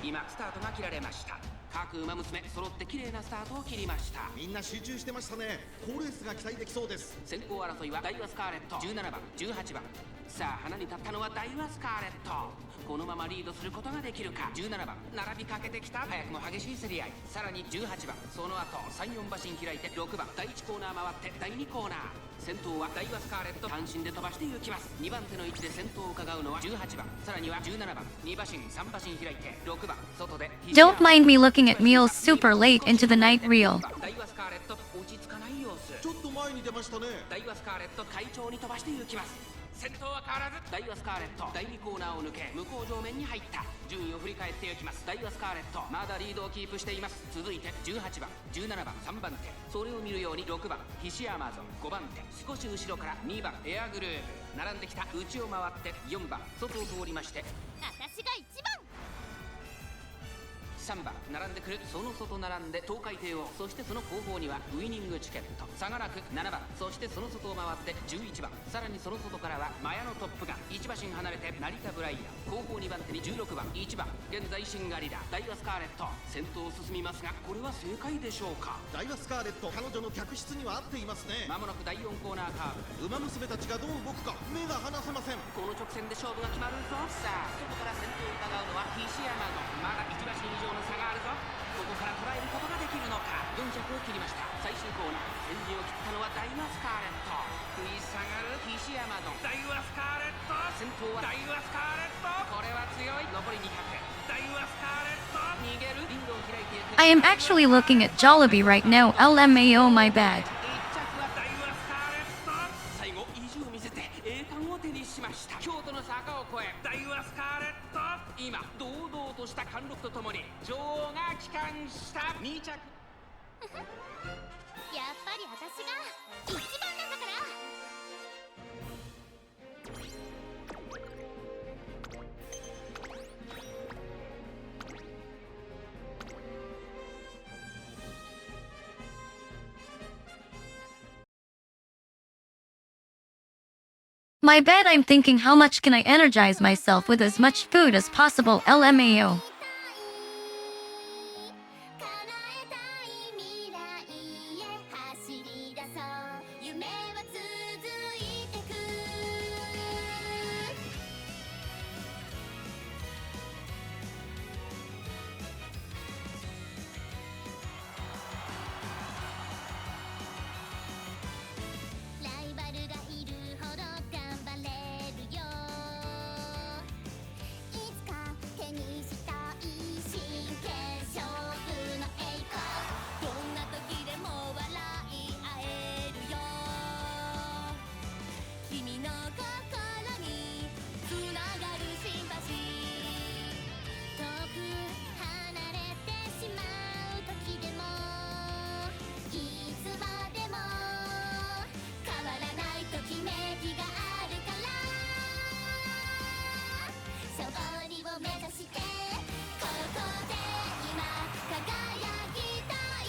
今スタートが切られました。各馬娘揃って綺麗なスタートを切りました。
みんな集中してましたね。好レースが期待できそうです。
先行争いはダイワスカーレット17番18番。さあ花に立ったのはダイワスカーレット。このままリードすることができるか。17番並びかけてきた。早くも激しい競り合い。さらに18番その後3、4馬身開いて6番第1コーナー回って第2コーナー。先頭はダイワスカーレット、単身で飛ばして行きます。2番手の位置で先頭を伺うのは18番、さらには17番、2馬身3馬身開いて6番、外で
Don't mind me looking at meals super late into the night reel.
ダイワスカーレット落ち着かない様子。
ちょっと前に出ましたね。
ダイワスカーレット快調に飛ばして行きます。先頭は変わらずダイワスカーレット、第2コーナーを抜け向こう上面に入った。順位を振り返っていきます。ダイワスカーレットまだリードをキープしています。続いて18番、17番、3番手、それを見るように6番ヒシアマゾン、5番手少し後ろから2番エアグルーヴ、並んできた内を回って4番外を通りまして、
私が一番。
3番並んでくる、その外並んで東海帝王、そしてその後方にはウイニングチケット、差がなく7番、そしてその外を回って11番、さらにその外からはマヤのトップガン、1馬身離れて成田ブライアン、後方2番手に16番1番、現在シンガリラダイワスカーレット先頭を進みますが、これは正解でしょうか。
ダイワスカーレット、彼女の客室には合っていますね。
まもなく第4コーナーカーブ、
馬娘たちがどう動くか目が離せません。
この直線で勝負が決まるぞ。さあ外から先頭を伺うのはヒシアマゾン、まだ1馬身以上の差があるぞ。ここから捉えることができるのか。4着を切りました。最終コーナー、先陣を切ったのはダイワスカーレット、食い下がるヒシアマゾン、ダイワスカーレット、先頭はダイワスカーレット、これは強い。残り200、ダイワスカーレット逃げる。リンドを開いていく。
I am actually looking at Jollibee right now. LMAO, my bad.
1着はダイワスカーレット、最後意地を見せて栄冠を手にしました。京都の坂を越えダイワスカーレット、今堂々とした貫禄とともに女王が帰還した。2着
やっぱり私が一番なんだから。
My bad, I'm thinking how much can I energize myself with as much food as possible. LMAO.
叶えたい未来へ走り出そう。夢は続いてく。ライバルがいるほど頑張れるよ。いつか手にしたい真剣勝負の栄光。どんな時でも笑い合えるよ。君の心につながる新橋。遠く離れてしまう時でも、いつまでも変わらないときめきがあるから。勝利を目指してここで今輝きたい。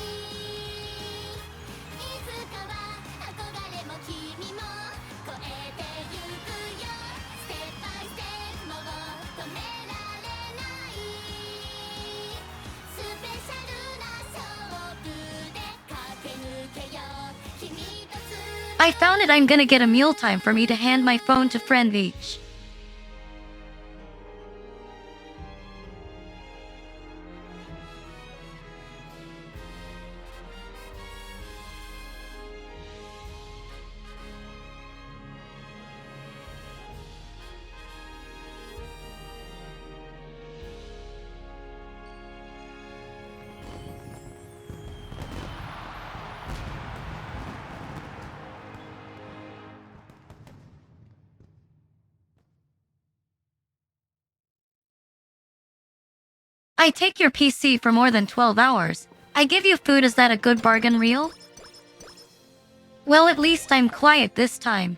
いつかは憧れも君も超えてゆくよ。ステップバイステップもう止められない。スペシャルな勝負で駆け抜けよう。君とつ
I found it. I'm gonna get a mealtime for me to hand my phone to friend each. I take your PC for more than 12 hours. I give you food. Is that a good bargain, real? Well, at least I'm quiet this time.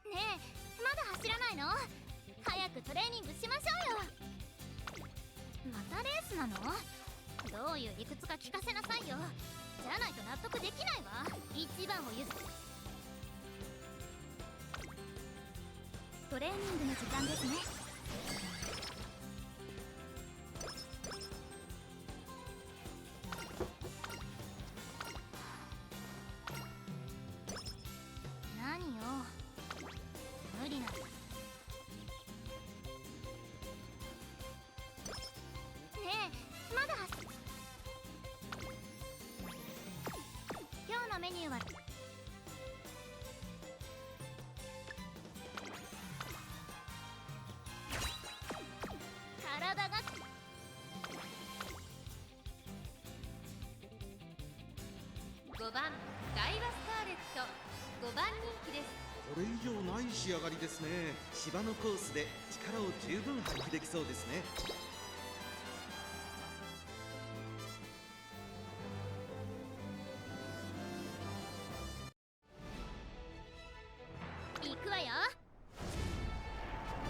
ねえ、まだ走らないの？早くトレーニングしましょうよ。またレースなの？どういう理屈か聞かせなさいよ。じゃないと納得できないわ。一番を譲る。トレーニングの時間ですね。何よ、無理な。メニューは体が5番ダイワスカーレット5番人気です。
これ以上ない仕上がりですね。芝のコースで力を十分発揮できそうですね。
行くわよ。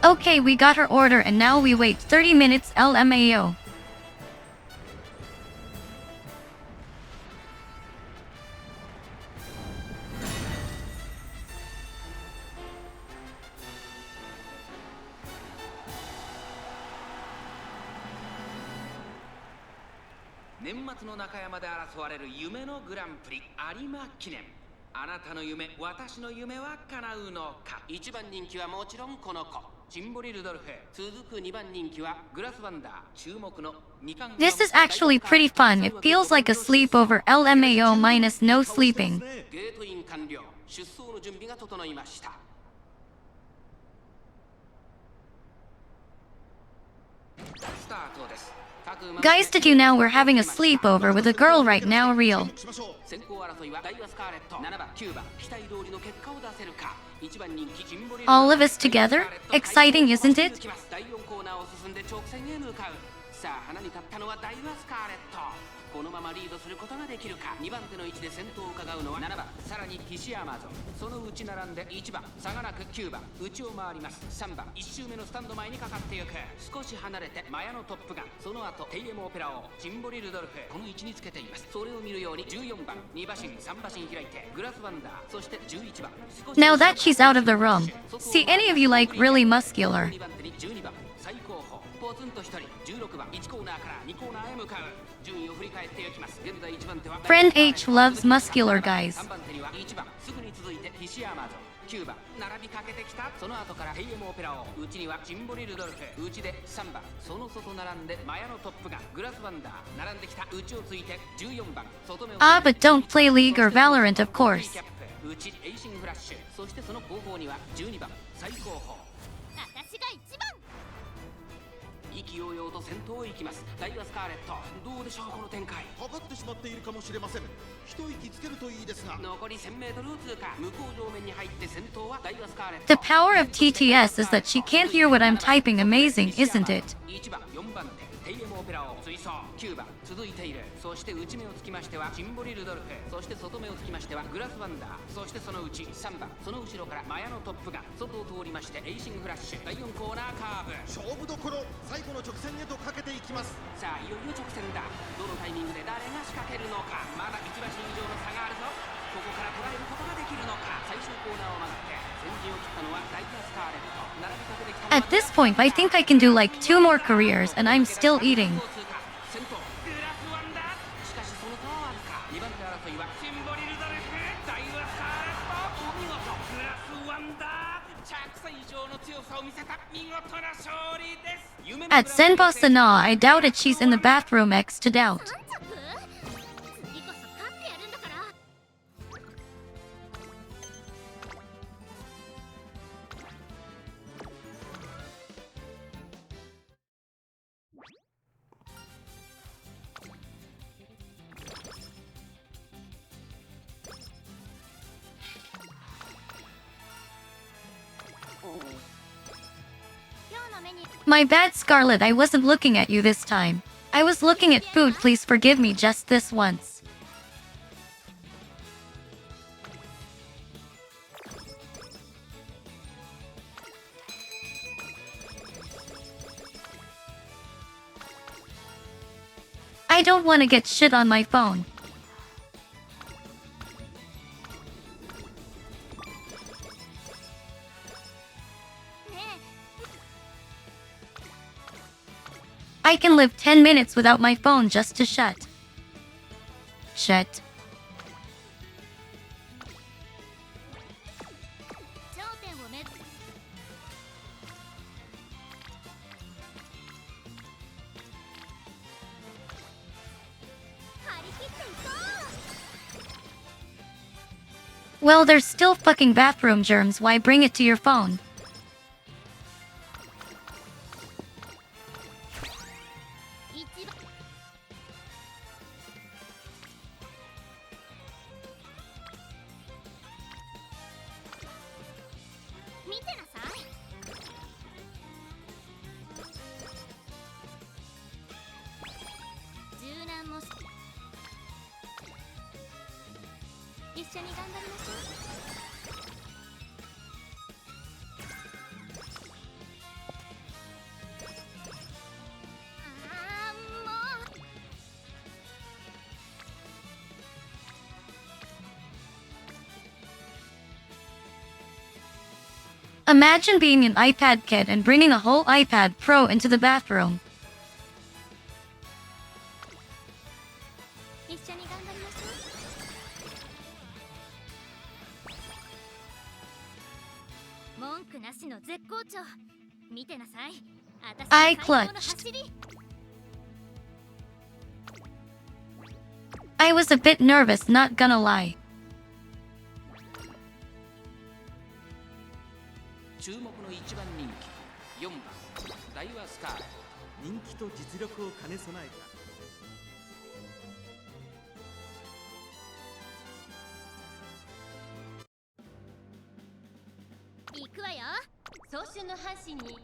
Okay, we got her order and now we wait 30 minutes LMAO.
「年末の中山で争われる夢のグランプリ有馬記念」「あなたの夢、私の夢は叶うのか」1番人気はもちろんこの子チンボリ・ルドルフ。続く2番人気はグラスワンダー。注目の2冠。
This is actually pretty fun. It feels like a sleepover LMAO minus no sleeping.
ゲートイン完了。出走の準備が整いました。スタートです。
Guys, did you know we're having a sleepover with a girl right now? Real.
先行争いはダイワスカーレット7番9番期待通りの結果を出せるか。1番人気チンボリ。
All of us together? Exciting, isn't it?
第4コーナーを進んで直線へ向かう。さあ花に立ったのはダイワスカーレット。このままリードすることができるか。2番手の位置で先頭を伺うのは7番さらに岸山ぞ。そのうち並んで1番差がなく9番内を回ります。3番1周目のスタンド前にかかっていく。少し離れてマヤのトップガン。その後テイエムオペラ王チンボリ・ルドルフこの位置につけています。それを見るように14番2馬身3馬身開いてグラスワンダー。そして11番
Now that she's out of the room. See, any of you like really muscular.
2番手に12番最高峰ポツンと1人16番1コーナーから2コーナーへ向かう。順位を振り返っていきます。現在1番手は
Friend H loves muscular guys.
3番手には1番すぐに続いて岸山ぞ。9番並びかけてきた。その後からテイエムオペラ王。内にはチンボリ・ルドルフ。内で3番その外並んでマヤのトップガングラスワンダー。並んできた。内をついて14番外目を
Ah, but don't play League or Valorant, of course.
キャップ内エイシングラッシュ。そしてその後方には12番最高峰。
私が一番。
意気揚々と先頭へ行きます。ダイワスカーレットどうでしょうこの展開。
かかってしまっているかもしれません。一息つけるといいですが。
残り 1000m を通過。向こう上面に入って先頭はダイワスカーレット。
The power of TTS is that she can't hear what I'm typing. Amazing, isn't it?
1番4番手テイエムオペラを追走。9番続いている。そして内目をつきましてはチンボリ・ルドルフ。そして外目をつきましてはグラスワンダー。そしてそのうち3番その後ろからマヤのトップガン。外を通りましてエイシングフラッシュ。第4コーナーカーブ。
勝負どころ最後の直線へとかけていきます。
さあいよいよ直線だ。どのタイミングで誰が仕掛けるのか。まだ1馬身以上の差があるぞ。ここから捉えることができるのか。最終コーナーを曲がって先陣を切ったのはダイヤスカーレット。並びかけてきたのは
At this point, I think I can do like 2 more careers and I'm still eating.
先頭グラスワンダー。しかしその差はあるか。2番手争いはチンボリ・ルドルフダイワスカーレット。お見事グラスワンダー。着差以上の強さを見せた見事な勝利です。
At Senbasana, I doubted she's in the bathroom. X to doubt.
3着。次こそ勝ってやるんだから。今日のメニュー
My bad, Scarlet. I wasn't looking at you this time. I was looking at food. Please forgive me just this once. I don't want to get shit on my phone. I can live 10 minutes without my phone just to shut. Shut.
頂点を目指張り切っていこ
Well, there's still fucking bathroom germs, why bring it to your phone? Imagine being an iPad kid and bringing a whole iPad Pro into the bathroom. I clutched. I was a bit nervous, not gonna lie.
注目の一番人気4番ダイワスカーレ
人気と実力を兼ね備えた
行くわよ。早春の阪神に。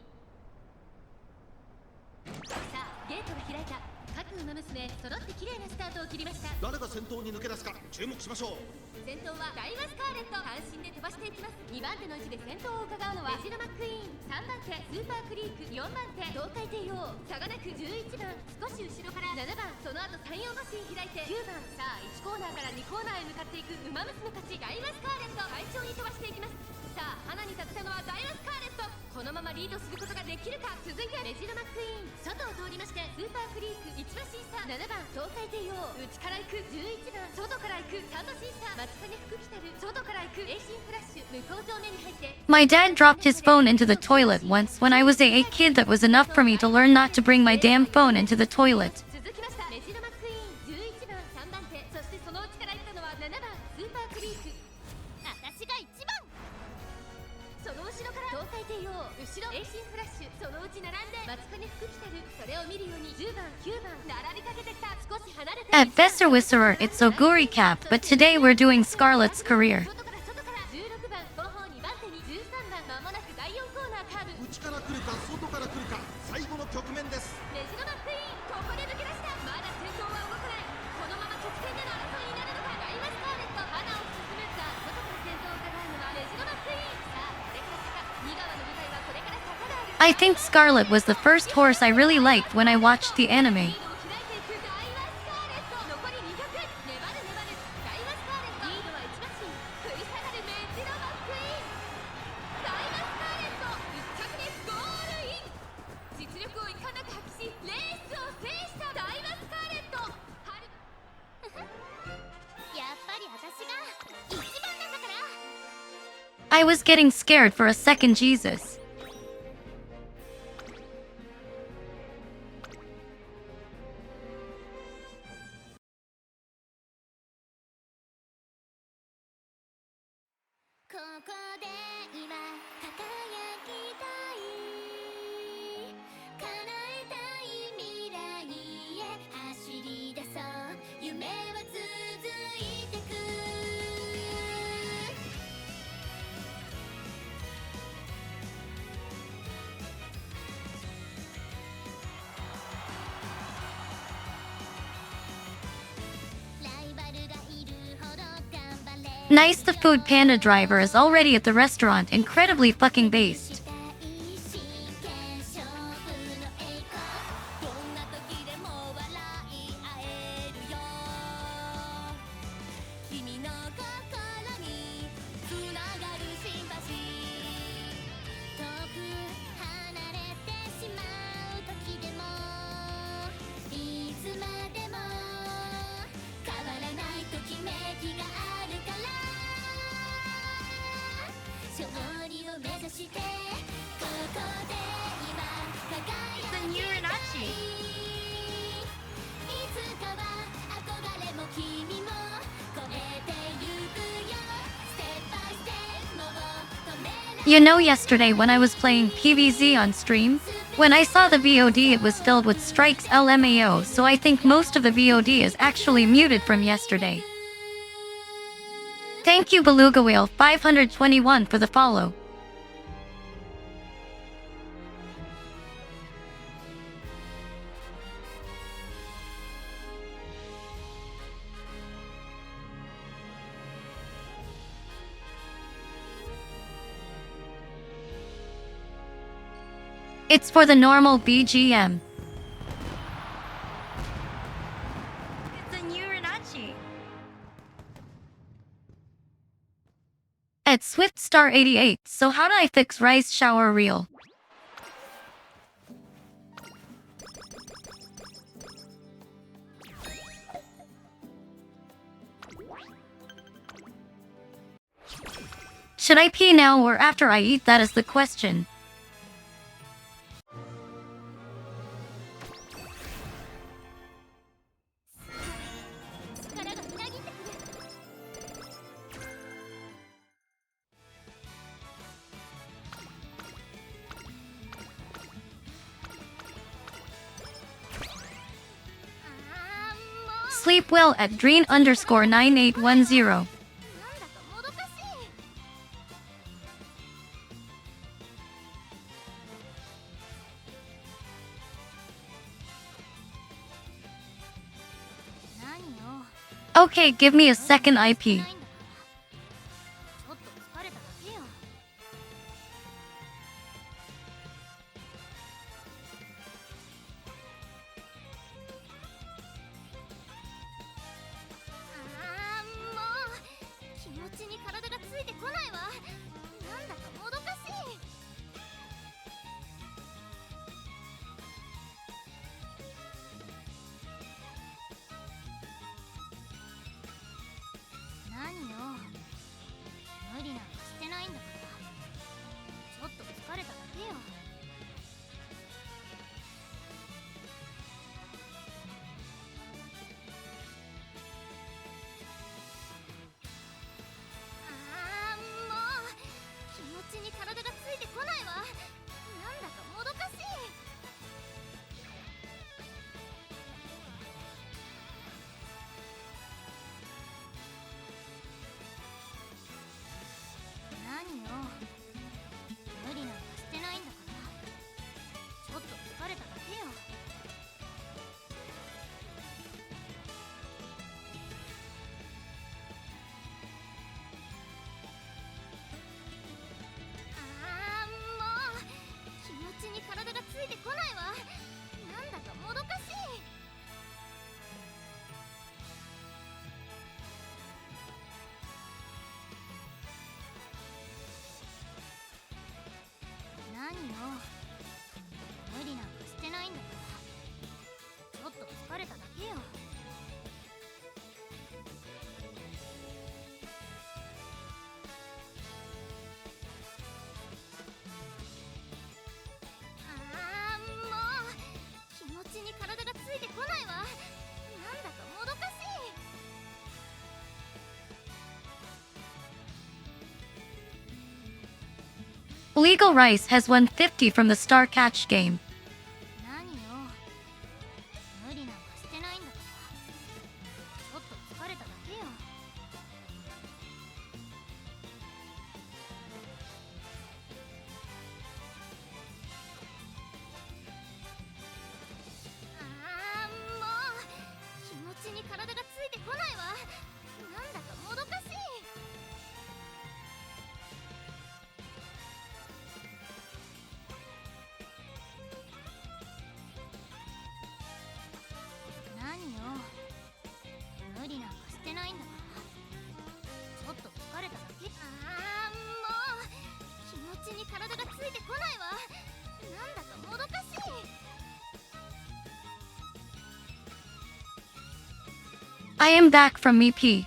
さあゲートが開いた。各馬娘揃って綺麗なスタートを切りました。
誰が先頭に抜け出すか注目しましょう。
先頭はダイワスカーレット。阪神で飛ばしていきます。2番手の位置で先頭を伺うのはメジロマックイーン。3番手スーパークリーク。4番手東海帝王。差がなく11番少し後ろから7番その後山陽マシン開いて9番。さあ1コーナーから2コーナーへ向かっていく馬娘たち。ダイワスカーレット快調に飛ばしていきます。さあ花に立てたのはダイワスカーレット。このままリードすることができるか。続いてメジロマックイーン外を通りましてスーパークリーク1馬審査。7番東海帝王内から行く11番外から行く3馬審査。松金福来たる外から行く栄心フラッシュ向こう正面に入って。
My dad dropped his phone into the toilet once when I was a kid. That was enough for me to learn not to bring my damn phone into the toilet.
続きましたメジロマックイーン11番3番手そしてその内から行ったのは7番スーパークリーク。私が1番その後ろから東海帝王後ろ栄心フラッシュそのうち並んで松金福来たるそれを見るように10番9番並びかけてきた。少し離れて
At Besserwisserer, it's Oguri Cap, but today we're doing Scarlet's career.
外から外から16番後方2番手に13番まもなく第4コーナーカーブ。
内から来るか外から来るか最後の局面です。
メジロマックイーンここで抜け出した。まだ先頭は動かない。このまま直線での争いになるのか。ダイワスカーレット花を進む。さあ外から先頭を伺うのはメジロマックイーン。さあこれから坂2川の舞台はこれから坂がある。
I think Scarlet was the first horse I really liked when I watched the anime.
リードを開いていくダイワスカーレット。残り200粘る粘るダイワスカーレット。リードは1馬身食い下がるメジロマックイーン。ダイワスカーレット1着でゴールイン。実力をいかなく発揮しレースを制したダイワスカーレット。やっぱり私が1番なんだから。
I was getting scared for a second, Jesus.
ここで今輝きたい叶えたい未来へ走り出そう夢は続いてく
Nice, the food panda driver is already at the restaurant, incredibly fucking based.
勝利を目指して
You know, yesterday when I was playing PvZ on stream, when I saw the VOD it was filled with strikes LMAO, so I think most of the VOD is actually muted from yesterday. Thank you Beluga Whale 521 for the follow. It's for the normal BGM.
It's a new Rinachi.
At SwiftStar88, so how do I fix Rice Shower Reel? Should I pee now or after I eat? That is the question. Sleep well at Dreen_9810. Okay, give me a second IP. Legal Rice has won 50 from the Star Catch game. I am back from EP.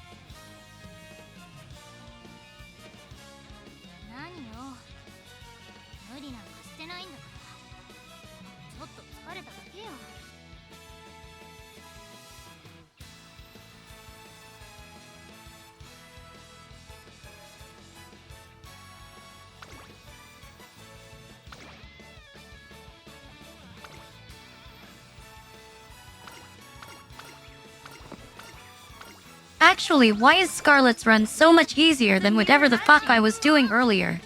Actually, why is Scarlet's run so much easier than whatever the fuck I was doing earlier?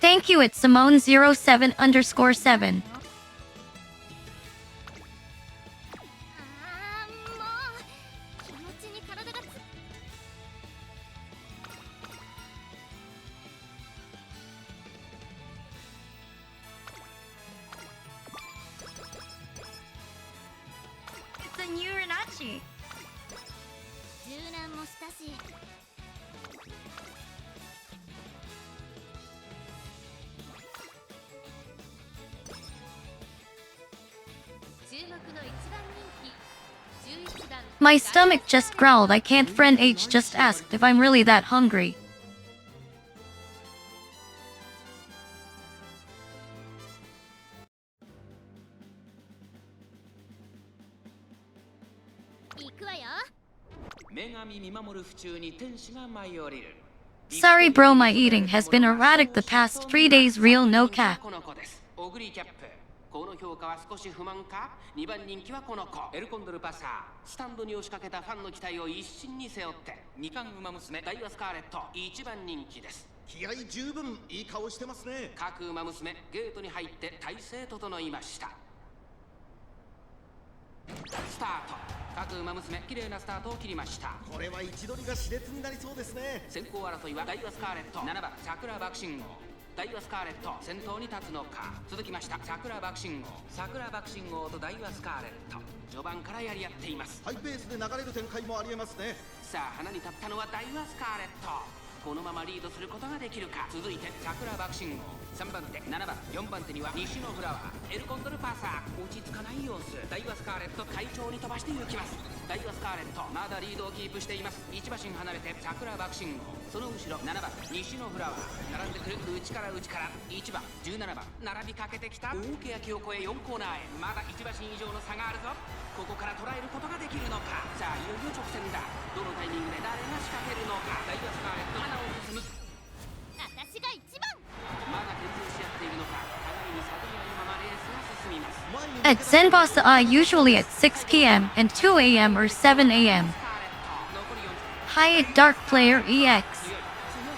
Thank you, it's Simone07_7.
もう気持ちに体が
It's a new Rinachi.
柔軟もしたし注目の一番人気11段
My stomach just growled. I can't. Friend H just asked if I'm really that hungry.
行くわよ
女神見守る府中に天使が舞い降りる
Sorry, bro, my eating has been erratic the past 3 days. Real no cap.
この子です。オグリーキャップ。この評価は少し不満か ?2 番人気はこの子。エルコンドルパサー。スタンドに押しかけたファンの期待を一身に背負って。2冠馬娘、ダイワスカーレット。1番人気です。
気合十分いい顔してますね。
各馬娘、ゲートに入って体勢整いました。スタート。各馬娘、綺麗なスタートを切りました。
これは位置取りが熾烈になりそうですね。
先行争いはダイワスカーレット。7番、桜爆信号。ダイワスカーレット先頭に立つのか。続きました桜爆信号。桜爆信号とダイワスカーレット序盤からやり合っています。
ハイペースで流れる展開もありえますね。
さあ花に立ったのはダイワスカーレット。このままリードすることができるか。続いて桜爆信号。3番手、7番、4番手には西のフラワー、エルコンドルパーサー。落ち着かない様子。ダイワスカーレット快調に飛ばして行きます。ダイワスカーレットまだリードをキープしています。1馬身離れて桜爆信号。その後ろ7番西のフラワー並んでくる。内から内から1番17番並びかけてきた。大欅を越え4コーナーへ。まだ1馬身以上の差があるぞ。ここから捉えることができるのか。さあいよいよ直線だ。どのタイミングで誰が仕掛けるのか。ダイワスカーレット花を進む。
私が一番
まだ健闘し合っているのか。互いに探り合うままレースが進みます。
At Zenbossa, usually at 6 p.m. and 2 a.m. or 7 a.m.
残り40
Hi, Dark Player EX.
強い強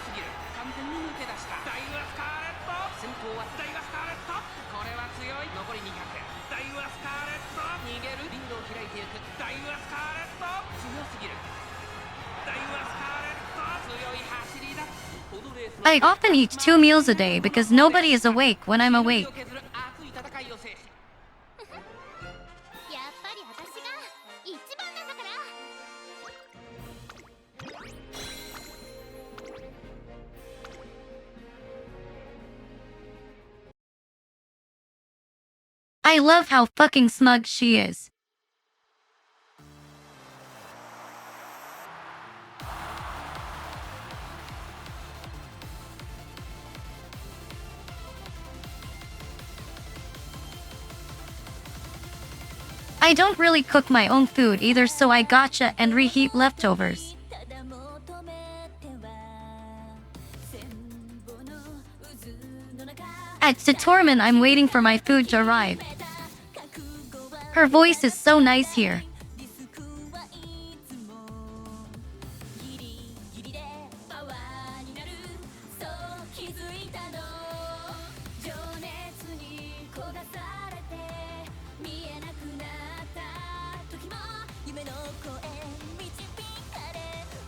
すぎる。完全に抜け出した。ダイワスカーレット先頭はダイワスカーレット。これは強い。残り200。ダイワスカーレット逃げる。リードを開いていく。ダイワスカーレット強すぎる。ダイワスカーレット強い走りだ。このレースの
I often eat 2 meals a day because nobody is awake when I'm awake.
削る熱い戦いを制し
やっぱり私が一番なんだから。
I love how fucking smug she is. I don't really cook my own food either, so I gotcha and reheat leftovers.
ただ求めては千本の渦の中
At Satorman, I'm waiting for my food to arrive.
覚悟は
Her voice is so nice here.
リスクはいつもギリギリでパワーになる。そう気づいたの。情熱に焦がされて見えなくなった時も夢の声導かれ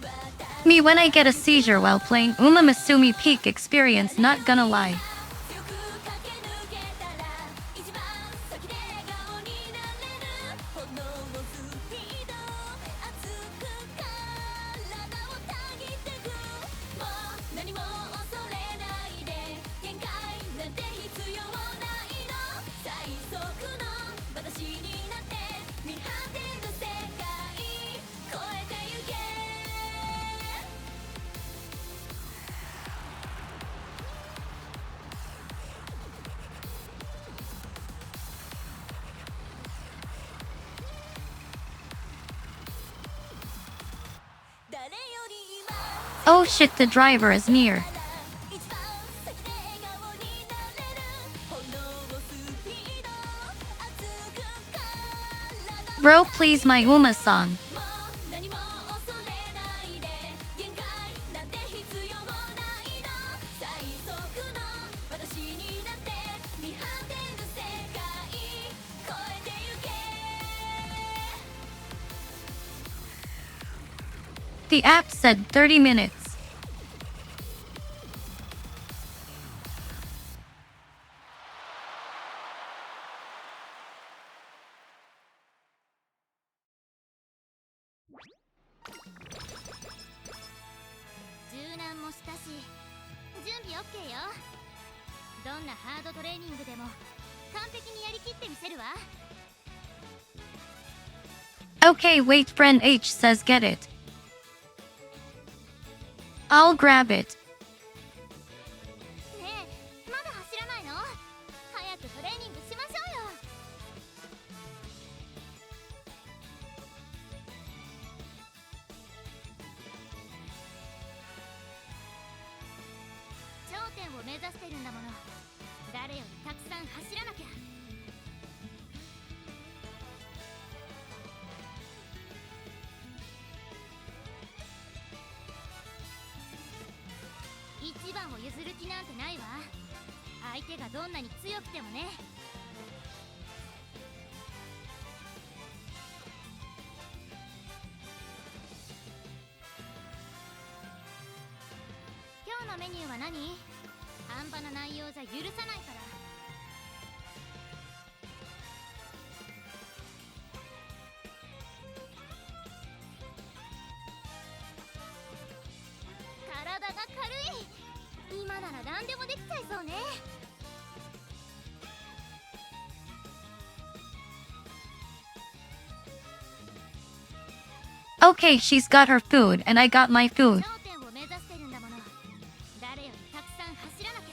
私
Me when I get a seizure while playing Uma Masumi peak experience, not gonna lie.
強く駆け抜けたら一番先で笑顔になれる。炎のスピード熱く体をたぎってく。もう何も恐れないで。限界なんて必要ないの。最速の私になって見果てぬ世界超えてゆけ。誰より今
Oh shit, the driver is near.
一番先で笑顔になれる。炎のスピード熱く体
Bro, please my Uma song.
もう
The app said 30 minutes. Okay, wait, friend H says get it. I'll grab it.
ねえまだ走らないの？早くトレーニングしましょうよ。頂点を目指してるんだもの。誰よりたくさん走らなきゃ。一番を譲る気なんてないわ。相手がどんなに強くてもね。今日のメニューは何？半端な内容じゃ許さないから。体が軽い。今なら何でもできちゃいそうね。
Okay, she's got her food and I got my food.
頂点を目指してるんだもの。誰よりたくさん走らなき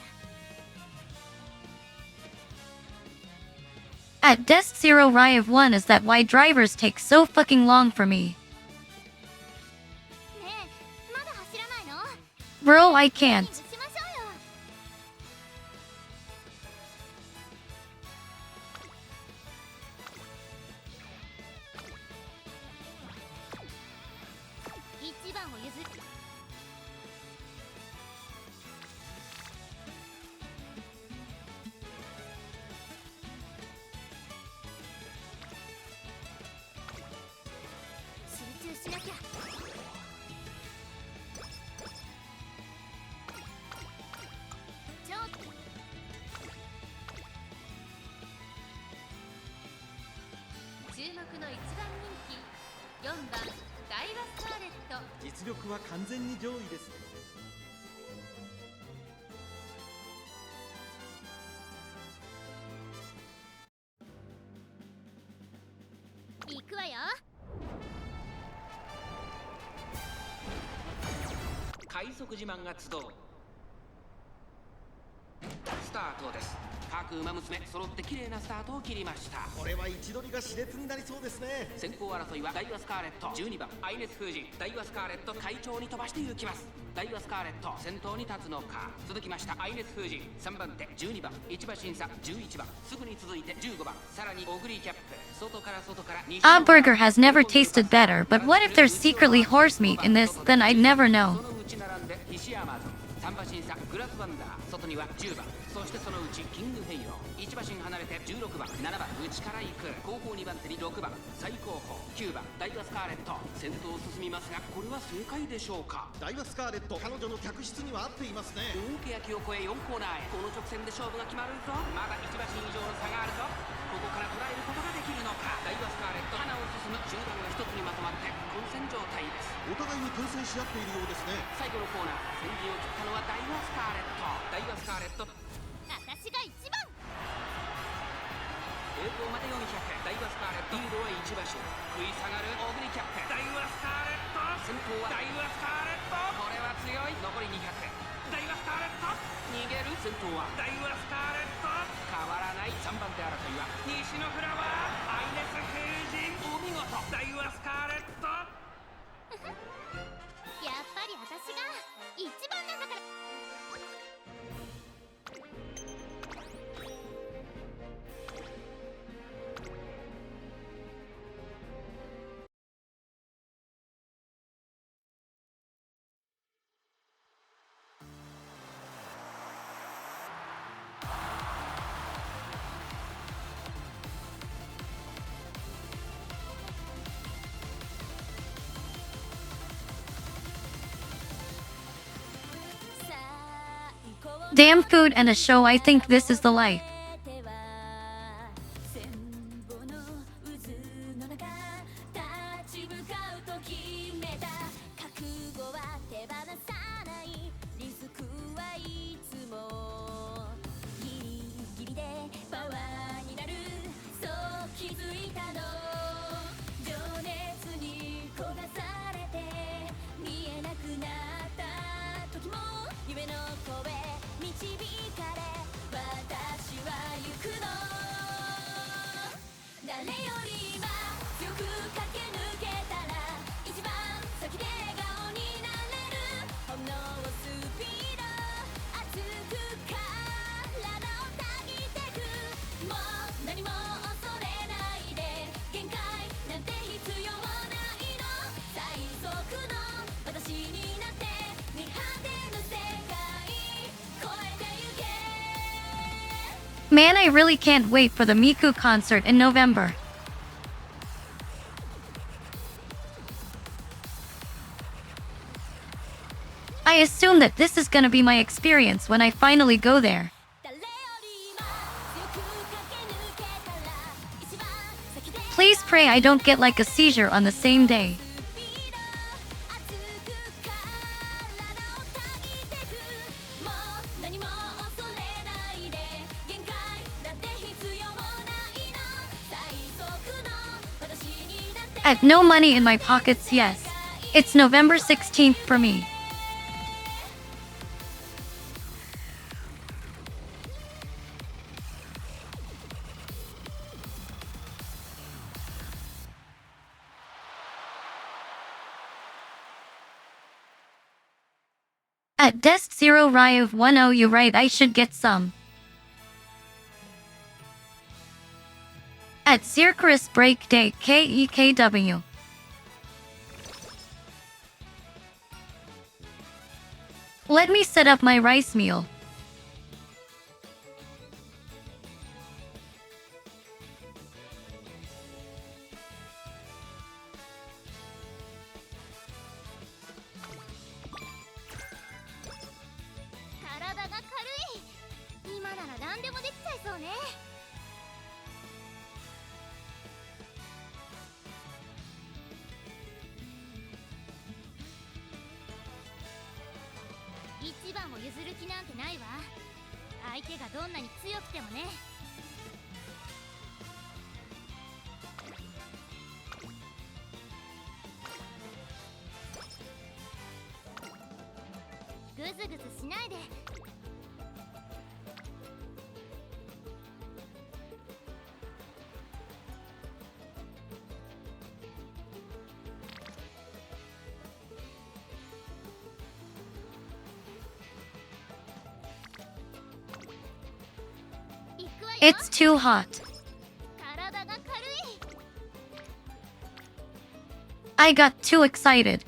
ゃ。
At Desk Zero Rive 1 is that why drivers take so fucking long for me.
ねえまだ走らないの？
Bro, I
トレーニン
can't.
グしましょうよ。一番を譲る。集中しなきゃ。ちょっと注目の一番人気4番ダイワスカーレット。
実力は完全に上位です。
行くわよ。
快速自慢が集う。スタートです。各馬娘揃って綺麗なスタートを切りました。
これは位置取りが熾烈になりそうですね。
先行争いはダイワスカーレット12番アイネス風神。ダイワスカーレット快調に飛ばして行きます。ダイワスカーレット先頭に立つのか。続きましたアイネス風神3番手12番市場審査11番すぐに続いて15番さらにオグリーキャップ外から西
A burger has never tasted better, but what if there's secretly horse meat in this? Then I'd never know.
そのうち並んで西アマゾン3馬審査グラスワンダー外には10番そしてそのうちキングヘイロー1馬身離れて16番7番内から行く後方2番手に6番最後方9番ダイワスカーレット先頭を進みますがこれは正解でしょうか。
ダイワスカーレット彼女の客室には合っていますね。
大欅を越え4コーナーへこの直線で勝負が決まるぞ。まだ1馬身以上の差があるぞ。ここから捉えることができるのか。ダイワスカーレット花を進む集団が一つにまとまって混戦状態です。
お互いに転戦し合っているようですね。
最後のコーナー先陣を切ったのはダイワスカーレット。ダイワスカーレット
私が一番。
栄光まで400ダイワスカーレットリードは1馬身食い下がるオグリキャップダイワスカーレット先頭はダイワスカーレットこれは強い残り200ダイワスカーレット逃げる先頭はダイワスカーレット変わらない3番手争いは西のフラワーアイネス風神お見事ダイワスカーレット
やっぱり私が一番なんだから。
Damn food and a show, I think this is the life.
千歩の渦の中立ち向かうと決めた覚悟は手放さないリスクはいつもギリギリでパワーになるそう気づいたの情熱に焦がされて見えなくなった時も夢の声導かれ私は行くの誰より今強く駆け抜けたら一番先で笑顔になれるほんのスピード熱く体をたぎってくもう何も恐れないで限界なんて必要ないの最速の私になって見果てぬ世界超えてゆけ
Man, I really can't wait for the Miku concert in November. I assume that this is gonna be my experience when I finally go there.
誰より今強く駆け抜けたら一番先で
Please pray I don't get like a seizure on the same day.
スピード熱く体をたぎってくもう何も恐れないで限界だって必要ないの最速の私になって
At no money in my pockets, yes. It's November 16th for me. At Dest 0 Ryu 10, you right, I should get some. At Zirkarus Break Day KEKW. Let me set up my rice meal. It's too hot. I got too excited.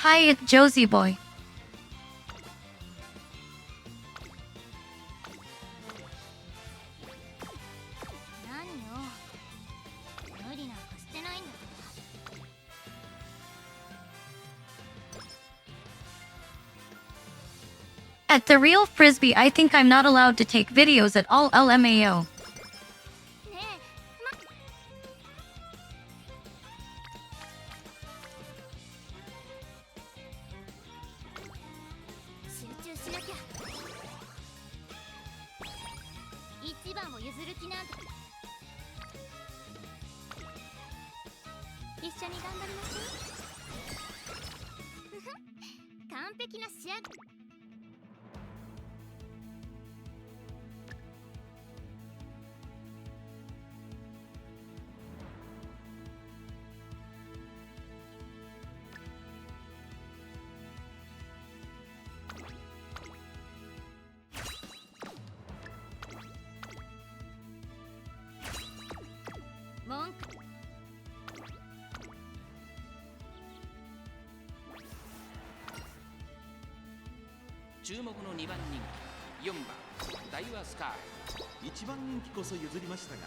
Hi, it's Josie Boy. At the real Frisbee, I think I'm not allowed to take videos at all LMAO.
注目の2番人気4番ダイワスカーレット。
1番人気こそ譲りましたが、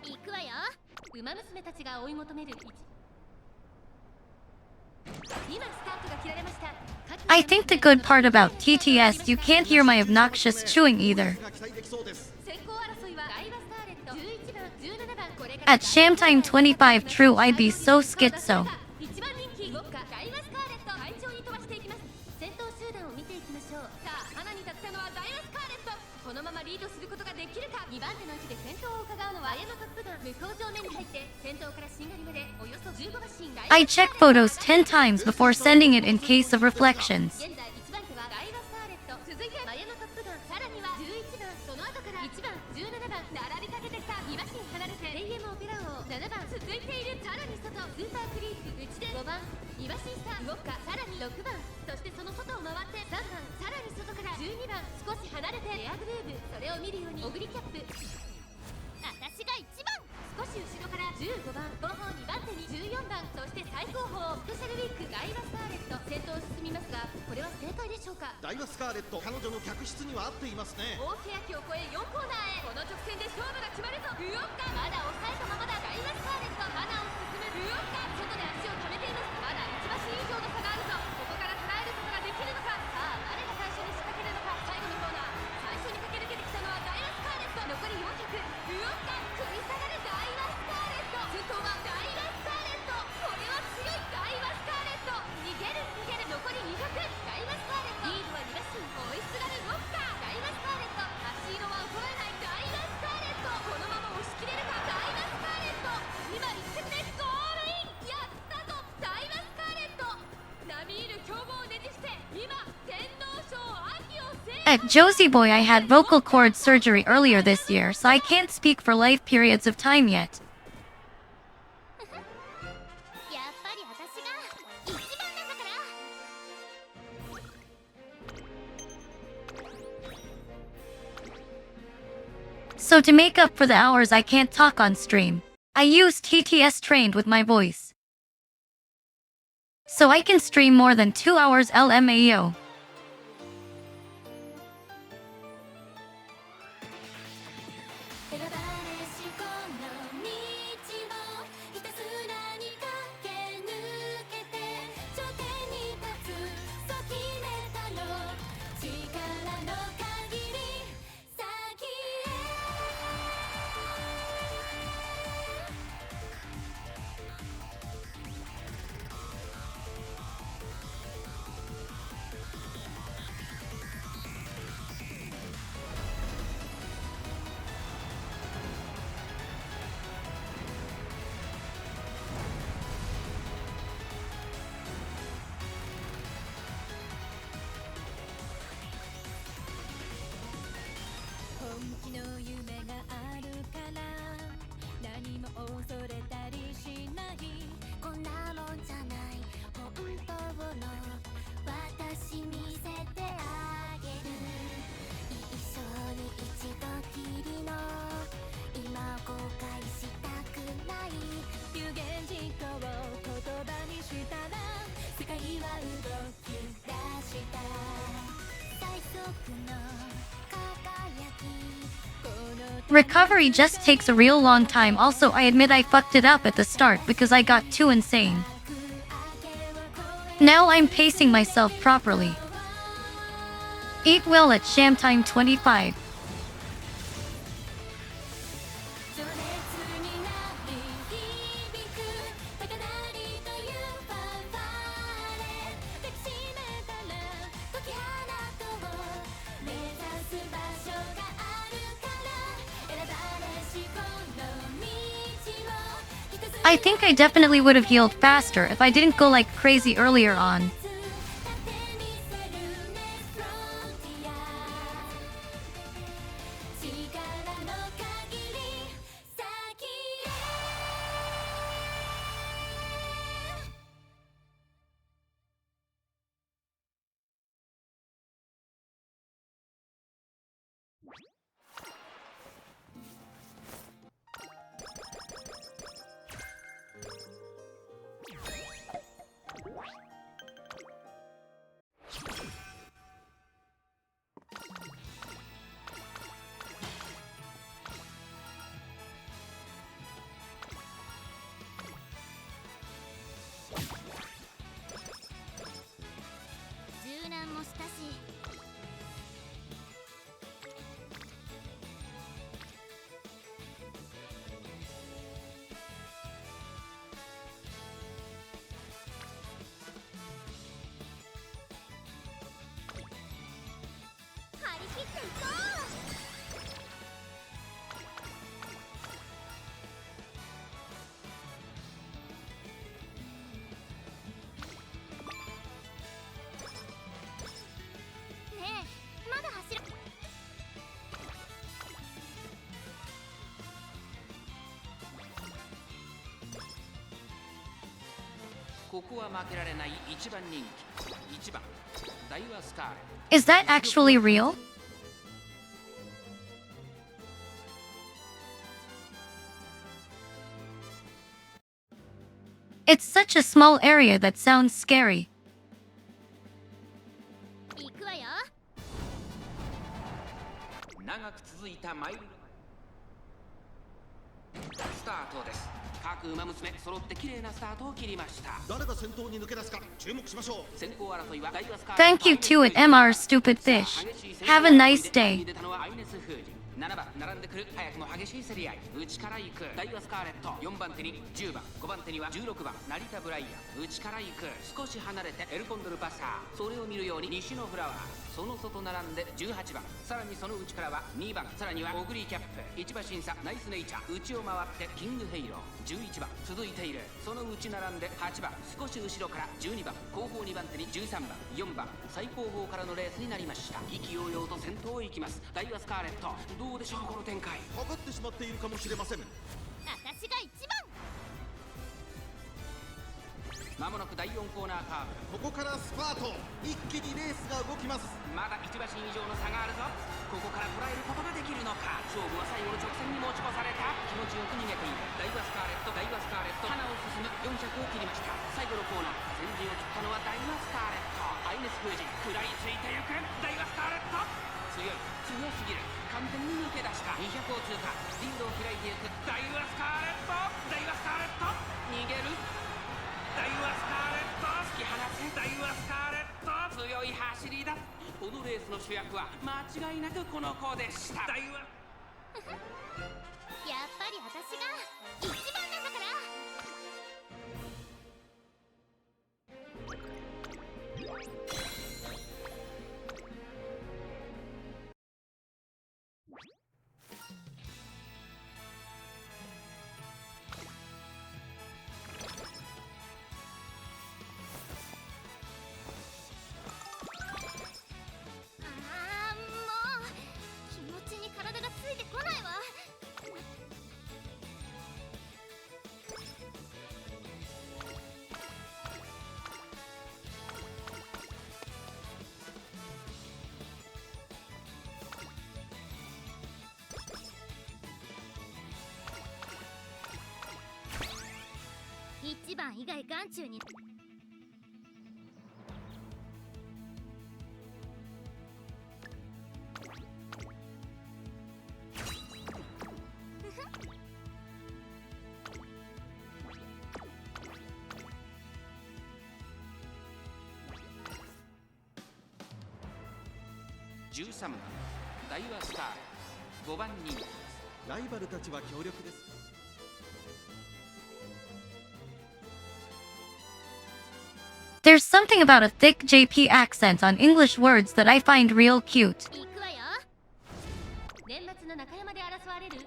行くわよ。ウマ娘たちが追い求める今スタートが切られました。
I think the good part about TTS, you can't hear my obnoxious chewing either.
が期待できそうです。
先行争いはダイワスターレット11番17番これから
At Shamtime 25 true, I'd be so schizo.
1番人気ウォッカダイワスカーレット快調に飛ばしていきます。先頭集団を見ていきましょう。さあ花に立ったのはダイワスカーレット。このままリードすることができるか。2番手の位置で先頭を伺うのは綾野トップガン。向こう上面に入って先頭からしんがりまでおよそ15馬身。
I check photos 10 times before sending it in case of reflections.
現在1番手はダイワスターレット、続いてマヤのトップガン、さらには11番、その後から1番17番並びかけてきた。2馬身離れてレイエムオペラ王7番続いている。さらに外スーパークリープ内で5番2馬身差動くか。さらに6番そしてその外を回って3番さらに外から12番少し離れてレアグルーブ。それを見るようにオグリキャップ。私が1番。少し後ろから15番後方2番手に14番そして最後方スペシャルウィークダイワスターレット。先頭を進みますがこれは正解でしょうか。
ダイワスカーレット、彼女の客室には合っていますね。
大欅を越え4コーナーへ。この直線で勝負が決まるぞ。ウオッカまだ抑えたままだ。ダイワスカーレット花を進む。ウオッカ外で足を溜めています。まだ1馬身以上の差があるぞ。ここから捉えることができるのか。さあ誰が最初に仕掛けるのか。最後のコーナー最初に駆け抜けてきたのはダイワスカーレット。残り400。ウオッカ食い下がるダイワスカーレット。先頭はダイワスカーレット。これは強いダイワスカーレット。逃げる逃げる。残り200。ダイワスカーレットリードは2馬身追いすがるウォッカダイワスカーレット。足色は衰えないダイワスカーレット。このまま押し切れるか。ダイワスカーレット今一戦でゴールイン。やったぞダイワスカーレット。並みいる強豪をねじ伏せ今天皇賞秋を制
At Josie Boy, I had vocal cord surgery earlier this year, so I can't speak for life periods of time yet.
やっぱり私が一番なんだから。
So to make up for the hours I can't talk on stream, I use TTS trained with my voice. So I can stream more than 2 hours LMAO.
選ばれしこの道をひたすらに駆け抜けて頂点に立つそう決めたの力の限り先へ 本気の夢があるから何も恐れたりしないこんなもんじゃない本当の私見せてあげる一生に一度きりの今後悔したくない有言実行を言葉にしたら世界は動き出した最速の
Recovery just takes a real long time. Also, I admit I fucked it up at the start because I got too insane. Now I'm pacing myself properly. Eat well at Shamtime 25. I think I definitely would have healed faster if I didn't go like crazy earlier on.
ねえまだ走る。
ここは負けられない一番人気1番ダイワスカーレ
Is that actually real? It's such a small area that sounds scary.
行くわよ。
長く続いたマイルスタートです。各馬娘揃って綺麗なスタートを切りました。
誰が先頭に抜け出すか注目しましょう。
先行争いはダイワスカーレット
Thank you to it, MR Stupid Fish. Have a nice day.
出たのはアイネスフージ7番並んでくる早くも激しい競り合い内から行くダイワスカーレット4番手に10番5番手には16番成田ブライアン内から行く少し離れてエルコンドルパサーそれを見るように西のフラワーその外並んで18番さらにその内からは2番さらにはオグリーキャップ1馬審査ナイスネイチャー内を回ってキングヘイロー11番続いているその内並んで8番少し後ろから12番後方2番手に13番4番最後方からのレースになりました意気揚々と先頭へ行きますダイワスカーレットどうでしょうこの展開
かかってしまっているかもしれません。
私が一番。
まもなく第4コーナーカーブ
ここからスパート、一気にレースが動きます。
まだ1馬身以上の差があるぞここから捉えることができるのか勝負は最後の直線に持ち越された気持ちよく逃げているダイワスカーレットダイワスカーレット花を進む400を切りました最後のコーナー先陣を切ったのはダイワスカーレットアイネス封じ食らいついてゆくダイワスカーレット強すぎる完全に抜け出した200を通過リードを開いていくダイワスカーレットダイワスカーレット逃げるダイワスカーレット突き放せダイワスカーレット強い走りだこのレースの主役は間違いなくこの子でしたダイワ
やっぱり私が一番なんだから。あーもう気持ちに体がついてこないわ。一番以外眼中に。
13番ダイワスカーレット5番人気
ライバルたちは強力です。
There's something about a thick JP accent on English words that I find real cute.
行くわよ。年末の中山で争われるス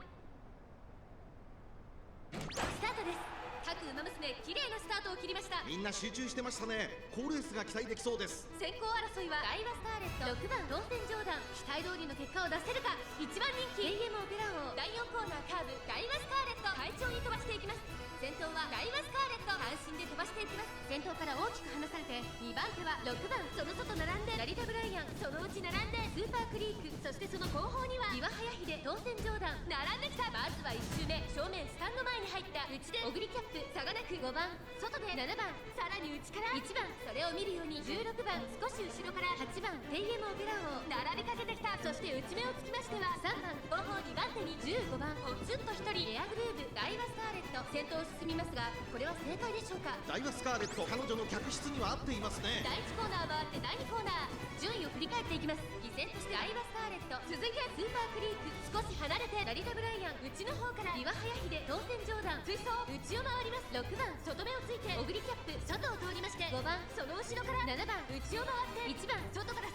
タートです。各馬娘綺麗なスタートを切りました。
みんな集中してましたね。好レースが期待できそうです。
先行争いはダイワスカーレット6番当選ジョーダン期待通りの結果を出せるか。1番人気 AM オペラ王第4コーナーカーブダイワスカーレット快調に飛ばしていきます。先頭はダイワスカーレット半身で飛ばしていきます。先頭から大きく離されて2番手は6番その外並んで成田ブライアンそのうち並んでスーパークリークそしてその後方には岩早秀当選ジョーダン並んできた。まずは1周目正面スタンド前に入った内でオグリキャップ差がなく5番外で7番さらに内から1番それを見るように16番少し後ろから8番テイエムオペラ王並びかけてきた。そして内目をつきましては3番後方2番手に15番ポツンと1人エアグルーヴダイワスカーレット先頭を進みますがこれは正解でしょうか。
ダイワスカーレット彼女の客室には合っていますね。
第1コーナー回って第2コーナー順位を振り返っていきます。依然としてダイワスカーレット続いてはスーパークリーク少し離れて成田ブライアン内の方から岩早秀当選ジョーダン追走内を回ります。6番外目をついてオグリキャップ外を通りまして5番その後ろから7番内を回って1番外から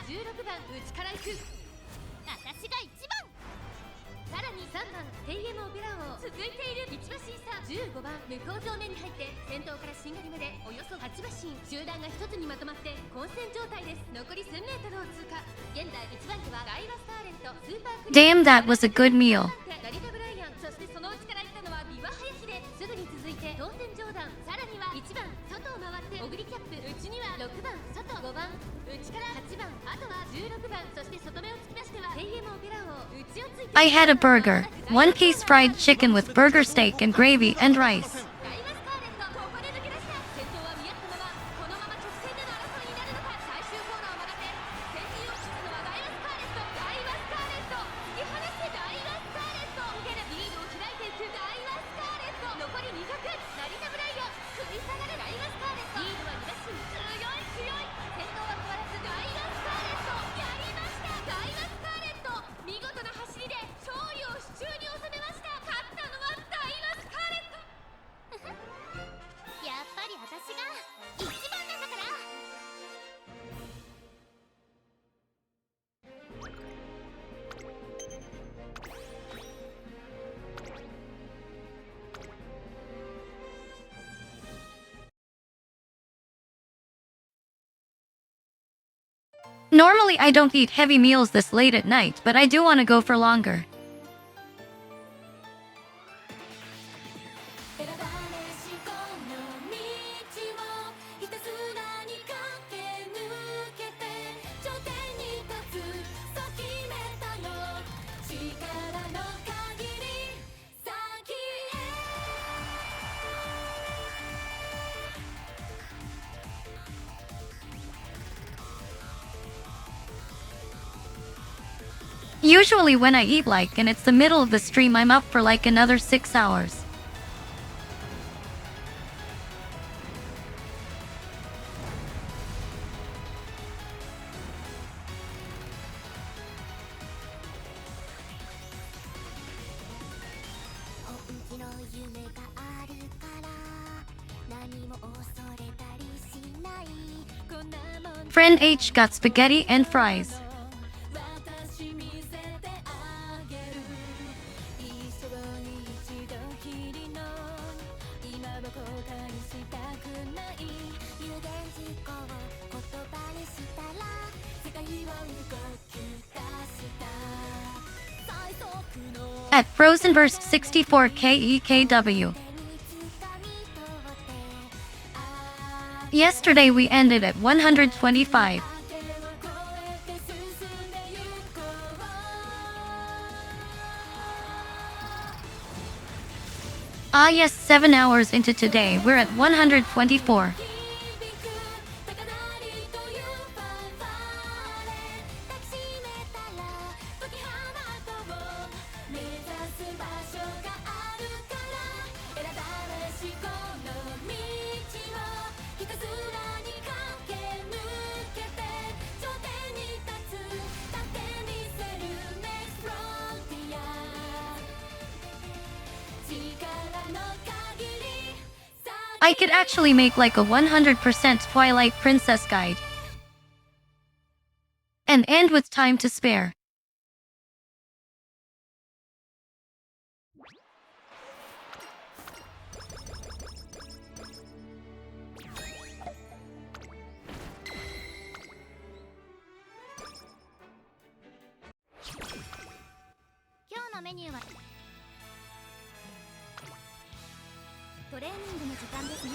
16番内から行くが一番。さらに3番テイエモオペラ王続いている1馬身差。15番向こう上面に入って先頭からしんがりまでおよそ8馬身、集団が一つにまとまって混戦状態です。残り1000メートルを通過。現在1番手はダイワスターレント、スーパークリー
Damn, that was a good meal.
成田ブライアン、そしてその内から行ったのは三輪林ですぐに続いて当選上段、さらには1番外を回ってオグリキャップ、内には6番外、5番内から8番、あとは16番、そして外目を突き出してはテイエモオペラ王、内をついて
I had a burger, one piece fried chicken with burger steak and gravy and rice.
ダイワスカーレット、ここで抜け出した。先頭は見合ったまま、このまま直線での争いになるのか。最終コーナーを曲がって先陣を切ったのはダイワスカーレット。ダイワスカーレット突き放してダイワスカーレット、リードを開いていくダイワスカーレット。残り200、成田ブライアン食い下がるダイワスカーレット、リードは2馬身、強い先頭は変わらずダイワスカーレット、やりました。ダイワスカーレット見事な走りで勝利を手中に収めました。勝ったのはダイワスカーレット。やっぱり私が一番なんだから。
Normally, I don't eat heavy meals this late at night, but I do want to go for longer.
選ばれしこの道をひたすらに駆け抜けて頂点に立つ、そう決めたよ。力の限り先へ。
Usually when I eat and it's the middle of the stream, I'm up for like another 6 hours. Friend H got spaghetti and fries.
私見せてあげる。一生に一度きりの今は後悔したくない。有言実行を言葉にしたら世界は動き出した最速の
At Frozenverse 64 KEKW. Yesterday we ended at 125. Ah yes, 7 hours into today, we're at 124. I could actually make like a 100% Twilight Princess guide. And end with time to spare.
Today's menu はトレーニングの時間ですね。